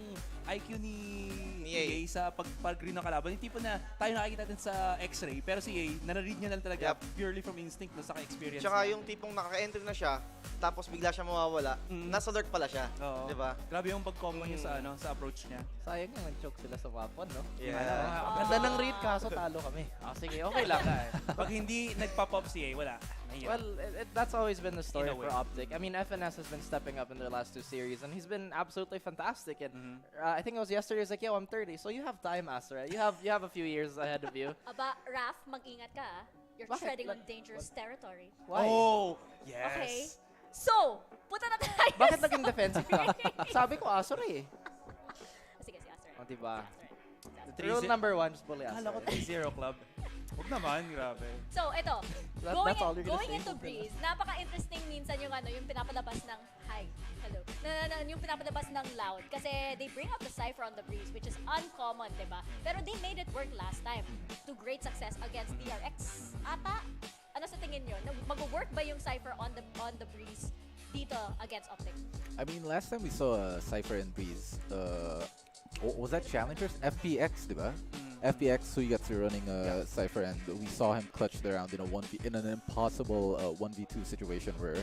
IQ ni EA sa pag-green ng kalaban. Yung tipo na tayo nakikita natin sa X-ray, pero si EA, nanaread niya lang talaga purely from instinct na sa experience. Tsaka yung tipong nakaka-entry na siya, tapos bigla siya mawawala, nasa lurk pala siya. Di ba? Grabe yung pag-combo niya sa approach niya. Sayang nga, nag-choke sila sa weapon, no? Yeah. Ganda ng read, kaso talo kami. Sige, okay lang. Pag hindi nag-pop up si EA, wala. Well, that's always been the story In a for way. OpTic. I mean, FNS has been stepping up in their last 2 series, and he's been absolutely fantastic. And I think it was yesterday, he was like, yo, I'm 30, so you have time, Asura. You have a few years ahead of you. Aba, Raph, mag-ingat ka, ah. You're Bakit? treading on dangerous territory. Why? Oh, yes. Okay. So, punta na tayo. Bakit naging defensive ka? Sabi ko, Asura eh. Sige, Asura. O, diba? The Rule number 1, just bully Asura. Kala ko 3-0 club. Huwag naman, grabe. So, ito. That's all you're gonna Going say? into Breeze, napaka-interesting minsan yung yung pinapalabas ng hello. Yung pinapalabas ng Loud. Kasi they bring out the Cypher on the Breeze, which is uncommon, diba? Pero they made it work last time to great success against DRX. Ata, ano sa tingin nyo? Mag-work ba yung Cypher on the Breeze dito against OpTic? I mean, last time we saw Cypher and Breeze, was that Challengers? FPX, diba? FPX Suigatsu running a Cypher, and we saw him clutch the round in an impossible 1v2 situation where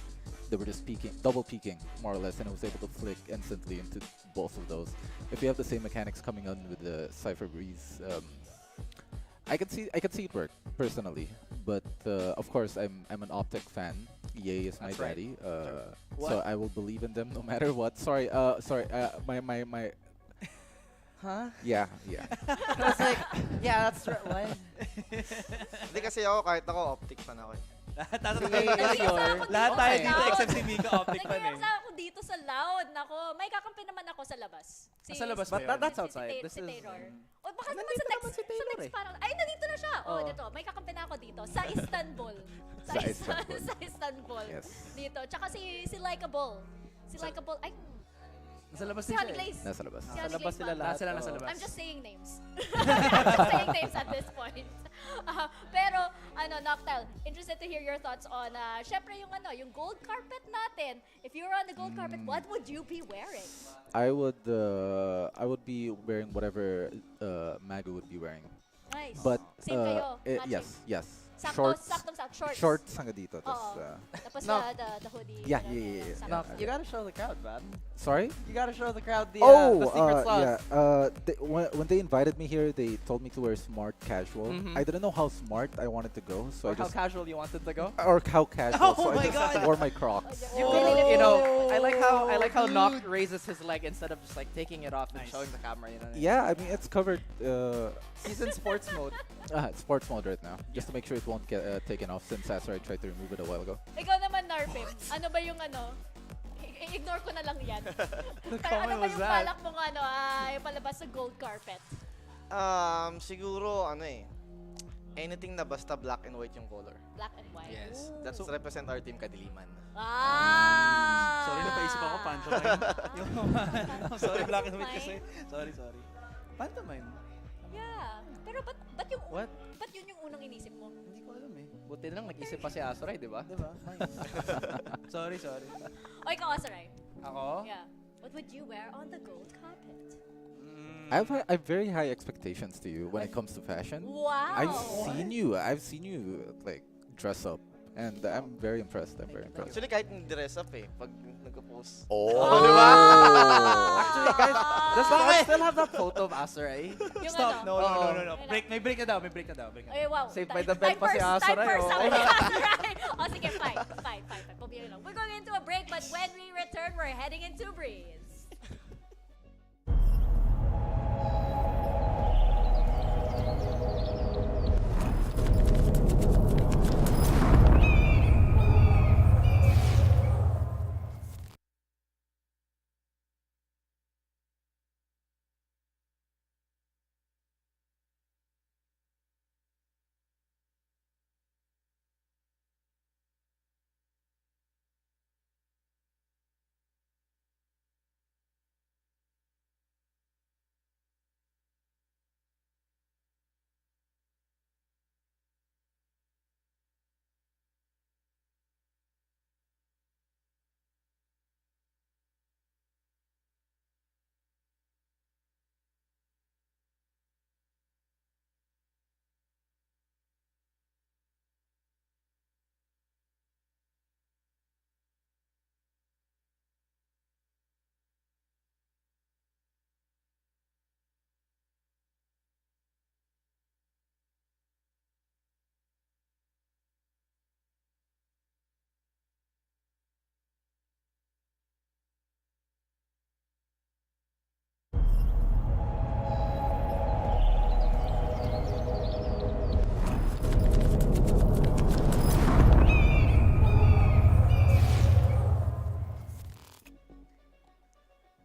they were just double peeking more or less, and he was able to flick instantly into both of those. If you have the same mechanics coming on with the Cypher Breeze, I could see it work personally, but of course I'm an OpTic fan. Yay is my daddy, so I will believe in them no matter what. Sorry, my. Huh? Yeah. I was like, yeah, that's right. What? Hindi kasi ako, kahit ako, OpTic fan ako. Lahat tayo dito except si Mika OpTic fan eh. Nag-iisa ako dito sa Loud. Nako, may kakampi naman ako sa labas. Sa labas ba yun? But that's outside. Si Taylor. O baka naman sa text parang, ay, nandito na siya. Oh, dito. May kakampi na ako dito. Sa Istanbul. Sa Istanbul. Dito. Tsaka si Likeable. Ay, nasa labas si Honey Glaze. Nasa labas. Nasa labas sila lahat. Sila nasa labas. I'm just saying names. I'm just saying names at this point. Pero, Noctel, interested to hear your thoughts on, syempre yung gold carpet natin. If you were on the gold carpet, what would you be wearing? I would be wearing whatever Magu would be wearing. Nice. But Same kayo, yes. Shorts. Shorts hanggang dito. Tapos no. the hoodie. Yeah. No, you gotta show the crowd, man. Sorry? You gotta show the crowd the secret sauce. When they invited me here, they told me to wear smart casual. I didn't know how smart I wanted to go, so how casual you wanted to go? Or how casual, Oh so my I just wore my Crocs. You know, I like how Noct raises his leg instead of just like taking it off and showing the camera. You know. Yeah, I mean it's covered. He's in sports mode. Sports mode right now, just to make sure it won't get taken off since Azure I tried to remove it a while ago. Ikaw naman, Narpim. Ano ba yung I-ignore ko na lang yan. Pero ano ba yung balak mo yung palabas sa gold carpet? Siguro, anything na basta black and white yung color. Black and white. Yes. That's represent our team Kadiliman. Sorry, napaisip ako, pantomime. Sorry, black and white kasi. Sorry. Pantomime. Yeah. Pero ba't yun yung unang inisip mo? Hindi ko alam eh. Buti na lang nag-isip pa si Azuray, di ba? Sorry. O ikaw, Azuray. Ako? Yeah. What would you wear on the gold carpet? I have very high expectations to you when it comes to fashion. Wow. I've seen you like dress up, and I'm very impressed. Actually, kahit hindi dress up pag nagpo-post. Di ba? Actually, guys, does Noct still have that photo of Azuray? Stop. No. May break na daw. Ay, wow. Saved by the bell pa si Azuray. Sige, fine. Pabigyan lang. We're going into a break, but when we return, we're heading into Breeze.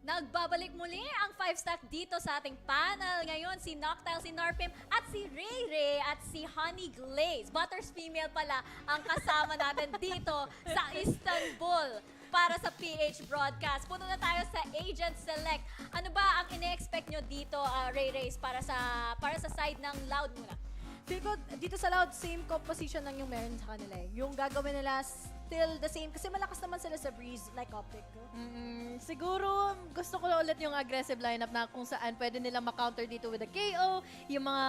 Nagbabalik muli ang 5-stack dito sa ating panel. Ngayon, si Noctile, si Narpim, at si Ray at si Honey Glaze. Butters female pala ang kasama natin dito sa Istanbul para sa PH broadcast. Punta na tayo sa Agent Select. Ano ba ang ine-expect nyo dito, Ray para sa side ng Loud muna? Feel ko, dito sa Loud, same composition lang yung meron sa kanila eh. Yung gagawin nila still the same. Kasi malakas naman sila sa Breeze, like OpTic. Siguro, gusto ko ulit yung aggressive lineup na kung saan pwede nilang ma-counter dito with a KO, yung mga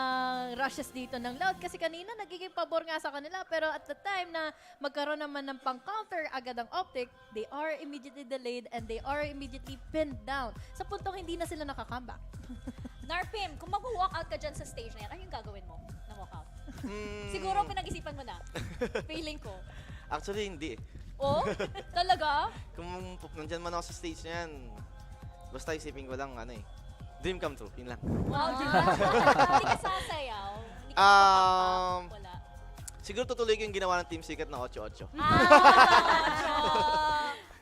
rushes dito ng Loud. Kasi kanina, nagiging pabor nga sa kanila. Pero at the time na magkaroon naman ng pang-counter agad ang OpTic, they are immediately delayed and they are immediately pinned down. Sa puntong hindi na sila nakakambak. Narpim, kung mag-walkout ka dyan sa stage na yan, ano yung gagawin mo na walkout? Siguro pinag-isipan mo na. Feeling ko. Actually, hindi. Oh? Talaga? Kung nandyan man ako sa stage na yan, basta isipin ko lang, dream come true, yun lang. Wow, di ba? Hindi ka sasayaw? Hindi ka mapapakpak? Wala. Siguro tutuloy ko yung ginawa ng Team Secret na 8-8.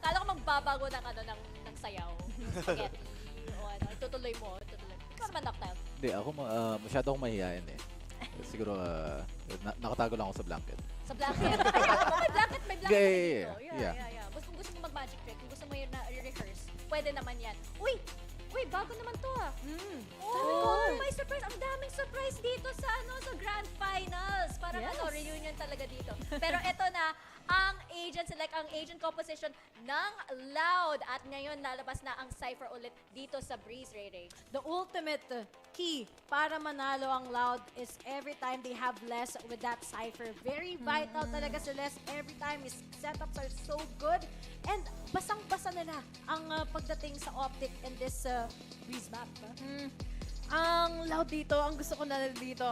Kala ko magbabago ng sayaw. Spaghetti. O ano, itutuloy mo. Ikaw naman, Noctile. Hindi, ako masyado akong mahihayin eh. Siguro, nakatago lang ako sa blanket. Sa blanket? May blanket Yeah. dito. Yeah. Gusto mo mag-magic trick, kung gusto mo yun na rehearse, pwede naman yan. Uy, bago naman to ah. Sabi ko, may surprise. Ang daming surprise dito sa Grand Finals. Parang reunion talaga dito. Pero eto na, ang agent composition ng Loud. At ngayon, lalabas na ang Cypher ulit dito sa Breeze, Ray. The ultimate key para manalo ang Loud is every time they have less with that Cypher. Very vital talaga si Les every time. His setups are so good. And basang-basa nila ang pagdating sa OpTic in this Breeze map. Ang Loud dito, ang gusto ko na dito,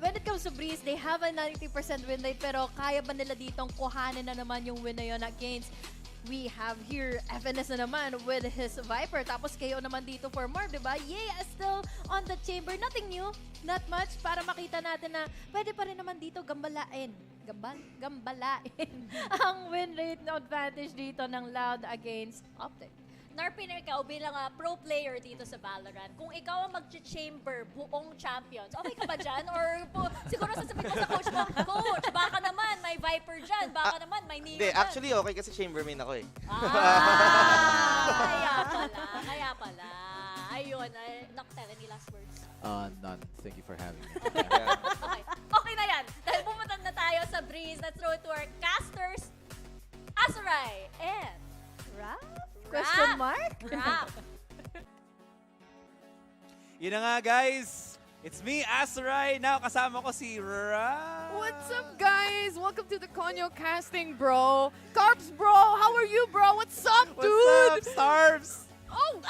when it comes to Breeze, they have a 90% win rate, pero kaya ba nila ditong kuhanin na naman yung win na yun against we have here FNS na naman with his Viper. Tapos KO naman dito for Marv, diba? Yay, still on the chamber. Nothing new, not much, para makita natin na pwede pa rin naman dito gambalain ang win rate na advantage dito ng Loud against OpTic. Narpin, ikaw bilang pro player dito sa Valorant, kung ikaw ang mag-chamber buong champions, okay ka ba dyan? Or siguro sasabihin mo sa coach mo, Coach, baka naman may Viper dyan, baka naman may Neo dyan. Actually okay kasi chambermain ako eh. Kaya pala. Ayun, Noctel, any last words? None. Thank you for having me. Okay na yan. Dahil pumunta na tayo sa Breeze, let's throw it to our casters, Azurai and Raph? Question mark? Raph. Yun na nga, guys. It's me, Azurai. Now, kasama ko si Raph. What's up, guys? Welcome to the Konyo casting, bro. Carbs, bro. How are you, bro? What's up, dude? What's up, Starbs? Oh!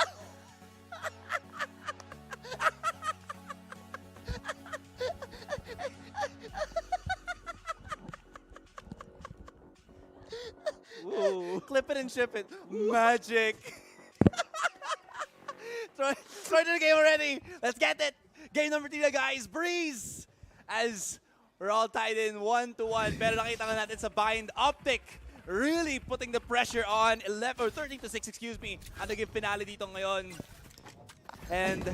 Ooh. Clip it and ship it. Magic. throw it in the game already. Let's get it. Game number 3 na, guys. Breeze. As we're all tied in 1-1. Pero nakita nga natin sa bind, OpTic really putting the pressure on 13-6, excuse me. Ang naging finale dito ngayon. And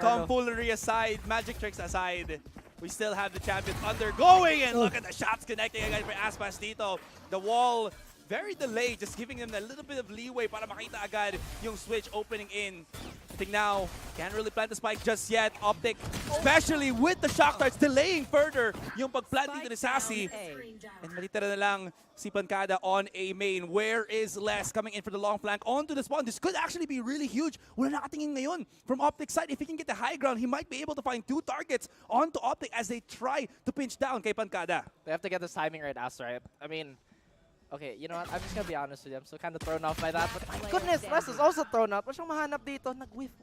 tomfoolery aside, magic tricks aside, we still have the champions undergoing. And look at the shots connecting again for Aspas dito. The wall very delayed, just giving them a little bit of leeway para makita agad yung switch opening in. I think now, can't really plant the spike just yet. OpTic, especially with the shock darts, delaying further yung pag-plant dito ni Sassy. And matitira na lang si Pancada on A main. Where is Les coming in for the long flank onto the spawn? This could actually be really huge. Wala nakatingin ngayon from OpTic's side. If he can get the high ground, he might be able to find 2 targets onto OpTic as they try to pinch down kay Pancada. They have to get this timing right, right? I mean, okay, you know what? I'm just gonna be honest with you. I'm still kind of thrown off by that. But my goodness, Les is also thrown out. What's yung mahanap dito? Nag-whiff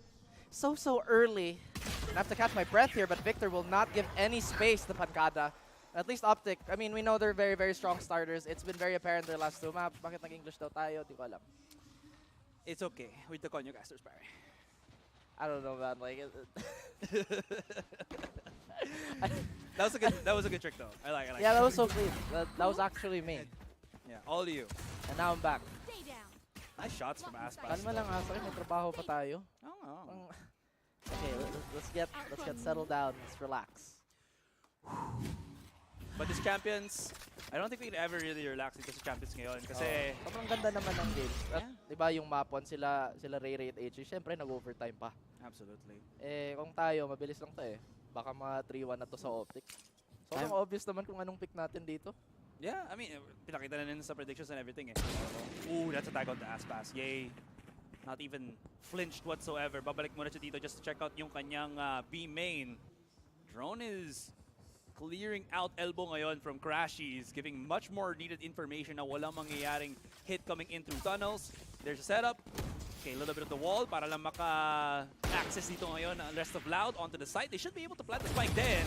so early. I have to catch my breath here, but Victor will not give any space to Pancada. At least OpTic, I mean, we know they're very, very strong starters. It's been very apparent their last 2 maps. Bakit nag-English daw tayo? Di ko alam. It's okay with the Konyo casters, Barry. I don't know, man. Like, that was a good trick, though. I like it. Yeah, that was so clean. That was actually me. Yeah, all of you. And now I'm back. Nice shots from Aspas. Kalma lang, Aspas. May trabaho pa tayo. Oh. Okay, let's get settled down. Let's relax. But this Champions, I don't think we can ever really relax dito sa Champions ngayon. Kasi sobrang ganda naman ng games. At, diba yung map 1, sila Ray at HG, syempre nag-overtime pa. Absolutely. Kung tayo, mabilis lang to eh. Baka mga 3-1 na to sa Optic. Sobrang obvious naman kung anong pick natin dito. Yeah, I mean, pinakita na nila sa predictions and everything eh. Ooh, that's a tag on the ass pass. Yay. Not even flinched whatsoever. Babalik muna siya dito just to check out yung kanyang B main. Drone is clearing out elbow ngayon from Crashies, giving much more needed information na walang mangyayaring hit coming in through tunnels. There's a setup. Okay, a little bit of the wall para lang maka-access dito ngayon ang rest of Loud onto the site. They should be able to plant the spike then.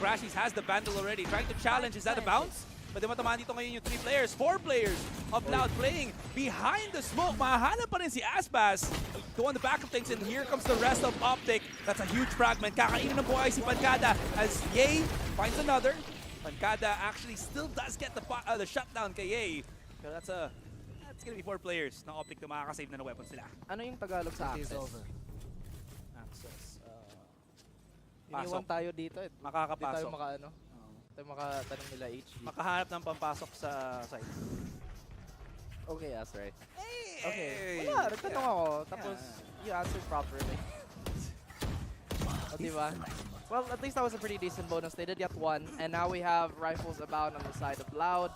Crashies has the vandal already, trying to challenge. Is that a bounce? Pwede matamaan dito ngayon yung 4 players of Loud playing behind the smoke. Mahahanap pa rin si Aspas. Go on the back of things, and here comes the rest of Optic. That's a huge fragment. Kakainin ng buhay si Pancada as Yay finds another. Pancada actually still does get the shutdown kay Yay. So that's gonna be 4 players na Optic na makakasave na ng weapons nila. Ano yung Tagalog sa access? Access. Iniwan tayo dito eh. Makakapasok. Hindi tayo makaano. Tayo makatanong nila HG. Makahanap ng pampasok sa site. Okay, that's right. Okay. Wala, nagtanong ako. Tapos, you answered properly. O, diba? Well, at least that was a pretty decent bonus. They did get 1. And now we have rifles abound on the side of Loud.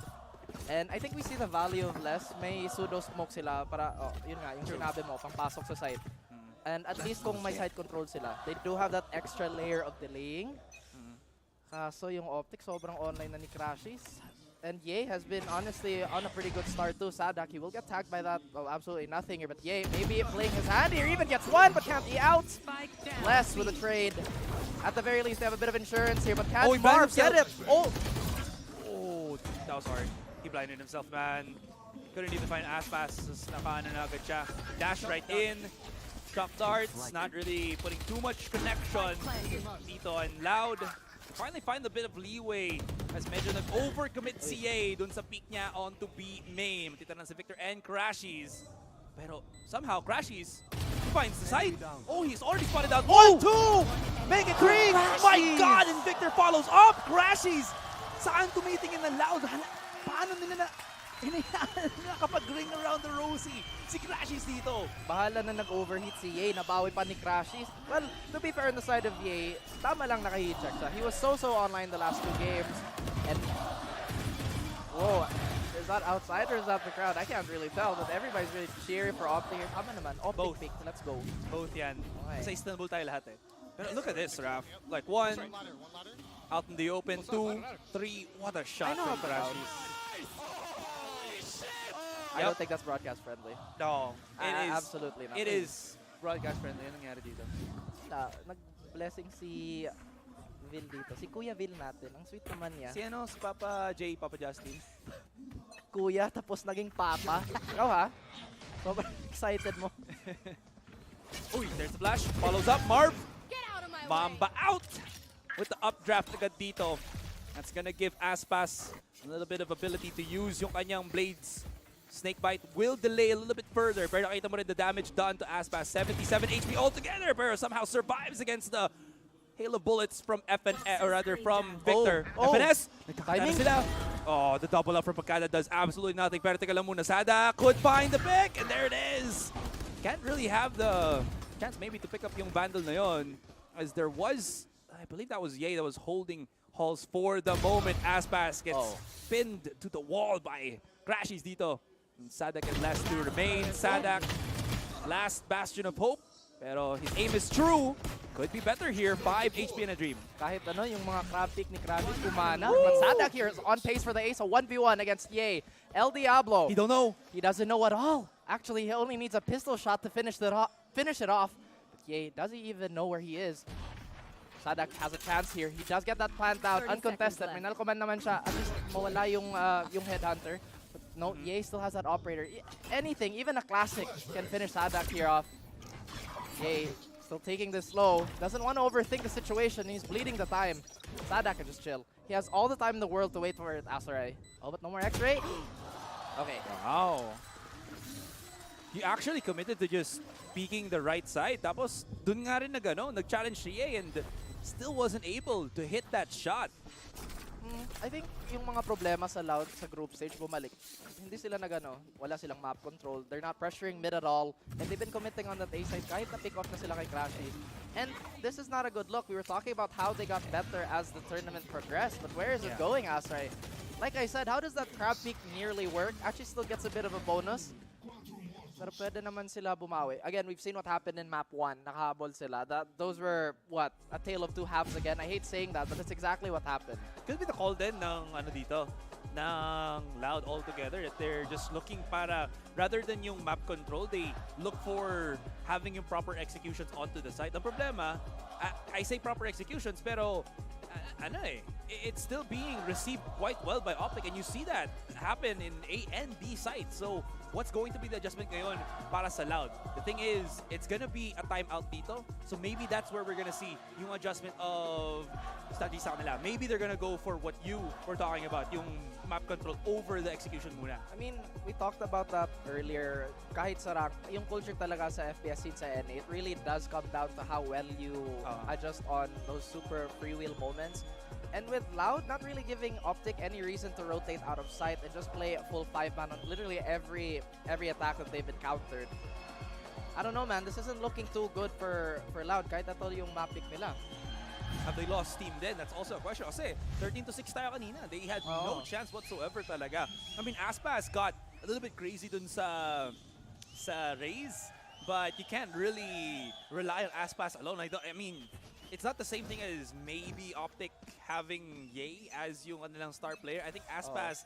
And I think we see the value of less. May pseudo smoke sila para, yun nga, yung sinabi mo, pampasok sa site. And at least kung may side control sila, they do have that extra layer of delaying. So yung Optic sobrang online na ni Crashies. And Ye has been honestly on a pretty good start too. Sadak, he will get tagged by that. Oh, absolutely nothing here. But Ye maybe playing his hand here, even gets 1, but can't be out. Less with a trade. At the very least, they have a bit of insurance here, but can't Marv get it? Oh, that was hard. He blinded himself, man. Couldn't even find Aspas. Nakaano na agad siya. Dash right in. Shock darts, not really putting too much connection dito and Loud. Finally find a bit of leeway as medyo nag-overcommit si Ye dun sa peak niya onto B main. Matitanan si Victor and Crashies. Pero somehow Crashies finds the site. Oh, he's already spotted out. 1, 2! Make it 3! My God! And Victor follows up! Crashies! Saan tumitingin na Loud? Paano nila nakapag-ring around the Rosie? Si Crashies dito. Bahala na nag-overheat si Ye. Nabawi pa ni Crashies. Well, to be fair on the side of Ye, tama lang naka-heat check siya. He was so online the last 2 games. And, whoa, is that outside or is that the crowd? I can't really tell, but everybody's really cheering for Optic. Tama naman, Optic pick. Let's go. Both yan. Sa Istanbul tayo lahat eh. Pero look at this, Raph. Like 1, out in the open, 2, 3. What a shot from Crashies. I don't think that's broadcast friendly. No, it is. Absolutely not. It is broadcast friendly. Ano nangyari dito? Nag-blessing si Vil dito. Si Kuya Vil natin. Ang sweet naman niya. Si ano? Si Papa J, Papa Justin. Kuya, tapos naging Papa. Ikaw ha? Sobrang excited mo. Uy, there's the flash. Follows up, Marv. Mamba out with the updraft agad dito. That's gonna give Aspas a little bit of ability to use yung kanyang blades. Snakebite will delay a little bit further, pero nakita mo rin the damage done to Aspas. 77 HP altogether, pero somehow survives against the hail of bullets from from Victor. FNS, nagkakita sila. Oh, the double up from Pancada does absolutely nothing. Pero teka lang muna, Sada could find the pick, and there it is. Can't really have the chance maybe to pick up yung Vandal na yon, as there was, I believe that was Ye that was holding Halls for the moment. Aspas gets pinned to the wall by Crashies dito. Sadak and last to remain. Sadak, last bastion of hope. Pero his aim is true. Could be better here. 5 HP in a dream. Kahit ano, yung mga crab pick ni Crashies kumana. But Sadak here is on pace for the ace. A 1v1 against Ye. El Diablo. He don't know. He doesn't know at all. Actually, he only needs a pistol shot to finish it off. But Ye, does he even know where he is? Sadak has a chance here. He does get that plant out. Uncontested. May nalkoman naman siya. At least mawala yung headhunter. But no, Ye still has that operator. Anything, even a classic, can finish Sadak here off. Ye still taking this slow. Doesn't want to overthink the situation. He's bleeding the time. Sadak can just chill. He has all the time in the world to wait for it. Asaray. Oh, but no more X-ray. Okay. Wow. He actually committed to just peeking the right side. Tapos, dun nga rin nag-challenge si Ye and still wasn't able to hit that shot. I think yung mga problema sa Loud sa group stage bumalik. Hindi sila wala silang map control. They're not pressuring mid at all. And they've been committing on that A side kahit na pick off na sila kay Crashies. And this is not a good look. We were talking about how they got better as the tournament progressed, but where is it going, Asray? Like I said, how does that crab peak nearly work? Actually still gets a bit of a bonus. Pero pwede naman sila bumawi. Again, we've seen what happened in map 1. Nakahabol sila. Those were, what, a tale of two halves again. I hate saying that, but that's exactly what happened. Could be the call din ng ano dito, ng Loud altogether. That they're just looking para, rather than yung map control, they look for having yung proper executions onto the site. The problema, I say proper executions, pero it's still being received quite well by OpTic, and you see that happen in A and B sites. So what's going to be the adjustment ngayon para sa Loud? The thing is, it's gonna be a timeout dito. So maybe that's where we're gonna see yung adjustment of strategy sa kanila. Maybe they're gonna go for what you were talking about, yung map control over the execution muna. I mean, we talked about that earlier. Kahit sa rank, yung culture talaga sa FPS scene sa NA, it really does come down to how well you adjust on those super freewheel moments. And with Loud not really giving OpTic any reason to rotate out of sight and just play a full 5-man on literally every attack that they've encountered. I don't know, man. This isn't looking too good for Loud. Kahit ato yung map pick nila. Have they lost steam then? That's also a question. Kasi 13-6 tayo kanina. They had no chance whatsoever talaga. I mean, Aspas got a little bit crazy dun sa Raze, but you can't really rely on Aspas alone. I mean, it's not the same thing as maybe OpTic having Ye as yung kanilang star player. I think Aspas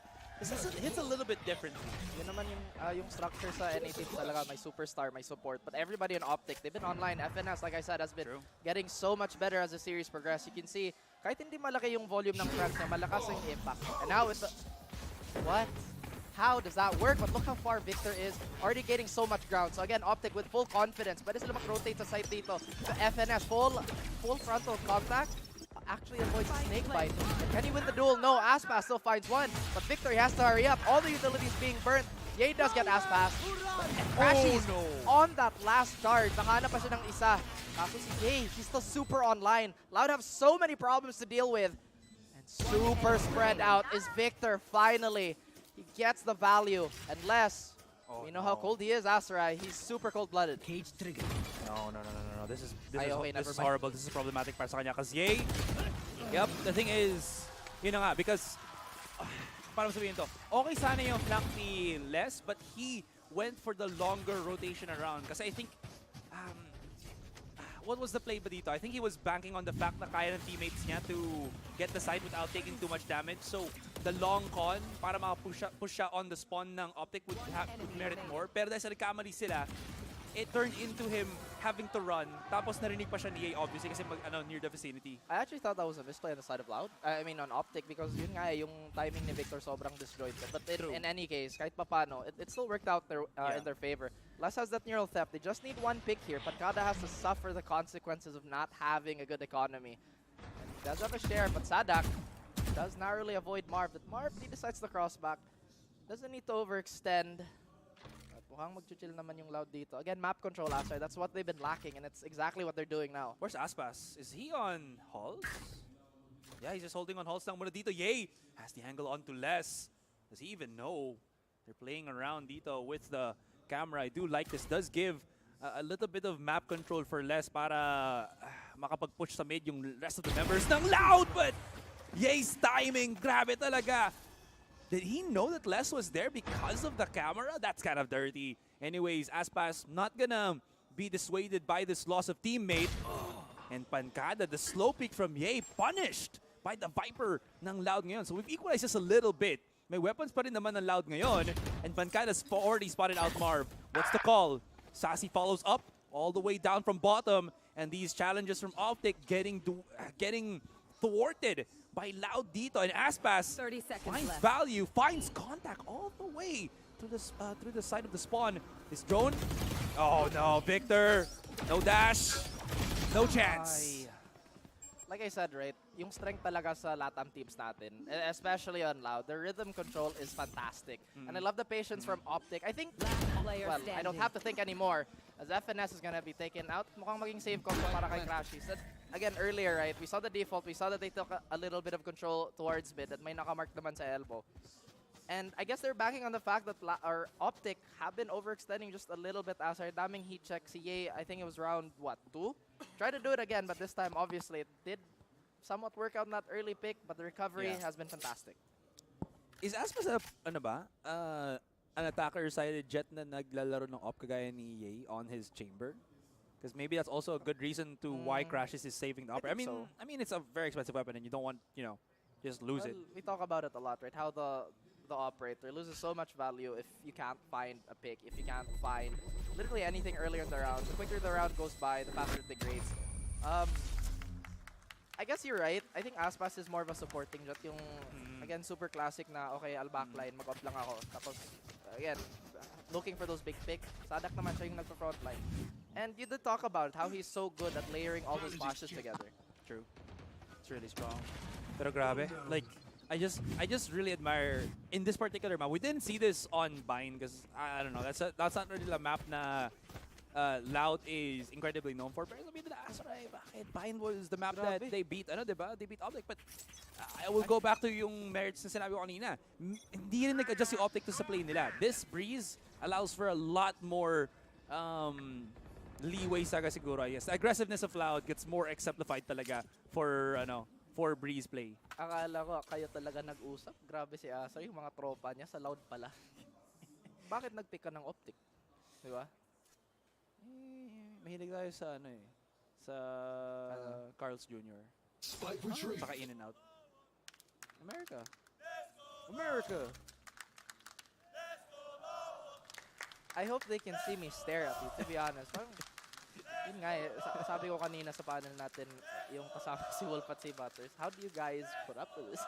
hits a little bit differently. Yun naman yung structure sa NA team talaga. May superstar, may support. But everybody in OpTic, they've been online. FNS, like I said, has been getting so much better as the series progresses. You can see, kahit hindi malaki yung volume ng frags niya, malakas yung impact. And now with the... What? How does that work? But look how far Victor is. Already gaining so much ground. So again, OpTic with full confidence. Pwede sila mag-rotate sa side dito. The FNS, full frontal contact. Actually avoids snake bite. Can he win the duel? No, Aspas still finds one. But Victor, he has to hurry up. All the utilities being burnt. Ye does get Aspas. Crashies on that last charge. Nakahanap pa siya ng isa. Kaso si Ye, he's still super online. Loud have so many problems to deal with. And super spread out is Victor finally. He gets the value. Unless, we know how cold he is, Asarai. He's super cold-blooded. Cage trigger. No. This is mind. horrible. This is problematic para sa kanya. Kasi Ye, yep, the thing is, yun na nga, because, paano sabihin to, okay sana yung flank ni Les, but he went for the longer rotation around. Kasi I think, what was the play ba dito? I think he was banking on the fact na kaya ng teammates niya to get the side without taking too much damage. So, the long con para makapush siya on the spawn ng OpTic would merit more. Pero dahil sa nagkamali sila, it turned into him having to run. Tapos narinig pa siya ni Ye, obviously, kasi near the vicinity. I actually thought that was a misplay on the side of Loud. I mean, on OpTic, because yun nga, yung timing ni Victor sobrang disjointed. But in any case, kahit papano, it still worked out in their favor. Les has that neural theft. They just need one pick here. Pancada has to suffer the consequences of not having a good economy. And he does have a share, but Sadak does narrowly avoid Marv. But Marv, he decides to cross back. Doesn't need to overextend. Mukhang mag-chill naman yung Loud dito. Again, map control, Asar. That's what they've been lacking, and it's exactly what they're doing now. Where's Aspas? Is he on Halls? Yeah, he's just holding on Halls lang muna dito. Ye has the angle onto Les. Does he even know? They're playing around dito with the camera. I do like this. Does give a little bit of map control for Les para makapag-push sa mid yung rest of the members ng Loud, but Ye's timing, grabe talaga. Did he know that Les was there because of the camera? That's kind of dirty. Anyways, Aspas not gonna be dissuaded by this loss of teammate. And Pancada, the slow pick from Ye, punished by the Viper ng Loud ngayon. So we've equalized just a little bit. May weapons pa rin naman ng Loud ngayon. And Pancada's already spotted out Marv. What's the call? Sassy follows up all the way down from bottom. And these challenges from OpTic getting thwarted by Loud dito, and Aspas finds value, finds contact all the way through the side of the spawn. His drone, oh no, Victor, no dash, no chance. Like I said, right, yung strength talaga sa LATAM teams natin, especially on Loud, the rhythm control is fantastic. And I love the patience from OpTic. I think, well, I don't have to think anymore, as FNS is gonna be taken out. Mukhang maging save combo para kay Crashies. Again, earlier, right, we saw the default, we saw that they took a little bit of control towards mid, at may nakamark naman sa elbow. And I guess they're backing on the fact that our OpTic have been overextending just a little bit as our daming heat check. Si Ye, I think it was round, what, 2? Try to do it again, but this time, obviously, it did somewhat work out in that early pick, but the recovery has been fantastic. Is Aspas an attacker-sided jet na naglalaro ng op kagaya ni Ye on his chamber? Because maybe that's also a good reason to why Crashes is saving the operator. I mean, it's a very expensive weapon, and you don't want, just lose it. We talk about it a lot, right? How the operator loses so much value if you can't find a pick, if you can't find literally anything earlier in the round. The quicker the round goes by, the faster it degrades. I guess you're right. I think Aspas is more of a supporting jet. Yung, again, super classic na, okay, I'll backline, mag-off lang ako. Tapos, again, looking for those big picks. Sadak naman siya yung nagpa-frontline. And you did talk about how he's so good at layering all those flashes together. True. It's really strong. Pero grabe. Like, I just really admire in this particular map. We didn't see this on Bind because I don't know. That's not really a map na Loud is incredibly known for. Pero sabi nila, sorry, bakit Bind was the map that they beat, diba? They beat OpTic. But I will go back to yung merits na sinabi ko kanina. Hindi rin nag-adjust yung OpTic to sa play nila. This Breeze allows for a lot more leeway siguro. Yes, the aggressiveness of Loud gets more exemplified talaga for Breeze play. Akala ko kayo talaga nag-usap. Grabe si Asa, yung mga tropa niya sa Loud pala. Bakit nag-pick ka ng OpTic? Di ba? Mahilig tayo sa sa Carl's Jr. Saka in and out. America. America. I hope they can see me stare at you, to be honest. Parang, yun nga sabi ko kanina sa panel natin, yung kasama si Wolf at si Butters, how do you guys put up with this?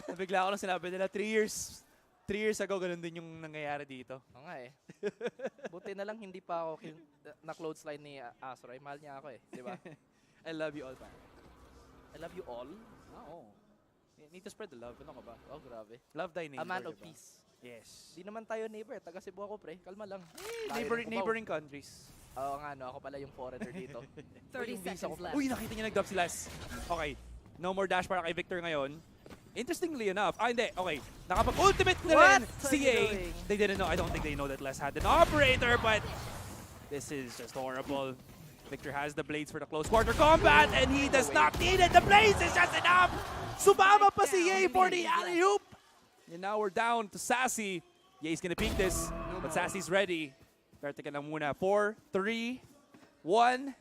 Nabigla ako nang sinabi nila, 3 years ago, ganun din yung nangyayari dito. Oo nga eh. Buti na lang hindi pa ako na-clothesline ni Asroy. Mahal niya ako eh, di ba? I love you all, man. I love you all? Oo. Need to spread the love. Ano ka ba? Oh, grabe. Love thy neighbor, A man of diba? peace. Yes. Di naman tayo neighbor. Taga Cebu ako, pre. Kalma lang. Neighboring countries. Oo nga, no. Ako pala yung foreigner dito. 30 seconds left. Uy, nakita niya nag-dub si Les. Okay. No more dash para kay Victor ngayon. Interestingly enough, hindi, okay. Nakapag-ultimate na rin si A. They didn't know. I don't think they know that Les had an operator, but this is just horrible. Victor has the blades for the close quarter combat, and he does not need it. The blades is just enough. Sumama pa si A for the alley-oop. And now we're down to Sassy. Ye's gonna peek this, but Sassy's ready. Perte ka lang muna. 4, 3, 1.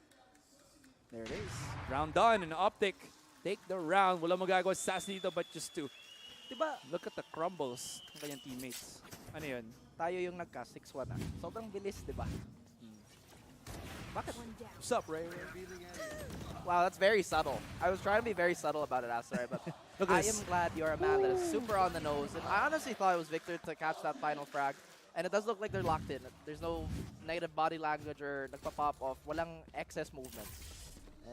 There it is. Round done, and OpTic take the round. Wala magagawa si Sassy dito, but just to, diba, look at the crumbles ng kanyang teammates. Ano yun? Tayo yung nagka 6-1 ah. Sobrang bilis, diba? Bakit? What's up, Ray? Wow, that's very subtle. I was trying to be very subtle about it, Asray, but I am glad you're a man that is super on the nose. And I honestly thought it was Victor to catch that final frag. And it does look like they're locked in. There's no negative body language or nagpa-pop off. Walang excess movements.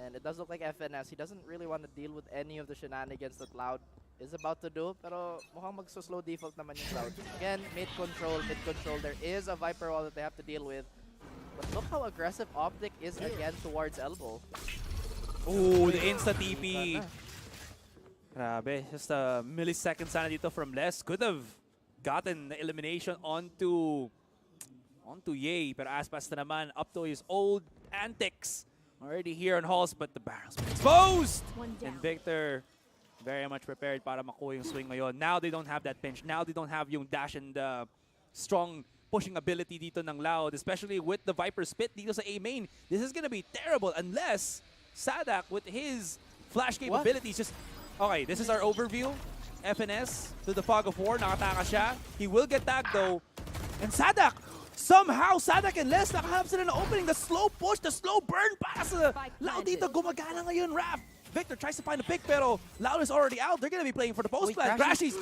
And it does look like FNS. He doesn't really want to deal with any of the shenanigans that Loud is about to do. Pero mukhang magso-slow default naman yung Loud. Again, mid-control. There is a Viper wall that they have to deal with. But look how aggressive OpTic is again towards Elbow. Ooh, the insta-TP. Grabe, just a millisecond sana dito from Les. Could have gotten the elimination onto Ye. Pero Aspas na naman up to his old antics. Already here on Halls, but the barrel's been exposed! And Victor, very much prepared para makuha yung swing ngayon. Now they don't have that pinch. Now they don't have yung dash and strong pushing ability dito ng Loud, especially with the Viper spit dito sa A main. This is gonna be terrible unless Sadak with his flash capabilities just... Okay, this is our overview. FNS to the Fog of War. Nakataka siya. He will get tagged though. And Sadak! Somehow, Sadak and Les nakahanap sila na opening. The slow push, the slow burn para sa Loud dito. Gumagana ngayon, Raph. Victor tries to find a pick pero Loud is already out. They're gonna be playing for the post plan. Crashies.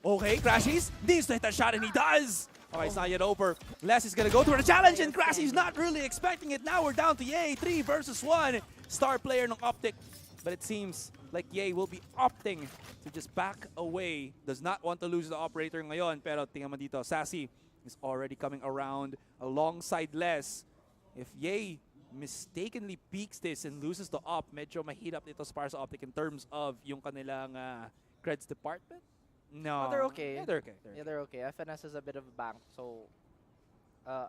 Okay, Crashies needs to hit that shot and he does. Okay, it's not yet over. Les is gonna go through the challenge and Crashies not really expecting it. Now we're down to Ye, 3 versus 1. Star player ng OpTic. But it seems like Ye will be opting to just back away. Does not want to lose the operator ngayon. Pero tingnan mo dito, Sassy is already coming around alongside Les. If Ye mistakenly peaks this and loses the op, medyo mahirap nito para sa OpTic in terms of yung kanilang Creds department? No. Oh, they're okay. Yeah, they're okay. Yeah, they're okay. FNS is a bit of a bank, so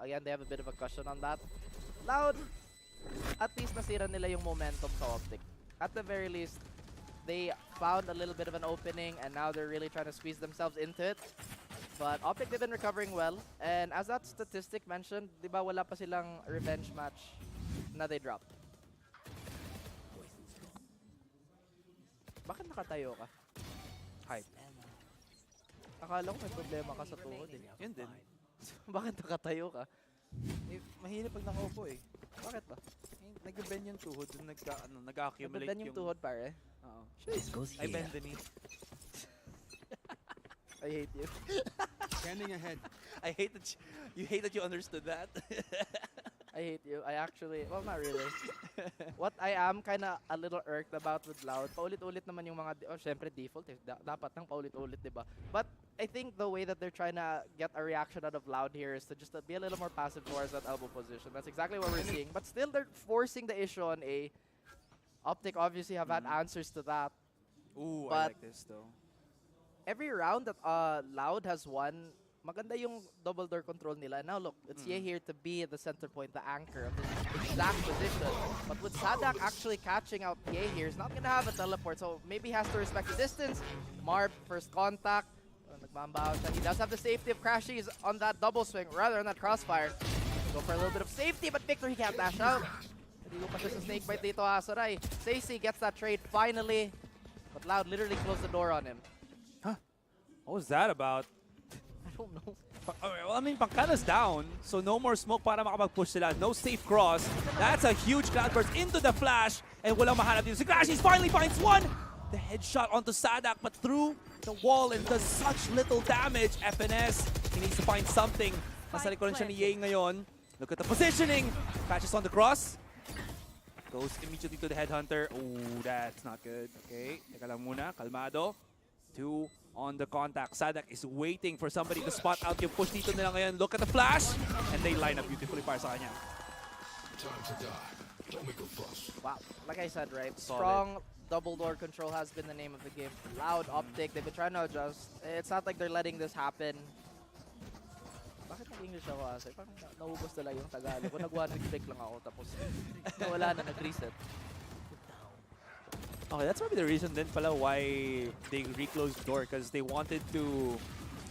again, they have a bit of a cushion on that. Loud, at least nasira nila yung momentum sa OpTic. At the very least, they found a little bit of an opening, and now they're really trying to squeeze themselves into it. But OpTic, they've been recovering well, and as that statistic mentioned, di ba wala pa silang revenge match na they dropped. Bakit nakatayo ka? Hype. Akala ko may problema ka sa tuhod eh. Yun din. Bakit nakatayo ka? Eh, mahirap pag nakaupo eh. Bakit ba? Nag-bend yung tuhod, dun nag-accumulate Nag-bend yung tuhod, pare. Oo. I bend the knee. I hate you. Standing ahead. I hate that you hate that you understood that. I hate you. I actually, well, not really. What I am kind of a little irked about with Loud, paulit-ulit naman yung mga, oh, syempre default eh. Dapat nang paulit-ulit, diba? But I think the way that they're trying to get a reaction out of Loud here is to just be a little more passive towards that elbow position. That's exactly what we're seeing. But still, they're forcing the issue on A. OpTic obviously have had answers to that. Ooh, but I like this though. every round that Loud has won, maganda yung double door control nila. Now look, it's Ye here to be the center point, the anchor of this exact position. But with Sadak actually catching out Ye here, he's not gonna have a teleport, so maybe he has to respect the distance. Marv, first contact. Nagmambaw siya. He does have the safety of Crashies on that double swing, rather on that crossfire. Go for a little bit of safety, but Victor, he can't dash out. Hindi ko pa siya sa snake bite dito, Asaray. Stacey gets that trade finally, but Loud literally closed the door on him. Huh? What was that about? I don't know. Well, I mean, Pangkana's down, so no more smoke para makapag-push sila. No safe cross. That's a huge cloud burst into the flash, and walang mahanap dito. Si Crashies finally finds one! The headshot onto Sadak, but through the wall and does such little damage. FNS, he needs to find something. Nasa likuran siya ni Ye ngayon. Look at the positioning. Patches on the cross. Goes immediately to the headhunter. Oh, that's not good. Okay, teka lang muna. Kalmado. 2 on the contact. Sadak is waiting for somebody to spot out yung push dito nila ngayon. Look at the flash. And they line up beautifully para sa kanya. Wow, like I said, right? Strong double door control has been the name of the game. Loud, OpTic, they've been trying to adjust. It's not like they're letting this happen. Bakit nag-English ako asa? Parang naubos nila yung Tagalog. Kung nag-1-click lang ako, tapos wala na, nag-reset. Okay, that's probably the reason then pala why they reclosed the door, because they wanted to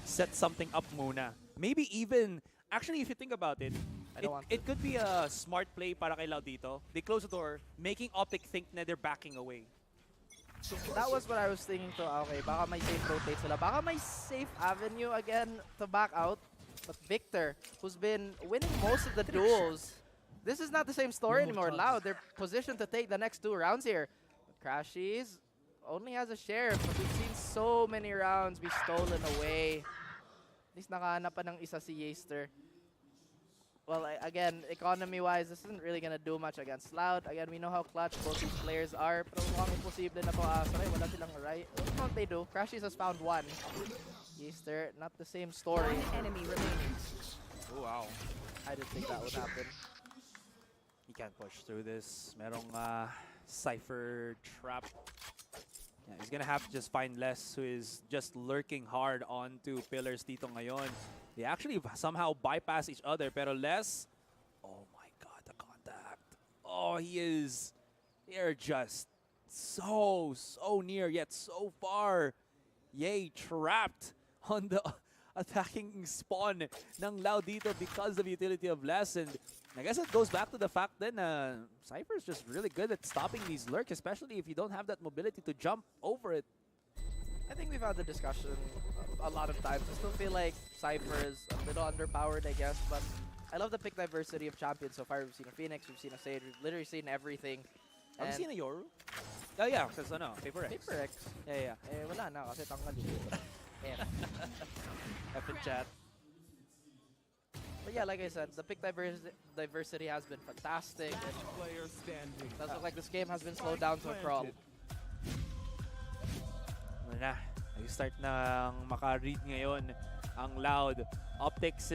set something up muna. Maybe even, actually if you think about it, it could be a smart play para kay Loud dito. They close the door, making OpTic think na they're backing away. That was what I was thinking to. Okay, baka may safe rotate sila. Baka may safe avenue again to back out. But Victor, who's been winning most of the duels, this is not the same story anymore. Loud, they're positioned to take the next 2 rounds here. Crashies only has a share, but we've seen so many rounds be stolen away. At least nakahanap pa ng isa si Yaster. Well, again, economy-wise, this isn't really going to do much against Loud. Again, we know how clutch both these players are. Pero mukhang imposible na po Asaray. Wala silang right. What they do? Crashies has found 1. Yaster, not the same story. Enemy remaining. Oh, wow. I didn't think that would happen. He can't push through this. Merong Cypher trap. Yeah, he's gonna have to just find Les, who is just lurking hard onto pillars dito ngayon. They actually somehow bypass each other, pero Les, oh my god, the contact. Oh, they're just so near, yet so far. Yay, trapped on the attacking spawn ng Loud dito because of utility of Les. And I guess it goes back to the fact then Cypher is just really good at stopping these lurks, especially if you don't have that mobility to jump over it. I think we've had the discussion a lot of times. I still feel like Cypher is a little underpowered, I guess, but I love the pick diversity of champions so far. We've seen a Phoenix, we've seen a Sage, we've literally seen everything. Have you seen a Yoru? Oh yeah, because Paper X. Paper X? Yeah. Wala na kasi tanggal yun. F in chat. But yeah, like I said, the pick diversity has been fantastic. It does look like this game has been slowed down to a crawl. Ano na, nag-start ng maka-read ngayon ang Loud. OpTic's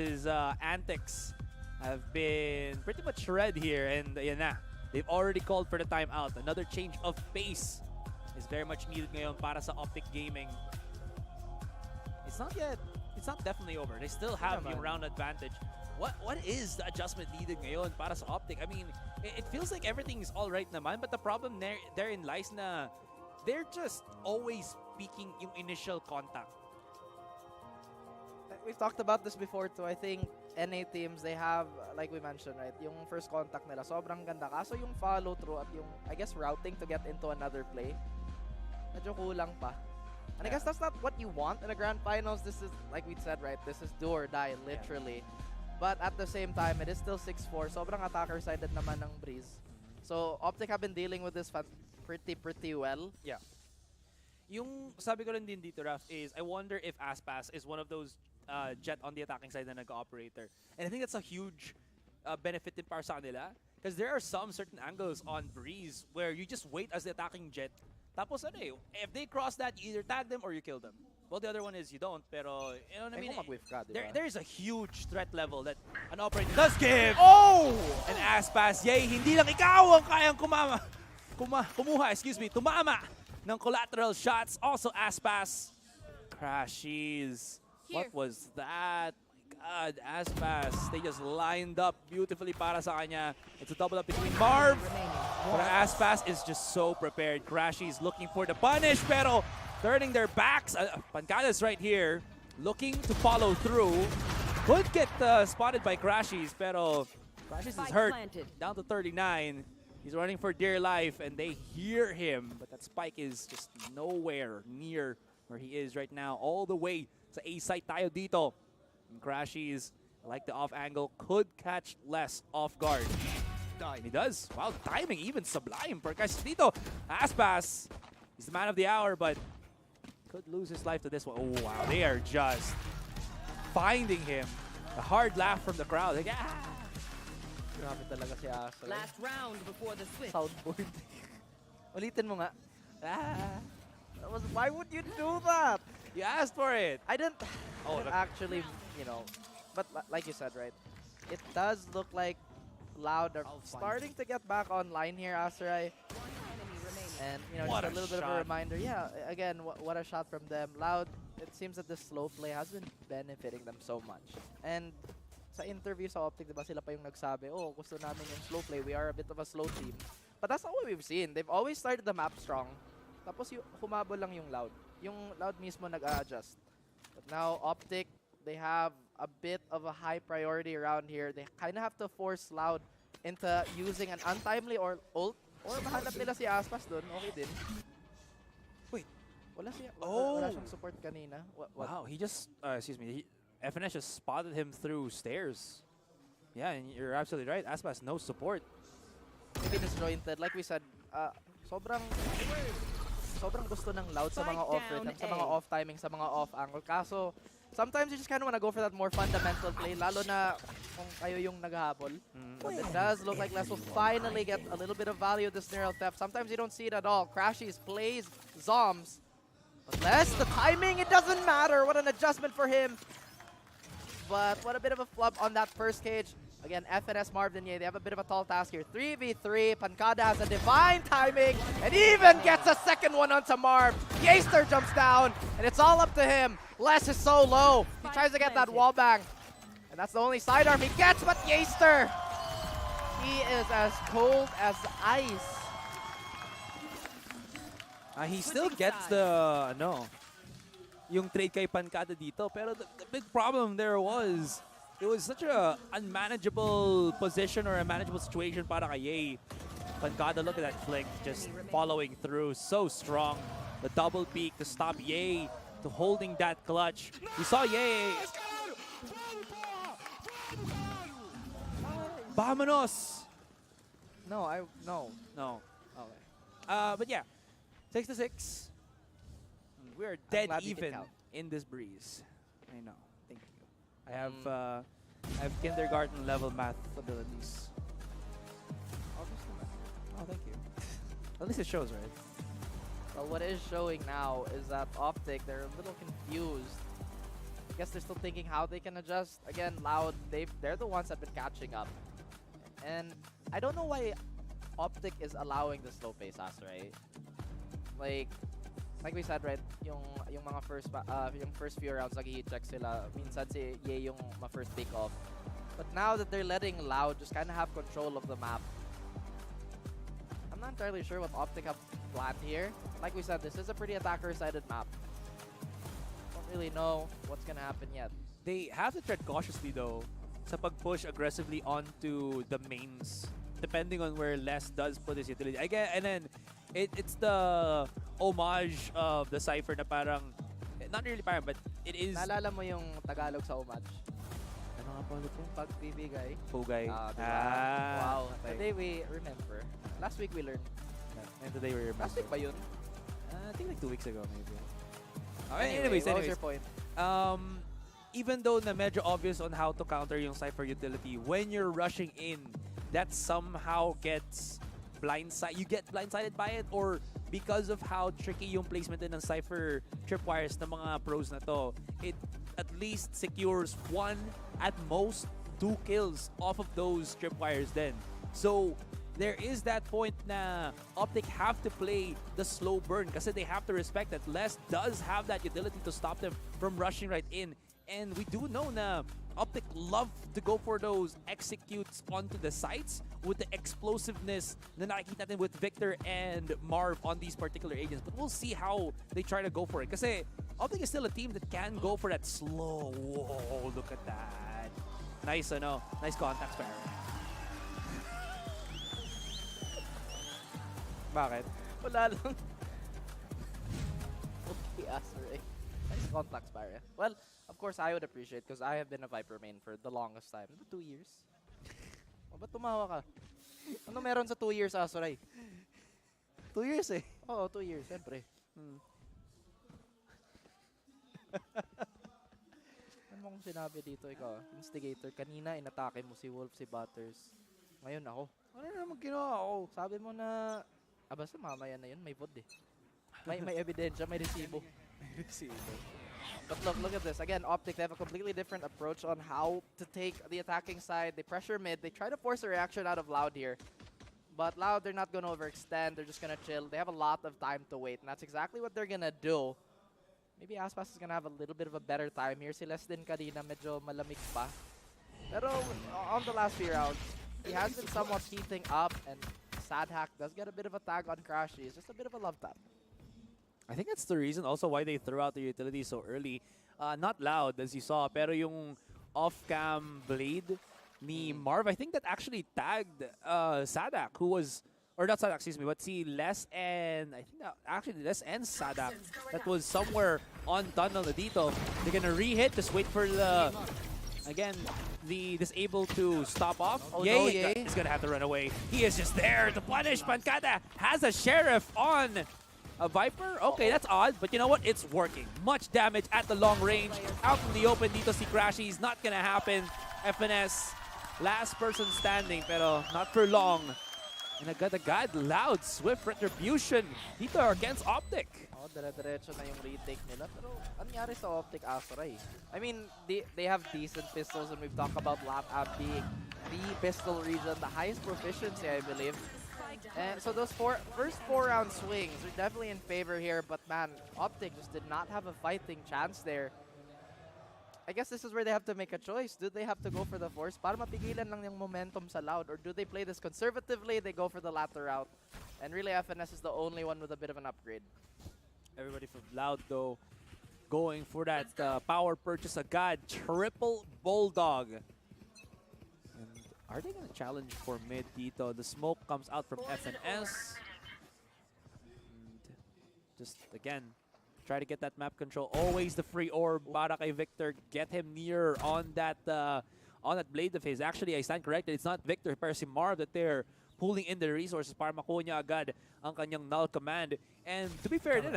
antics have been pretty much read here, and ayan na. They've already called for the timeout. Another change of pace is very much needed ngayon para sa OpTic Gaming. It's not definitely over. They still have yung round advantage. What is the adjustment needed ngayon para sa OpTic? I mean, it feels like everything's all right naman, but the problem therein lies na they're just always peaking yung initial contact. We've talked about this before too. I think NA teams, they have, like we mentioned, right, yung first contact nila, sobrang ganda. Kaso yung follow through at yung, I guess, routing to get into another play, medyo kulang pa. And I guess that's not what you want in a grand finals. This is, like we said, right, this is do or die, literally. But at the same time, it is still 6-4. Sobrang attacker-sided naman ng Breeze. So, OpTic have been dealing with this pretty well. Yeah. Yung sabi ko rin din dito, Raf, is I wonder if Aspas is one of those Jet on the attacking side na nag-operator. And I think that's a huge benefit din para sa kanila. Because there are some certain angles on Breeze where you just wait as the attacking Jet. Tapos ano eh, if they cross that, you either tag them or you kill them. Well, the other one is you don't, pero you know what I mean? There's a huge threat level that an operator does give. Oh! An Aspas, yay, hindi lang ikaw ang kayang tumama ng collateral shots. Also Aspas, crashes. What was that? My God, Aspas, they just lined up beautifully para sa kanya. It's a double up between Marv. But Aspas is just so prepared. Crashies looking for the punish, pero turning their backs. Pancada's right here, looking to follow through. Could get spotted by Crashies, pero Crashies is hurt. Down to 39. He's running for dear life, and they hear him. But that spike is just nowhere near where he is right now. All the way sa A site tayo dito. And Crashies, like the off angle, could catch less off guard. And he does. Wow, timing even sublime for guys dito. Aspas, he's the man of the hour, but could lose his life to this one. Oh, wow. They are just finding him. A hard laugh from the crowd. Like, ah! Grabe talaga si Asa. Last round before the switch. Soundboard. Ulitin mo nga. Ah! Why would you do that? You asked for it. I didn't actually, you know, but like you said, right? It does look like LOUD are starting to get back online here, Aserai. And, you know, What just a a little bit of a shot. reminder. Yeah, again, what a shot from them. LOUD, it seems that this slow play has been benefiting them so much. And sa interview sa OpTic, diba, sila pa yung nagsabi, oh, gusto namin yung slow play. We are a bit of a slow team. But that's not what we've seen. They've always started the map strong. Tapos humabol lang yung LOUD. Yung LOUD mismo nag-adjust. But now, OpTic, they have a bit of a high priority around here. They kind of have to force LOUD into using an untimely or ult. Or mahanap nila si Aspas dun. Okay din. Wait. Wala Oh. siyang support kanina. What? Wow, he just, excuse me, FNS just spotted him through stairs. Yeah, and you're absolutely right. Aspas, no support. Maybe disjointed. Like we said, sobrang gusto ng LOUD sa mga off rhythm, sa mga off timing, sa mga off angle. Kaso, sometimes you just kind of want to go for that more fundamental play, lalo na kung kayo yung naghahabol. But it does look like Les will finally get a little bit of value of this neural theft. Sometimes you don't see it at all. Crashies plays Zoms. But Les, the timing, it doesn't matter. What an adjustment for him. But what a bit of a flub on that first cage. Again, FNS, Marv, and Ye, they have a bit of a tall task here. 3v3, Pancada has a divine timing, and even gets a second one onto Marv. Yeaster jumps down, and it's all up to him. Les is so low. He tries to get that wall bang, and that's the only sidearm he gets, but Yeaster, he is as cold as ice. He still gets the, yung trade kay Pancada dito, pero the big problem there was, it was such a unmanageable position or a manageable situation para kay Ye. Pancada, look at that flick, just following through, so strong. The double peek to stop Ye, to holding that clutch. We saw Ye. Vámonos! No. No. Okay. But yeah, 6-6. We are dead glad we can even count. in this breeze. I know. Thank you. I have kindergarten level math abilities. Oh, thank you. At least it shows, right? Well, what is showing now is that OpTic, they're a little confused. I guess they're still thinking how they can adjust. Again, LOUD, they're the ones that have been catching up. And I don't know why OpTic is allowing the slow pace, right? Like we said, right, yung mga first few rounds nag-heat check sila. Minsan si Ye yung ma-first take off. But now that they're letting Loud just kind of have control of the map, I'm not entirely sure what OpTic have planned here. Like we said, this is a pretty attacker-sided map. Don't really know what's gonna happen yet. They have to tread cautiously though sa pag-push aggressively onto the mains, depending on where Les does put his utility. And then it's the homage of the Cypher na parang, not really parang, but it is... Naalala mo yung Tagalog sa homage? Ano nga pa ulit yun? Pagbibigay. Pugay. Wow. Today we remember. Last week we learned. And today we remember. Last week ba yun? I think like 2 weeks ago maybe. Anyways, what was your point? Even though na medyo obvious on how to counter yung Cypher utility, when you're rushing in, that somehow gets you get blindsided by it, or because of how tricky yung placement din ng Cypher tripwires ng mga pros na to, it at least secures 1, at most 2 kills off of those tripwires then. So there is that point na OpTic have to play the slow burn kasi they have to respect that Les does have that utility to stop them from rushing right in. And we do know na OpTic love to go for those executes onto the sites with the explosiveness na nakikita natin with Victor and Marv on these particular agents. But we'll see how they try to go for it. Kasi OpTic is still a team that can go for that slow. Whoa, look at that. Nice, nice contact spare. Bakit? Wala lang. Okay, Asray. Nice contact spare. Well, of course, I would appreciate because I have been a Viper main for the longest time. 2 years? Ba't tumawa ka? Ano meron sa 2 years, Asuray? 2 years eh. Oo, 2 years, siyempre. Ano mo kung sinabi dito, ikaw? Instigator, kanina inatake mo si Wolf, si Butters. Ngayon ako. Ano naman ginawa ako? Sabi mo na, basta mamaya na yun, may VOD eh. May ebidensya, may resibo. May resibo. But look at this. Again, OpTic, they have a completely different approach on how to take the attacking side. They pressure mid. They try to force a reaction out of Loud here. But Loud, they're not going to overextend. They're just going to chill. They have a lot of time to wait. And that's exactly what they're going to do. Maybe Aspas is going to have a little bit of a better time here. Si Les din kanina medyo malamig pa. Pero on the last few rounds, he has been somewhat heating up. And Sadhack does get a bit of a tag on Crashy. It's just a bit of a love tap. I think that's the reason also why they threw out the utility so early. Not Loud, as you saw, pero yung off-cam blade ni Marv, I think that actually tagged Sadhack, who was, or not Sadhack, excuse me, but see Les and, I think that actually Les and Sadhack, that was somewhere on tunnel na dito. They're gonna re-hit, just wait for the, again, the disable to stop off. Oh, Yay, no, he's gonna have to run away. He is just there to punish. Pancada has a Sheriff on a Viper? Okay, that's odd, but you know what? It's working. Much damage at the long range. Out in the open dito si Crashy's. Not gonna happen. FNS, last person standing, pero not for long. And agad-agad, Loud, swift retribution dito against OpTic. Oh, dire-diretso na yung retake nila. Pero ano nangyari sa OpTic, Asuray? I mean, they have decent pistols, and we've talked about LAP being the pistol region, the highest proficiency, I believe. And so those first 4-round swings are definitely in favor here, but man, OpTic just did not have a fighting chance there. I guess this is where they have to make a choice. Do they have to go for the force para mapigilan lang yung momentum sa Loud, or do they play this conservatively? They go for the latter route. And really, FNS is the only one with a bit of an upgrade. Everybody from Loud, though, going for that power purchase agad. Triple Bulldog. And are they going to challenge for mid dito? The smoke comes out from FNS. And just, again, try to get that map control. Always the free orb para kay Victor. Get him near on that blade of his. Actually, I stand corrected. It's not Victor, pero si Marv that they're pulling in the resources para makuha niya agad ang kanyang null command. And to be fair din,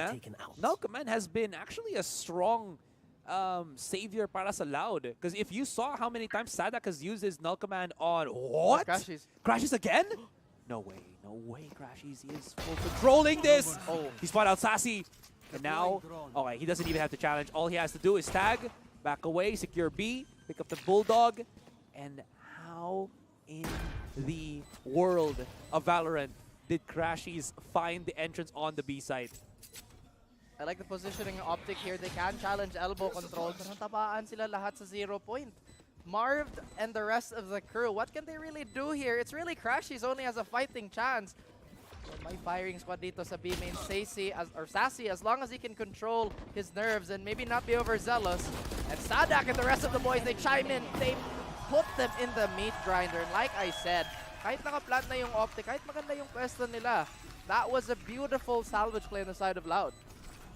null command has been actually a strong savior para sa Loud. Because if you saw how many times Sadhack has used his null command on what? Crashes again? No way, Crashies. He is full controlling this. Oh, he spot out Sassy. And now, okay, he doesn't even have to challenge. All he has to do is tag, back away, secure B, pick up the Bulldog. And how in the world of Valorant did Crashies find the entrance on the B side. I like the positioning of OpTic here. They can challenge elbow control, pero tabaan sila lahat sa 0 point. Marv and the rest of the crew, what can they really do here? It's really Crashies only has a fighting chance. May firing squad dito sa B main, Sassy, as long as he can control his nerves and maybe not be overzealous. And Sadak and the rest of the boys, they chime in. They put them in the meat grinder. And like I said, kahit nakaplant na yung OpTic, kahit maganda yung pwesto nila, that was a beautiful salvage play on the side of Loud.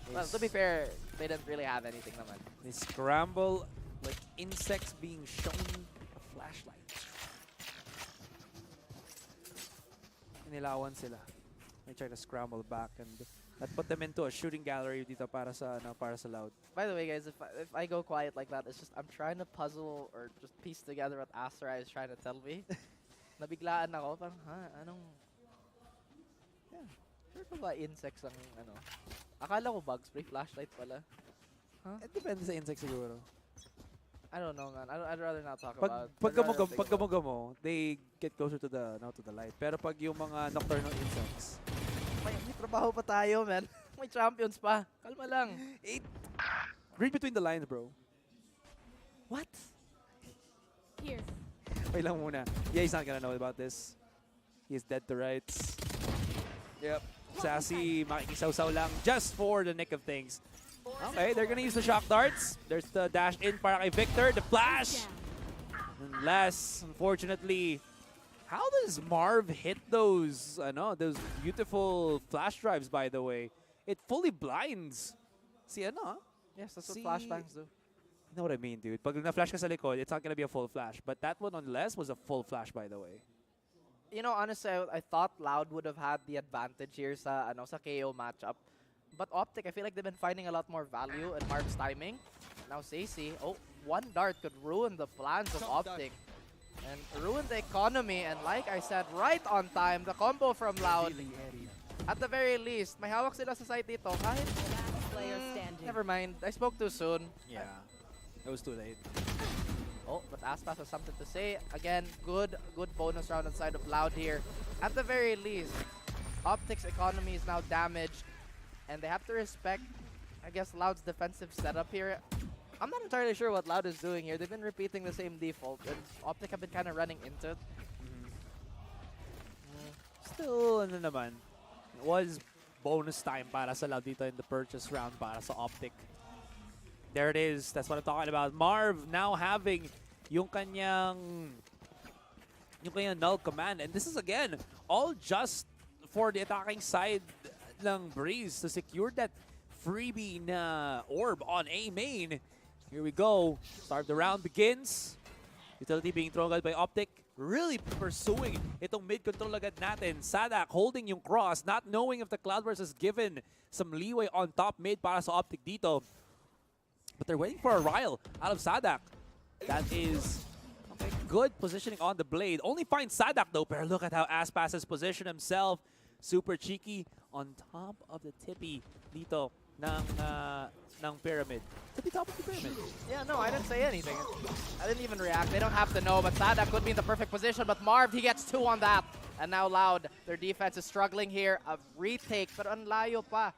Well, to be fair, they didn't really have anything naman. They scramble like insects being shown a flashlight. Inilawan sila. They try to scramble back and that put them into a shooting gallery dito para sa Loud. By the way, guys, if I go quiet like that, it's just I'm trying to puzzle or just piece together what Astra is trying to tell me. Nabiglaan ako, parang, anong... Yeah, sure pa ba insects ang, Akala ko bug spray, flashlight pala. Huh? It depends sa insect siguro. I don't know, man. I'd rather not talk Pag about gamugamo, they get closer to the light. Pero pag yung mga nocturnal insects, may trabaho pa tayo, man. May champions pa. Kalma lang. read between the lines, bro. What? Here. Wait lang muna. Yeah, he's not gonna know about this. He's dead to rights. Yep. Sassy, makikisaw-saw lang just for the nick of things. Okay, they're gonna use the shock darts. There's the dash in para kay Victor. The flash! Unless, unfortunately, how does Marv hit those beautiful flash drives, by the way? It fully blinds. See, Yes, that's what flashbangs do. You know what I mean, dude? Pag na-flash ka sa likod, it's not gonna be a full flash. But that one, unless, was a full flash, by the way. You know, honestly, I thought Loud would have had the advantage here sa KO matchup. But OpTic, I feel like they've been finding a lot more value in Marv's timing. Now Sassy, one dart could ruin the plans of OpTic. And ruin the economy. And like I said, right on time, the combo from Loud. At the very least, may hawak sila sa side dito. Kahit, never mind. I spoke too soon. Yeah, it was too late. But Aspas has something to say. Again, good bonus round inside of Loud here. At the very least, OpTic's economy is now damaged. And they have to respect, I guess, Loud's defensive setup here. I'm not entirely sure what Loud is doing here. They've been repeating the same default, and OpTic have been kind of running into it. Still, naman, it was bonus time para sa Loud dito in the purchase round para sa OpTic. There it is. That's what I'm talking about. Marv now having yung kanyang null command. And this is, again, all just for the attacking side ng Breeze to secure that freebie na orb on A main. Here we go. Start of the round begins. Utility being thrown out by OpTic. Really pursuing itong mid-control agad natin. Sadak holding yung cross, not knowing if the Cloudburst has given some leeway on top mid para sa OpTic dito. But they're waiting for a Ryle out of Sadak. That is good positioning on the blade. Only finds Sadak though, pero look at how Aspas has positioned himself. Super cheeky on top of the tippy dito ng pyramid. Tippy top of the pyramid. Yeah, no, I didn't say anything. I didn't even react. They don't have to know, but Sadak could be in the perfect position. But Marv, he gets 2 on that. And now Loud, their defense is struggling here. A retake, pero ang layo pa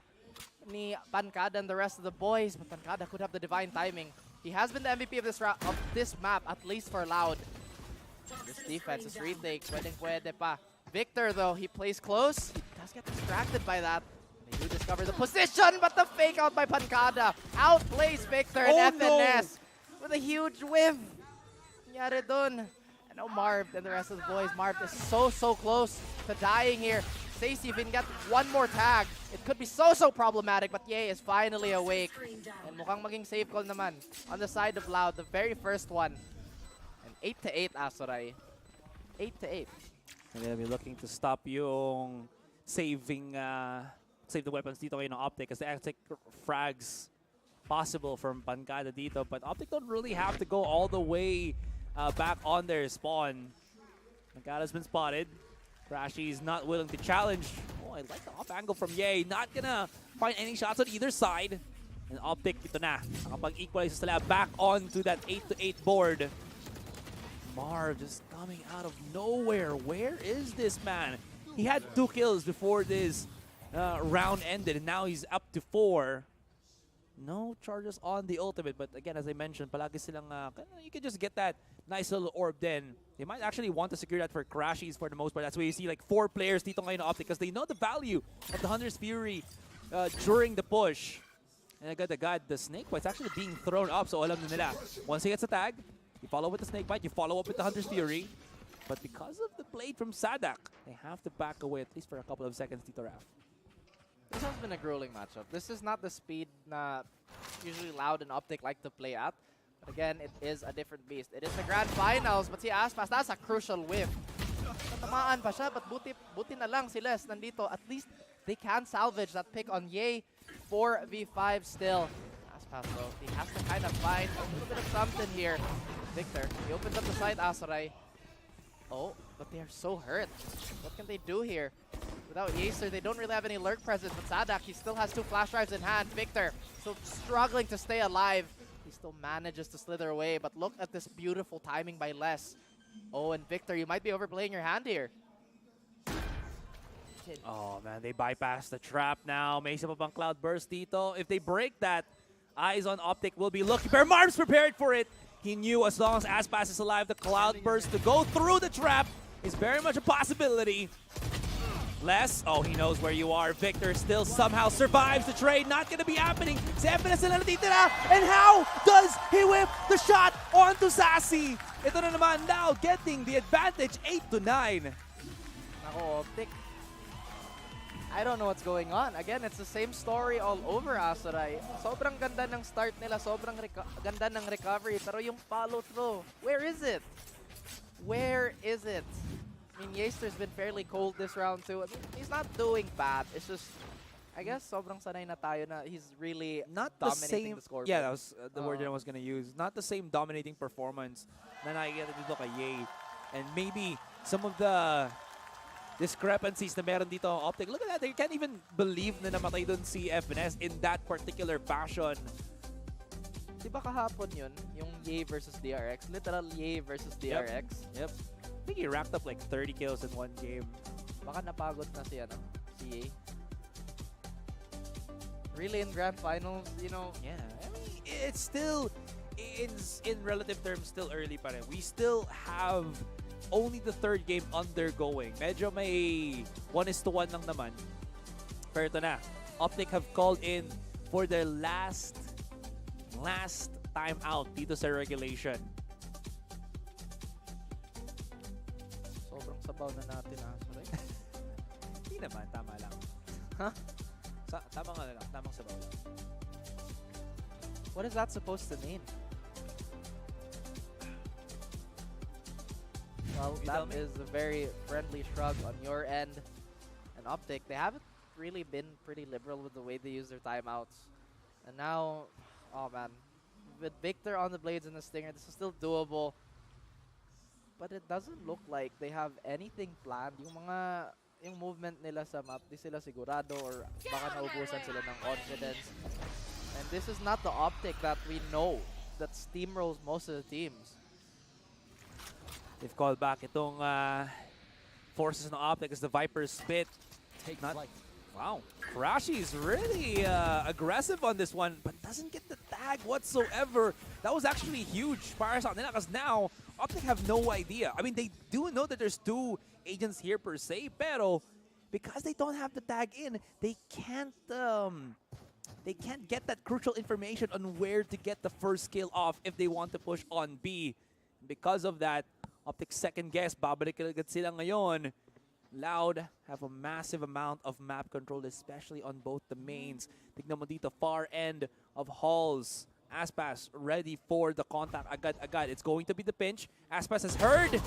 ni Pancada and the rest of the boys. But Pancada could have the divine timing. He has been the MVP of this map, at least for Loud. This defense is retake. Pwede pa. Victor, though, he plays close. He does get distracted by that. They do discover the position, but the fake out by Pancada outplays Victor and FNS with a huge whiff. Nangyari dun. And now Marv and the rest of the boys. Marv is so close to dying here. Stacey, if he can get one more tag, it could be so problematic, but Ye is finally awake. And mukhang maging safe call naman on the side of Loud, the very first one. And 8-8, Asuray. 8-8. And they'll be looking to stop yung save the weapons dito kayo ng OpTic as the extra frags possible from Pancada dito. But OpTic don't really have to go all the way back on their spawn. Pancada's been spotted. Crashy's not willing to challenge. Oh, I like the off angle from Ye. Not gonna find any shots on either side. And OpTic ito na. Nakapag-equalize sila back onto that 8-8 board. Marv just coming out of nowhere. Where is this man? He had 2 kills before this round ended, and now he's up to 4. No charges on the ultimate, but again, as I mentioned, palagi silang, you can just get that nice little orb then. They might actually want to secure that for Crashies for the most part. That's why you see like 4 players dito ngayon na OpTic because they know the value of the Hunter's Fury during the push. And agad, the snake bite's actually being thrown up, so alam na nila. Once he gets a tag, you follow with the snake bite, you follow up with the Hunter's Fury. But because of the blade from Sadak, they have to back away at least for a couple of seconds, Tito Raf. This has been a grueling matchup. This is not the speed na usually Loud and OpTic like to play at. But again, it is a different beast. It is the grand finals, but si Aspas, that's a crucial whiff. Natamaan pa siya, but buti na lang si Les nandito. At least they can salvage that pick on Ye. 4v5 still. Aspas though, he has to kind of find a little bit of something here. Victor, he opens up the side, Asaray. Oh, but they are so hurt. What can they do here? Without Yacer, they don't really have any lurk presence, but Sadak, he still has 2 flash drives in hand. Victor, still struggling to stay alive. He still manages to slither away, but look at this beautiful timing by Les. Oh, and Victor, you might be overplaying your hand here. Oh man, they bypass the trap now. May isa pa bang Cloud Burst dito. If they break that, eyes on OpTic will be looking. Pero Marv's prepared for it. He knew as long as Aspas is alive, the Cloud Burst to go through the trap is very much a possibility. Les, oh, he knows where you are. Victor still somehow survives the trade. Not gonna be happening. Si FNS na natitira. And how does he whip the shot onto Sassy? Ito na naman now getting the advantage 8-9. Nako, OpTic. I don't know what's going on. Again, it's the same story all over, Asaray. Sobrang ganda ng start nila, sobrang ganda ng recovery, pero yung follow-through, where is it? Where is it? I mean, Yaster's been fairly cold this round too. I mean, he's not doing bad. It's just, I guess, sobrang sanay na tayo na he's really not the dominating same, the scoreboard. Yeah, that was the word that I was gonna use. Not the same dominating performance na nakikita dito kay Ye. And maybe some of the discrepancies na meron dito ang OpTic. Look at that, they can't even believe na namatay dun si FNS in that particular fashion. Diba kahapon yun, yung Ye versus DRX? Literal Ye versus DRX? Yep. I think he racked up like 30 kills in one game. Baka napagod na si Ye. Really in grand finals, you know? Yeah, I mean, it's still, in relative terms, still early pa rin. We still have only the 3rd game undergoing. Medyo may 1:1 lang naman. Pero ito na, OpTic have called in for their last time out dito sa regulation. Sobrang sabaw na natin, Asaray. Hindi naman, tama lang. Huh? Tama nga lang, tamang sabaw lang. What is that supposed to mean? Well, that is a very friendly shrug on your end. And OpTic, they haven't really been pretty liberal with the way they use their timeouts. And now, oh man, with Victor on the blades and the stinger, this is still doable. But it doesn't look like they have anything planned. Yung movement nila sa map, di sila sigurado or baka naubusan sila ng confidence. And this is not the OpTic that we know that steamrolls most of the teams. They've called back itong forces ng OpTic as the Viper spit. Take flight. Wow, Karashi is really aggressive on this one, but doesn't get the tag whatsoever. That was actually huge para sa nila because now OpTic have no idea. I mean, they do know that there's 2 agents here per se, pero because they don't have the tag in, they can't get that crucial information on where to get the first kill off if they want to push on B. Because of that, OpTic's second guess, babalik agad sila ngayon. Loud have a massive amount of map control, especially on both the mains. Tignan mo dito, far end of halls. Aspas ready for the contact agad. It's going to be the pinch. Aspas has heard.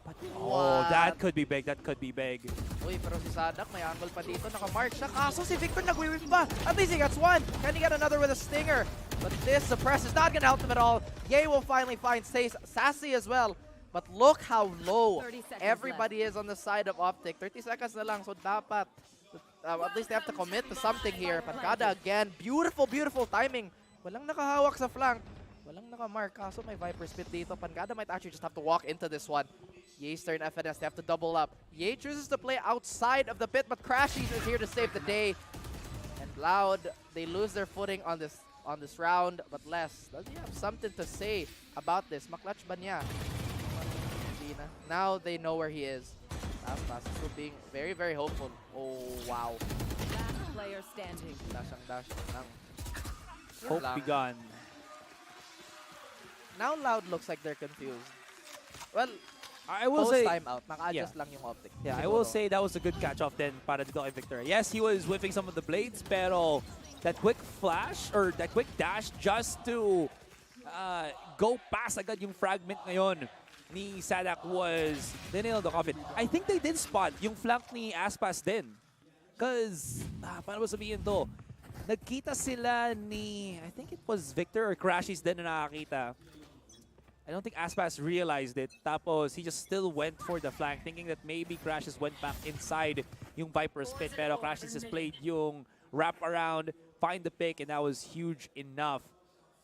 But, oh, that could be big. That could be big. Uy, pero si Sadak may angle pa dito. Nakamark siya. Kaso si Victor nag-whip pa. At least he gets one. Can he get another with a stinger? But this suppress is not going to help him at all. Ye will finally find Sassy as well. But look how low everybody is on the side of OpTic. 30 seconds na lang, so dapat at least they have to commit to something here. Pancada again, beautiful timing. Walang nakahawak sa flank. Walang nakamark, kaso may Viper spit dito. Pancada might actually just have to walk into this one. Yeaster and FNS, they have to double up. Ye chooses to play outside of the pit, but Crashies is here to save the day. And Loud, they lose their footing on this round, but Les, does he have something to say about this? Maklatch ba niya? Hindi na. Now they know where he is. Pass still being very, very hopeful. Oh, wow. Last player standing. Dash lang. Hope Lang. begun. Now Loud looks like they're confused. Well, I will say timeout, naka-adjust lang yung optic. Yeah, I Siguro. will say that was a good catch-off then para dito kay Victor. Yes, he was whiffing some of the blades, pero that quick flash or that quick dash just to go past agad yung fragment ngayon ni Sadak was they nailed the coffin. I think they did spot yung flank ni Aspas din. Because, paano ba sabihin to? Nagkita sila ni, I think it was Victor or Crashies din na nakakita. I don't think Aspas realized it. Tapos, he just still went for the flank, thinking that maybe Crashies went back inside yung Viper's pit. Pero Crashies just played yung wrap around, find the pick, and that was huge enough.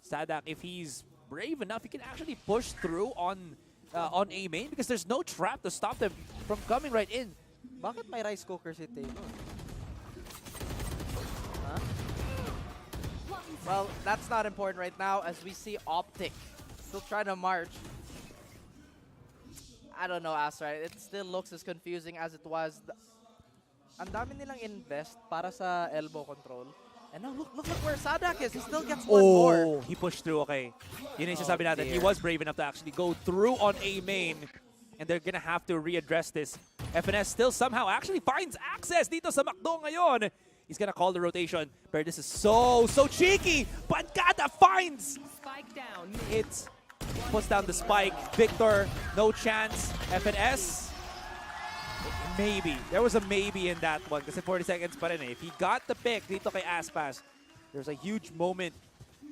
Sadak, if he's brave enough, he can actually push through on A main because there's no trap to stop them from coming right in. Bakit may rice cooker si Taylor? Huh? Well, that's not important right now as we see OpTic still trying to march. I don't know, Astra. It still looks as confusing as it was. Ang dami nilang invest para sa elbow control. And now look where Sadak is. He still gets one more. Oh, he pushed through. Okay. Yun yung sasabi natin. He was brave enough to actually go through on A main. And they're gonna have to readdress this. FNS still somehow actually finds access dito sa Macdo ngayon. He's gonna call the rotation. But this is so cheeky. Pancata finds Spike down. it. Puts down the spike. Victor, no chance. FNS, maybe. There was a maybe in that one kasi 40 seconds pa rin eh. If he got the pick dito kay Aspas, there's a huge moment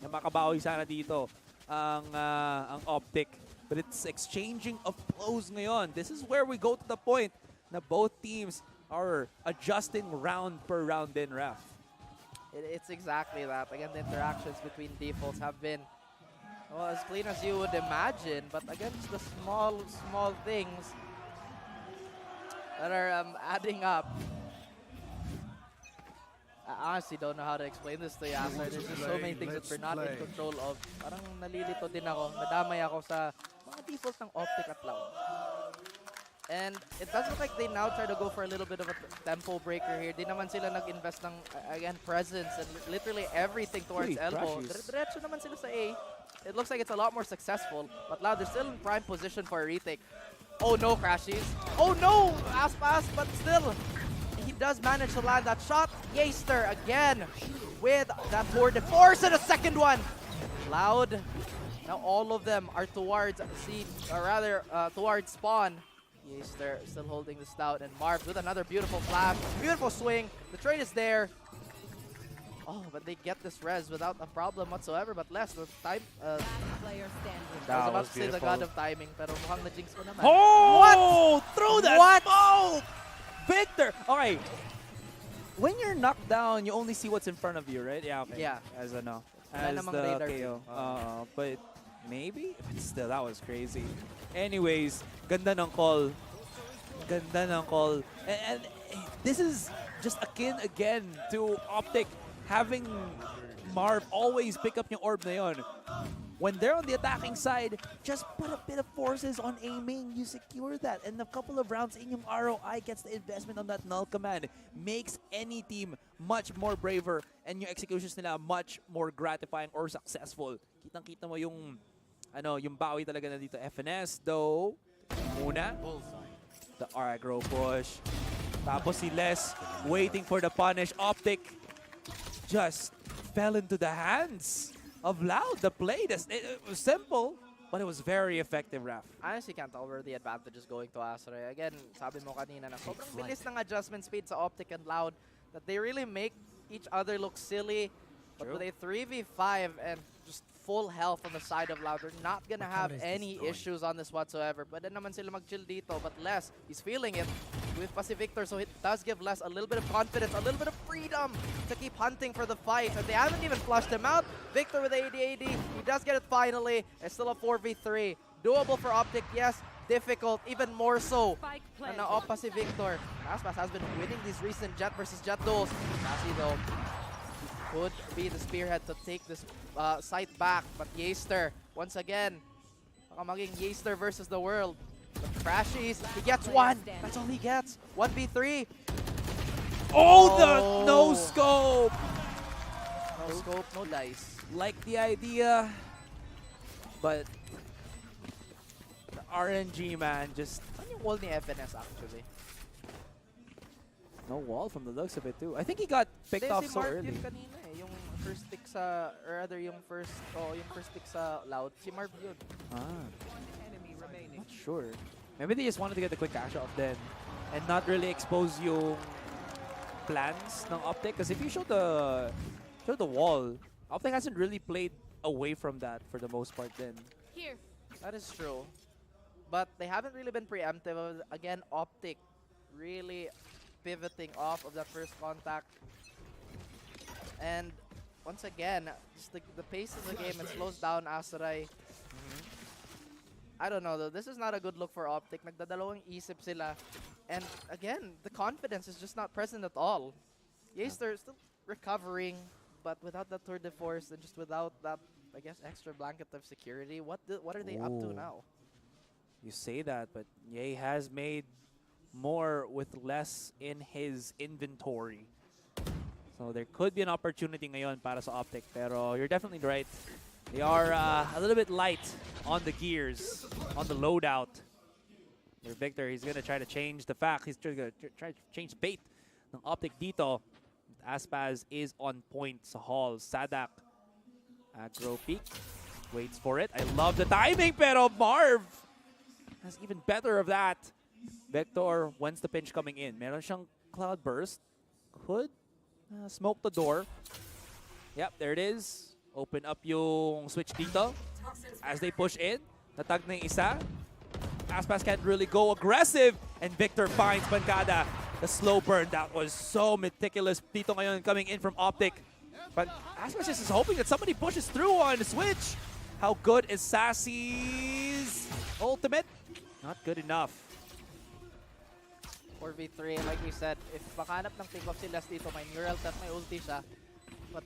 na makabawi sana dito ang OpTic. But it's exchanging of blows ngayon. This is where we go to the point na both teams are adjusting round per round in, Raf. It's exactly that. Again, the interactions between defaults have been as clean as you would imagine, but against the small things that are adding up. I honestly don't know how to explain this to you, Asar. There's just so many things that we're not in control of. Parang nalilito din ako. Nadamay ako sa mga defaults ng OpTic at Loud. And it does look like they now try to go for a little bit of a tempo breaker here. Di naman sila nag-invest ng, again, presence and literally everything towards elbow. Diretso naman sila sa A. It looks like it's a lot more successful. But Loud, they're still in prime position for a retake. Oh no, Crashies. Oh no, Aspas, but still. He does manage to land that shot. Yeaster again with that tour de force and a second one. Loud. Now all of them are towards C, or rather towards spawn. Yeaster still holding the stout, and Marv with another beautiful flash, beautiful swing. The trade is there. Oh, but they get this res without a problem whatsoever. But less the time. Player standing. I was about to say the god of timing, pero mukhang na-jinx ko naman. Oh! What? Through the smoke! Victor! Okay. When you're knocked down, you only see what's in front of you, right? Yeah, okay. Yeah. As Wala as namang the radar KO. view. But maybe? But still, that was crazy. Anyways, ganda ng call. Ganda ng call. And this is just akin again to OpTic having Marv always pick up yung orb na yun. When they're on the attacking side, just put a bit of forces on aiming. You secure that. And a couple of rounds in yung ROI gets the investment on that null command. Makes any team much more braver and yung executions nila much more gratifying or successful. Kitang-kita mo yung yung bawi talaga na dito. FNS though, muna. The aggro push. Tapos si Les waiting for the punish. OpTic just fell into the hands of Loud. The play, it was simple, but it was very effective, Raf. I honestly can't tell where the advantage is going to Astra. Again, sabi mo kanina na sobrang bilis ng adjustment speed sa OpTic and Loud that they really make each other look silly. But with a 3v5 and just full health on the side of Loud, they're not gonna have any issues on this whatsoever. But then naman sila mag-chill dito. But Les, he's feeling it with pa si Victor, so it does give Les a little bit of confidence, a little bit of freedom to keep hunting for the fight. And they haven't even flushed him out. Victor with AD, he does get it finally. It's still a 4v3. Doable for OpTic, yes, difficult, even more so. And na-oppa si Victor. Aspas has been winning these recent Jet versus Jet duels. Sassy though, he could be the spearhead to take this site back. But Yaster, once again, baka maging Yaster versus the world. But Crashies, he gets one. That's all he gets. 1v3. Oh, the no scope! No scope, no dice. Like the idea, but the RNG, man, just... Ano yung wall ni FNS actually? No wall from the looks of it too. I think he got picked off so Marv early. yun kanina eh, yung first pick sa, or rather yung first pick sa Loud. Si Marv yun. Not sure. Maybe they just wanted to get the quick cash off then and not really expose yung plans ng OpTic. Because if you show the wall, OpTic hasn't really played away from that for the most part then. Here. That is true. But they haven't really been preemptive. Again, OpTic really pivoting off of that first contact. And once again, just the pace of the game, it slows down Aserai. I don't know though, this is not a good look for OpTic. Nagdadalawang isip sila. And again, the confidence is just not present at all. Yes, they're still recovering, but without that tour de force and just without that, I guess, extra blanket of security, what are they up to now? You say that, but Ye has made more with less in his inventory. So there could be an opportunity ngayon para sa OpTic, pero you're definitely right. They are a little bit light on the gears, on the loadout. Their Victor, he's going to try to change the fact. He's going to try to change bait ng OpTic dito. Aspaz is on point sa hall. Sadak, aggro peek, waits for it. I love the timing, pero Marv has even better of that. Victor, when's the pinch coming in? Meron siyang cloud burst. Could smoke the door. Yep, there it is. Open up yung switch dito. As they push in, natag na yung isa. Aspas can't really go aggressive. And Victor finds Bancada. The slow burn, that was so meticulous dito ngayon coming in from OpTic. But Aspas is hoping that somebody pushes through on the switch. How good is Sassy's ultimate? Not good enough. 4v3, like we said, if makahanap ng pick-off si Les dito, may neural tap, may ulti siya. But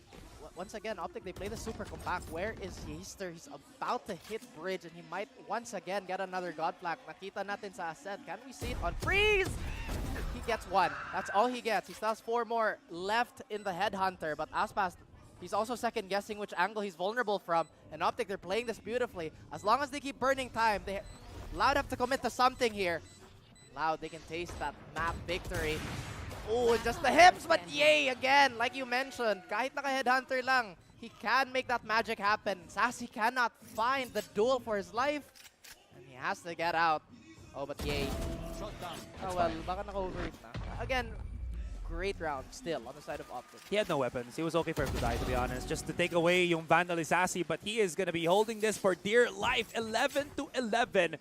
once again, OpTic, they play the super compact. Where is Yaster? He's about to hit bridge and he might once again get another God Flag. Nakita natin sa Ascent. Can we see it on freeze? He gets one. That's all he gets. He still has 4 more left in the Headhunter. But Aspas, he's also second guessing which angle he's vulnerable from. And OpTic, they're playing this beautifully. As long as they keep burning time, Loud have to commit to something here. Loud, they can taste that map victory. Oh, just the hips, but yay again, like you mentioned, kahit naka-headhunter lang, he can make that magic happen. Sassy cannot find the duel for his life, and he has to get out. Oh, but yay. Oh well, baka naka-overheat na. Again, great round still on the side of OpTic. He had no weapons. He was okay for him to die, to be honest. Just to take away yung Vandal is Sassy, but he is going to be holding this for dear life. 11-11.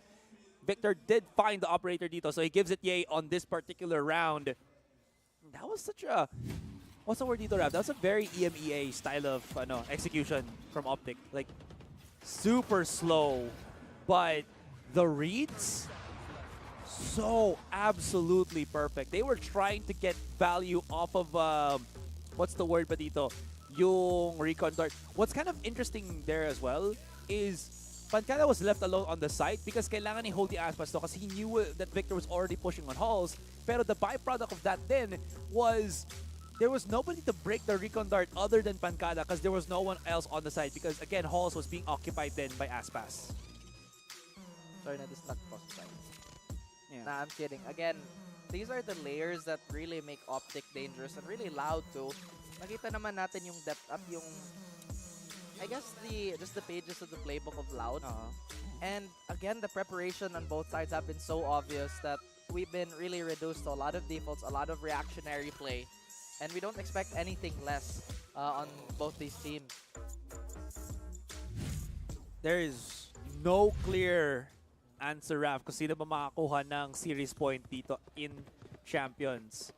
Victor did find the operator dito, so he gives it yay on this particular round. That was such a... What's the word dito, Rap? That was a very EMEA style of execution from OpTic. Like, super slow, but the reads, so absolutely perfect. They were trying to get value off of, what's the word ba dito? Yung recon dart. What's kind of interesting there as well is Pancada was left alone on the site because kailangan ni hold the Aspas to kasi he knew that Victor was already pushing on halls. Pero the byproduct of that then was there was nobody to break the recon dart other than Pancada because there was no one else on the site because again halls was being occupied then by Aspas. Sorry na distract po sa side. Nah, I'm kidding. Again, these are the layers that really make OpTic dangerous and really loud too. Nakita naman natin yung depth up, yung I guess just the pages of the playbook of Loud. And again, the preparation on both sides have been so obvious that we've been really reduced to a lot of defaults, a lot of reactionary play. And we don't expect anything less on both these teams. There is no clear answer, Raf, kung sino ba makakuha ng series point dito in Champions.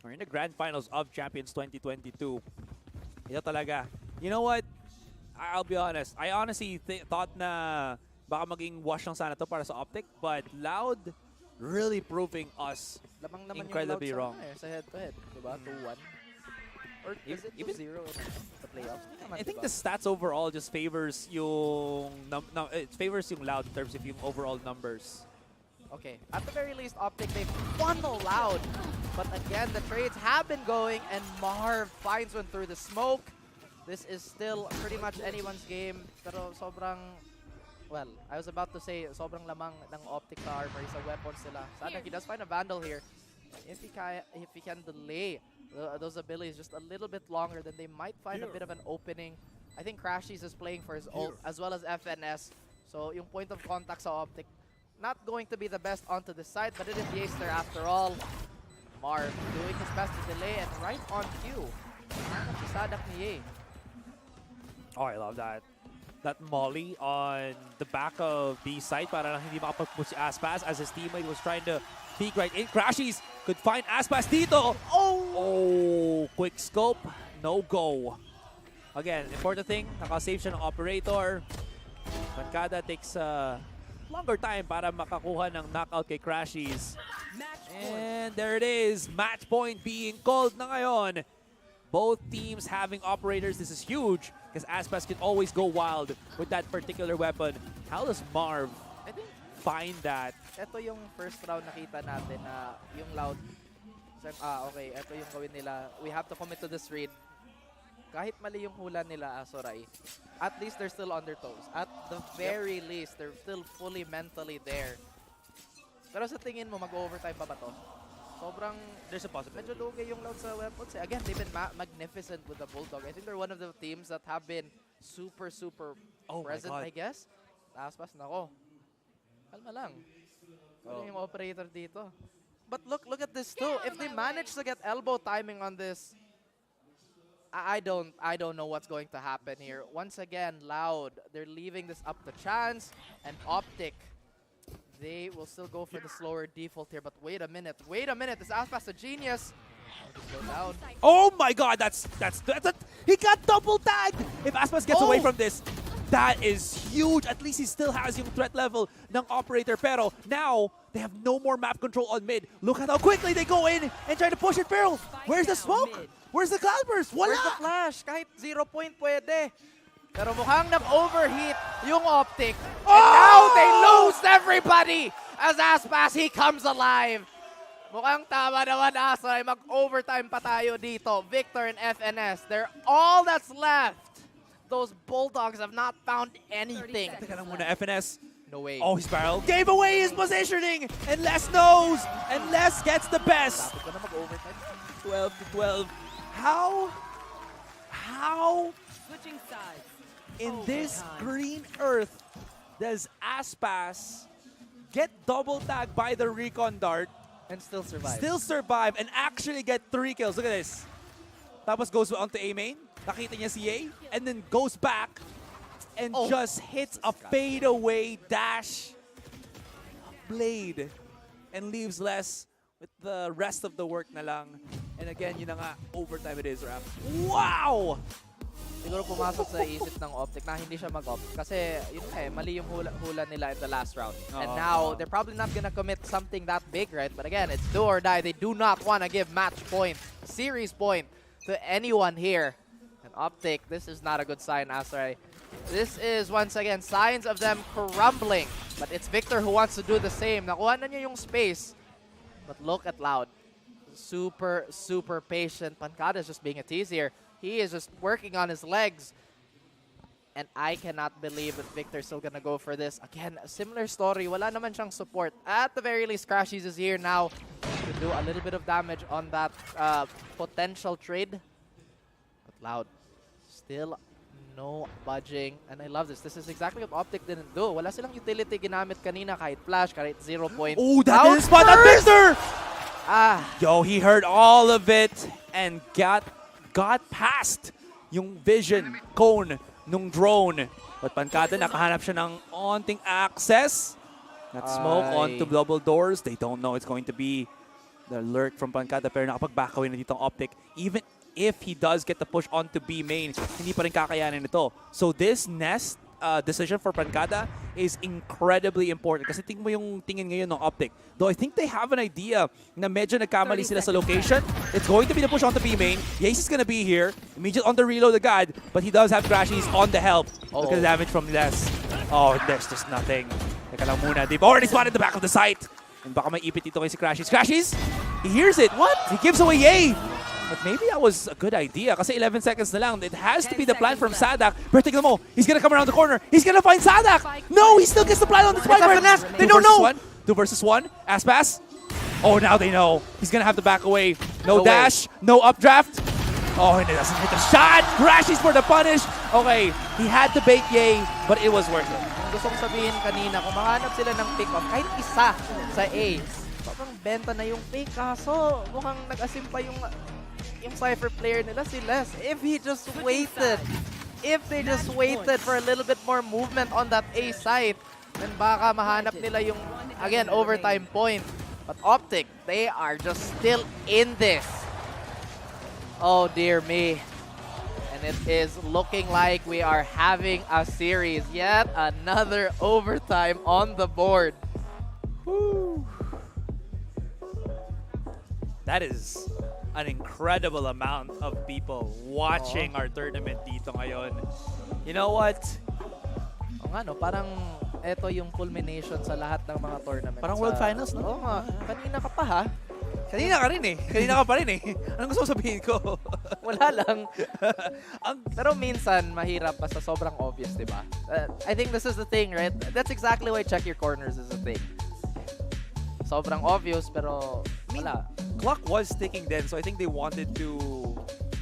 Or in the Grand Finals of Champions 2022. Ito talaga. You know what? I'll be honest. I honestly thought na baka maging wash lang sana to para sa Optic. But Loud really proving us Lamang naman incredibly yung wrong. Loud sa head-to-head, diba? 2-1. Or is it 2-0 in the playoffs? I think the stats overall just favors yung it favors yung Loud in terms of yung overall numbers. Okay, at the very least, Optic, they've won the Loud. But again, the trades have been going, and Marv finds one through the smoke. This is still pretty much anyone's game, pero sobrang, well, I was about to say, sobrang lamang ng Optic sa armory, sa weapons nila. Sana he does find a Vandal here. If he can delay those abilities just a little bit longer, then they might find a bit of an opening. I think Crashies is playing for his ult, as well as FNS. So yung point of contact sa Optic, not going to be the best onto the side, but it is Yeaster after all. Marv doing his best to delay and right on cue. Sadak ni Ye. Oh, I love that. That molly on the back of B side para lang hindi makapag-push si Aspas as his teammate was trying to peek right in. Crashies could find Aspas dito. Oh, quick scope. No go. Again, important thing, naka-save siya ng operator. Pancada takes longer time para makakuha ng knockout kay Crashies. And there it is. Match point being called na ngayon. Both teams having operators. This is huge because Aspas can always go wild with that particular weapon. How does Marv find that? Ito yung first round nakita natin na yung Loud. Okay, ito yung gawin nila. We have to commit to this read. Kahit mali yung hula nila, Asoray, at least they're still on their toes. At the very least, they're still fully mentally there. Pero sa tingin mo, mag-overtime pa ba to? Sobrang, there's a possibility. Medyo lugi yung Loud sa weapons. Again, they've been magnificent with the Bulldog. I think they're one of the teams that have been super present, I guess. Aspas, nako. Kalma lang. Ano yung operator dito? But look at this too. If they manage to get elbow timing on this, I don't know what's going to happen here. Once again, Loud, they're leaving this up to chance, and Optic, they will still go for the slower default here. But wait a minute, this Aspas a genius. Go down. Oh my God, that's he got double tagged. If Aspas gets away from this, that is huge. At least he still has yung threat level ng operator. Pero now they have no more map control on mid. Look at how quickly they go in and try to push it. Pero where's the smoke? Where's the Cloudburst? Wala! Where's the flash? Kahit 0 point pwede. Pero mukhang nag-overheat yung Optic. And now they lose everybody! As Aspas, he comes alive. Mukhang tama naman, Asay. Mag-overtime pa tayo dito. Victor and FNS, they're all that's left. Those Bulldogs have not found anything. Teka lang muna, FNS. No way. Oh, he's barrel. Gave away his positioning! And Les knows! And Les gets the best! 12 to 12. How switching sides in this green earth does Aspas get double tagged by the recon dart and still survive and actually get 3 kills? Look at this. Tapos goes on to A main. Nakita niya si A and then goes back and just hits a fadeaway dash blade and leaves Les with the rest of the work na lang. And again, yun na nga, overtime it is, Ram. Wow! Siguro pumasok sa isip ng Optic na hindi siya mag-opt. Kasi, yun nga mali yung hula nila in the last round. And now, they're probably not gonna commit something that big, right? But again, it's do or die. They do not want to give match point, series point to anyone here. And Optic, this is not a good sign, Asray. This is, once again, signs of them crumbling. But it's Victor who wants to do the same. Nakuha na niya yung space. But look at Loud. Super patient. Pancada is just being a tease here. He is just working on his legs. And I cannot believe that Victor's still gonna go for this. Again, a similar story. Wala naman siyang support. At the very least, Crashies is here now to do a little bit of damage on that potential trade. But Loud, still no budging. And I love this. This is exactly what Optic didn't do. Wala silang utility ginamit kanina kahit flash, kahit 0 point. Oh, that is spot on Victor! Yo, he heard all of it and got past yung vision cone nung drone. But Pancada, nakahanap siya ng onting access. That smoke onto double doors. They don't know it's going to be the lurk from Pancada. Pero nakapag-back away na dito ang Optic. Even if he does get the push onto B main, hindi pa rin kakayanin ito. So this nest decision for Pancada is incredibly important. Kasi tingin mo yung tingin ngayon ng OpTic. Though I think they have an idea na medyo nagkamali sila sa location. It's going to be the push on the B main. Yace is gonna be here. Immediate on the reload agad. But he does have Crashies on the help. Look at the damage from Les. Oh, there's just nothing. Teka lang muna. They've already spotted the back of the site. And baka may ipit dito kay si Crashies. Crashies! He hears it. What? He gives away Yay! But maybe that was a good idea kasi 11 seconds na lang. It has to be the plan from Sadak. Pero tignan mo, he's gonna come around the corner. He's gonna find Sadak! No, he still gets the plan on the spike. They don't know! 2 versus 1. Ass pass. Oh, now they know. He's gonna have to back away. No dash, no updraft. Oh, and it doesn't hit the shot. Crashes for the punish. Okay, he had to bait Yay, but it was worth it. Gusto kong sabihin kanina, kung mahanap sila ng pick-off, kahit isa sa A, sobrang benta na yung pick. Kaso, mukhang nag-asim pa yung Cypher player nila, si Les. If he just waited, if they just waited for a little bit more movement on that A side, then baka mahanap nila yung, again, overtime point. But OpTic, they are just still in this. Oh dear me. And it is looking like we are having a series. Yet another overtime on the board. Woo. That is an incredible amount of people watching our tournament dito ngayon. You know what? O nga, no? Parang ito yung culmination sa lahat ng mga tournaments. Parang World Finals, no? Oo nga. Kanina ka pa, ha? Kanina ka rin eh. Kanina ka pa rin eh. Anong gusto mo sabihin ko? Wala lang. Pero minsan, mahirap basta sobrang obvious, di ba? I think this is the thing, right? That's exactly why check your corners is the thing. Sobrang obvious, pero wala. Clock was ticking then, so I think they wanted to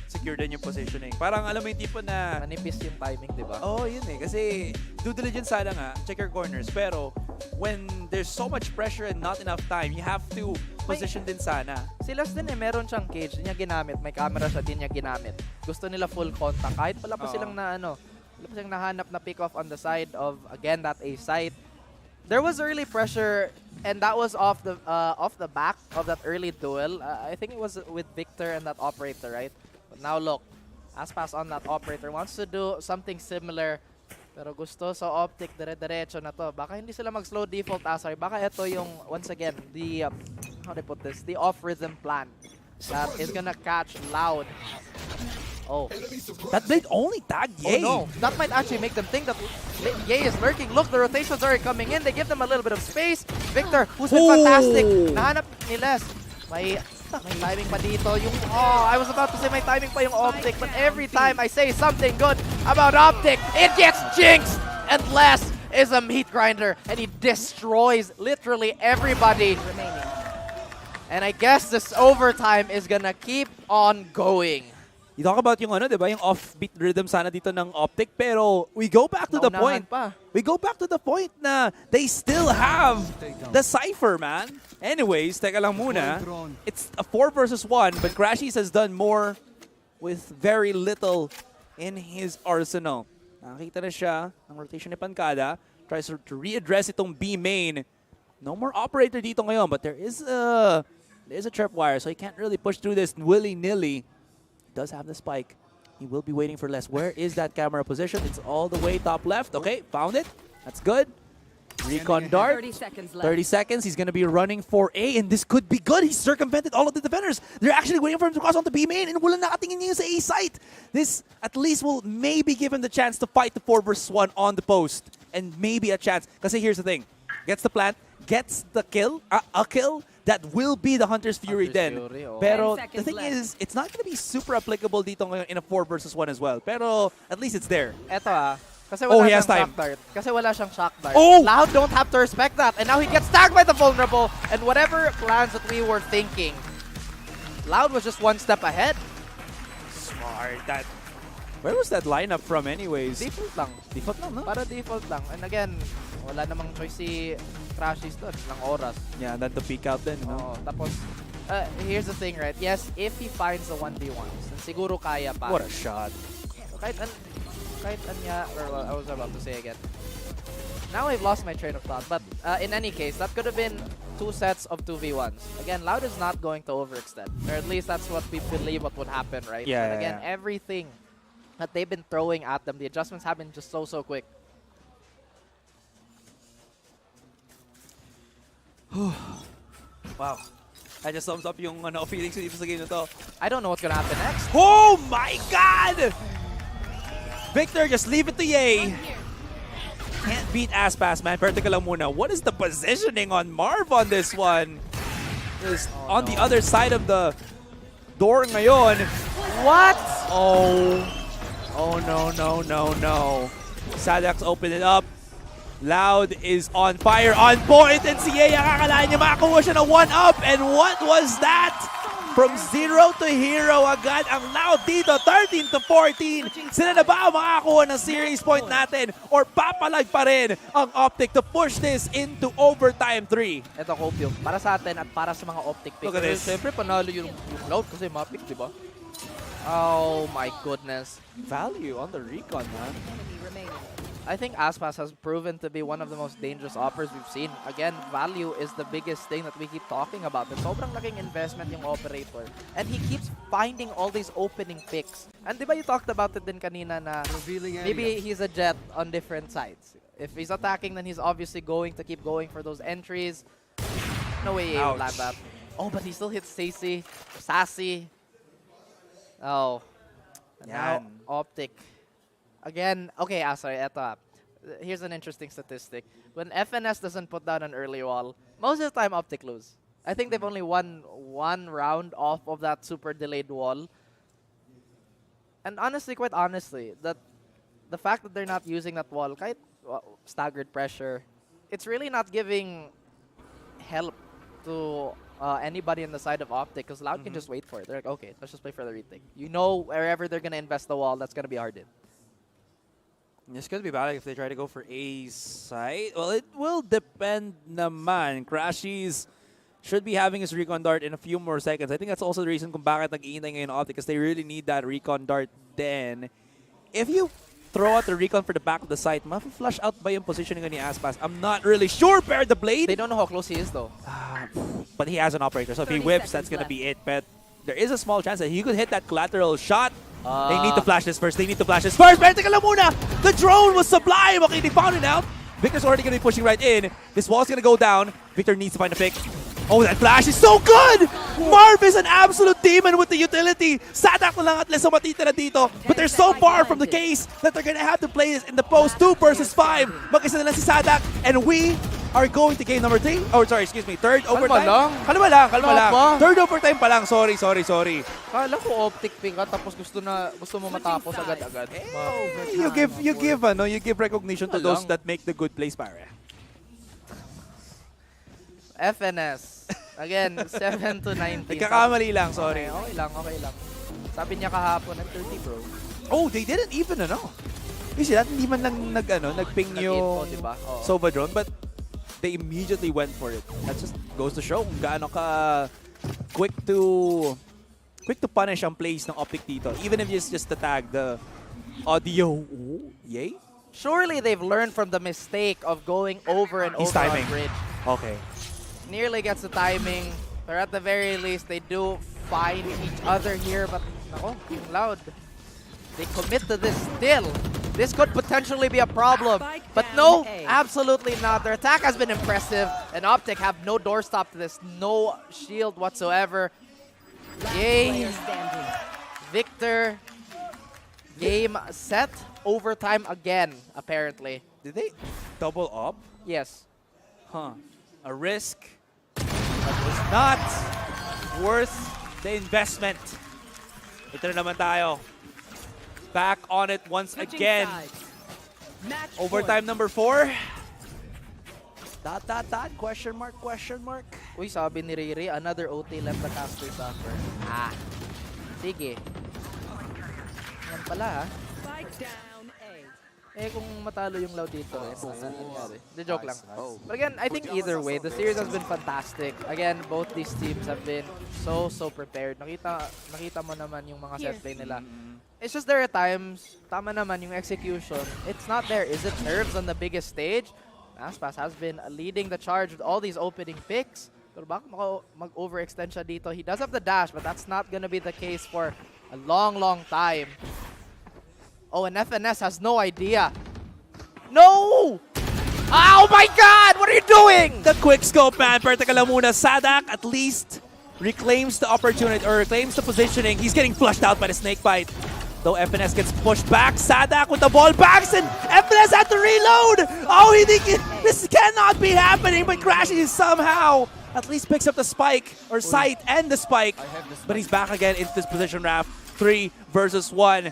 secure din yung positioning. Parang alam mo yung tipo na... Manipis yung timing, di ba? Oo, yun eh. Kasi due diligence sana nga, check your corners. Pero when there's so much pressure and not enough time, you have to position din sana. Si Las din eh, meron siyang cage, di niya ginamit. May camera siya, din niya ginamit. Gusto nila full contact. Kahit wala pa silang na wala pa silang nahanap na pick off on the side of, again, that A site. There was early pressure, and that was off the back of that early duel. I think it was with Victor and that operator, right? But now look, Aspas on that operator wants to do something similar, pero gusto sa OpTic dire-diretso na to. Baka hindi sila mag-slow default asar. Baka ito yung, once again, the, how do I put this? The off-rhythm plan that is gonna catch Loud. Oh. That blade only tagged Yay. Oh no, that might actually make them think that Yay is lurking. Look, the rotations are coming in. They give them a little bit of space. Victor, who's been fantastic. Nahanap ni Les. May timing pa dito. Yung, I was about to say may timing pa yung OpTic, but every time I say something good about OpTic, it gets jinxed. And Les is a meat grinder, and he destroys literally everybody. And I guess this overtime is gonna keep on going. You talk about yung di ba, yung offbeat rhythm sana dito ng OpTic, pero we go back to the point. We go back to the point na they still have the Cypher, man. Anyways, teka lang muna. It's a 4 versus 1, but Crashies has done more with very little in his arsenal. Nakakita na siya ang rotation ni Pancada. Tries to readdress itong B main. No more operator dito ngayon, but there is a tripwire, so he can't really push through this willy-nilly. Does have the spike. He will be waiting for less. Where is that camera position? It's all the way top left. Okay, found it. That's good. Recon dart. 30 seconds left. 30 seconds. He's going to be running for A, and this could be good. He's circumvented all of the defenders. They're actually waiting for him to cross onto B main, and wala nakatingin niya sa A site. This at least will maybe give him the chance to fight the 4 versus 1 on the post. And maybe a chance. Kasi here's the thing. Gets the plant, gets the kill, a kill. That will be the Hunter's Fury then. Pero the thing is, it's not going to be super applicable dito ngayon in a 4 versus 1 as well. Pero at least it's there. Eto kasi wala he has siyang time. shock dart. Kasi wala siyang shock dart. Oh! Loud don't have to respect that. And now he gets tagged by the vulnerable. And whatever plans that we were thinking, Loud was just one step ahead. Smart. Where was that lineup from anyways? Default lang. Default lang, no? Para default lang. And again, wala namang choice si Crashies doon ng oras. Yeah, then to peek out then, no? Tapos, here's the thing, right? Yes, if he finds the 1v1s, then siguro kaya pa. What a shot. Kahit anya, or I was about to say again. Now I've lost my train of thought, but in any case, that could have been 2 sets of 2v1s. Again, Loud is not going to overextend. Or at least that's what we believe what would happen, right? Yeah, But again, everything that they've been throwing at them, the adjustments have been just so quick. Wow. I just sums up yung feelings ko dito sa game na to. I don't know what's gonna happen next. Oh my God! Victor, just leave it to Ye. Can't beat Aspas, man. Pero teka lang muna. What is the positioning on Marv on this one? Is on the other side of the door ngayon. What? Oh. Oh, no. Sadak's open it up. Loud is on fire, on point, and si Ye, akakalain niya makakuha siya ng 1-up. And what was that? From 0 to hero agad ang Loud dito, 13-14. Sila na ba ang makakakuha ng series point natin? Or papalag pa rin ang OpTic to push this into overtime 3? Ito, Kopyo. Para sa atin at para sa mga OpTic picks. Look at this. Siyempre, panalo yung Loud kasi mapick, di ba? Oh my goodness. Value on the recon, man. I think Aspas has proven to be one of the most dangerous operators we've seen. Again, value is the biggest thing that we keep talking about. And sobrang laking investment yung operator. And he keeps finding all these opening picks. And di ba you talked about it din kanina na maybe he's a jet on different sides. If he's attacking, then he's obviously going to keep going for those entries. No way he will land that. Oh, but he still hits Sassy. Oh. And now, OpTic. Again, okay, sorry, eto. Here's an interesting statistic. When FNS doesn't put down an early wall, most of the time OpTic lose. I think they've only won one round off of that super delayed wall. And honestly, quite honestly, the fact that they're not using that wall, kahit staggered pressure, it's really not giving help to anybody on the side of OpTic, because Loud can just wait for it. They're like, okay, let's just play for the retake. You know, wherever they're going to invest the wall, that's going to be hard hit. It's going to be bad if they try to go for A side. Well, it will depend naman. Crashies should be having his recon dart in a few more seconds. I think that's also the reason kung bakit nag-iintay ngayon OpTic, because they really need that recon dart then. If you throw out the recon for the back of the site, ma-flush out ba yung positioning ni Aspas? I'm not really sure, Bear the Blade. They don't know how close he is though. But he has an operator, so if he whips, that's going to be it. But there is a small chance that he could hit that collateral shot. They need to flash this first. Pero teka lang muna! The drone was sublime! Okay, they found it out. Victor's already going to be pushing right in. This wall's going to go down. Victor needs to find a pick. Oh, that flash is so good! Marv is an absolute demon with the utility. Sadak na lang at least ang matitira dito. But they're so far from the case that they're going to have to play this in the post 2 versus 5. Mag-isa na lang si Sadak. And we are going to game number 3. Oh, sorry, excuse me. Third overtime. Kalma lang. Third overtime pa lang. Sorry. Kala ko OpTic pick ka tapos gusto mo matapos agad-agad. You give recognition to those that make the good plays, pare. FNS. Again, 7-19. Nagkakamali lang, sorry. Okay lang. Sabi niya kahapon, nag-30 bro. Oh, they didn't even You see that? Hindi man lang nagping yung Sova drone, but they immediately went for it. That just goes to show kung gaano ka quick to punish ang plays ng OpTic dito. Even if it's just to tag the audio. Ooh, yay? Surely they've learned from the mistake of going over and over on bridge. Okay. Nearly gets the timing, but at the very least, they do find each other here. But nako, yung Loud, they commit to this still. This could potentially be a problem. But no, absolutely not. Their attack has been impressive, and OpTic have no doorstop to this, no shield whatsoever. Yay. Victor, game set, overtime again, apparently. Did they double up? Yes. Huh. A risk that was not worth the investment. Ito na naman tayo. Back on it once again. Overtime number 4. ... Question mark? Uy, sabi ni Riri, another OT left the caster suffer. Sige. Yan pala kung matalo yung Loud dito The joke lang. But again, I think either way, the series has been fantastic. Again, both these teams have been so prepared. Nakita mo naman yung mga set play nila. It's just there are times, tama naman yung execution. It's not there. Is it nerves on the biggest stage? Aspas has been leading the charge with all these opening picks. Pero baka mag-overextend siya dito. He does have the dash, but that's not gonna be the case for a long time. Oh, and FNS has no idea. No! Oh my God! what are you doing? The quick scope, man. Pero teka lang muna. Sadak at least reclaims the opportunity or reclaims the positioning. He's getting flushed out by the snake bite. Though FNS gets pushed back. Sadak with the ball backs and FNS had to reload. Oh, this cannot be happening, but crashing somehow at least picks up the spike or sight and the spike. But he's back again into this position, Raph. 3 versus 1.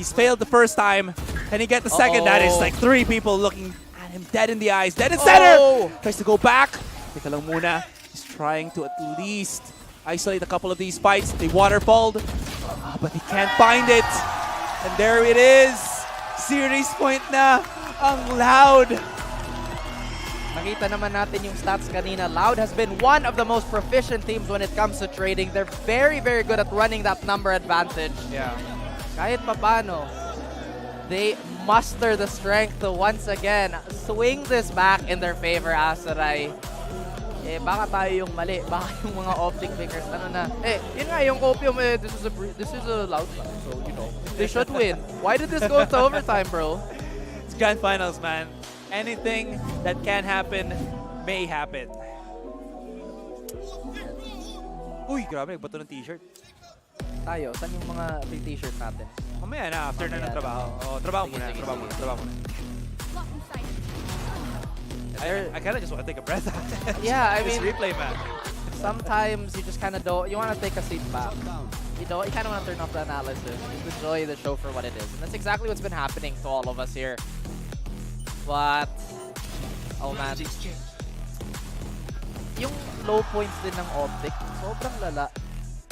He's failed the first time. Can he get the second? That is like 3 people looking at him dead in the eyes. Dead in center! Tries to go back. Teka lang muna. He's trying to at least isolate a couple of these fights. They waterfalled, but he can't find it. And there it is. Series point na ang Loud. Nakita naman natin yung stats kanina. Loud has been one of the most proficient teams when it comes to trading. They're very, very good at running that number advantage. Yeah. Kahit papano, they muster the strength to once again swing this back in their favor, Asaray. Eh, baka tayo yung mali. Baka yung mga optic pickers, ano na. Eh, yun nga, yung Copium, this is a Loud fan. So, you know, they should win. Why did this go to overtime, bro? It's grand finals, man. Anything that can happen may happen. Uy, grabe, nagbato ng t-shirt. Tayo, saan yung mga t-shirt natin? Mamaya na, after na ng trabaho. Oh, trabaho muna. I kind of just want to take a breath. Yeah, I mean, replay, man. Sometimes you just kind of don't, you want to take a seat back. You know, you kind of want to turn off the analysis. Just enjoy the show for what it is. And that's exactly what's been happening to all of us here. But, oh man. Yung low points din ng Optic, sobrang lala.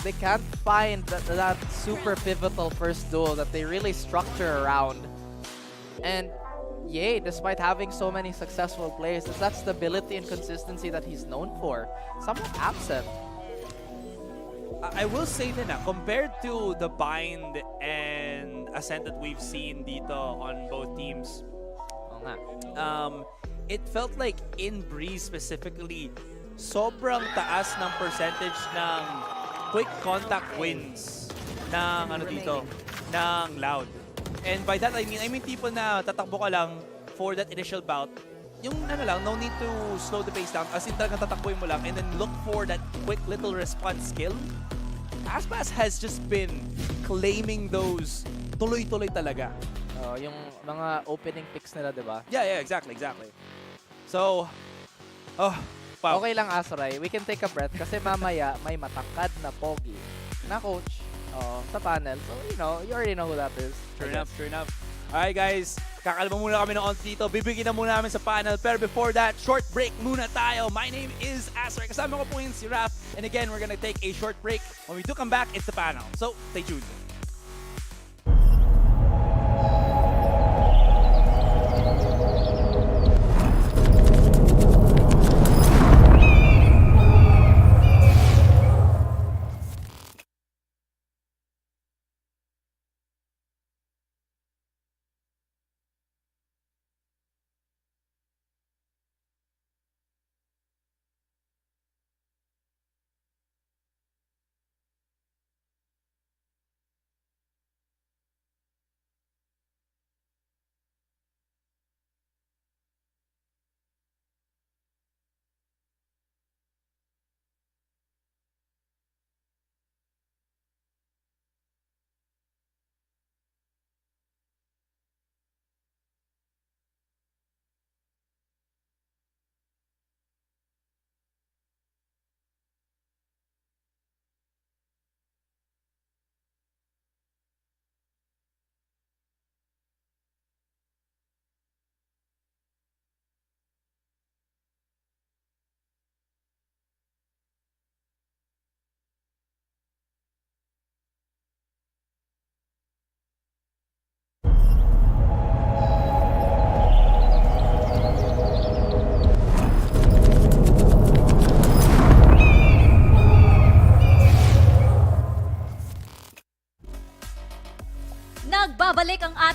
They can't find that super pivotal first duel that they really structure around. And Yay, despite having so many successful players, it's that stability and consistency that he's known for. Somewhat absent. I will say din compared to the Bind and Ascent that we've seen dito on both teams, it felt like in Breeze specifically, sobrang taas ng percentage ng quick contact wins ng ng Loud. And by that I mean tipo na tatakbo ka lang for that initial bout. Yung no need to slow the pace down. As in talagang tatakbuhin mo lang and then look for that quick little response skill. Aspas has just been claiming those tuloy-tuloy talaga. Yung mga opening picks nila, di ba? Yeah, exactly. So, wow. Okay lang, Asoray. We can take a breath kasi mamaya may matangkad na pogi na coach sa panel. So, you already know who that is. Sure enough. Alright guys, kakalma muna kami ng onti dito. Bibigyan na muna namin sa panel. Pero before that, short break muna tayo. My name is Asoray. Kasama ko po yun si Raph. And again, we're gonna take a short break. When we do come back, it's the panel. So, stay tuned.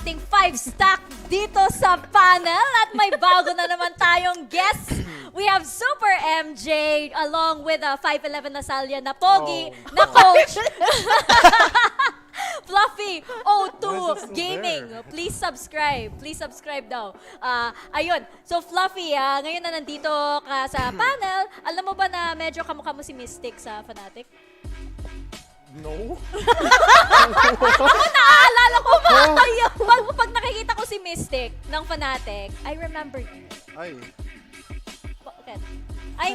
ating 5-stack dito sa panel. At may bago na naman tayong guests. We have Super MJ along with 5'11" na Salya na Pogi na coach. Fluffy O2 Gaming. Please subscribe. Please subscribe daw. Ayun. So Fluffy, ngayon na nandito ka sa panel. Alam mo ba na medyo kamukha mo si Mystic sa Fnatic? No. Naaalala ko ba? Pag nakikita ko si Mystic ng Fnatic, I remember you. Ay. Bakit? Ay,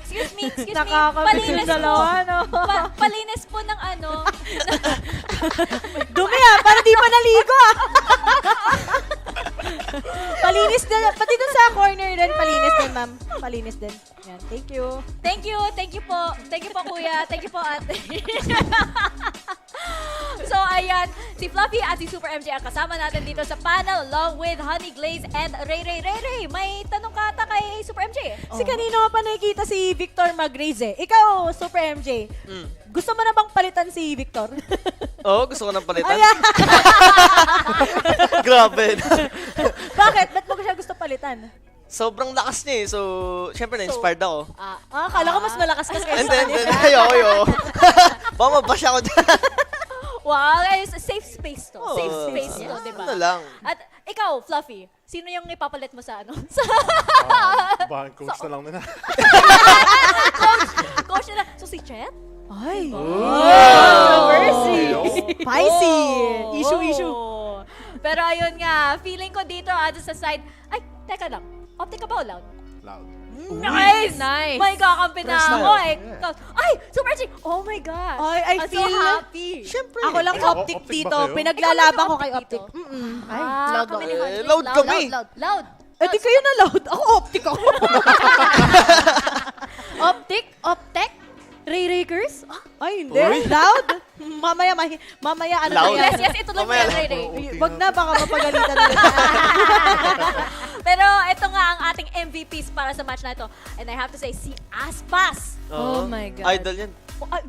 excuse me. Nakakabit yung dalawa, no? Palinis po ng ano. Dumi para di pa naligo Palinis din, pati dun sa corner din, palinis din, ma'am. Palinis din. Yan, thank you. Thank you po. Thank you po, kuya. Thank you po, ate. So, ayan, si Fluffy at si Super MJ ang kasama natin dito sa panel along with Honey Glaze and Ray. May tanong ka ata kay Super MJ. Si kanino pa nakikita si Victor mag-raise eh. Ikaw, Super MJ, gusto mo na bang palitan si Victor? Oo, gusto ko nang palitan. Grabe. Bakit? Ba't mo siya gusto palitan? Sobrang lakas niya eh. So, syempre na-inspired ako. Kala ko mas malakas ka kaysa Hindi. Ayoko. Baka mabasya ako dyan. Wow, safe space to. Safe space to, di ba? Ano lang. At ikaw, Fluffy, sino yung ipapalit mo sa ano? Baka coach na lang nila. Coach na lang. So, si Chet? Ay! Mercy! Spicy! Issue. Pero ayun nga, feeling ko dito, sa side, ay, teka lang. Optic ka ba o loud? Loud. Nice! May kakampi na ako eh. Ay, Super G! Oh my gosh! I I'm feel so happy. Siyempre. Ako lang optic dito. Pinaglalaban ko kay optic. Ay, loud kami ba? ni Hunter. Loud kami. Loud. Eh di kayo na loud. Ako optic ako. Optic? Ray-Rakers? Ay, hindi. Loud? Mamaya ano Loud. na yan. Yes, ituloy mo yan, Ray. Wag na, baka mapagalitan na rin. Pero ito nga ang ating MVPs para sa match na ito. And I have to say, si Aspas. Oh my God. Idol yan.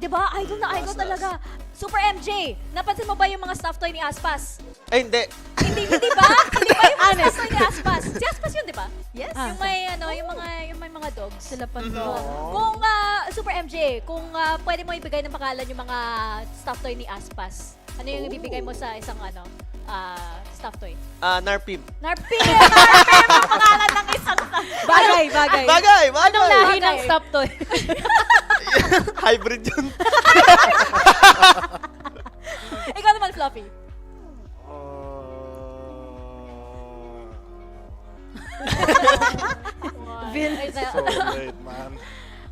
Diba? Idol na idol talaga. Super MJ, napansin mo ba yung mga stuffed toy ni Aspas? Ay, hindi. Hindi ba? Hindi ba yung mga stuffed toy ni Aspas? Si Aspas yun, di ba? Yes. Yung may mga dogs. Sila pa to. Kung Super MJ, kung pwede mo ibigay ng pangalan yung mga stuffed toy ni Aspas, ano yung ibibigay mo sa isang stuffed toy? Narpim. Narpim! Narpim ang pangalan ng isang Bagay. Anong lahi ng stuffed toy? Hybrid yun. Ikaw naman, Fluffy. So late, man.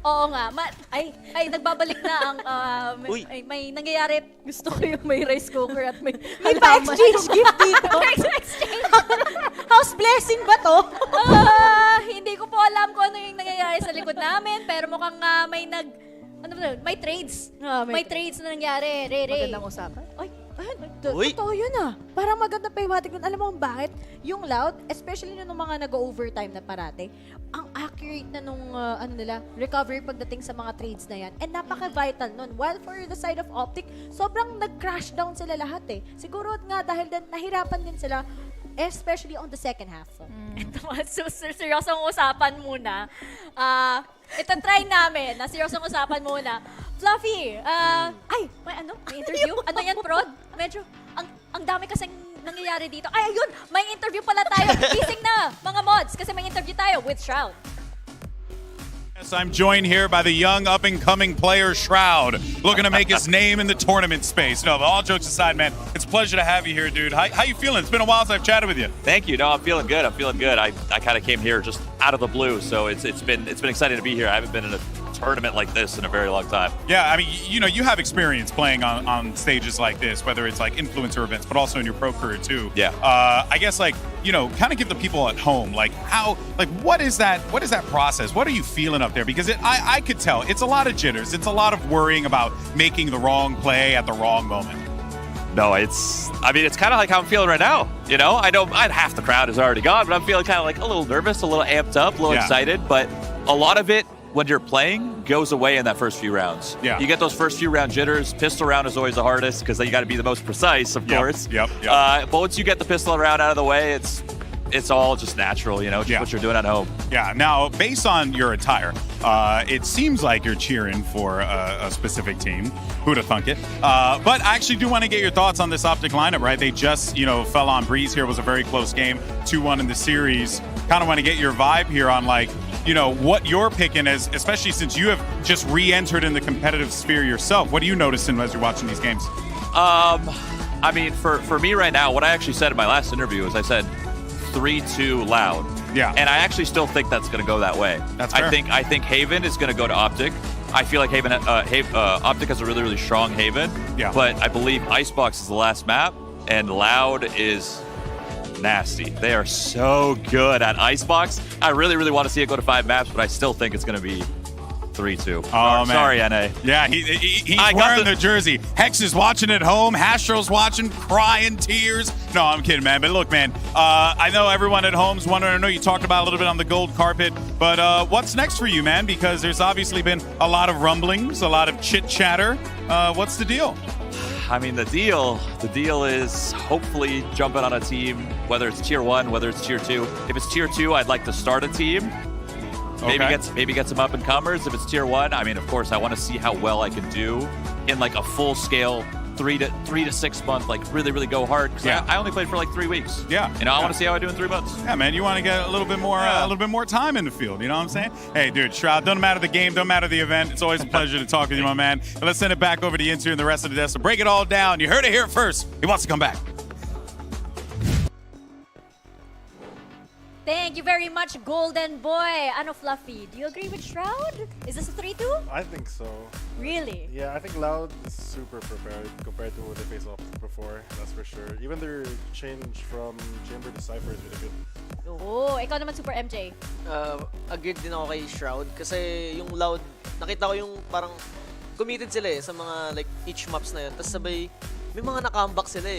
Oo nga. Ay, nagbabalik na ang may nangyayari. Gusto ko yung may rice cooker at may pa-exchange gift dito. exchange. House blessing ba to? Hindi ko po alam kung ano yung nangyayari sa likod namin, pero mukhang may trades. May trades na nangyari. Ray. Magandang usapan. Totoo yun Parang maganda pa yung matik nun. Alam mo kung bakit? Yung loud, especially nung mga nag-overtime na parate, ang accurate na nung recovery pagdating sa mga trades na yan. And napaka-vital nun. While for the side of optic, sobrang nag-crash down sila lahat eh. Siguro nga dahil din nahirapan din sila, especially on the second half. Ito, seryosong usapan muna. Ito try namin na seryosong usapan muna. Fluffy, may interview? Ano yan, Prod? Medyo, ang dami kasing nangyayari dito. Ay, ayun, may interview pala tayo. Gising na, mga mods, kasi may interview tayo with Shroud. Yes, I'm joined here by the young up-and-coming player Shroud, looking to make his name in the tournament space. No, but all jokes aside, man, it's a pleasure to have you here, dude. How you feeling? It's been a while since I've chatted with you. Thank you. No, I'm feeling good. I kind of came here just out of the blue, so it's been exciting to be here. I haven't been in a tournament like this in a very long time. Yeah, I mean, you have experience playing on stages like this, whether it's like influencer events, but also in your pro career too. Yeah. I guess kind of give the people at home what is that process? What are you feeling up there? Because I could tell it's a lot of jitters. It's a lot of worrying about making the wrong play at the wrong moment. No, it's kind of like how I'm feeling right now. I know half the crowd is already gone, but I'm feeling kind of like a little nervous, a little amped up, a little excited, but a lot of it when you're playing goes away in that first few rounds. Yeah. You get those first few round jitters. Pistol round is always the hardest because then you got to be the most precise, of course. But once you get the pistol round out of the way, it's all just natural, you know, just what you're doing at home. Yeah. Now, based on your attire, it seems like you're cheering for a specific team. Who'da thunk it? But I actually do want to get your thoughts on this OpTic lineup, right? They just, fell on Breeze here. It was a very close game, 2-1 in the series. Kind of want to get your vibe here on, like, what you're picking, as especially since you have just re-entered in the competitive sphere yourself. What are you noticing as you're watching these games? I mean, for me right now, what I actually said in my last interview is I said 3-2 Loud. Yeah. And I actually still think that's going to go that way. That's fair. I think Haven is going to go to OpTic. I feel like OpTic has a really, really strong Haven. Yeah. But I believe Icebox is the last map, and Loud is nasty. They are so good at Icebox. I really, really want to see it go to 5 maps, but I still think it's going to be 3-2. Oh, man. Sorry, NA. Yeah, he's wearing the jersey. Hex is watching at home. Hastro's watching, crying tears. No, I'm kidding, man. But look, man, I know everyone at home's wondering. I know you talked about a little bit on the gold carpet, but what's next for you, man? Because there's obviously been a lot of rumblings, a lot of chit-chatter. What's the deal? I mean, the deal is hopefully jumping on a team, whether it's tier 1, whether it's tier 2. If it's tier 2, I'd like to start a team. Maybe get some up-and-comers. If it's tier 1, I mean, of course, I want to see how well I can do in like a full-scale 3 to 6 month, like really, really go hard. Yeah. I only played for like 3 weeks. Yeah. I want to see how I do in 3 months. Yeah, man, you want to get a little bit more time in the field. You know what I'm saying? Hey, dude, Shroud, doesn't matter the game, don't matter the event. It's always a pleasure to talk with you, my man. And let's send it back over to Intu and the rest of the desk to break it all down. You heard it here first. He wants to come back. Thank you very much, Golden Boy. Ano, Fluffy? Do you agree with Shroud? Is this a 3-2? I think so. Really? Yeah, I think Loud is super prepared compared to what they faced off before, that's for sure. Even their change from Chamber to Cypher is really good. Oo, ikaw naman, Super MJ. Agreed din ako kay Shroud kasi yung Loud, nakita ko yung parang committed sila sa mga like each maps na yun. Tapos sabay, may mga na-comeback sila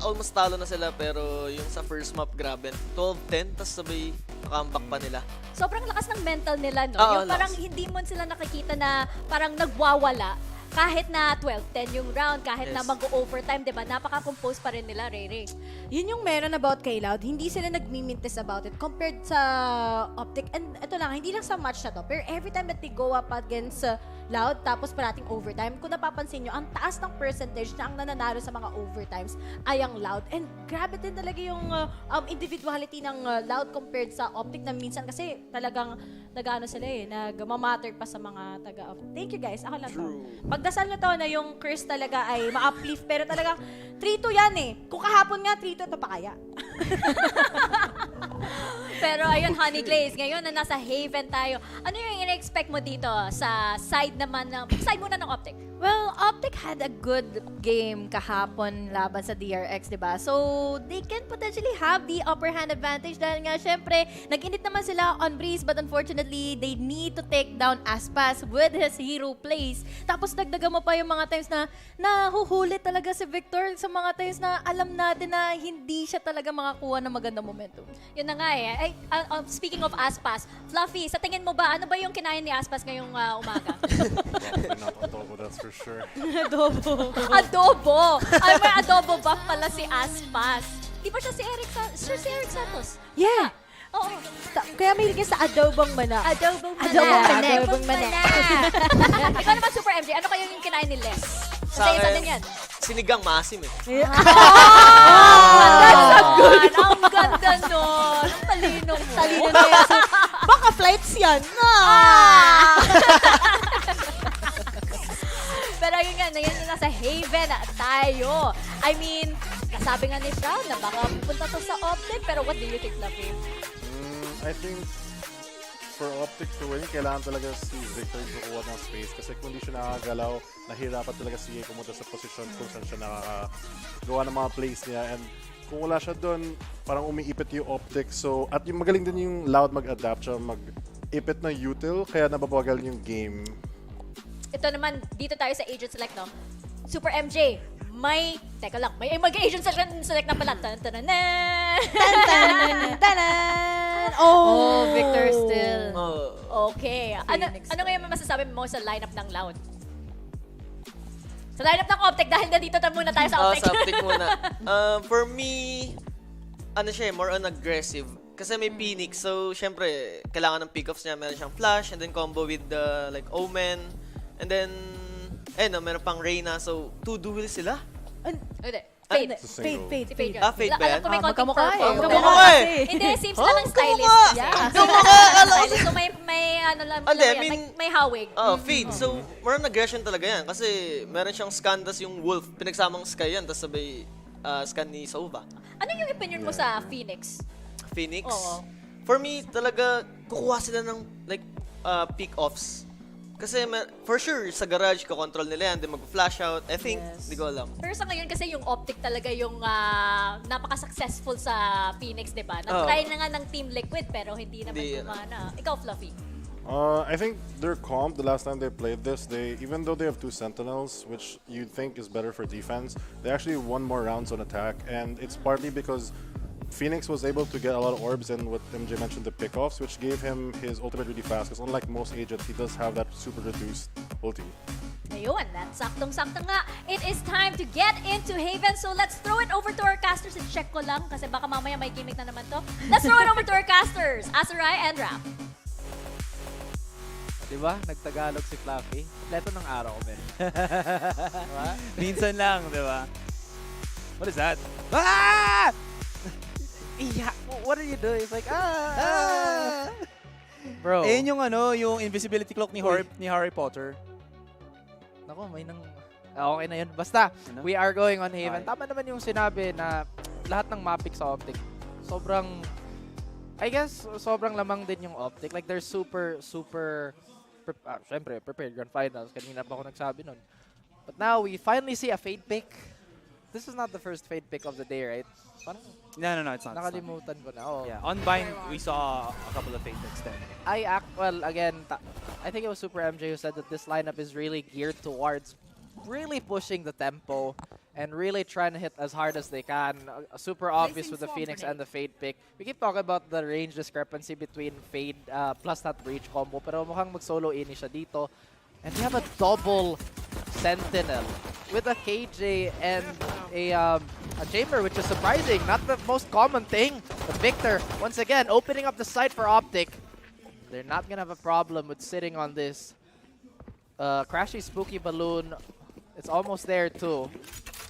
Almost talo na sila pero yung sa first map, grabe. 12-10, tapos sabay na-comeback pa nila. Sobrang lakas ng mental nila, no? Oo, Yung parang hindi mo sila nakikita na parang nagwawala. Kahit na 12-10 yung round, kahit na mag-overtime, diba? Napaka-compose pa rin nila, Ray. Yun yung meron about kay Loud. Hindi sila nagmimintis about it compared sa OpTic. And ito lang, hindi lang sa match na to. Pero every time that they go up against Loud, tapos parating overtime, kung napapansin nyo, ang taas ng percentage na ang nananalo sa mga overtimes ay ang Loud. And grabe din talaga yung individuality ng Loud compared sa OpTic na minsan kasi talagang nag-ano sila nag-mamatter pa sa mga taga-OpTic. Thank you guys. Ako lang to. Pagdasal nyo to na yung curse talaga ay ma-uplift pero talagang 3-2 yan Kung kahapon nga 3-2, ito pa kaya. Pero ayun, Honey Glaze, ngayon na nasa Haven tayo, ano yung in-expect mo dito sa side muna ng OpTic? Well, OpTic had a good game kahapon laban sa DRX, diba? So, they can potentially have the upper hand advantage dahil nga, syempre, nag-init naman sila on Breeze but unfortunately, they need to take down Aspas with his hero plays. Tapos, dagdagan mo pa yung mga times na nahuhuli talaga si Victor sa mga times na alam natin na hindi siya talaga makakuha ng magandang momentum. Yun na nga speaking of Aspas, Fluffy, sa tingin mo ba, ano ba yung kinain ni Aspas ngayong umaga? Not adobo, that's for sure. Adobo. Adobo! Ay, may adobo buff pala si Aspas. Di ba siya si Eric Santos? Yeah. Oo. Kaya may higit sa adobong manak. Adobong manak. Adobong manak. Ikaw naman, Super MJ, ano kaya yung kinain ni Les? Sa Kasi isa akin, din yan. sinigang maasim That's a good one. Ang ganda nun. Ang talino mo. Talino na yan. Baka flights yan. Pero yun nga, ngayon nasa Haven tayo. I mean, nasabi nga ni Shroud na baka pupunta to sa OpTic, pero what do you think, Fluffy? I think for OpTic to win, kailangan talaga si Victor kukuha ng space kasi kung di siya nakagalaw, nahirapan talaga si Ye pumunta sa posisyon kung saan siya nakagawa ng mga plays niya. And kung wala siya doon, parang umiipit yung OpTic. So, at yung magaling din yung Loud mag-adapt siya, mag-ipit ng util, kaya nababagal yung game. Ito naman, dito tayo sa Agent Select, no? Super MJ, may mag-Agent Select na pala. Tan-tan-tan! Tan-tan-tan! Oh, Victor still. Oh. Okay. Ano ngayon masasabi mo sa lineup ng Loud? Sa lineup ng OpTic, dahil nandito na muna tayo sa OpTic. Sa OpTic muna. For me, ano siya, more on aggressive. Kasi may Phoenix, so syempre, kailangan ng pick-offs niya. Meron siyang flash, and then combo with the like Omen. And then, meron pang Reyna, so 2 duels sila. Hindi. Fade. Fade. Fade ba yan? Alam ko may konting magkamukha eh. purple. Magkamukha eh. Hindi, seems lang ang stylist. Magkamukha! Stylist. So may ano lang Hindi, yan, I mean, may hawig. Fade. So, more on aggression talaga yan. Kasi meron siyang scan, tas yung wolf, pinagsamang sky yan, tas sabay scan ni Sova. Ano yung opinion mo sa Phoenix? Phoenix? Oo. For me, talaga, kukuha sila ng like pick-offs. Kasi for sure, sa garage, kakontrol nila yan, then mag-flash out. I think, hindi ko alam. Pero sa ngayon kasi yung OpTic talaga yung napaka-successful sa Phoenix, di ba? Oh. Nag-try na nga ng Team Liquid pero hindi naman gumana. Ikaw, Fluffy. I think their comp, the last time they played this, even though they have 2 Sentinels, which you'd think is better for defense, they actually won more rounds on attack, and it's partly because Phoenix was able to get a lot of orbs and what MJ mentioned, the pickoffs, which gave him his ultimate really fast, because unlike most agents, he does have that super reduced ulti. Ayun, that's saktong-sakto nga. It is time to get into Haven, so let's throw it over to our casters. Check ko lang, kasi baka mamaya may gimmick na naman to. Let's throw it over to our casters, Asarai and Rap. Diba? Nagtagalog si Fluffy. Leto ng araw ko, men. Diba? Minsan lang, di ba? What is that? Ah! Yeah, what are you doing? It's like, Bro. Ayun yung yung invisibility cloak ni Harry Potter. Nako, may nang... okay na yun. Basta, we are going on Haven. Tama naman yung sinabi na lahat ng mapic sa OpTic. Sobrang... I guess, sobrang lamang din yung OpTic. Like, they're super... Siyempre, prepared Grand Finals. Kanina pa ako nagsabi nun. But now, we finally see a Fade pick. This is not the first Fade pick of the day, right? Parang... No, it's not. Nakalimutan ko na. Oh. Yeah, on Bind, we saw a couple of Fade picks then. Well, again, I think it was Super MJ who said that this lineup is really geared towards really pushing the tempo and really trying to hit as hard as they can. Super obvious with the Phoenix and the Fade pick. We keep talking about the range discrepancy between Fade plus that Breach combo, pero mukhang mag-solo ini siya dito. And we have a double Sentinel with a KJ and a Chamber, which is surprising. Not the most common thing. But Victor, once again, opening up the site for OpTic. They're not going to have a problem with sitting on this Crashy Spooky Balloon. It's almost there too.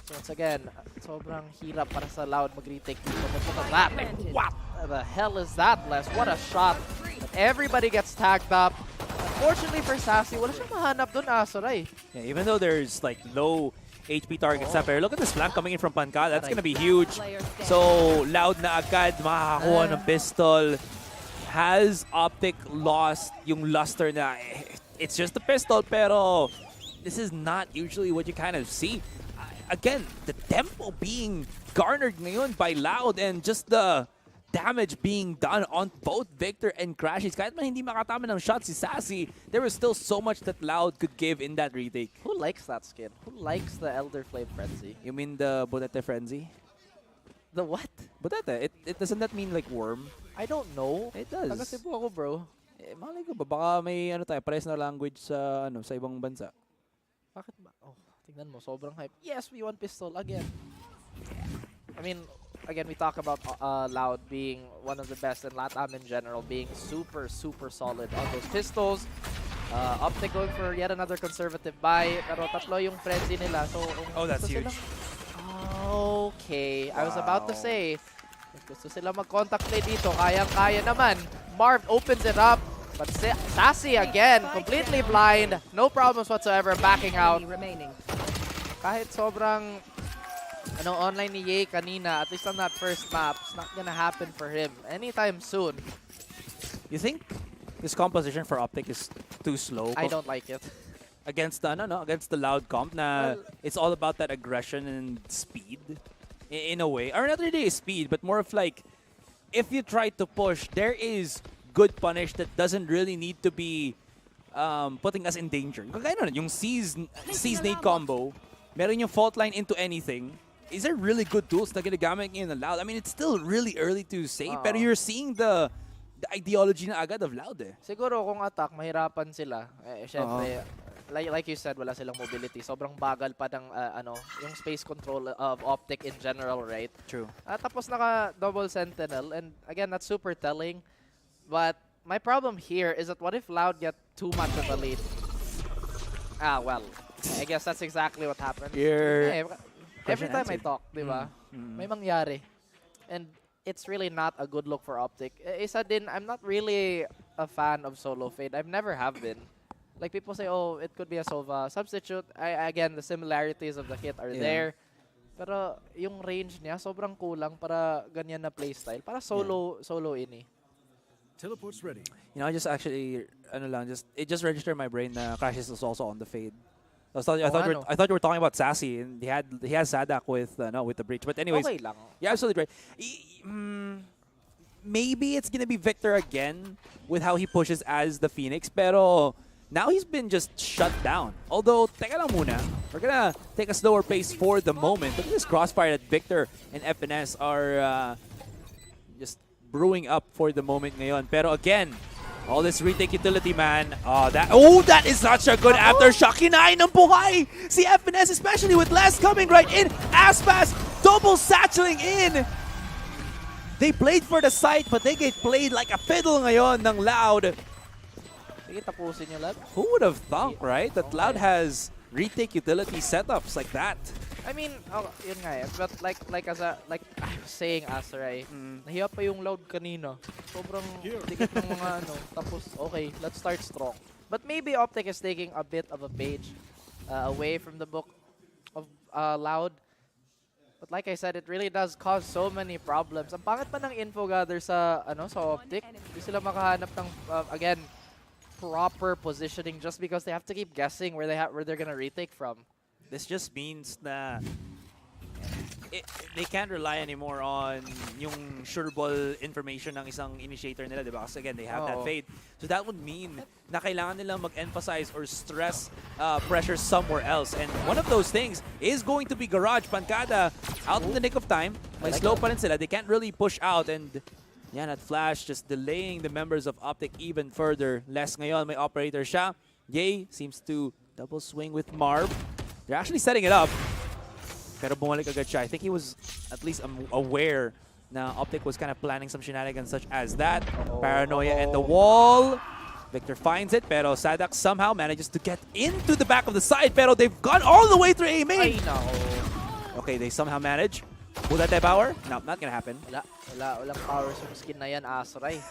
So once again, sobrang hirap para sa Loud mag-retake dito. But look at that. Like, what the hell is that, Les? What a shot. But everybody gets tagged up. Unfortunately for Sassy, wala siyang mahanap dun, Asaray. Yeah, even though there's like low HP targets na, pero look at this flank coming in from Panka. That's gonna be huge. So, Loud na agad makakakuha ng pistol. Has OpTic lost yung luster na it's just a pistol, pero this is not usually what you kind of see. Again, the tempo being garnered ngayon by Loud and just the damage being done on both Victor and Crashies. Kahit man hindi makatama ng shot si Sassy, there was still so much that Loud could give in that retake. Who likes that skin? Who likes the Elder Flame Frenzy? You mean the Bonete Frenzy? The what? Bonete. Doesn't that mean like worm? I don't know. It does. Taga Cebu ako, bro. Malay ko ba? Baka may pares na language sa sa ibang bansa. Bakit ba? Oh, tingnan mo, sobrang hype. Yes, we won pistol again. I mean, again, we talk about Loud being one of the best in LATAM in general, being super, super solid on those pistols. OpTic going for yet another conservative buy, pero tatlo yung frenzy nila. So, that's huge. Okay, I was about to say, if gusto sila mag-contact play dito, kayang-kaya naman. Marv opens it up, but Sassy again, completely blind. No problems whatsoever, backing out. Kahit sobrang online ni Ye kanina, at least on that first map, it's not gonna happen for him anytime soon. You think this composition for OpTic is too slow? I don't like it. Against the against the Loud comp na it's all about that aggression and speed in a way. Or not really speed, but more of like if you try to push, there is good punish that doesn't really need to be putting us in danger. Kagaya nun, yung C's nade combo, meron yung fault line into anything. Is there really good tools na ginagamit in the Loud? I mean, it's still really early to say, pero you're seeing the the ideology na agad of Loud eh. Siguro kung attack, mahirapan sila. Syempre, like you said, wala silang mobility. Sobrang bagal pa ng yung space control of OpTic in general, right? True. Tapos naka-double sentinel, and again, that's super telling. But my problem here is that what if Loud get too much of a lead? Well, I guess that's exactly what happened. Every time I talk, di ba? May mangyari. And it's really not a good look for OpTic. Isa din, I'm not really a fan of solo fade. I've never have been. Like people say, oh, it could be a Sova substitute. Again, the similarities of the hit are there. Pero yung range niya, sobrang kulang para ganyan na playstyle. Para solo ini. Teleport's ready. You know, I just actually, it just registered in my brain that Crashes was also on the fade. I thought you were talking about Sassy, and he has Sadak with the breach. But anyways, okay lang. Yeah, absolutely right. Maybe it's gonna be Victor again with how he pushes as the Phoenix, pero now he's been just shut down. Although, teka lang muna, we're gonna take a slower pace for the moment. Look at this crossfire that Victor and FNS are just brewing up for the moment ngayon. Pero again, all this retake utility, man. That is such a good aftershock. Kinain ng buhay si FNS, especially with less coming right in. Aspas double satcheling in. They played for the site, but they get played like a fiddle ngayon ng Loud. Sige, tapusin yung Loud. Who would have thought, right? That Loud has retake utility setups like that. I mean, yun nga eh. But like I was saying, Asaray, nahiya pa yung Loud kanina. Sobrang dikit ng mga Tapos, okay, let's start strong. But maybe OpTic is taking a bit of a page away from the book of Loud. But like I said, it really does cause so many problems. Ang pangit pa ng info gather sa OpTic. Hindi sila makahanap ng, again, proper positioning just because they have to keep guessing where they're gonna retake from. This just means that they can't rely anymore on yung sure ball information ng isang initiator nila, diba? Because again, they have that fade. So that would mean na kailangan nilang mag-emphasize or stress pressure somewhere else. And one of those things is going to be Garage. Pancada out in the nick of time. May slow pa rin sila. They can't really push out. And yeah, that flash just delaying the members of OpTic even further. Less ngayon, may operator siya. Ye seems to double swing with Marv. They're actually setting it up. Pero bumalik agad siya. I think he was at least aware na OpTic was kind of planning some shenanigans such as that. Paranoia and the wall. Victor finds it, pero Sadak somehow manages to get into the back of the side, pero they've gone all the way through A main. Okay, they somehow manage. Will that power? No, not gonna happen. Walang powers yung skin na yan, Asray.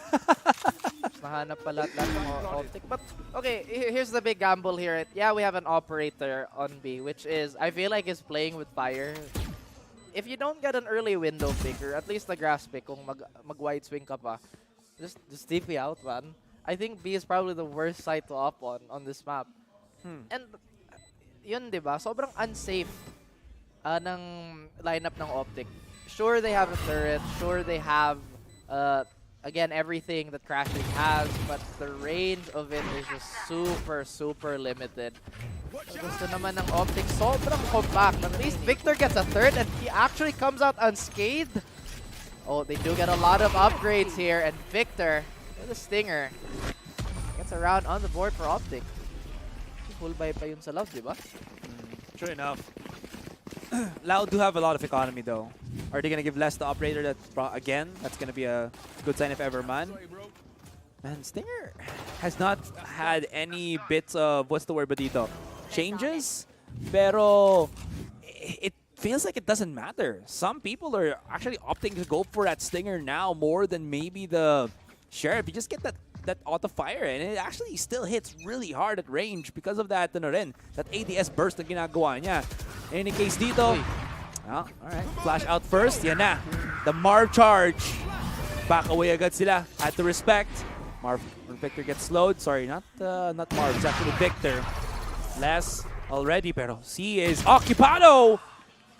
Nahanap pa lahat ng OpTic. But, okay, here's the big gamble here. Yeah, we have an operator on B, which is, I feel like is playing with fire. If you don't get an early window pick, or at least the grass pick, kung mag-wide swing ka pa, just TP out, man. I think B is probably the worst site to op on this map. And, yun, diba? Sobrang unsafe ng lineup ng OpTic. Sure, they have a turret. Sure, they have, again, everything that Crashing has, but the range of it is just super, super limited. Gusto naman ng OpTic, sobrang compact. At least Victor gets a third, and he actually comes out unscathed. Oh, they do get a lot of upgrades here, and Victor, with a stinger, gets around on the board for OpTic. Full buy pa yun sa Loud, di ba? True enough. Loud do have a lot of economy though. Are they gonna give less to operator? Again, that's gonna be a good sign if ever, man. Man, Stinger has not had any bits of, what's the word ba dito? Changes? Pero it feels like it doesn't matter. Some people are actually opting to go for that Stinger now more than maybe the Sheriff. You just get that auto fire, and it actually still hits really hard at range because of that that ADS burst na ginagawa niya. In any case dito, alright, flash out first, yan na. The Marv charge. Back away agad sila. Had to respect. Victor gets slowed. Sorry, not Marv, it's actually Victor. Less already, pero C is occupado.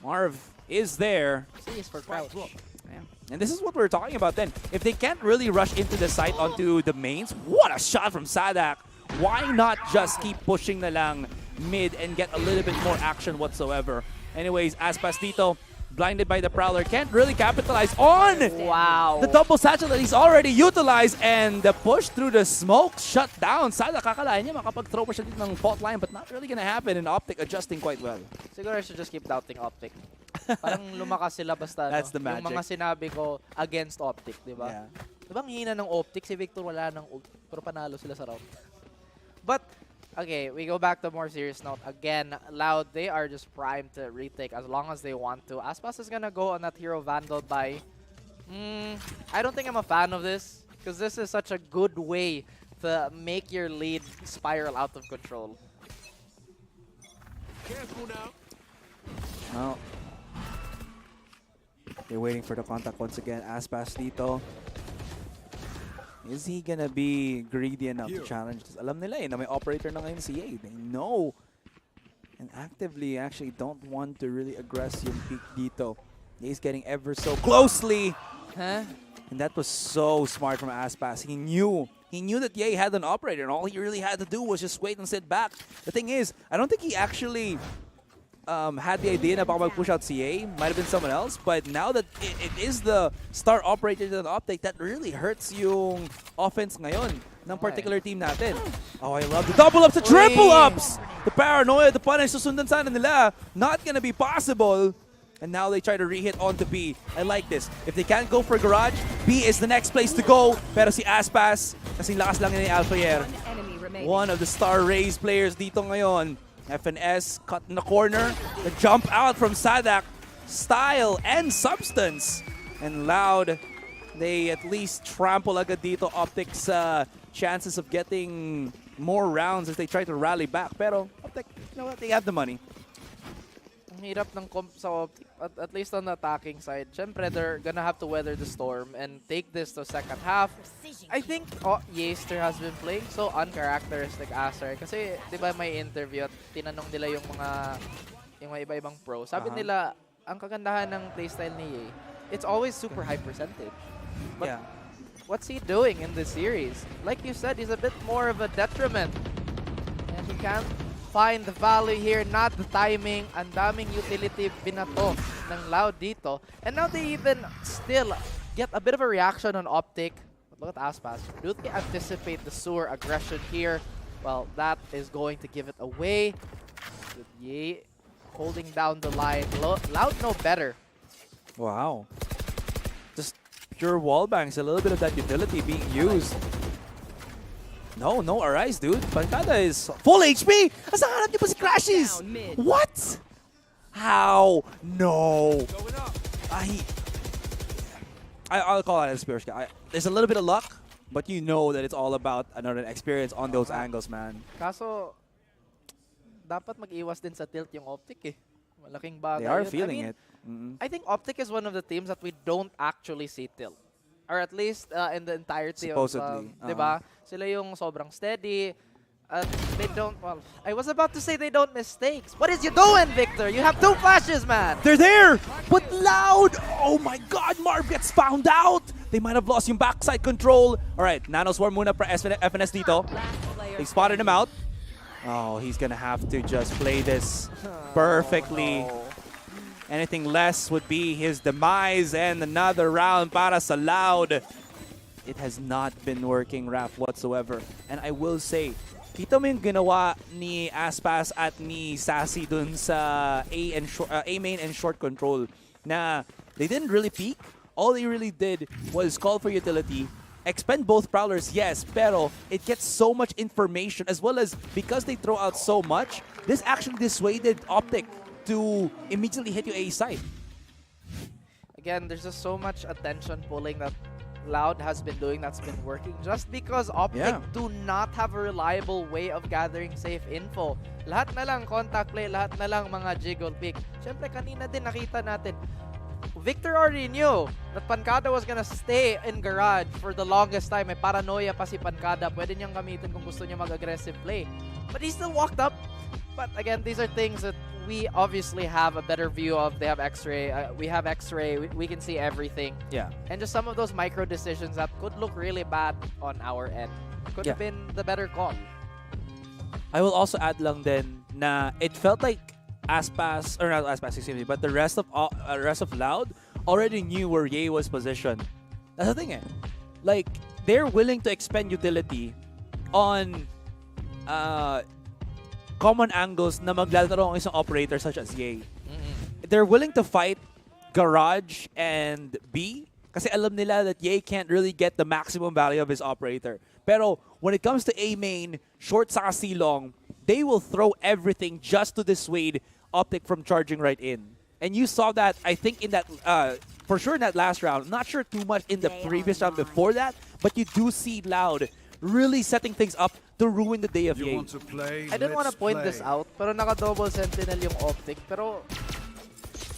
Marv is there. C is for crouch. Yeah. And this is what we're talking about then. If they can't really rush into the site onto the mains, what a shot from Sadak. Why not just keep pushing na lang mid and get a little bit more action whatsoever? Anyways, Aspas dito, Blinded by the Prowler. Can't really capitalize on Wow. the double satchel that he's already utilized. And the push through the smoke shut down. Sada kakalain niya makapag-throw pa siya dito ng fault line, but not really gonna happen. And OpTic adjusting quite well. Siguro I should just keep doubting OpTic. Parang lumakas sila basta That's the yung magic. mga sinabi ko against OpTic, di ba? Yeah. Di ba ang hina ng OpTic? Si Victor wala ng ult, pero panalo sila sa round. But, okay, we go back to a more serious note. Again, Loud, they are just primed to retake as long as they want to. Aspas is gonna go on that hero Vandal buy. I don't think I'm a fan of this, because this is such a good way to make your lead spiral out of control. Careful now. Well, they're waiting for the contact once again. Aspas dito. Is he gonna be greedy enough to challenge this? Alam nila na may operator na ngayon si Ye. They know. And actively actually don't want to really aggress yung peak dito. He's getting ever so closely. Huh? And that was so smart from Aspas. He knew that Ye had an operator, and all he really had to do was just wait and sit back. The thing is, I don't think he actually had the idea na baka mag-push out CA. Might have been someone else, but now that it is the star operator in OpTic, that really hurts yung offense ngayon ng particular team natin. Oh, I love the double ups, the triple ups! The paranoia, the punish, susundan sana nila. Not gonna be possible. And now they try to re-hit onto B. I like this. If they can't go for Garage, B is the next place to go. Pero si Aspas, kasing lakas lang ni Alphayer. One of the star raised players dito ngayon. FNS cut in the corner. The jump out from Sadak. Style and substance. And Loud, they at least trample agad dito OpTic's chances of getting more rounds as they try to rally back. Pero OpTic, you know what? They have the money. Ang hirap ng comp sa OpTic, at least on the attacking side. Siyempre, they're gonna have to weather the storm and take this to second half. I think Yeaster has been playing so uncharacteristic Acer. Kasi, di ba may interview at tinanong nila yung mga iba-ibang pro. Sabi nila, ang kagandahan ng playstyle ni Ye, it's always super high percentage. But what's he doing in this series? Like you said, he's a bit more of a detriment. And he can't find the value here, not the timing. Ang daming utility binato ng Loud dito. And now they even still get a bit of a reaction on OpTic. But look at Aspas. Do they anticipate the sewer aggression here? Well, that is going to give it away. With Ye holding down the line. Loud know better. Wow. Just pure wall bangs, a little bit of that utility being used. No Arise, dude. Pancada is full HP! Asa hanap niyo pa si Crashes? What? How? No. I'll call it a Spirishka. There's a little bit of luck, but you know that it's all about another experience on those angles, man. Kaso, dapat mag-iwas din sa tilt yung OpTic eh. Malaking bagay. They are yun. feeling it. I think OpTic is one of the teams that we don't actually see tilt. Or at least in the entirety supposedly. of, diba? Sila yung sobrang steady. They don't, well, I was about to say they don't mistakes. What is you doing, Victor? You have 2 flashes, man. They're there! But Loud! Oh my God, Marv gets found out! They might have lost yung backside control. Alright, Nanoswarm muna para FNS dito. They spotted him out. Oh, he's gonna have to just play this perfectly. Oh, no. Anything less would be his demise, and another round para sa Loud. It has not been working, Raph, whatsoever. And I will say, kita mo yung ginawa ni Aspas at ni Sassy dun sa A main and short control na they didn't really peek. All they really did was call for utility, expend both Prowlers, yes, pero it gets so much information, as well as because they throw out so much, this actually dissuaded OpTic to immediately hit your A side. Again, there's just so much attention pulling that Loud has been doing that's been working just because OpTic do not have a reliable way of gathering safe info. Lahat na lang contact play, lahat na lang mga jiggle pick. Siyempre kanina din nakita natin, Victor already knew that Pancada was gonna stay in garage for the longest time. May paranoia pa si Pancada. Pwede niyang gamitin kung gusto niya mag-aggressive play. But he still walked up. But again, these are things that we obviously have a better view of. They have X-ray. We have X-ray. We can see everything. Yeah. And just some of those micro decisions that could look really bad on our end. Could have been the better call. I will also add lang din na it felt like Aspas, or not Aspas, excuse me, but the rest of Loud already knew where Ye was positioned. That's the thing eh. Like, they're willing to expend utility on common angles na maglalaro ang isang operator such as Ye. They're willing to fight Garage and B kasi alam nila that Ye can't really get the maximum value of his operator. Pero when it comes to A main, short saka C-long, they will throw everything just to dissuade OpTic from charging right in. And you saw that, I think, in that, for sure in that last round. Not sure too much in the previous round before that, but you do see Loud really setting things up to ruin the day of Ye. I didn't want to point this out, pero naka-double sentinel yung OpTic. Pero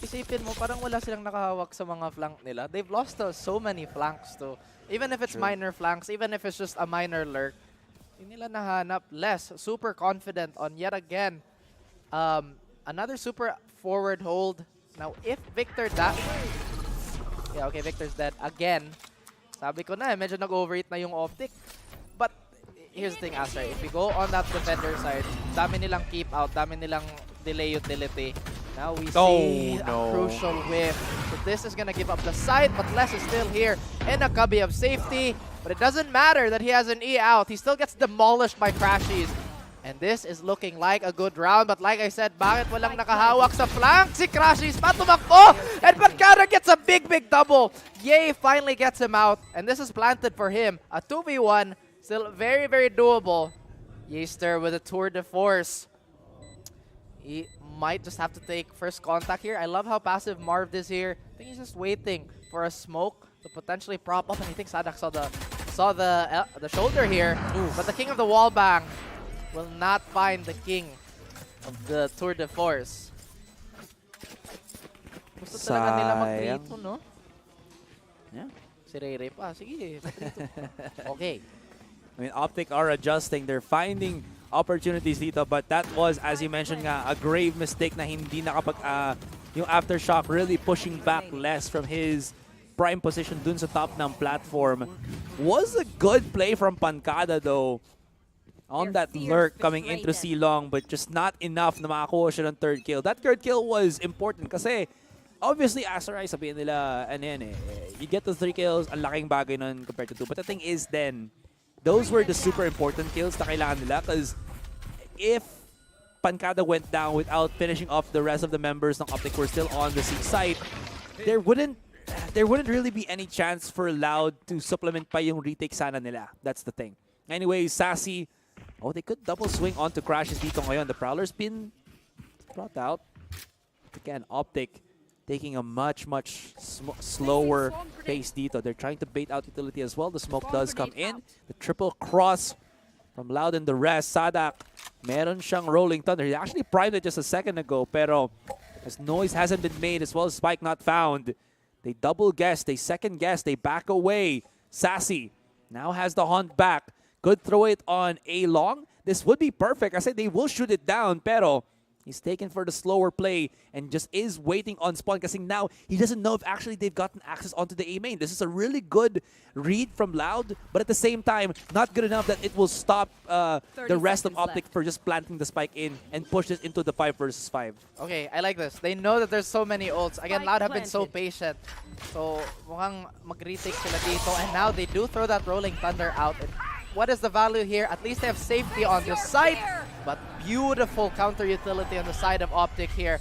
isipin mo, parang wala silang nakahawak sa mga flank nila. They've lost so many flanks too. Even if it's minor flanks, even if it's just a minor lurk, hindi nila nahanap. Less super confident on yet again. Another super forward hold. Now, if Victor yeah, okay, Victor's dead. Again, sabi ko na, medyo nag-overeat na yung OpTic. But here's the thing, Astra. If you go on that defender side, dami nilang keep out, dami nilang delay utility. Now we see a crucial whiff. So this is gonna give up the side, but Les is still here in a cubby of safety. But it doesn't matter that he has an E out. He still gets demolished by Crashies. And this is looking like a good round. But like I said, bakit walang nakahawak sa flank? Si Crashies pa tumakbo! And Pancada gets a big double. Ye finally gets him out. And this is planted for him. A 2v1. Still very, very doable. Yeaster with a tour de force. He might just have to take first contact here. I love how passive Marv is here. I think he's just waiting for a smoke to potentially prop up. And I think Sadak saw the shoulder here. But the king of the wall bang will not find the king of the tour de force. Gusto talaga nila mag-rito, no? Yeah. Si Ray pa. Sige. Okay. I mean, OpTic are adjusting. They're finding opportunities dito, but that was, as you mentioned nga, a grave mistake na hindi nakapag, yung Aftershock really pushing back less from his prime position dun sa top ng platform. Was a good play from Pancada though, on that lurk coming into C-Long, but just not enough na makakuha siya ng third kill. That third kill was important kasi obviously, Asarai, sabihin nila, ano yan eh, you get the 3 kills, ang laking bagay nun compared to 2. But the thing is then, those were the super important kills na kailangan nila because if Pancada went down without finishing off the rest of the members ng OpTic who were still on the C side, there wouldn't really be any chance for Loud to supplement pa yung retake sana nila. That's the thing. Anyway, Sassy, they could double swing onto Crashes dito ngayon. The Prowler's been brought out. Again, OpTic taking a much slower pace dito. They're trying to bait out utility as well. The smoke does come in. The triple cross from Loud and the rest. Sadak, meron siyang rolling thunder. He actually primed it just a second ago, pero as noise hasn't been made as well as spike not found, they double guess, they second guess, they back away. Sassy now has the hunt back. Could throw it on A long. This would be perfect. I said they will shoot it down, pero he's taken for the slower play and just is waiting on spawn kasi now he doesn't know if actually they've gotten access onto the A main. This is a really good read from Loud, but at the same time, not good enough that it will stop the rest of OpTic for just planting the spike in and push it into the 5 versus 5. Okay, I like this. They know that there's so many ults. Again, Loud have been so patient. So, mukhang mag-retake sila dito. And now they do throw that rolling thunder out. And what is the value here? At least they have safety on the side. But beautiful counter utility on the side of OpTic here.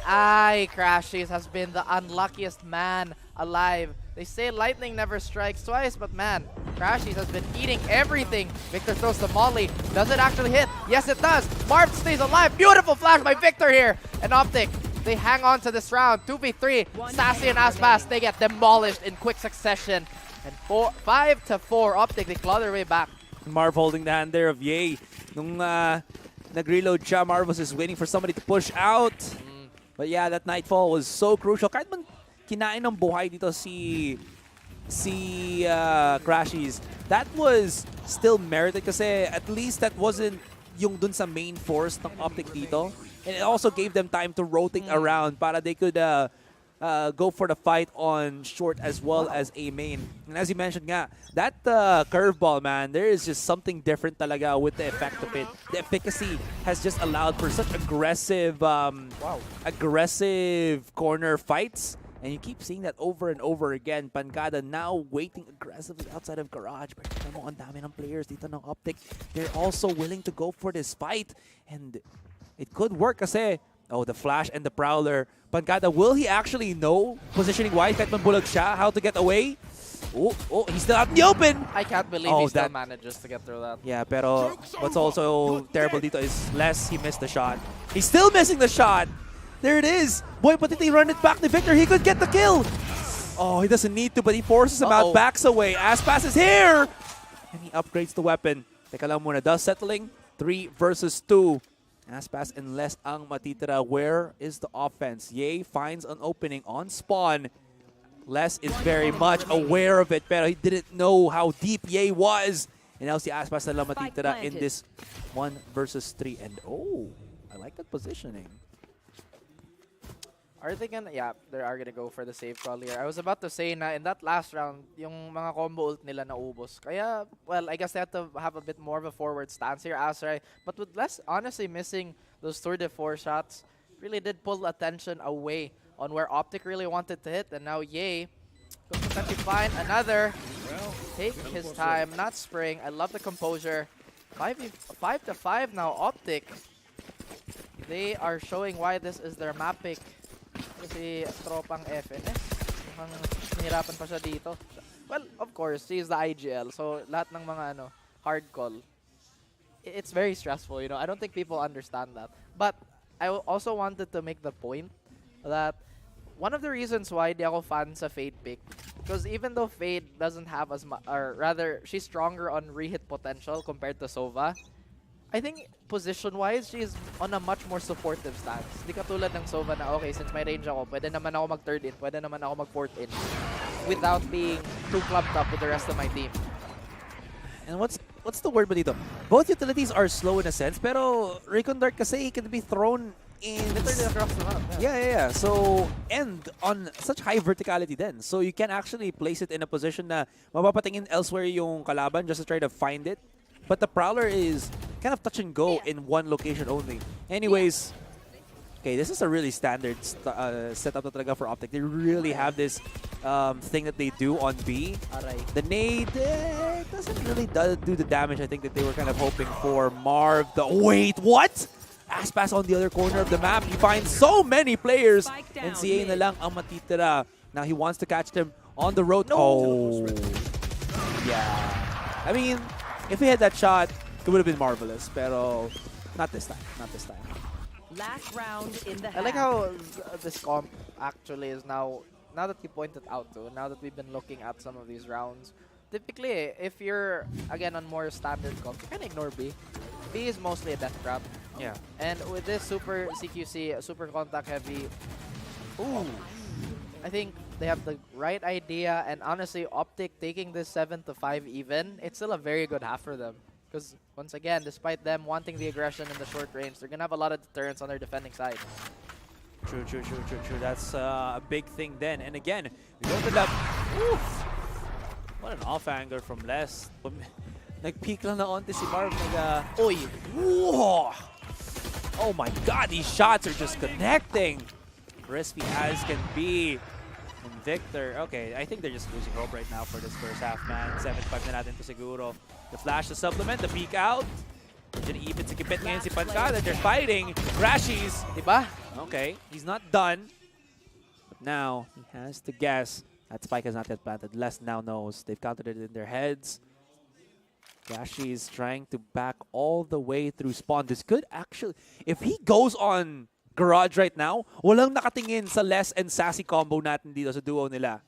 Crashies has been the unluckiest man alive. They say lightning never strikes twice, but man, Crashies has been eating everything. Victor throws the molly. Does it actually hit? Yes, it does. Marv stays alive. Beautiful flash by Victor here. And OpTic, they hang on to this round. 2v3. Sassy and Aspas, they get demolished in quick succession. And 5-4, OpTic, they claw their way back. Marv holding the hand there of Ye. Nung nag-reload siya, Marv was just waiting for somebody to push out. But yeah, that Nightfall was so crucial. Kahit man kinain ng buhay dito si Crashies, that was still merited kasi at least that wasn't yung dun sa main force ng OpTic dito. And it also gave them time to rotate around para they could go for the fight on short as well as A main. And as you mentioned nga, that curveball, man, there is just something different talaga with the effect of it. The efficacy has just allowed for such aggressive, aggressive corner fights. And you keep seeing that over and over again. Pancada now waiting aggressively outside of Garage. Pero tignan mo, ang dami ng players dito ng OpTic. They're also willing to go for this fight. And it could work kasi, oh, the Flash and the Prowler. Pancada, will he actually know, positioning-wise, kahit mabulag siya, how to get away? Oh, he's still out in the open! I can't believe he still manages to get through that. Yeah, pero what's also terrible dito is Les, he missed the shot. He's still missing the shot! There it is! Boy, but he run it back to Victor, he could get the kill! Oh, he doesn't need to, but he forces him out, backs away. Aspas is here! And he upgrades the weapon. Teka lang muna, dust settling. 3 versus 2. Aspas and Les ang matitira. Where is the offense? Ye finds an opening on spawn. Les is very much aware of it, pero he didn't know how deep Ye was. And now si Aspas na lang matitira in this 1 versus 3. And oh, I like that positioning. Are they gonna, yeah, they are gonna go for the save call here. I was about to say na in that last round, yung mga combo ult nila naubos. Kaya, well, I guess they have to have a bit more of a forward stance here, Asaray. But with Les honestly missing those tour de force shots, really did pull attention away on where OpTic really wanted to hit. And now Ye could potentially find another. Take his time, not spraying. I love the composure. 5 to 5 now, OpTic. They are showing why this is their map pick. Kasi tropang FNS. Mukhang nahirapan pa siya dito. Well, of course, he's the IGL. So, lahat ng mga hard call. It's very stressful, you know. I don't think people understand that. But, I also wanted to make the point that one of the reasons why di ako fan sa Fade pick, because even though Fade doesn't have as much, or rather, she's stronger on re-hit potential compared to Sova, I think position-wise, she's on a much more supportive stance. Di katulad ng Sova na, okay, since may range ako, pwede naman ako mag-third in, pwede naman ako mag-fourth in without being too clumped up with the rest of my team. And what's the word ba dito? Both utilities are slow in a sense, pero Recon Dart kasi can be thrown in... Literally across the map. Yeah. So, and on such high verticality then. So you can actually place it in a position na mapapatingin elsewhere yung kalaban just to try to find it. But the Prowler is kind of touch and go in one location only. Anyways, okay, this is a really standard setup na talaga for OpTic. They really have this thing that they do on B. The nade doesn't really do the damage I think that they were kind of hoping for. Marv, wait, what? Aspas on the other corner of the map. He finds so many players. And CA na lang ang matitira. Now he wants to catch them on the road. Oh, yeah. I mean, if he had that shot, it would have been marvelous, pero not this time. Not this time. Last round in the I like how this comp actually is now that you pointed out to, now that we've been looking at some of these rounds, typically, if you're, again, on more standard comps, you can ignore B. B is mostly a death trap. Yeah. And with this super CQC, super contact heavy, ooh, I think they have the right idea, and honestly, OpTic taking this 7 to 5 even, it's still a very good half for them. Because once again, despite them wanting the aggression in the short range, they're gonna have a lot of deterrence on their defending side. True. That's a big thing then. And again, we go to that. Oof. What an off angle from Les. Nag-peak lang na onti si Marv. Oy! Whoa! Oh my God, these shots are just connecting. Crispy as can be. And Victor, okay, I think they're just losing hope right now for this first half, man. 7-5 na natin to siguro. The flash to supplement, the peek out. Medyo even si Kipit ngayon si Pancada. They're fighting. Crashies, diba? Okay, he's not done. But now, he has to guess. That spike has not yet planted. Les now knows. They've counted it in their heads. Gashi is trying to back all the way through spawn. This could actually, if he goes on Garage right now, walang nakatingin sa Les and Sassy combo natin dito sa duo nila.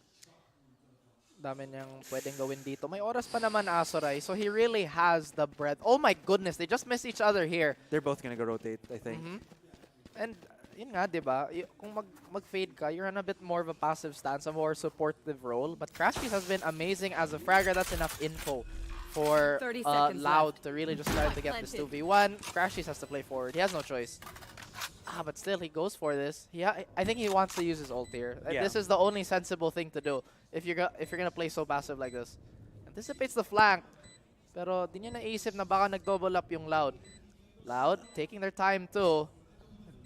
Dami niyang pwedeng gawin dito. May oras pa naman Asoray, so he really has the breadth. Oh my goodness, they just missed each other here. They're both gonna go rotate, I think. And yun nga, diba? Kung mag-fade ka, you're on a bit more of a passive stance, a more supportive role. But Crashies has been amazing as a fragger. That's enough info for LOUD to really just try to get this 2v1. Crashies has to play forward. He has no choice. But still, he goes for this. Yeah, I think he wants to use his ult here. Yeah. This is the only sensible thing to do if you're gonna play so passive like this. Anticipates the flank, pero di niya naisip na baka nag-double up yung Loud. Loud taking their time too.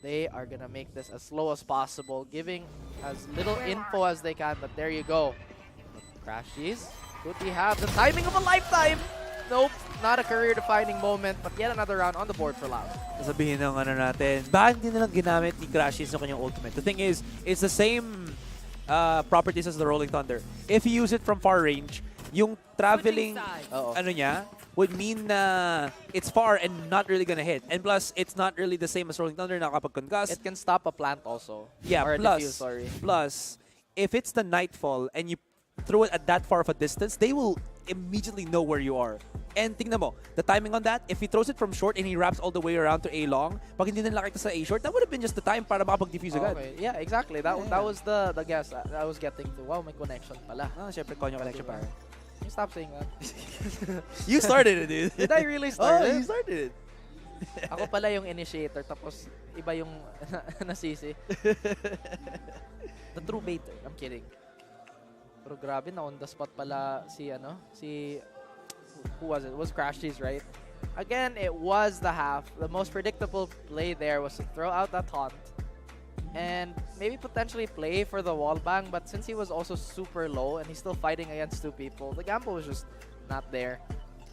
They are gonna make this as slow as possible, giving as little info as they can. But there you go. Crashies. Could he have the timing of a lifetime? Nope, not a career-defining moment, but yet another round on the board for Loud. Sabihin ng ano natin, bakit hindi nilang ginamit ni Crashies yung kanyang ultimate? The thing is, it's the same properties as the Rolling Thunder. If you use it from far range, yung traveling ano niya would mean na it's far and not really gonna hit. And plus, it's not really the same as Rolling Thunder na kapag concuss. It can stop a plant also. Yeah, or a diffuse, sorry. Plus, if it's the Nightfall and you throw it at that far of a distance, they will immediately know where you are. And tingnan mo, the timing on that, if he throws it from short and he wraps all the way around to A long, pag hindi nila nakita sa A short, that would have been just the time para makapag-defuse agad. Okay. Yeah, exactly. That was the guess I was getting to. Wow, may connection pala. Syempre, konyo connection pare. Can you stop saying that? You started it, dude. Did I really start it? You started it. Ako pala yung initiator, tapos iba yung nasisi. The true baiter. I'm kidding. Pero grabe na on the spot pala si who was it? It was Crashies, right? Again, it was the half. The most predictable play there was to throw out that taunt and maybe potentially play for the wall bang, but since he was also super low and he's still fighting against two people, the gamble was just not there.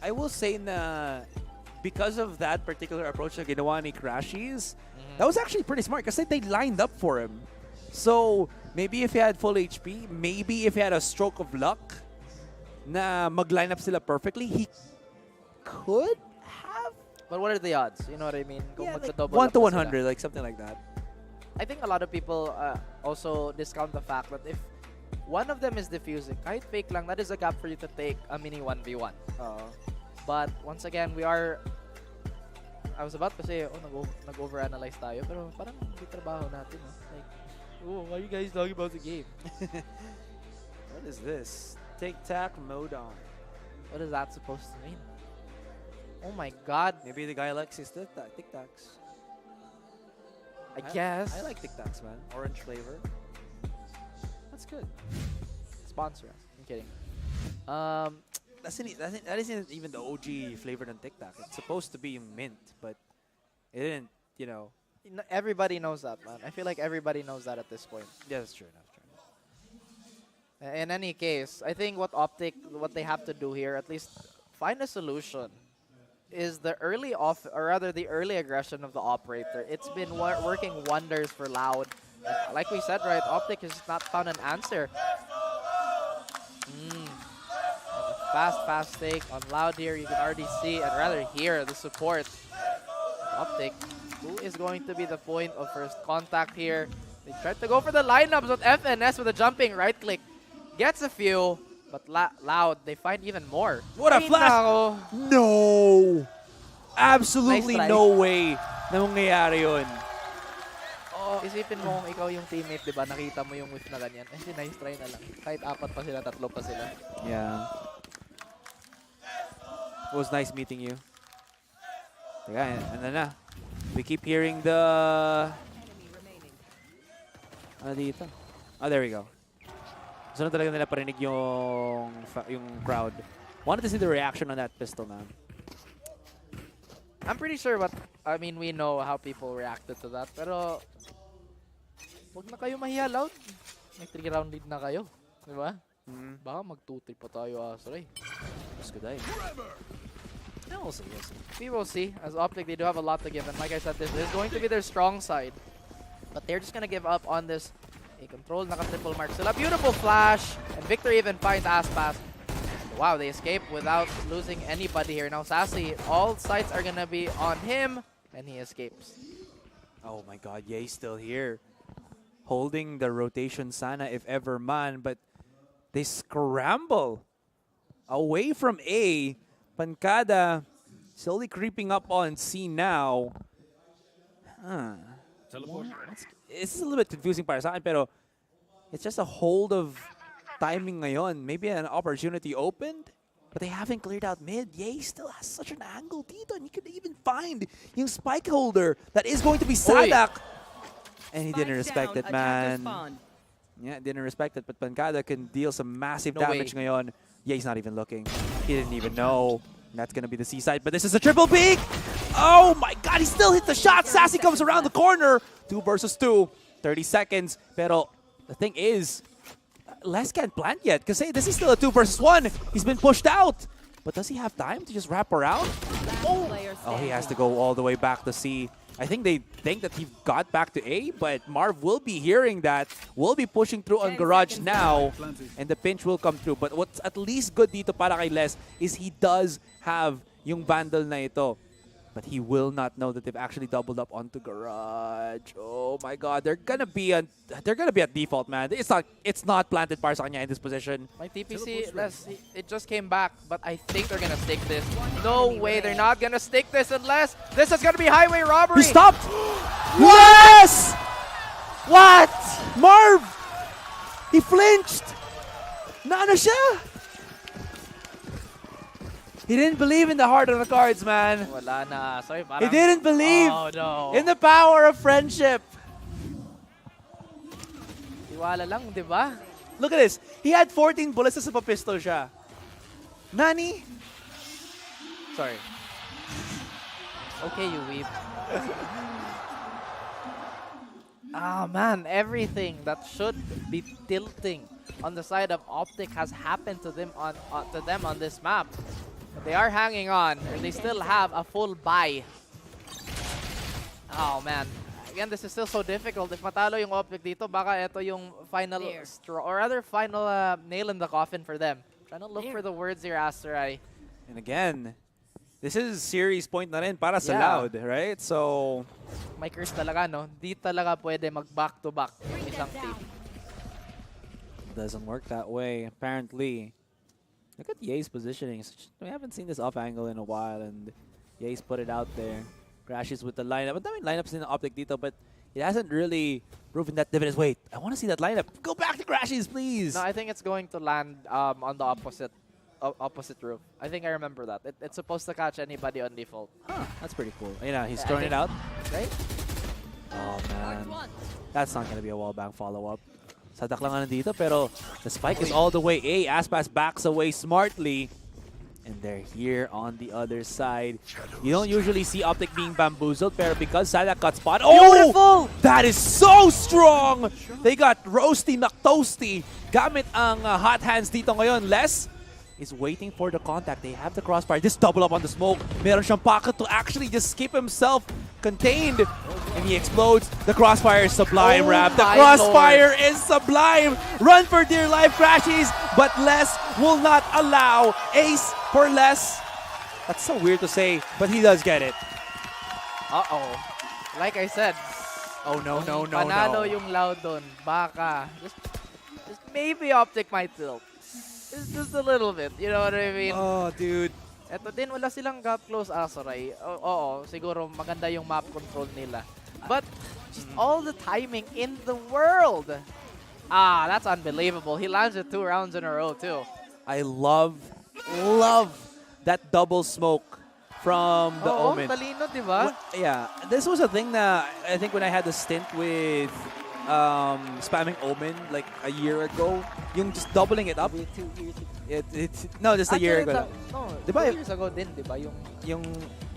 I will say na because of that particular approach na ginawa ni Crashies, that was actually pretty smart kasi they lined up for him. So, maybe if he had full HP, maybe if he had a stroke of luck na mag-line up sila perfectly, he could have. But what are the odds? You know what I mean? Yeah, like magka-double 1 up to na 100, sila. like something like that. I think a lot of people also discount the fact that if one of them is diffusing, kahit fake lang, that is a gap for you to take a mini 1v1. But once again, I was about to say, nag-overanalyze tayo, pero parang hindi trabaho natin. Like, why are you guys talking about the game? What is this? Tic-tac mode on. What is that supposed to mean? Oh my god. Maybe the guy likes his tic-tacs. I guess. I like tic-tacs, man. Orange flavor. That's good. Sponsor us. I'm kidding. That isn't even the OG flavor ng tic-tac. It's supposed to be mint, but it didn't, Everybody knows that, man. I feel like everybody knows that at this point. Yeah, that's true. In any case, I think what they have to do here, at least find a solution, is the early aggression of the operator. It's been working wonders for Loud. Like we said, right, OpTic has not found an answer. Fast take on Loud here. You can already see and rather hear the support. OpTic, who is going to be the point of first contact here? They tried to go for the lineups with FNS with a jumping right click. Gets a few, but Loud, they find even more. What a flash! No! Absolutely Nice no way na mangyayari yun. Isipin mo kung ikaw yung teammate, di ba? Nakita mo yung whiff na ganyan. Nice try na lang. Kahit apat pa sila, tatlo pa sila. Yeah. It was nice meeting you. Teka, ano na? We keep hearing the... Ano dito? There we go. Gusto na talaga nila parinig yung crowd. Wanted to see the reaction on that pistol, man. I'm pretty sure we know how people reacted to that. Pero, huwag na kayo mahiya, Loud. May 3-round lead na kayo. Di ba? Baka mag-2-3 pa tayo, Asray. Mas good day. No, we'll see. We will see. As OpTic, they do have a lot to give. And like I said, this is going to be their strong side. But they're just going to give up on this. A control, naka-triple mark sila. Beautiful flash. And Victor even finds Aspas. Wow, they escape without losing anybody here. Now, Sassy, all sights are going to be on him. And he escapes. Oh my god, Ye's still here. Holding the rotation sana if ever man. But they scramble away from A. Pancada slowly creeping up on C now. It's a little bit confusing para sa akin, pero it's just a hold of timing ngayon. Maybe an opportunity opened, but they haven't cleared out mid. Ye still has such an angle dito, and you can even find yung spike holder that is going to be Sadak. And he didn't respect it, man. Yeah, didn't respect it, but Pancada can deal some massive damage ngayon. Yeah, he's not even looking. He didn't even know. That's going to be the C-side, but this is a triple peek! Oh my god, he still hit the shot! Sassy comes around the corner! 2 versus 2. 30 seconds. Pero the thing is, Les can't plant yet, because hey, this is still a 2 versus 1. He's been pushed out. But does he have time to just wrap around? Oh, he has to go all the way back to C. I think they think that he got back to A, but Marv will be hearing that. Will be pushing through on Garage now, and the pinch will come through. But what's at least good dito para kay Les is he does have yung Vandal na ito. But he will not know that they've actually doubled up onto Garage. Oh my god, they're gonna be at default, man. It's not planted para sa kanya in this position. My TPC, Les, it just came back, but I think they're gonna stick this. No way, they're not gonna stick this unless this is gonna be highway robbery. He stopped! Yes! What? Marv! He flinched! Naano siya? He didn't believe in the heart of the cards, man. Wala na. Sorry, He didn't believe in the power of friendship. Iwala lang, di ba? Look at this. He had 14 bullets sa pistol siya. Nani? Sorry. Okay, you weep. Man, everything that should be tilting on the side of OpTic has happened to them on this map. But they are hanging on, and they still have a full buy. Oh man. Again, this is still so difficult. If matalo yung OpTic dito, baka ito yung final straw, or rather final nail in the coffin for them. Trying to look for the words here, Asterai. And again, this is series point na rin para sa Loud, right? So, may curse talaga, no? Di talaga pwede mag-back-to-back yung isang team. Doesn't work that way, apparently. Look at Ye's positioning. We haven't seen this off angle in a while, and Ye's put it out there. Crashes with the lineup. But I mean, lineups in the OpTic dito, but it hasn't really proven that dividends. Wait, I want to see that lineup. Go back to Crashes, please. No, I think it's going to land on the opposite roof. I think I remember that. It's supposed to catch anybody on default. Huh, that's pretty cool. You know, he's throwing it out. Right? Oh, man. That's not going to be a wallbang follow-up. Sadak lang nandito, pero the spike is all the way A. Aspas backs away smartly. And they're here on the other side. You don't usually see OpTic being bamboozled, pero because Sadak got spot. Oh! Beautiful! That is so strong! They got Roasty McToasty. Gamit ang hot hands dito ngayon. Les is waiting for the contact. They have the crossfire. Just double up on the smoke. Meron siyang pocket to actually just keep himself contained. And he explodes. The crossfire is sublime, Rap. The crossfire is sublime. Run for dear life, Crashies. But Les will not allow. Ace for Les. That's so weird to say, but he does get it. Uh-oh. Like I said, no. panalo yung Loud doon. Baka. Just maybe OpTic might tilt. Just a little bit, you know what I mean? Oh, dude. Eto din, wala silang gap close Asoray. Oo, siguro maganda yung map control nila. But just all the timing in the world. That's unbelievable. He lands it 2 rounds in a row too. I love that double smoke from the Omen. Talino, di ba? Yeah, this was a thing that I think when I had the stint with spamming Omen like a year ago, yung just doubling it up. 2 years ago. No, just a year ago. No, diba, 2 years ago din, di ba? Yung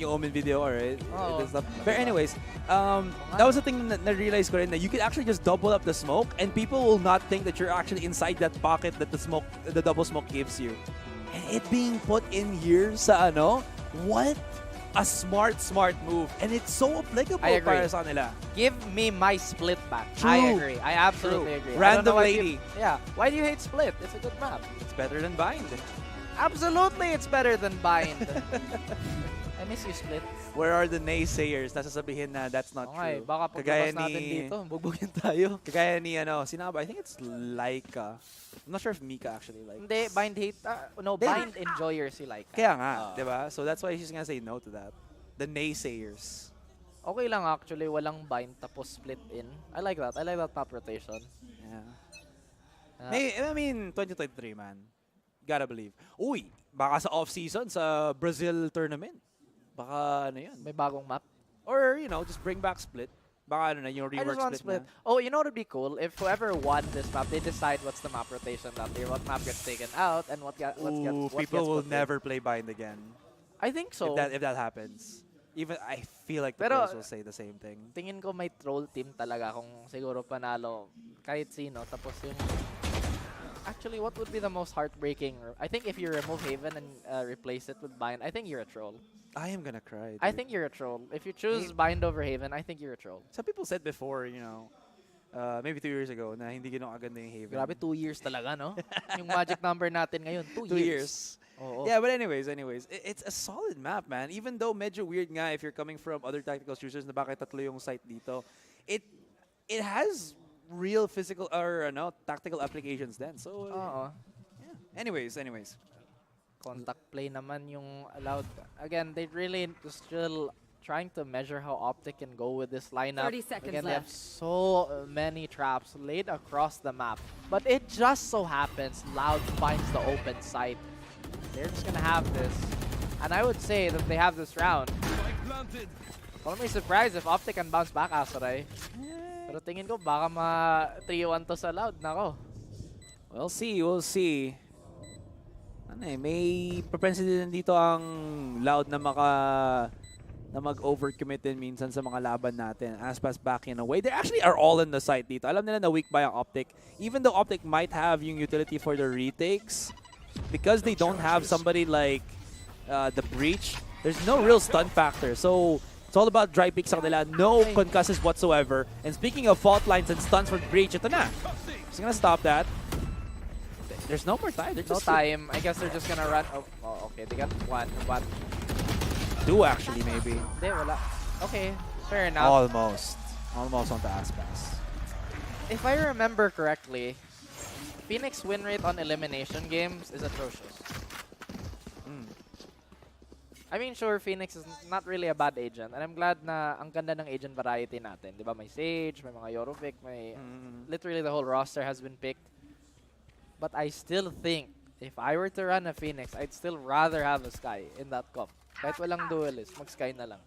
Omen video, alright. Oh. But anyways, that was the thing that na-realize ko rin, that you could actually just double up the smoke and people will not think that you're actually inside that pocket that the double smoke gives you. And it being put in here sa ano, what a smart move. And it's so applicable para sa nila. Give me my split back. True. I agree. I absolutely agree. Random lady. Yeah. Why do you hate split? It's a good map. It's better than bind. Absolutely, it's better than bind. I miss you, split. Where are the naysayers? Nasasabihin na that's not true. Baka pagbukas natin dito, bubugin tayo. Kagaya ni sino ba? I think it's Laika. I'm not sure if Mika actually likes. Hindi, bind hate. Bind enjoyer si Laika. Kaya nga, diba? So that's why she's gonna say no to that. The naysayers. Okay lang actually, walang bind tapos split in. I like that. I like that top rotation. Yeah. I mean, 2023, man. Gotta believe. Uy, baka sa off-season, sa Brazil tournament. Baka ano yun. May bagong map. Or, just bring back split. Baka ano na, yung I just rework want split na. Oh, you know what would be cool? If whoever won this map, they decide what's the map rotation that year, what map gets taken out, and what gets People will never play bind again. I think so. If that happens. Even I feel like the Pero, pros will say the same thing. Tingin ko may troll team talaga kung siguro panalo kahit sino. Tapos yung... Actually, what would be the most heartbreaking? I think if you remove Haven and replace it with Bind, I think you're a troll. I am gonna cry, dude. I think you're a troll. If you choose Bind over Haven, I think you're a troll. Some people said before, you know, maybe 2 years ago, na hindi gano'ng aganda yung Haven. Grabe, 2 years talaga, no? Yung magic number natin ngayon, 2 2 years. Oo. Yeah, but anyways, it's a solid map, man. Even though medyo weird nga if you're coming from other tactical choosers na bakit tatlo yung site dito, it has real physical or tactical applications then. So, yeah. Anyways. Contact play naman yung allowed. Again, they really still trying to measure how OpTic can go with this lineup. 30 seconds Again, they have left. so many traps laid across the map. But it just so happens Loud finds the open site. They're just gonna have this. And I would say that they have this round. Won't be surprised if OpTic can bounce back, Asaray. Pero tingin ko baka ma-3-1 to sa Loud. Nako. We'll see. May propensity din dito ang Loud na mag-overcommit din minsan sa mga laban natin. Aspas backing away. They actually are all in the site dito. Alam nila na weak by ang OpTic. Even though OpTic might have yung utility for the retakes, because they don't have somebody like the Breach, there's no real stun factor. So, it's all about dry peek sa kanila. No concusses whatsoever. And speaking of fault lines and stuns for Breach, ito na. Just gonna stop that. There's no more time. No time. I guess they're just gonna run. Oh, okay. They got one, but 2 actually, maybe. Hindi, wala. Okay, fair enough. Almost on the Aspas. If I remember correctly, Phoenix win rate on elimination games is atrocious. I mean, sure, Phoenix is not really a bad agent. And I'm glad na ang ganda ng agent variety natin. Diba? May Sage, may mga Yorovic, may... Literally the whole roster has been picked. But I still think, if I were to run a Phoenix, I'd still rather have a Sky in that comp. Kahit walang duelist, mag-Sky na lang.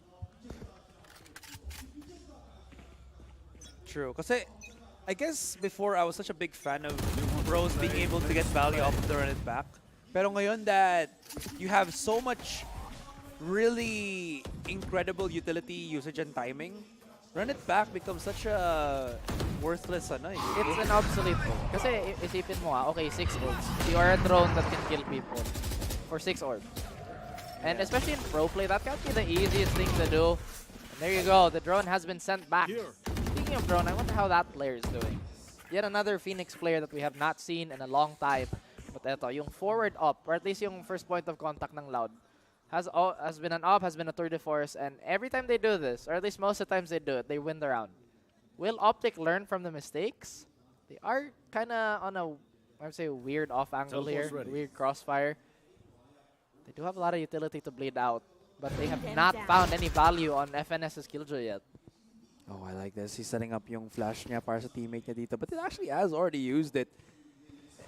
True. Kasi, I guess before I was such a big fan of Bros being able to get value off of the run it back. Pero ngayon that you have so much really incredible utility usage and timing, run it back becomes such a worthless It's an obsolete move. Kasi isipin mo okay, 6 orbs. You are a drone that can kill people for 6 orbs. And especially in pro play, that can't be the easiest thing to do. And there you go, the drone has been sent back. Speaking of drone, I wonder how that player is doing. Yet another Phoenix player that we have not seen in a long time. But eto, yung forward up, or at least yung first point of contact ng Loud, has been an up, has been a tour de force, and every time they do this, or at least most of the times they do it, they win the round. Will OpTic learn from the mistakes? They are kind of on a, I would say, weird off angle here, weird crossfire. They do have a lot of utility to bleed out, but they have not found any value on FNS's Killjoy yet. Oh, I like this. He's setting up yung flash niya para sa teammate niya dito, but it actually has already used it.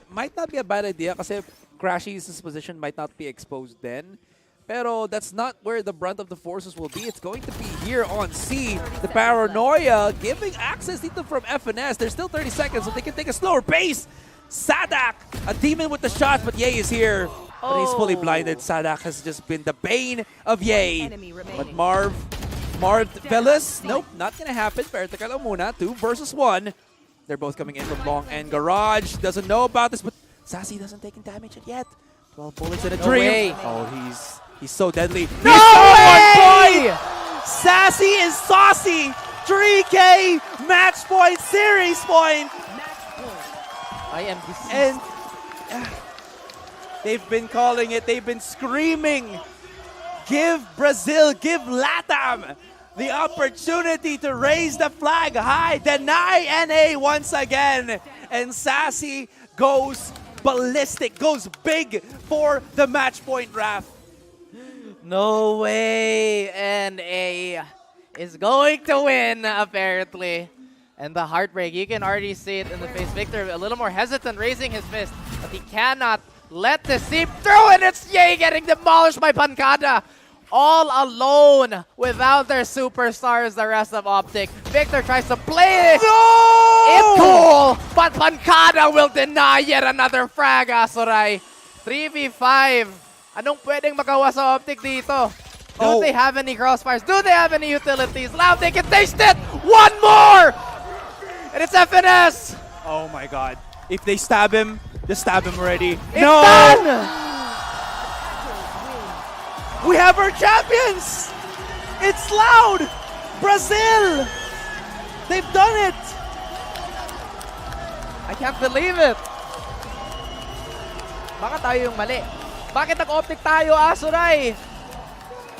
Might not be a bad idea kasi Crashy's position might not be exposed then. Pero that's not where the brunt of the forces will be. It's going to be here on C. The Paranoia giving access dito from FNS. There's still 30 seconds, so they can take a slower pace. Sadak, a demon with the shots, but Ye is here. But he's fully blinded. Sadak has just been the bane of Ye. But Marv Velas, nope, not gonna happen. Pero teka lang muna, 2 versus 1. They're both coming in from long and Garage. Doesn't know about this, but Sassy doesn't take damage yet. 12 bullets in a dream. Oh, he's so deadly. No way! Sassy is saucy. 3K match point, series point. I am deceased. And they've been calling it. They've been screaming. Give Brazil, give LATAM the opportunity to raise the flag high. Deny NA once again. And Sassy goes ballistic, goes big for the match point, Raph. No way. NA is going to win, apparently. And the heartbreak, you can already see it in the face. Victor a little more hesitant, raising his fist, but he cannot let this seep through, and it's Ye getting demolished by Pancada. all alone without their superstars, the rest of OpTic. Victor tries to play it. It's cool, but Pancada will deny yet another frag, Asurai. 3v5. Anong pwedeng magawa sa OpTic dito? Do they have any crossfires? Do they have any utilities? Loud, they can taste it! One more! And it's FNS! Oh my god. If they stab him, just stab him already. It's done! We have our champions! It's Loud! Brazil! They've done it! I can't believe it! Baka tayo yung mali. Bakit nag-OpTic tayo, Asurai?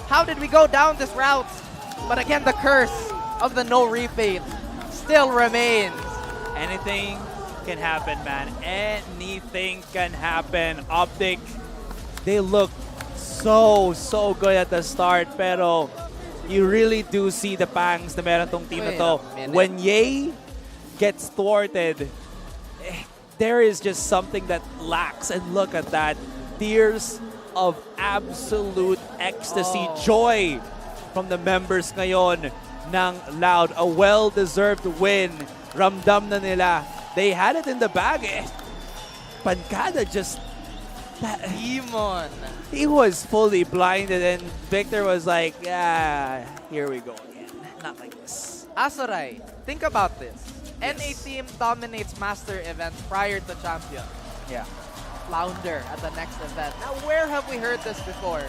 How did we go down this route? But again, the curse of the no repaint still remains. Anything can happen, man. Anything can happen. OpTic, They look so good at the start, pero you really do see the pangs na meron tong team na to. When Ye gets thwarted, there is just something that lacks. And look at that. Tears of absolute ecstasy, joy from the members ngayon ng Loud. A well-deserved win. Ramdam na nila. They had it in the bag. Pancada just... Demon. He was fully blinded and Victor was like, yeah, here we go again. Not like this. Asurai, think about this. NA team dominates master events prior to champion. Yeah. Flounder at the next event. Now, where have we heard this before?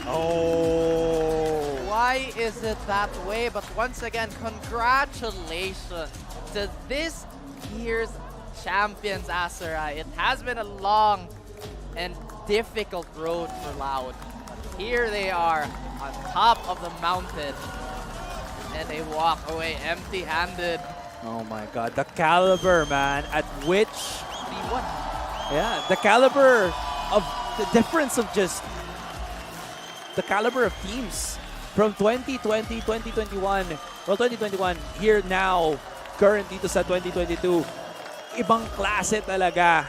Oh. Why is it that way? But once again, congratulations to this year's champions, Asurai. It has been a long and difficult road for Loud. But here they are on top of the mountain. And they walk away empty-handed. Oh my god, the caliber, man, at which... 3-1. Yeah, the caliber of... The difference of just... The caliber of teams from 2020, 2021, well, 2021, here now, current dito sa 2022, ibang klase talaga.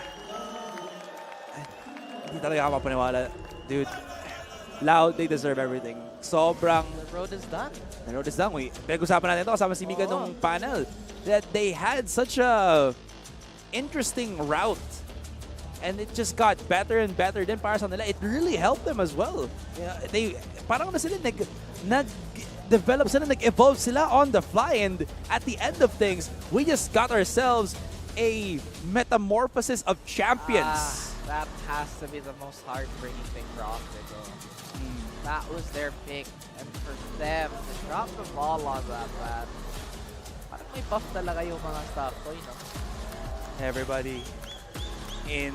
Hindi talaga ako mapaniwala. Dude, Loud, they deserve everything. Sobrang... The road is done. The road is done. Pinag-usapan natin ito kasama si Mika nung panel. That they had such a interesting route. And it just got better and better din para sa nila. It really helped them as well. Yeah, they, parang na sila nag-develop sila, nag-evolve sila on the fly. And at the end of things, we just got ourselves a metamorphosis of champions. That has to be the most heartbreaking thing for OpTic. That was their pick. And for them to drop the ball on that, man. Parang may buff talaga yung mga staff ko, you know? Everybody in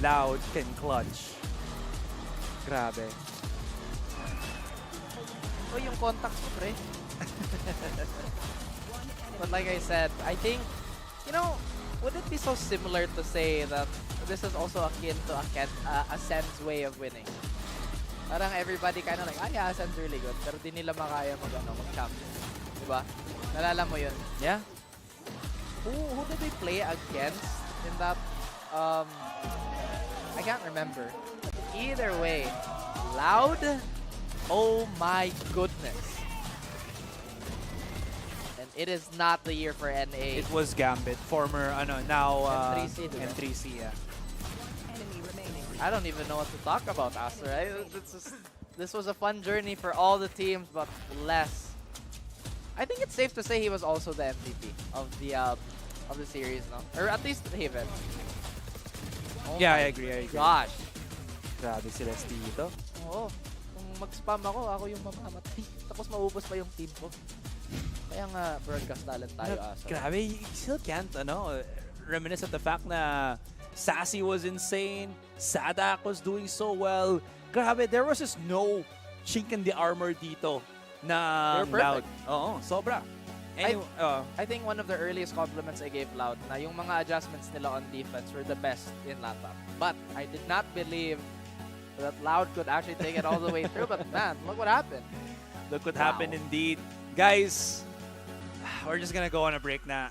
Loud can clutch. Grabe. O yung contacts ko, pre. But like I said, I think, you know, would it be so similar to say that this is also akin to a Sen's way of winning? Parang everybody kind of like, yeah, Sen's really good. Pero di nila makaya mag-champion. Diba? Nalala mo yun? Yeah. Who did they play against in that? I can't remember. Either way, Loud, oh my goodness. And it is not the year for NA. It was Gambit, former, now M3C, diba? M3C, yeah. I don't even know what to talk about, Aster. Right? This was a fun journey for all the teams, but less. I think it's safe to say he was also the MVP of the series, no? Or at least Haven. Oh Yeah, my I agree. Gosh. Grabe sila dito. Oo. Kung mag-spam ako yung mamamatay. Tapos maubos pa yung team ko. Kaya nga, broadcast talent tayo, Asa. Grabe, you still can't, reminisce of the fact na Sassy was insane, Sadak was doing so well. Grabe, there was just no chink in the armor dito na Loud. Oo, sobra. Anyway, I think one of the earliest compliments I gave Loud na yung mga adjustments nila on defense were the best in LATAM. But I did not believe that Loud could actually take it all the way through. But man, look what happened. Look what happened indeed. Guys, we're just gonna go on a break na.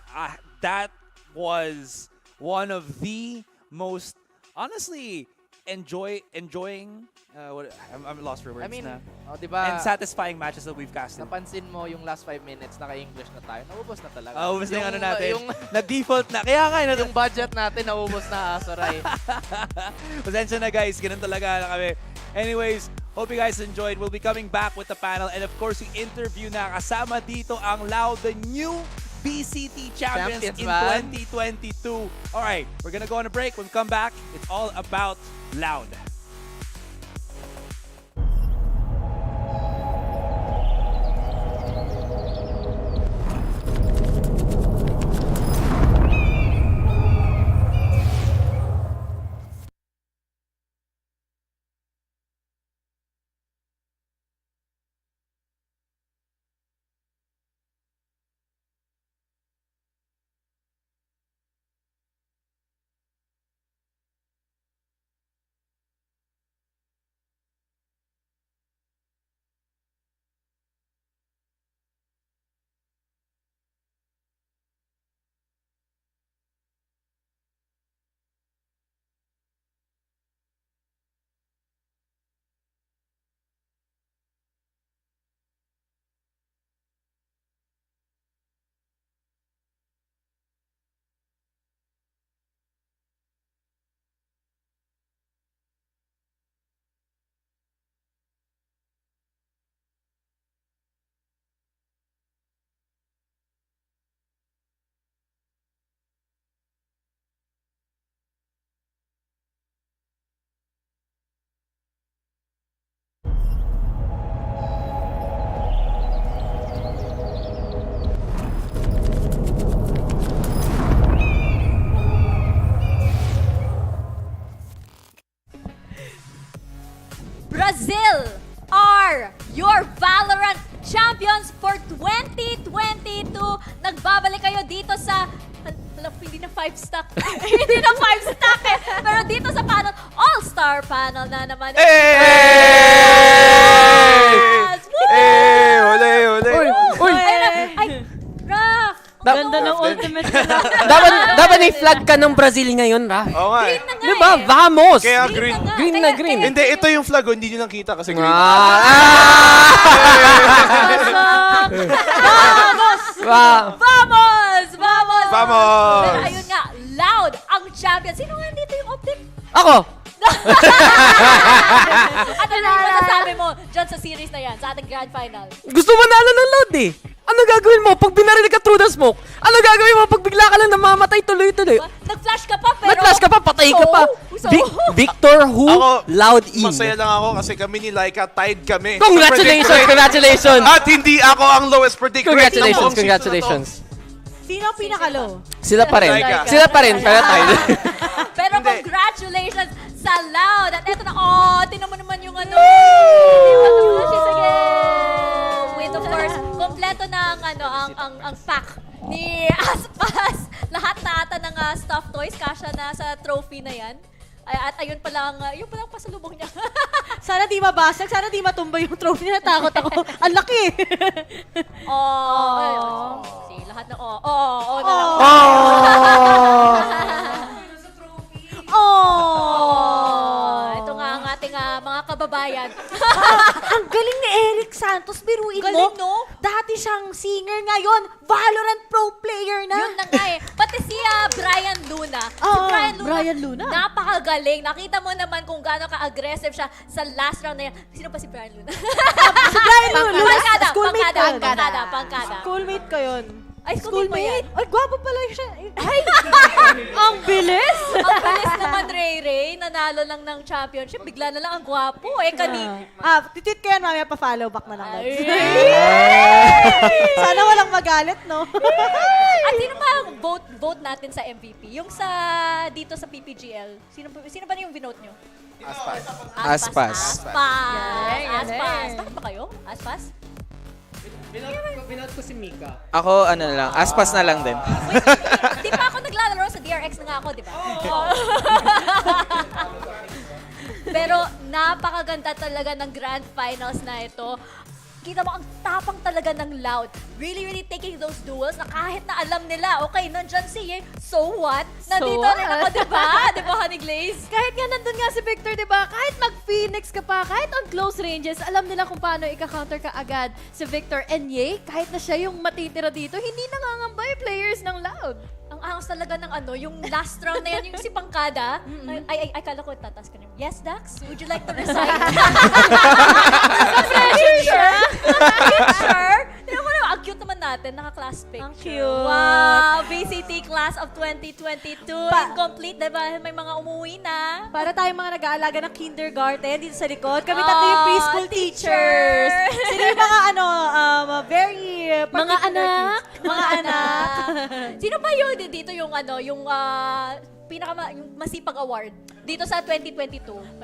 That was one of the most, honestly, enjoying, I'm lost for words I mean, na. diba, And satisfying matches that we've casted. napansin mo yung last 5 minutes, naka-English na tayo. Naubos na talaga. Ubus na yung ano natin. Na-default na. Kaya nga, yung budget natin, naubos na, Soray. Pasensya na guys, ganun talaga na kami. Anyways, hope you guys enjoyed. We'll be coming back with the panel. And of course, yung interview na kasama dito ang LOUD, the new BCT champions in 2022. Alright, we're gonna go on a break. When we come back, it's all about LOUD. Brazil are your Valorant Champions for 2022. Nagbabalik kayo dito sa... Alam ko, hindi na 5-stack. Hindi na 5-stack eh. Pero dito sa panel, All-Star panel na naman. Yes! Woo! Uy! Ay, Rock! Ganda ng ultimate. Dapat i-flag ka ng Brazil ngayon, Ra. Oo nga. Diba? Vamos! Kaya green. Green na green. Hindi, ito yung flag. Hindi nyo nakita kasi green. Vamos! Wow. Vamos! Vamos! Vamos! Pero ayun nga, LOUD ang champion. Sino nga dito yung optic? Ako! Ano na yung masasabi mo dyan sa series na yan, sa ating grand final? Gusto manalo ng LOUD eh. Ano gagawin mo pag binaril ka through the smoke? Ano gagawin mo pag bigla ka lang namamatay tuloy-tuloy? Nag-flash ka pa, pero... Nag-flash ka pa, patay ka pa. Victor who? Ako, LOUD in. Masaya lang ako kasi kami ni Laika tied kami. Congratulations! Congratulations! At hindi ako ang lowest predict rate ng buong Congratulations! Sino ang pinakalo? Sila pa rin. Sila pa rin, pero tayo. Pero congratulations sa LOUD. At eto na, tinan mo naman yung ano. Sige. With of course, kompleto na ang pack ni Aspas. Lahat na ata ng stuffed toys, kasha na sa trophy na yan. At ayun palang pasalubong niya. Sana di mabasag, sana di matumba yung trophy. Natakot ako. Ang laki! See, lahat na na lang. Ito nga ang ating mga kababayan. Ang galing ni Eric Santos, biruin Galing, mo. no? Dati siyang singer, ngayon Valorant pro player na. Yun na nga eh. Pati si Brian Luna. Brian Luna. Napakagaling. Nakita mo naman kung gaano ka-aggressive siya sa last round na yan. Sino pa si Brian Luna? Si Brian Luna, schoolmate ko yun. Pangkada. Schoolmate ko yun. Ay, schoolmate mo yan. Ay, gwapo pala siya. Ay! Ang bilis! Ang bilis naman, Ray. Nanalo lang ng championship. Bigla na lang ang gwapo. Titweet ko yan, mamaya pa-follow back na lang. Sana walang magalit, no? At sino ba ang vote natin sa MVP? Yung dito sa PPGL. Sino ba yung vinote nyo? Aspas. Bakit ba kayo? Aspas? Binat ko si Mika. Ako, Aspas na lang din. Di pa ako naglalaro sa DRX na nga ako, di ba? Pero napakaganda talaga ng grand finals na ito. Kita mo, ang tapang talaga ng Loud. Really taking those duels na kahit na alam nila, okay, nandyan si Ye, so what? Nandito rin ako, diba? Diba, Honey Glaze? Kahit nga nandun nga si Victor, di ba? Kahit mag-Phoenix ka pa, kahit on close ranges, alam nila kung paano ika-counter ka agad si Victor. And Ye, kahit na siya yung matitira dito, hindi nangangamba yung players ng Loud. Ang angas talaga ng yung last round na yan, yung si Pangkada. Ay, kala ko tatas ka niya. Yes, Dax? Would you like to recite? Picture? Tignan mo naman, ang cute naman natin, naka-class picture. Ang cute. Wow, VCT class of 2022. Incomplete, diba? May mga umuwi na. Para tayong mga nag-aalaga ng kindergarten dito sa likod. Kami tatlo yung preschool teachers. Sila yung mga very Mga anak. Mga anak. Sino ba yun dito yung yung yung masipag award dito sa 2022?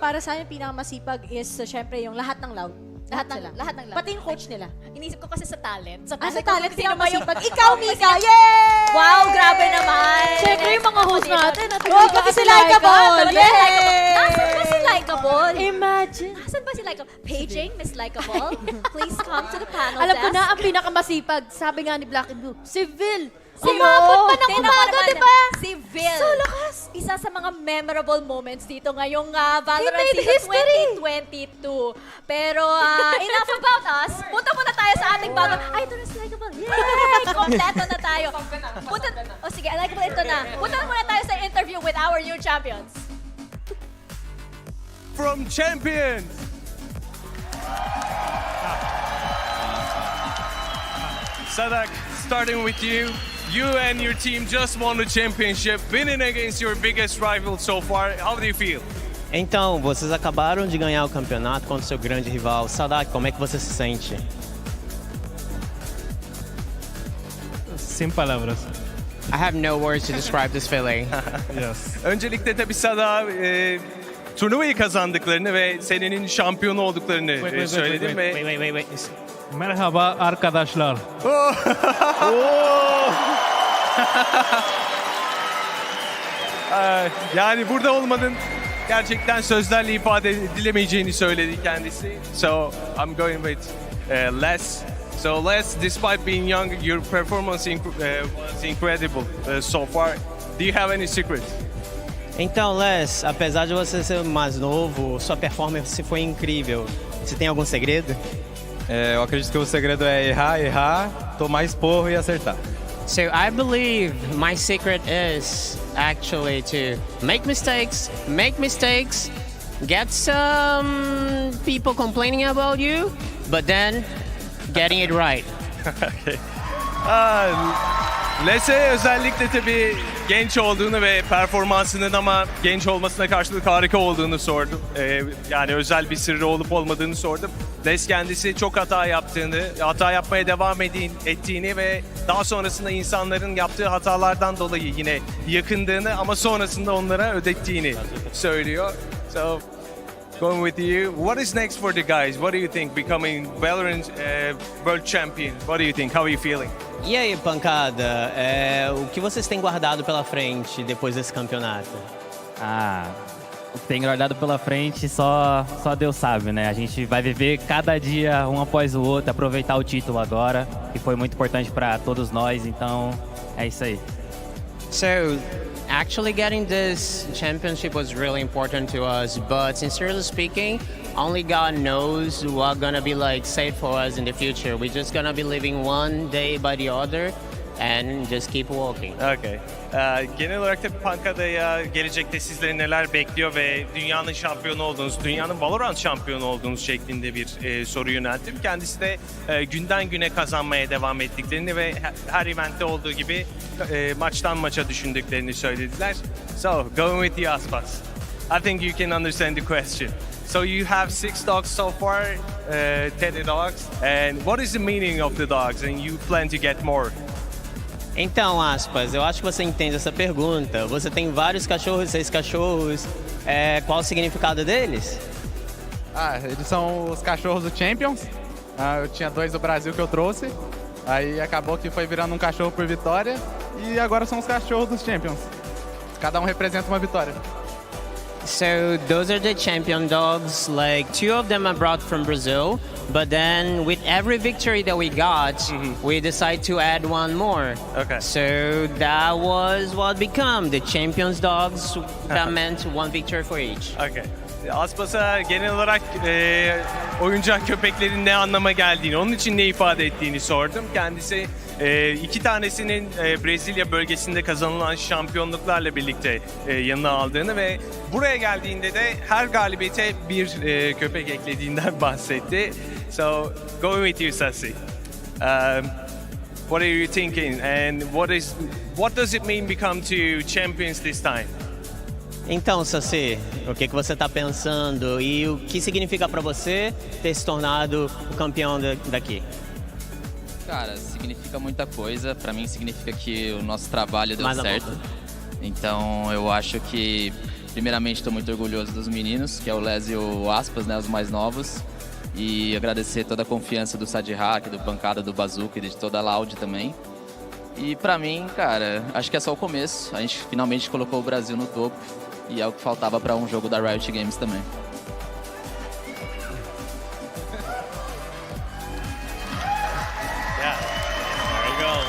Para sa akin, pinakamasipag is syempre yung lahat ng Loud. Lahat ng Loud. Pati yung coach nila. Inisip ko kasi sa talent. Sa talent, sino ba yung Ikaw, Mika! Yay! Wow, grabe naman! Siyempre yung mga host natin. Pati si Likeable! Yay! Nasaan ba si Likeable? Imagine. Nasaan ba si Likeable? Paging, Miss Likeable? Please come to the panel Alam ko desk. na, ang pinakamasipag, sabi nga ni Black and Blue, si Vil. Umabot Umabot pa ng umaga, di ba? Si Vil. So lakas. Isa sa mga memorable moments dito ngayong Valorant He made Season history. 2022. Pero enough about us. Punta muna tayo sa ating bago. Ay, ito na si Likeable. Yay! Kompleto na tayo. Sige, Likeable, ito na. Punta muna tayo sa interview with our new champions. From Champions! Sadak, starting with you. You and your team just won the championship, winning against your biggest rival so far. How do you feel? Então, vocês acabaram de ganhar o campeonato contra o seu grande rival. Sadak, como é que você se sente? Sem palavras. I have no words to describe this feeling. Yes. Öncelikle tabii Sada turnuvayı kazandıklarını ve serinin şampiyonu olduklarını söyledim ve... Wait. Merhaba arkadaşlar. Yani burada olmanın gerçekten sözlerle ifade edilemeyeceğini söyledi kendisi. So I'm going with Les. So Les, despite being young, your performance was incredible so far. Do you have any secret? Então, Les, apesar de você ser mais novo, sua performance foi incrível. Você tem algum segredo? Eu acredito que o segredo é errar, tomar esporro e acertar. So I believe my secret is actually to make mistakes, get some people complaining about you, but then getting it right. Okay. Les'e özellikle tabii genç olduğunu ve performansının ama genç olmasına karşılık harika olduğunu sordum. Yani özel bir sırrı olup olmadığını sordum. Les kendisi çok hata yaptığını, hata yapmaya devam ettiğini ve daha sonrasında insanların yaptığı hatalardan dolayı yine yakındığını ama sonrasında onlara ödettiğini söylüyor. So, going with you, what is next for the guys? What do you think becoming Valorant World Champion? What do you think? How are you feeling? E aí, Pancada, o que vocês têm guardado pela frente depois desse campeonato? O que tem guardado pela frente só Deus sabe, né? A gente vai viver cada dia um após o outro, aproveitar o título agora, que foi muito importante para todos nós, então é isso aí. So, actually getting this championship was really important to us, but sincerely speaking, only God knows what's gonna be like saved for us in the future. We're just gonna be living one day by the other and just keep walking. Okay. Genel olarak tabii Pankada'ya gelecekte sizleri neler bekliyor ve dünyanın şampiyonu olduğunuz, dünyanın Valorant şampiyonu olduğunuz şeklinde bir soru yönelttim. Kendisi de günden güne kazanmaya devam ettiklerini ve her eventte olduğu gibi maçtan maça düşündüklerini söylediler. So, going with the Aspas. I think you can understand the question. So you have 6 dogs so far, teddy dogs, and what is the meaning of the dogs? And you plan to get more? Então, Aspas, eu acho que você entende essa pergunta. Você tem vários cachorros, 6 cachorros. Qual o significado deles? Eles são os cachorros do Champions. Eu tinha 2 do Brasil que eu trouxe. Aí acabou que foi virando um cachorro por vitória. E agora são os cachorros dos Champions. Cada representa uma vitória. So those are the champion dogs. Like 2 of them are brought from Brazil. But then with every victory that we got, we decide to add one more. Okay. So that was what become the Champions Dogs. That meant one victory for each. Okay. Aspas'a genel olarak oyuncak köpeklerin ne anlama geldiğini, onun için ne ifade ettiğini sordum. Kendisi 2 tanesinin Brezilya bölgesinde kazanılan şampiyonluklarla birlikte yanına aldığını ve buraya geldiğinde de her galibiyete bir köpek eklediğinden bahsetti. So, going with you, Sassi. What are you thinking, and what does it mean become to champions this time? Então, Saci, o que você está pensando e o que significa para você ter se tornado o campeão daqui? Cara, significa muita coisa. Para mim significa que o nosso trabalho deu Mais a certo. pouco. Então eu acho que, primeiramente, estou muito orgulhoso dos meninos, que é o Les e o Aspas, né, os mais novos. E agradecer toda a confiança do Sadhack, do Pancada, do Bazooka e de toda a LOUD também. E pra mim, cara, acho que é só o começo. A gente finalmente colocou o Brasil no topo. E é o que faltava para um jogo da Riot Games também. Yeah, there you go.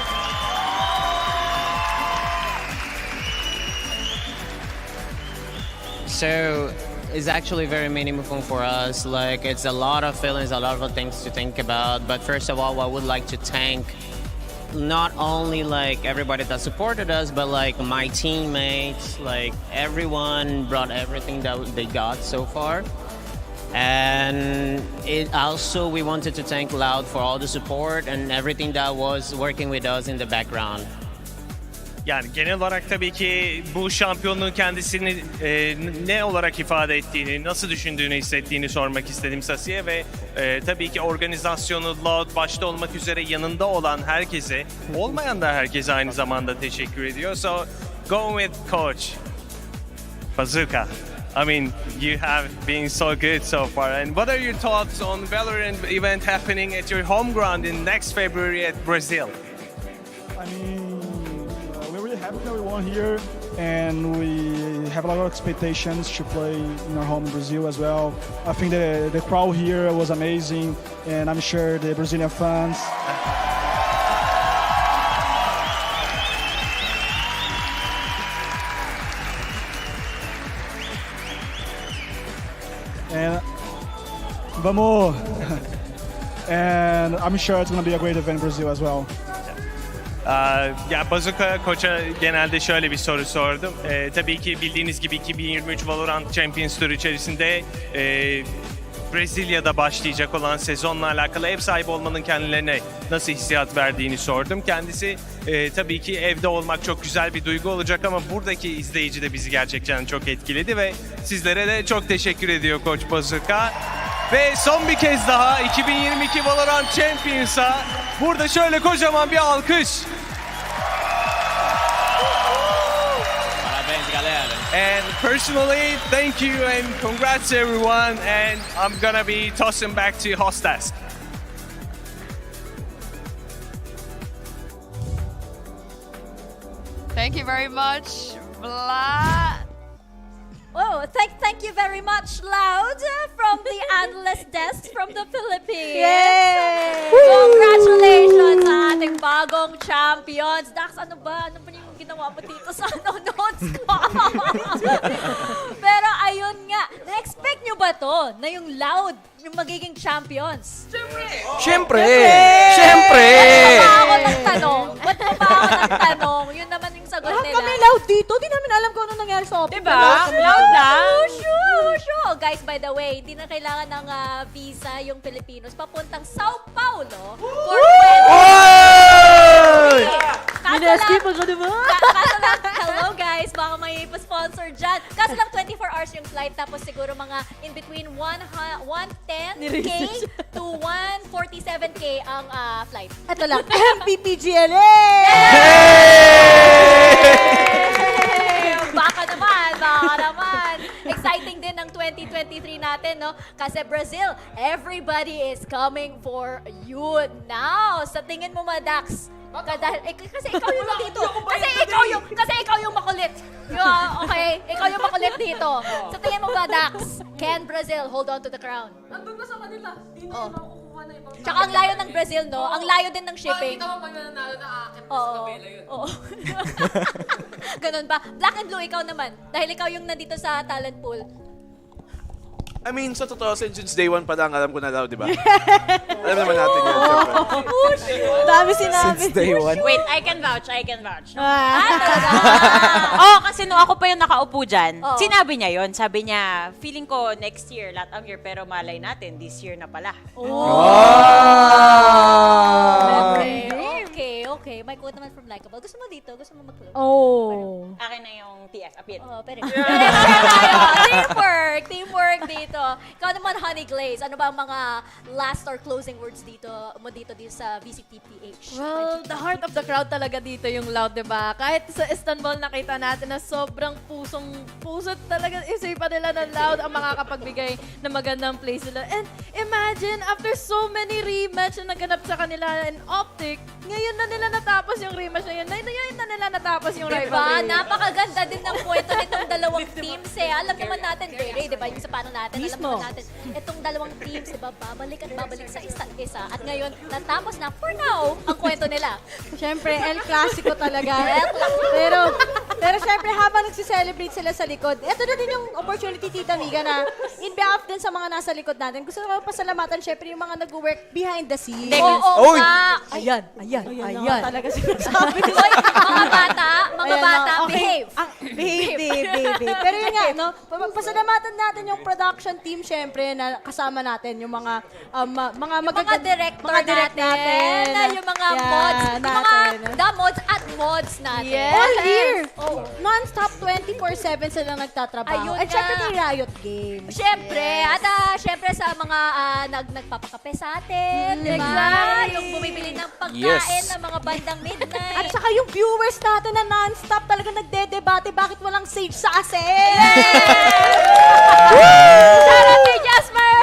So it's actually very meaningful for us. Like, it's a lot of feelings, a lot of things to think about. But first of all, I would like to thank not only like everybody that supported us, but like my teammates, like everyone brought everything that they got so far. And it also, we wanted to thank LOUD for all the support and everything that was working with us in the background. Yani genel olarak tabii ki bu şampiyonluğun kendisini ne olarak ifade ettiğini, nasıl düşündüğünü, hissettiğini sormak istedim Sasi'ye ve tabii ki organizasyonu, LOUD başta olmak üzere yanında olan herkese, olmayan da herkese aynı zamanda teşekkür ediyor. So, going with Coach Bazooka. I mean, you have been so good so far. And what are your thoughts on Valorant event happening at your home ground in next February at Brazil? I mean, we're really happy that we won here, and we have a lot of expectations to play in our home in Brazil as well. I think the crowd here was amazing, and I'm sure the Brazilian fans. And vamos! And I'm sure it's going to be a great event in Brazil as well. Ya Bazooka Koç'a genelde şöyle bir soru sordum. Tabii ki bildiğiniz gibi 2023 Valorant Champions Tour içerisinde Brezilya'da başlayacak olan sezonla alakalı ev sahibi olmanın kendilerine nasıl hissiyat verdiğini sordum. Kendisi tabii ki evde olmak çok güzel bir duygu olacak ama buradaki izleyici de bizi gerçekten çok etkiledi ve sizlere de çok teşekkür ediyor Koç Bazooka. Ve son bir kez daha 2022 Valorant Champions'a burada şöyle kocaman bir alkış. Parabéns, galera. And personally, thank you and congrats everyone. And I'm gonna be tossing back to Hostas. Thank you very much, Vlad. Oh, thank you very much, Loud, from the analyst desk from the Philippines. Yay! Congratulations sa ating bagong champions. Dax, ano ba? Ano ba yung ginawa mo dito sa notes ko? Pero ayun nga, na-expect nyo ba to na yung Loud yung magiging champions? Siyempre! Siyempre! Ba't pa ako nagtanong? Ba't pa ako nagtanong? Yun naman yung sagot nila. Kami Loud dito, di namin alam kung ano nangyari sa office. Diba? Loud lang. Sure. Guys, by the way, hindi na kailangan ng visa yung Pilipinos papuntang Sao Paulo for Kaso lang, hello guys, baka may pa-sponsor dyan. Kaso lang 24 hours yung flight, tapos siguro mga in between 110K to 147K ang flight. Ito lang, PPGL! Baka naman. Exciting din ang 2023 natin, no? Kasi Brazil, everybody is coming for you now. Sa tingin mo, Madax, kasi ikaw yung nandito. Kasi ikaw yung makulit. Okay, ikaw yung makulit dito. Sa tingin mo, Madax, can Brazil hold on to the crown? Nandun na sa kanila. Hindi Oh. na makukuha Tsaka ang layo ng Brazil, no? Ang layo din ng shipping. Bakit mo pag nanalo na aakit Oo. sa kabila yun? Oo. Ganun ba? Black and Blue, ikaw naman. Dahil ikaw yung nandito sa talent pool. I mean, sa totoo, since day one pa lang, alam ko na daw, di ba? Alam naman natin yan. Dami sinabi. Since day one. Wait, I can vouch. Ah. Kasi nung ako pa yung nakaupo dyan, Oo. sinabi niya yon. Sabi niya, feeling ko next year, lahat ang year, pero malay natin, this year na pala. Okay. May quote naman from Likeable. Gusto mo dito? Gusto mo mag-close? Oh. Akin na yung TF, apit. Oo, pero Teamwork dito. Ikaw naman, Honey Glaze. Ano ba ang mga last or closing words dito sa VCTPH? Well, the heart of the crowd talaga dito yung LOUD, diba? Kahit sa Istanbul, nakita natin na sobrang puso talaga isipan nila ng LOUD ang makakapagbigay ng magandang play sila. And imagine, after so many rematch na naganap sa kanila in OpTic, ngayon na nila natapos yung rematch na yun. Ngayon na nila natapos yung rivalry. Napakaganda din ng kwento nitong dalawang teams eh. Alam naman natin, Ray, diba? Yung sa paano natin, alam naman natin, itong dalawang teams, diba? Babalik at babalik sa isa't isa. At ngayon, natapos na, for now, ang kwento nila. Siyempre, El Clasico talaga. Pero siyempre, habang nagsiselebrate sila sa likod, ito na din yung opportunity, Tita Miga, na in behalf din sa mga nasa likod natin, gusto ko pasalamatan siyempre yung mga nag-work behind the scenes. Oo nga. Ayan. Talaga sinasabi ko. Mga bata, okay. behave. Behave. Pero yun nga, no? Pasalamatan natin yung production team, syempre, na kasama natin, yung mga Mga director natin, yung mga mods, mods at mods natin. Yes. All year. Non-stop 24/7 sila nagtatrabaho. Ayun At syempre nga. kay Riot Games. Syempre, at syempre sa mga nagpapakape sa atin, di ba? Exactly. Yung bumibili ng pagkain Yes. ng mga bandang midnight. At saka yung viewers natin na non-stop talaga nagde-debate bakit walang sage sa asin. Shout out kay Jasper!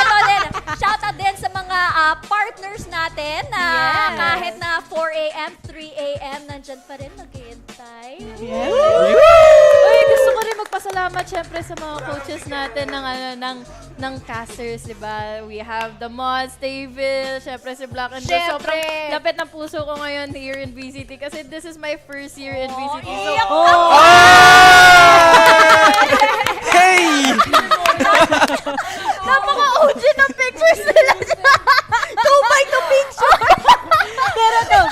Ito din, shout out din sa mga partners natin na kahit na 4 a.m., 3 a.m., nandyan pa rin mag-iintay. Uy, gusto ko rin magpasalamat syempre sa mga coaches natin ng casters, di ba? We have the mods, Tavil, syempre si Black and Blue. Syempre. Sobrang lapit ng puso ko ngayon here in VCT kasi this is my first year in VCT. Hey! Napaka-OG ng pictures nila. 2x2 picture. Pero to.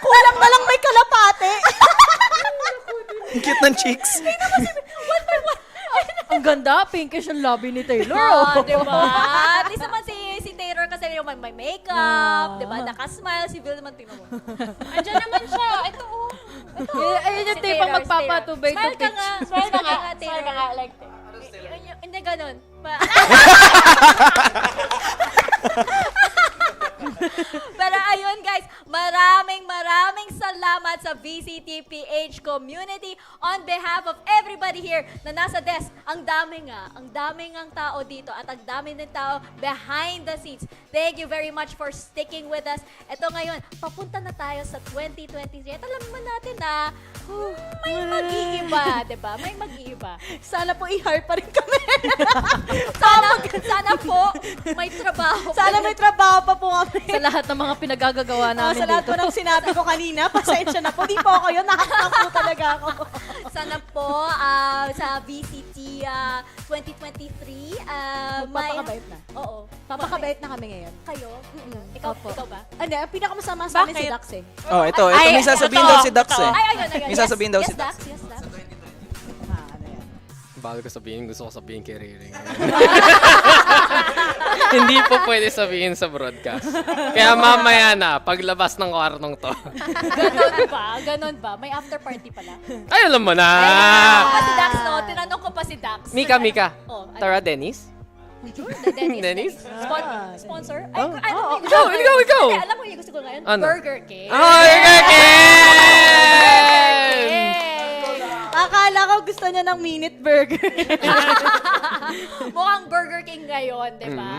Kulang na lang may kalapate. Ang cute ng cheeks. Ang ganda, pinkish ang lobby ni Taylor. Di ba? At least naman si Taylor kasi yung may makeup, di ba? Nakasmile, si Bill naman, tingnan mo. Andiyan naman siya. Ito, Ayun yung tipang magpapatubay to Smile ka pitch. nga. Smile ka nga. Taylor. Smile ka nga, like Hindi ganun. Pero ayun guys, maraming salamat sa VCTPH community on behalf of everybody here na nasa desk. Ang daming ang tao dito at ang daming din tao behind the scenes. Thank you very much for sticking with us. Ito ngayon, papunta na tayo sa 2023. At alam naman natin na may mag-iiba, diba? May mag-iiba. Sana po i-hire pa rin kami. Sana po may trabaho. Sana may trabaho pa po kami. Sa lahat ng mga pinagagagawa namin Sa lahat dito. po ng sinabi ko kanina, pasensya na po. Di po ako yun. Nakakita po talaga ako. Sana po sa VCT 2023 Papakabait na. Oo. Papakabait na kami ngayon. Kayo? Ikaw ba? Ano, ang pinakamasama sa amin si Bakit? Dax eh. Oh, ito may sasabihin daw si Dax eh. Ayun. May sasabihin daw si Dax. Yes, Dax. Bago ko sabihin, gusto ko sabihin kay Riring. Hindi po pwede sabihin sa broadcast. Kaya mamaya na, paglabas ng kwartong to. Ganon ba? May after party pala. Ay, alam mo na! Si Dax, no? Tinanong ko pa si Dax. Mika. Oh, Tara, Dennis? Dennis? Sponsor? Ikaw! Hindi, alam mo yung gusto ko ngayon? Ano? Burger King. Burger King! Akala ko gusto niya ng minute burger. Mukhang Burger King ngayon, di ba?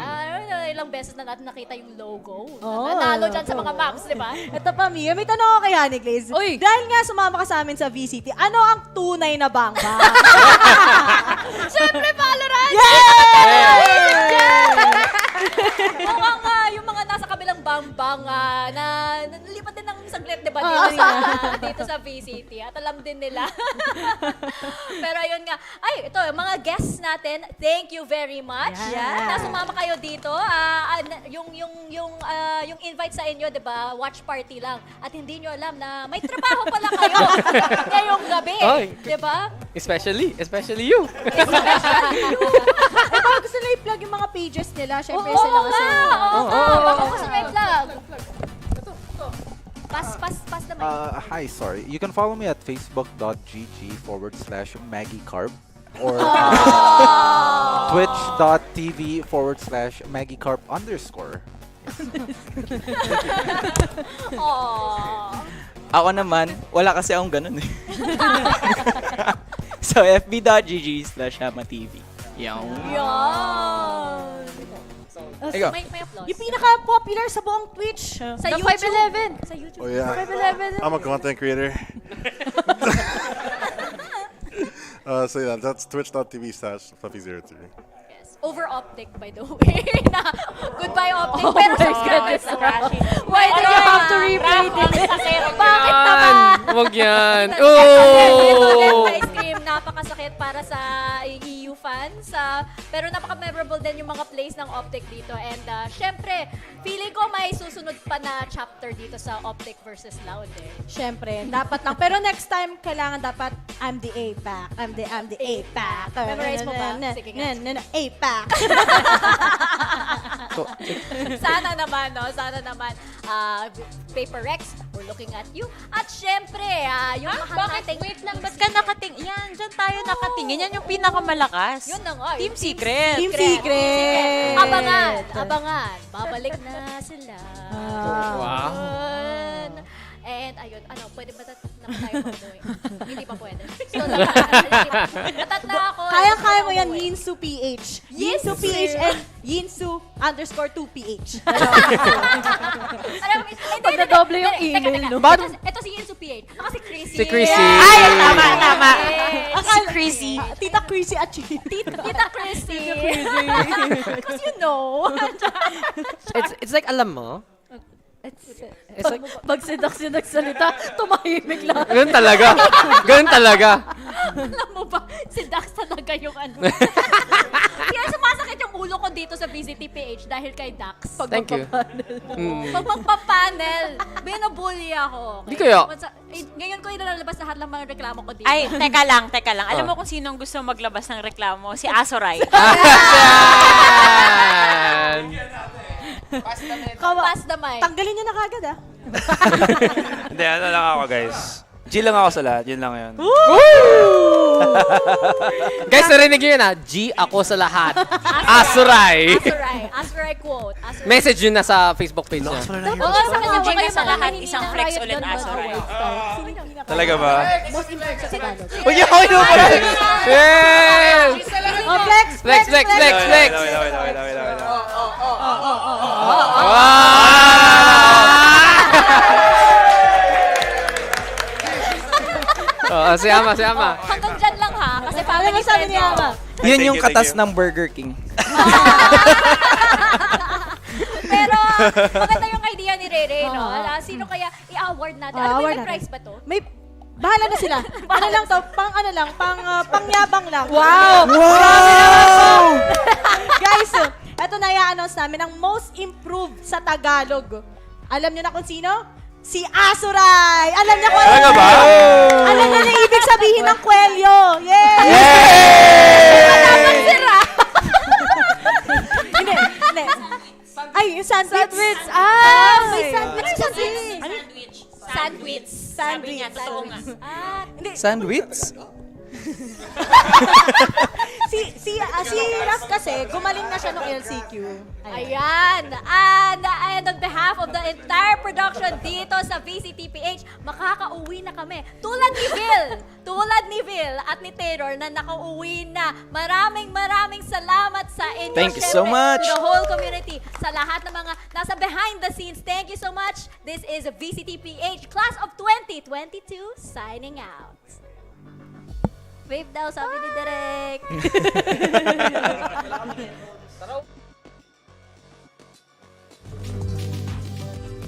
Ilang beses na natin nakita yung logo. Nanalo dyan sa mga maps, di ba? Ito pa, Mia. May tanong ako kay Honey Glaze. Dahil nga sumama ka sa amin sa VCT, ano ang tunay na bang-bang? Siyempre, Valorant! Mukhang yung mga nasa kabilang bang-bang na nalipat din ng saglit, di ba? Dito sa VCT. At alam din nila. Pero ayun nga. Ay, ito, mga guests natin, thank you very much. Na sumama kayo dito. Yung invite sa inyo, di ba? Watch party lang. At hindi nyo alam na may trabaho pala kayo ngayong gabi. Di ba? Especially you. Gusto nila i-plug yung mga pages nila. Siyempre Oo sila kasi. Baka gusto mo i-plug. Pass the mic. Hi, sorry. You can follow me at facebook.gg/MaggieCarb or twitch.tv/MaggieCarb_. Ako naman, wala kasi akong ganun eh. So, fb.gg/HamaTV. Yan. Ikaw. May applause. Yung pinaka-popular sa buong Twitch. Sa YouTube. 511. Sa YouTube. Oh yeah. 511. I'm a content creator. So yeah, that's twitch.tv/Fluffy03. Over OpTic, by the way. Goodbye, OpTic. Pero goodness. Why do you have to repeat it? Bakit naman? Huwag yan. Ice cream, napakasakit para sa EU fans. Pero napaka-memorable din yung mga plays ng OpTic dito. And syempre, feeling ko may susunod pa na chapter dito sa OpTic versus Loud eh. Syempre, dapat lang. Pero next time, kailangan dapat I'm the A-pack. I'm the A-pack. Memorize mo ba? Sige nga. A-pack. Sana naman, no? Sana naman. Paper Rex, we're looking at you. At syempre, yung mahal nating... Wait lang, ba't ka nakating... Yan, dyan tayo nakatingin. Yan yung pinakamalakas. Yun na nga. Team Secret. Team Secret. Abangan. Babalik na sila. Wow. And ayun, pwede ba tayo mag-doing? Hindi pa pwede. So, natatla ako. Kaya mo yan, Yinsu PH. Yinsu PH and Yinsu_2PH. Pagdadoble yung email, no? Ito si Yinsu PH. Si Chrissy. Si Chrissy. Ay, tama. Si Chrissy. Tita Chrissy at Tita Chrissy. Because you know. It's like, alam mo, It's like, pag si Dax yung nagsalita, tumahimik lang. ganun talaga. Alam mo ba, si Dax talaga yung Kaya sumasakit yung ulo ko dito sa VCTPH dahil kay Dax. Thank you. Pag magpa-panel, binubully ako. Di kaya? Ngayon ko ilalabas lahat ng mga reklamo ko dito. Ay, teka lang. Alam mo kung sinong gusto maglabas ng reklamo? Si Asoray. Pass the mic. Tanggalin niyo na kagad Hindi, ano lang ako guys. G lang ako sa lahat, yun lang yun. Guys, narinig yun G ako sa lahat. Asuray. Asuray quote. Message yun na sa Facebook page niya. Oo, sa kanya G ka sa lahat. Isang flex ulit Asoray. Talaga ba? Most important sa Tagalog. Uy, yes! Flex. Wait. Si Ama. Hanggang dyan lang ha, kasi family sabi ni friend. Ama. Yun yung katas ng Burger King. Pero maganda yung idea ni Rere, no? Sino kaya i-award natin? May prize ba to? Bahala na sila. Pangyabang lang. Wow! Guys, eto na i-announce namin ang most improved sa Tagalog. Alam niyo na kung sino? Si Asuray! Alam niya kung Talaga ba? Alam niya na ibig sabihin ng kwelyo. Yay! Hindi. Ay, yung sandwich. May sandwich kasi. Sandwich. Sabi niya, totoo nga. Sandwich? Si Raf kasi, gumaling na siya ng LCQ. Ayan. And on behalf of the entire production dito sa VCTPH. Makakauwi na kami. Tulad ni Vil at ni Taylor na nakauwi na. Maraming salamat sa inyo. Thank you so much. To the whole community. Sa lahat ng mga nasa behind the scenes. Thank you so much. This is VCTPH Class of 2022 signing out. Wave daw, sabi ni Derek.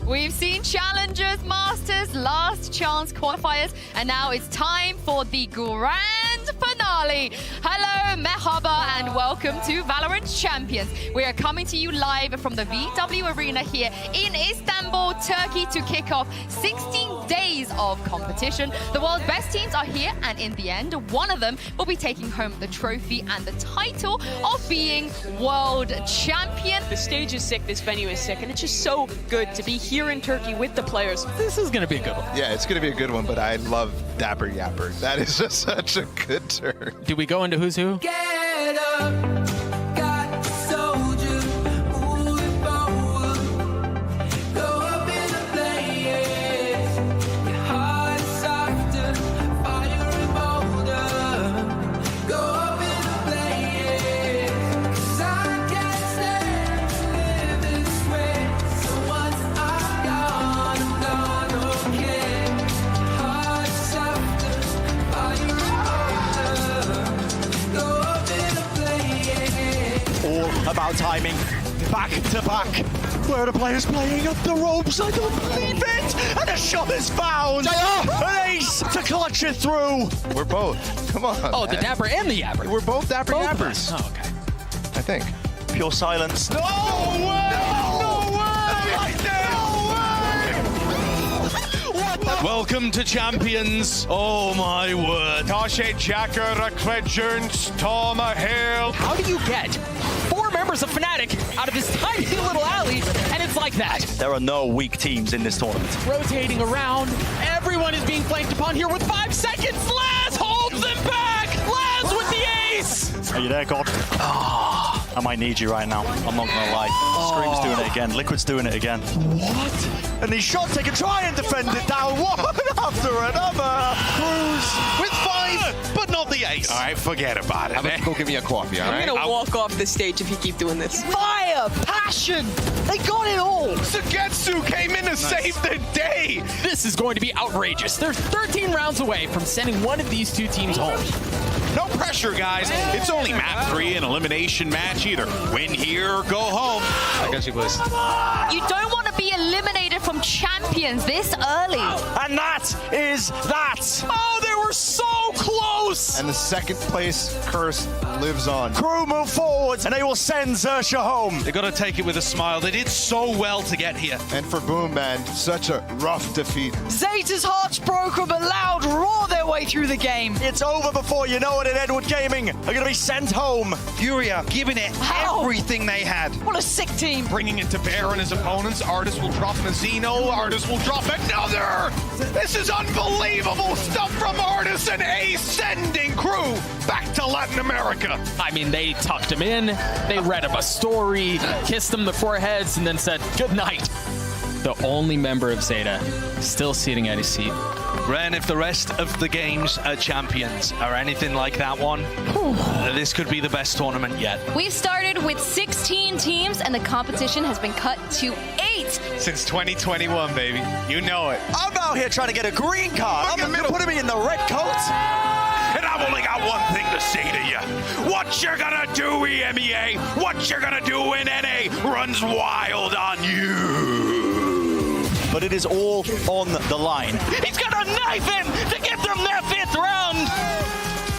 We've seen Challengers, Masters, Last Chance qualifiers, and now it's time for the grand finale. Hello, merhaba, and welcome to VALORANT Champions. We are coming to you live from the VW Arena here in Istanbul, Turkey, to kick off 16 days of competition. The world's best teams are here, and in the end, one of them will be taking home the trophy and the title of being world champion. The stage is sick, this venue is sick, and it's just so good to be here in Turkey with the players. This is going to be a good one. Yeah, it's going to be a good one, but I love Dapper Yapper. That is just such a good turn. Do we go into who's who? Get up, got soldiers moving forward. Go up in the flames, your heart is softer, fire and bolder. Go up in the flames, 'cause I can't stand to live this way. So once I'm gone, okay. Heart is softer, fire and bolder. Go up in the flames. All about timing. Back to back. Where are the players playing up the ropes? I don't believe it! And a shot is found! An ace to clutch it through! We're both. Come on. Oh, the man. Dapper and the Yapper. We're both Dapper Both of Yappers. us. Oh, okay. I think. Pure silence. No way! No way! Welcome to Champions. Oh my word. Tashe Jacker, Rakredjern, Toma Hill. How do you get 4 members of Fnatic out of this tiny little alley, and it's like that? There are no weak teams in this tournament. Rotating around, everyone is being flanked upon here with 5 seconds. Laz holds them back. Laz with the ace. Are you there, God? I might need you right now. I'm not gonna lie. Scream's doing it again. Liquid's doing it again. What? And these shots, they can try and defend it down one after another. Cruz with 5, but not the ace. All right, forget about it. I'm going to go give me a coffee, all right? I'm gonna walk off the stage if you keep doing this. Fire, passion, they got it all. Sugetsu came in to save the day. This is going to be outrageous. They're 13 rounds away from sending one of these 2 teams home. No pressure, guys. It's only map 3, an elimination match. Either win here or go home. I got you, please. You don't want to be eliminated from Champions this early. And that is that. Oh, they were so close. And the second place curse lives on. Crew move forward, and they will send Xersha home. They got to take it with a smile. They did so well to get here. And for Boom, man, such a rough defeat. Zeta's heart's broken, but Loud roar their way through the game. It's over before you know it, and Edward Gaming are going to be sent home. Furia giving it everything they had. What a sick team. Bringing it to bear on his opponents. Artis will drop Nazino. Artis will drop another. This is unbelievable stuff from Artis, and Ace sending Crew back to Latin America. I mean, they tucked him in, they read him a story, kissed him the foreheads, and then said, good night. The only member of Zeta still sitting at his seat. Ren, if the rest of the games at Champions are anything like that one, this could be the best tournament yet. We've started with 16 teams, and the competition has been cut to 8. Since 2021, baby. You know it. I'm out here trying to get a green card. I'm putting me in the red coat. And I've only got one thing to say to you. What you're gonna do, EMEA, what you're gonna do in NA runs wild on you. But it is all on the line. He's gonna knife him to get them their 5th round.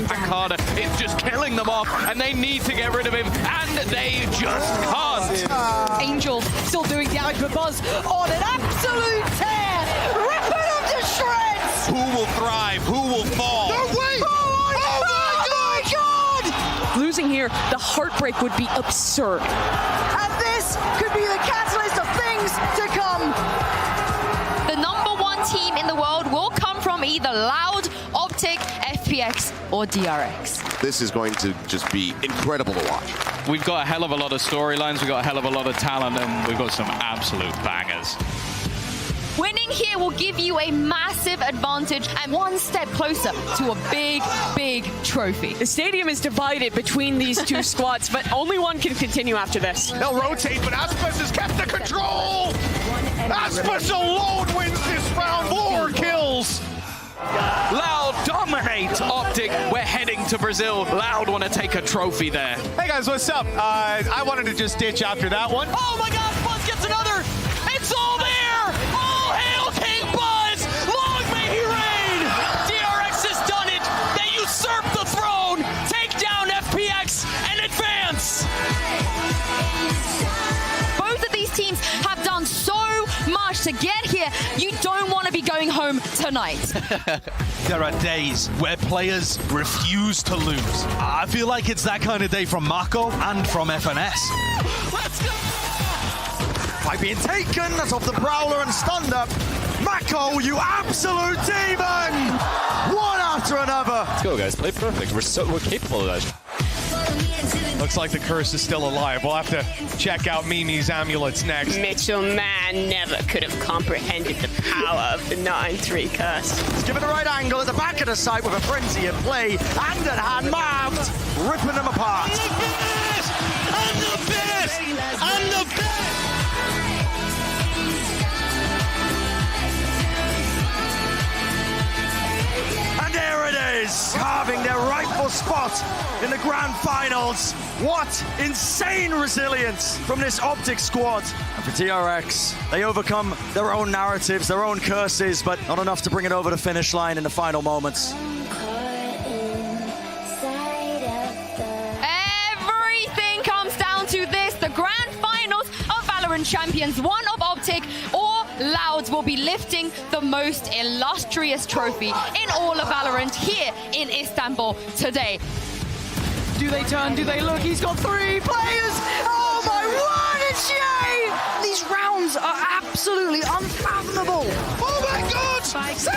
Akada is just killing them off, and they need to get rid of him, and they just can't. Angel still doing damage, but Buzz on an absolute tear. Ripping them to shreds. Who will thrive? Who will fall? No way. Oh my God. Losing here, the heartbreak would be absurd. And this could be the catalyst of things to come. The number 1 team in the world will come from either LOUD, OpTic, FPX, or DRX. This is going to just be incredible to watch. We've got a hell of a lot of storylines, we've got a hell of a lot of talent, and we've got some absolute bangers. Winning here will give you a massive advantage and one step closer to a big, big trophy. The stadium is divided between these two squads, but only one can continue after this. They'll rotate, but Aspis has kept the control. Aspis alone wins this round. 4 kills. Loud dominate OpTic. We're heading to Brazil. Loud want to take a trophy there. Hey guys, what's up? I wanted to just ditch after that one. Oh my god, Buzz gets another! It's all there! All hail King Buzz! Long may he reign! DRX has done it! They usurp the throne! Take down FPX and advance! Both of these teams have done so much to get here. You don't want to be going home tonight. There are days where players refuse to lose. I feel like it's that kind of day from Mako and from FNS. Let's go! By being taken as of the Prowler and stunned up. Mako, you absolute demon! One after another. Let's go, guys. Play perfect. We're capable of that. Looks like the curse is still alive. We'll have to check out Mimi's amulets next. Mitchell Mann never could have comprehended the power of the 9-3 curse. He's given the right angle at the back of the site with a frenzy in play. Hand at hand, marked, ripping them apart. And the best! And the best! And there it is, carving their rightful spot in the grand finals. What insane resilience from this OpTic squad. And for TRX, they overcome their own narratives, their own curses, but not enough to bring it over the finish line in the final moments. Everything comes down to this, the grand finals of VALORANT Champions. One of OpTic or Loud will be lifting the most illustrious trophy in all of VALORANT here in Istanbul today. Do they turn? Do they look? He's got 3 players! Oh my word, it's Jay! These rounds are absolutely unfathomable! Oh my god! Sassy!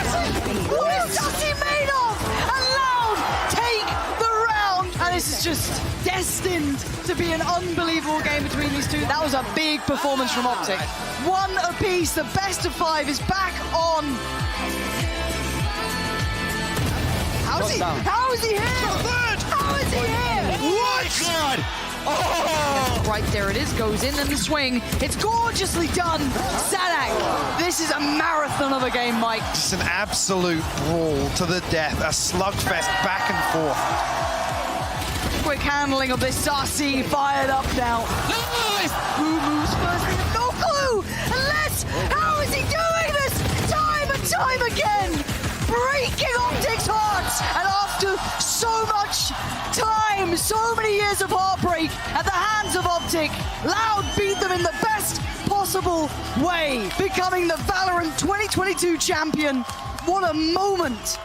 What is Sassy made of? And Loud take the round! And this is just destined to be an unbelievable game between these two. That was a big performance from OpTic. 1 apiece, the best of 5 is back on. How is he here? How is he here? My God! Oh! Right there it is, goes in and the swing. It's gorgeously done. Sadak, this is a marathon of a game, Mike. Just an absolute brawl to the death, a slugfest back and forth. Quick handling of this Sassy, fired up now. Who moves first? We have no clue. Unless, how is he doing this time and time again? Breaking OpTic's hearts, and after so much time, so many years of heartbreak at the hands of OpTic, Loud beat them in the best possible way, becoming the VALORANT 2022 champion. What a moment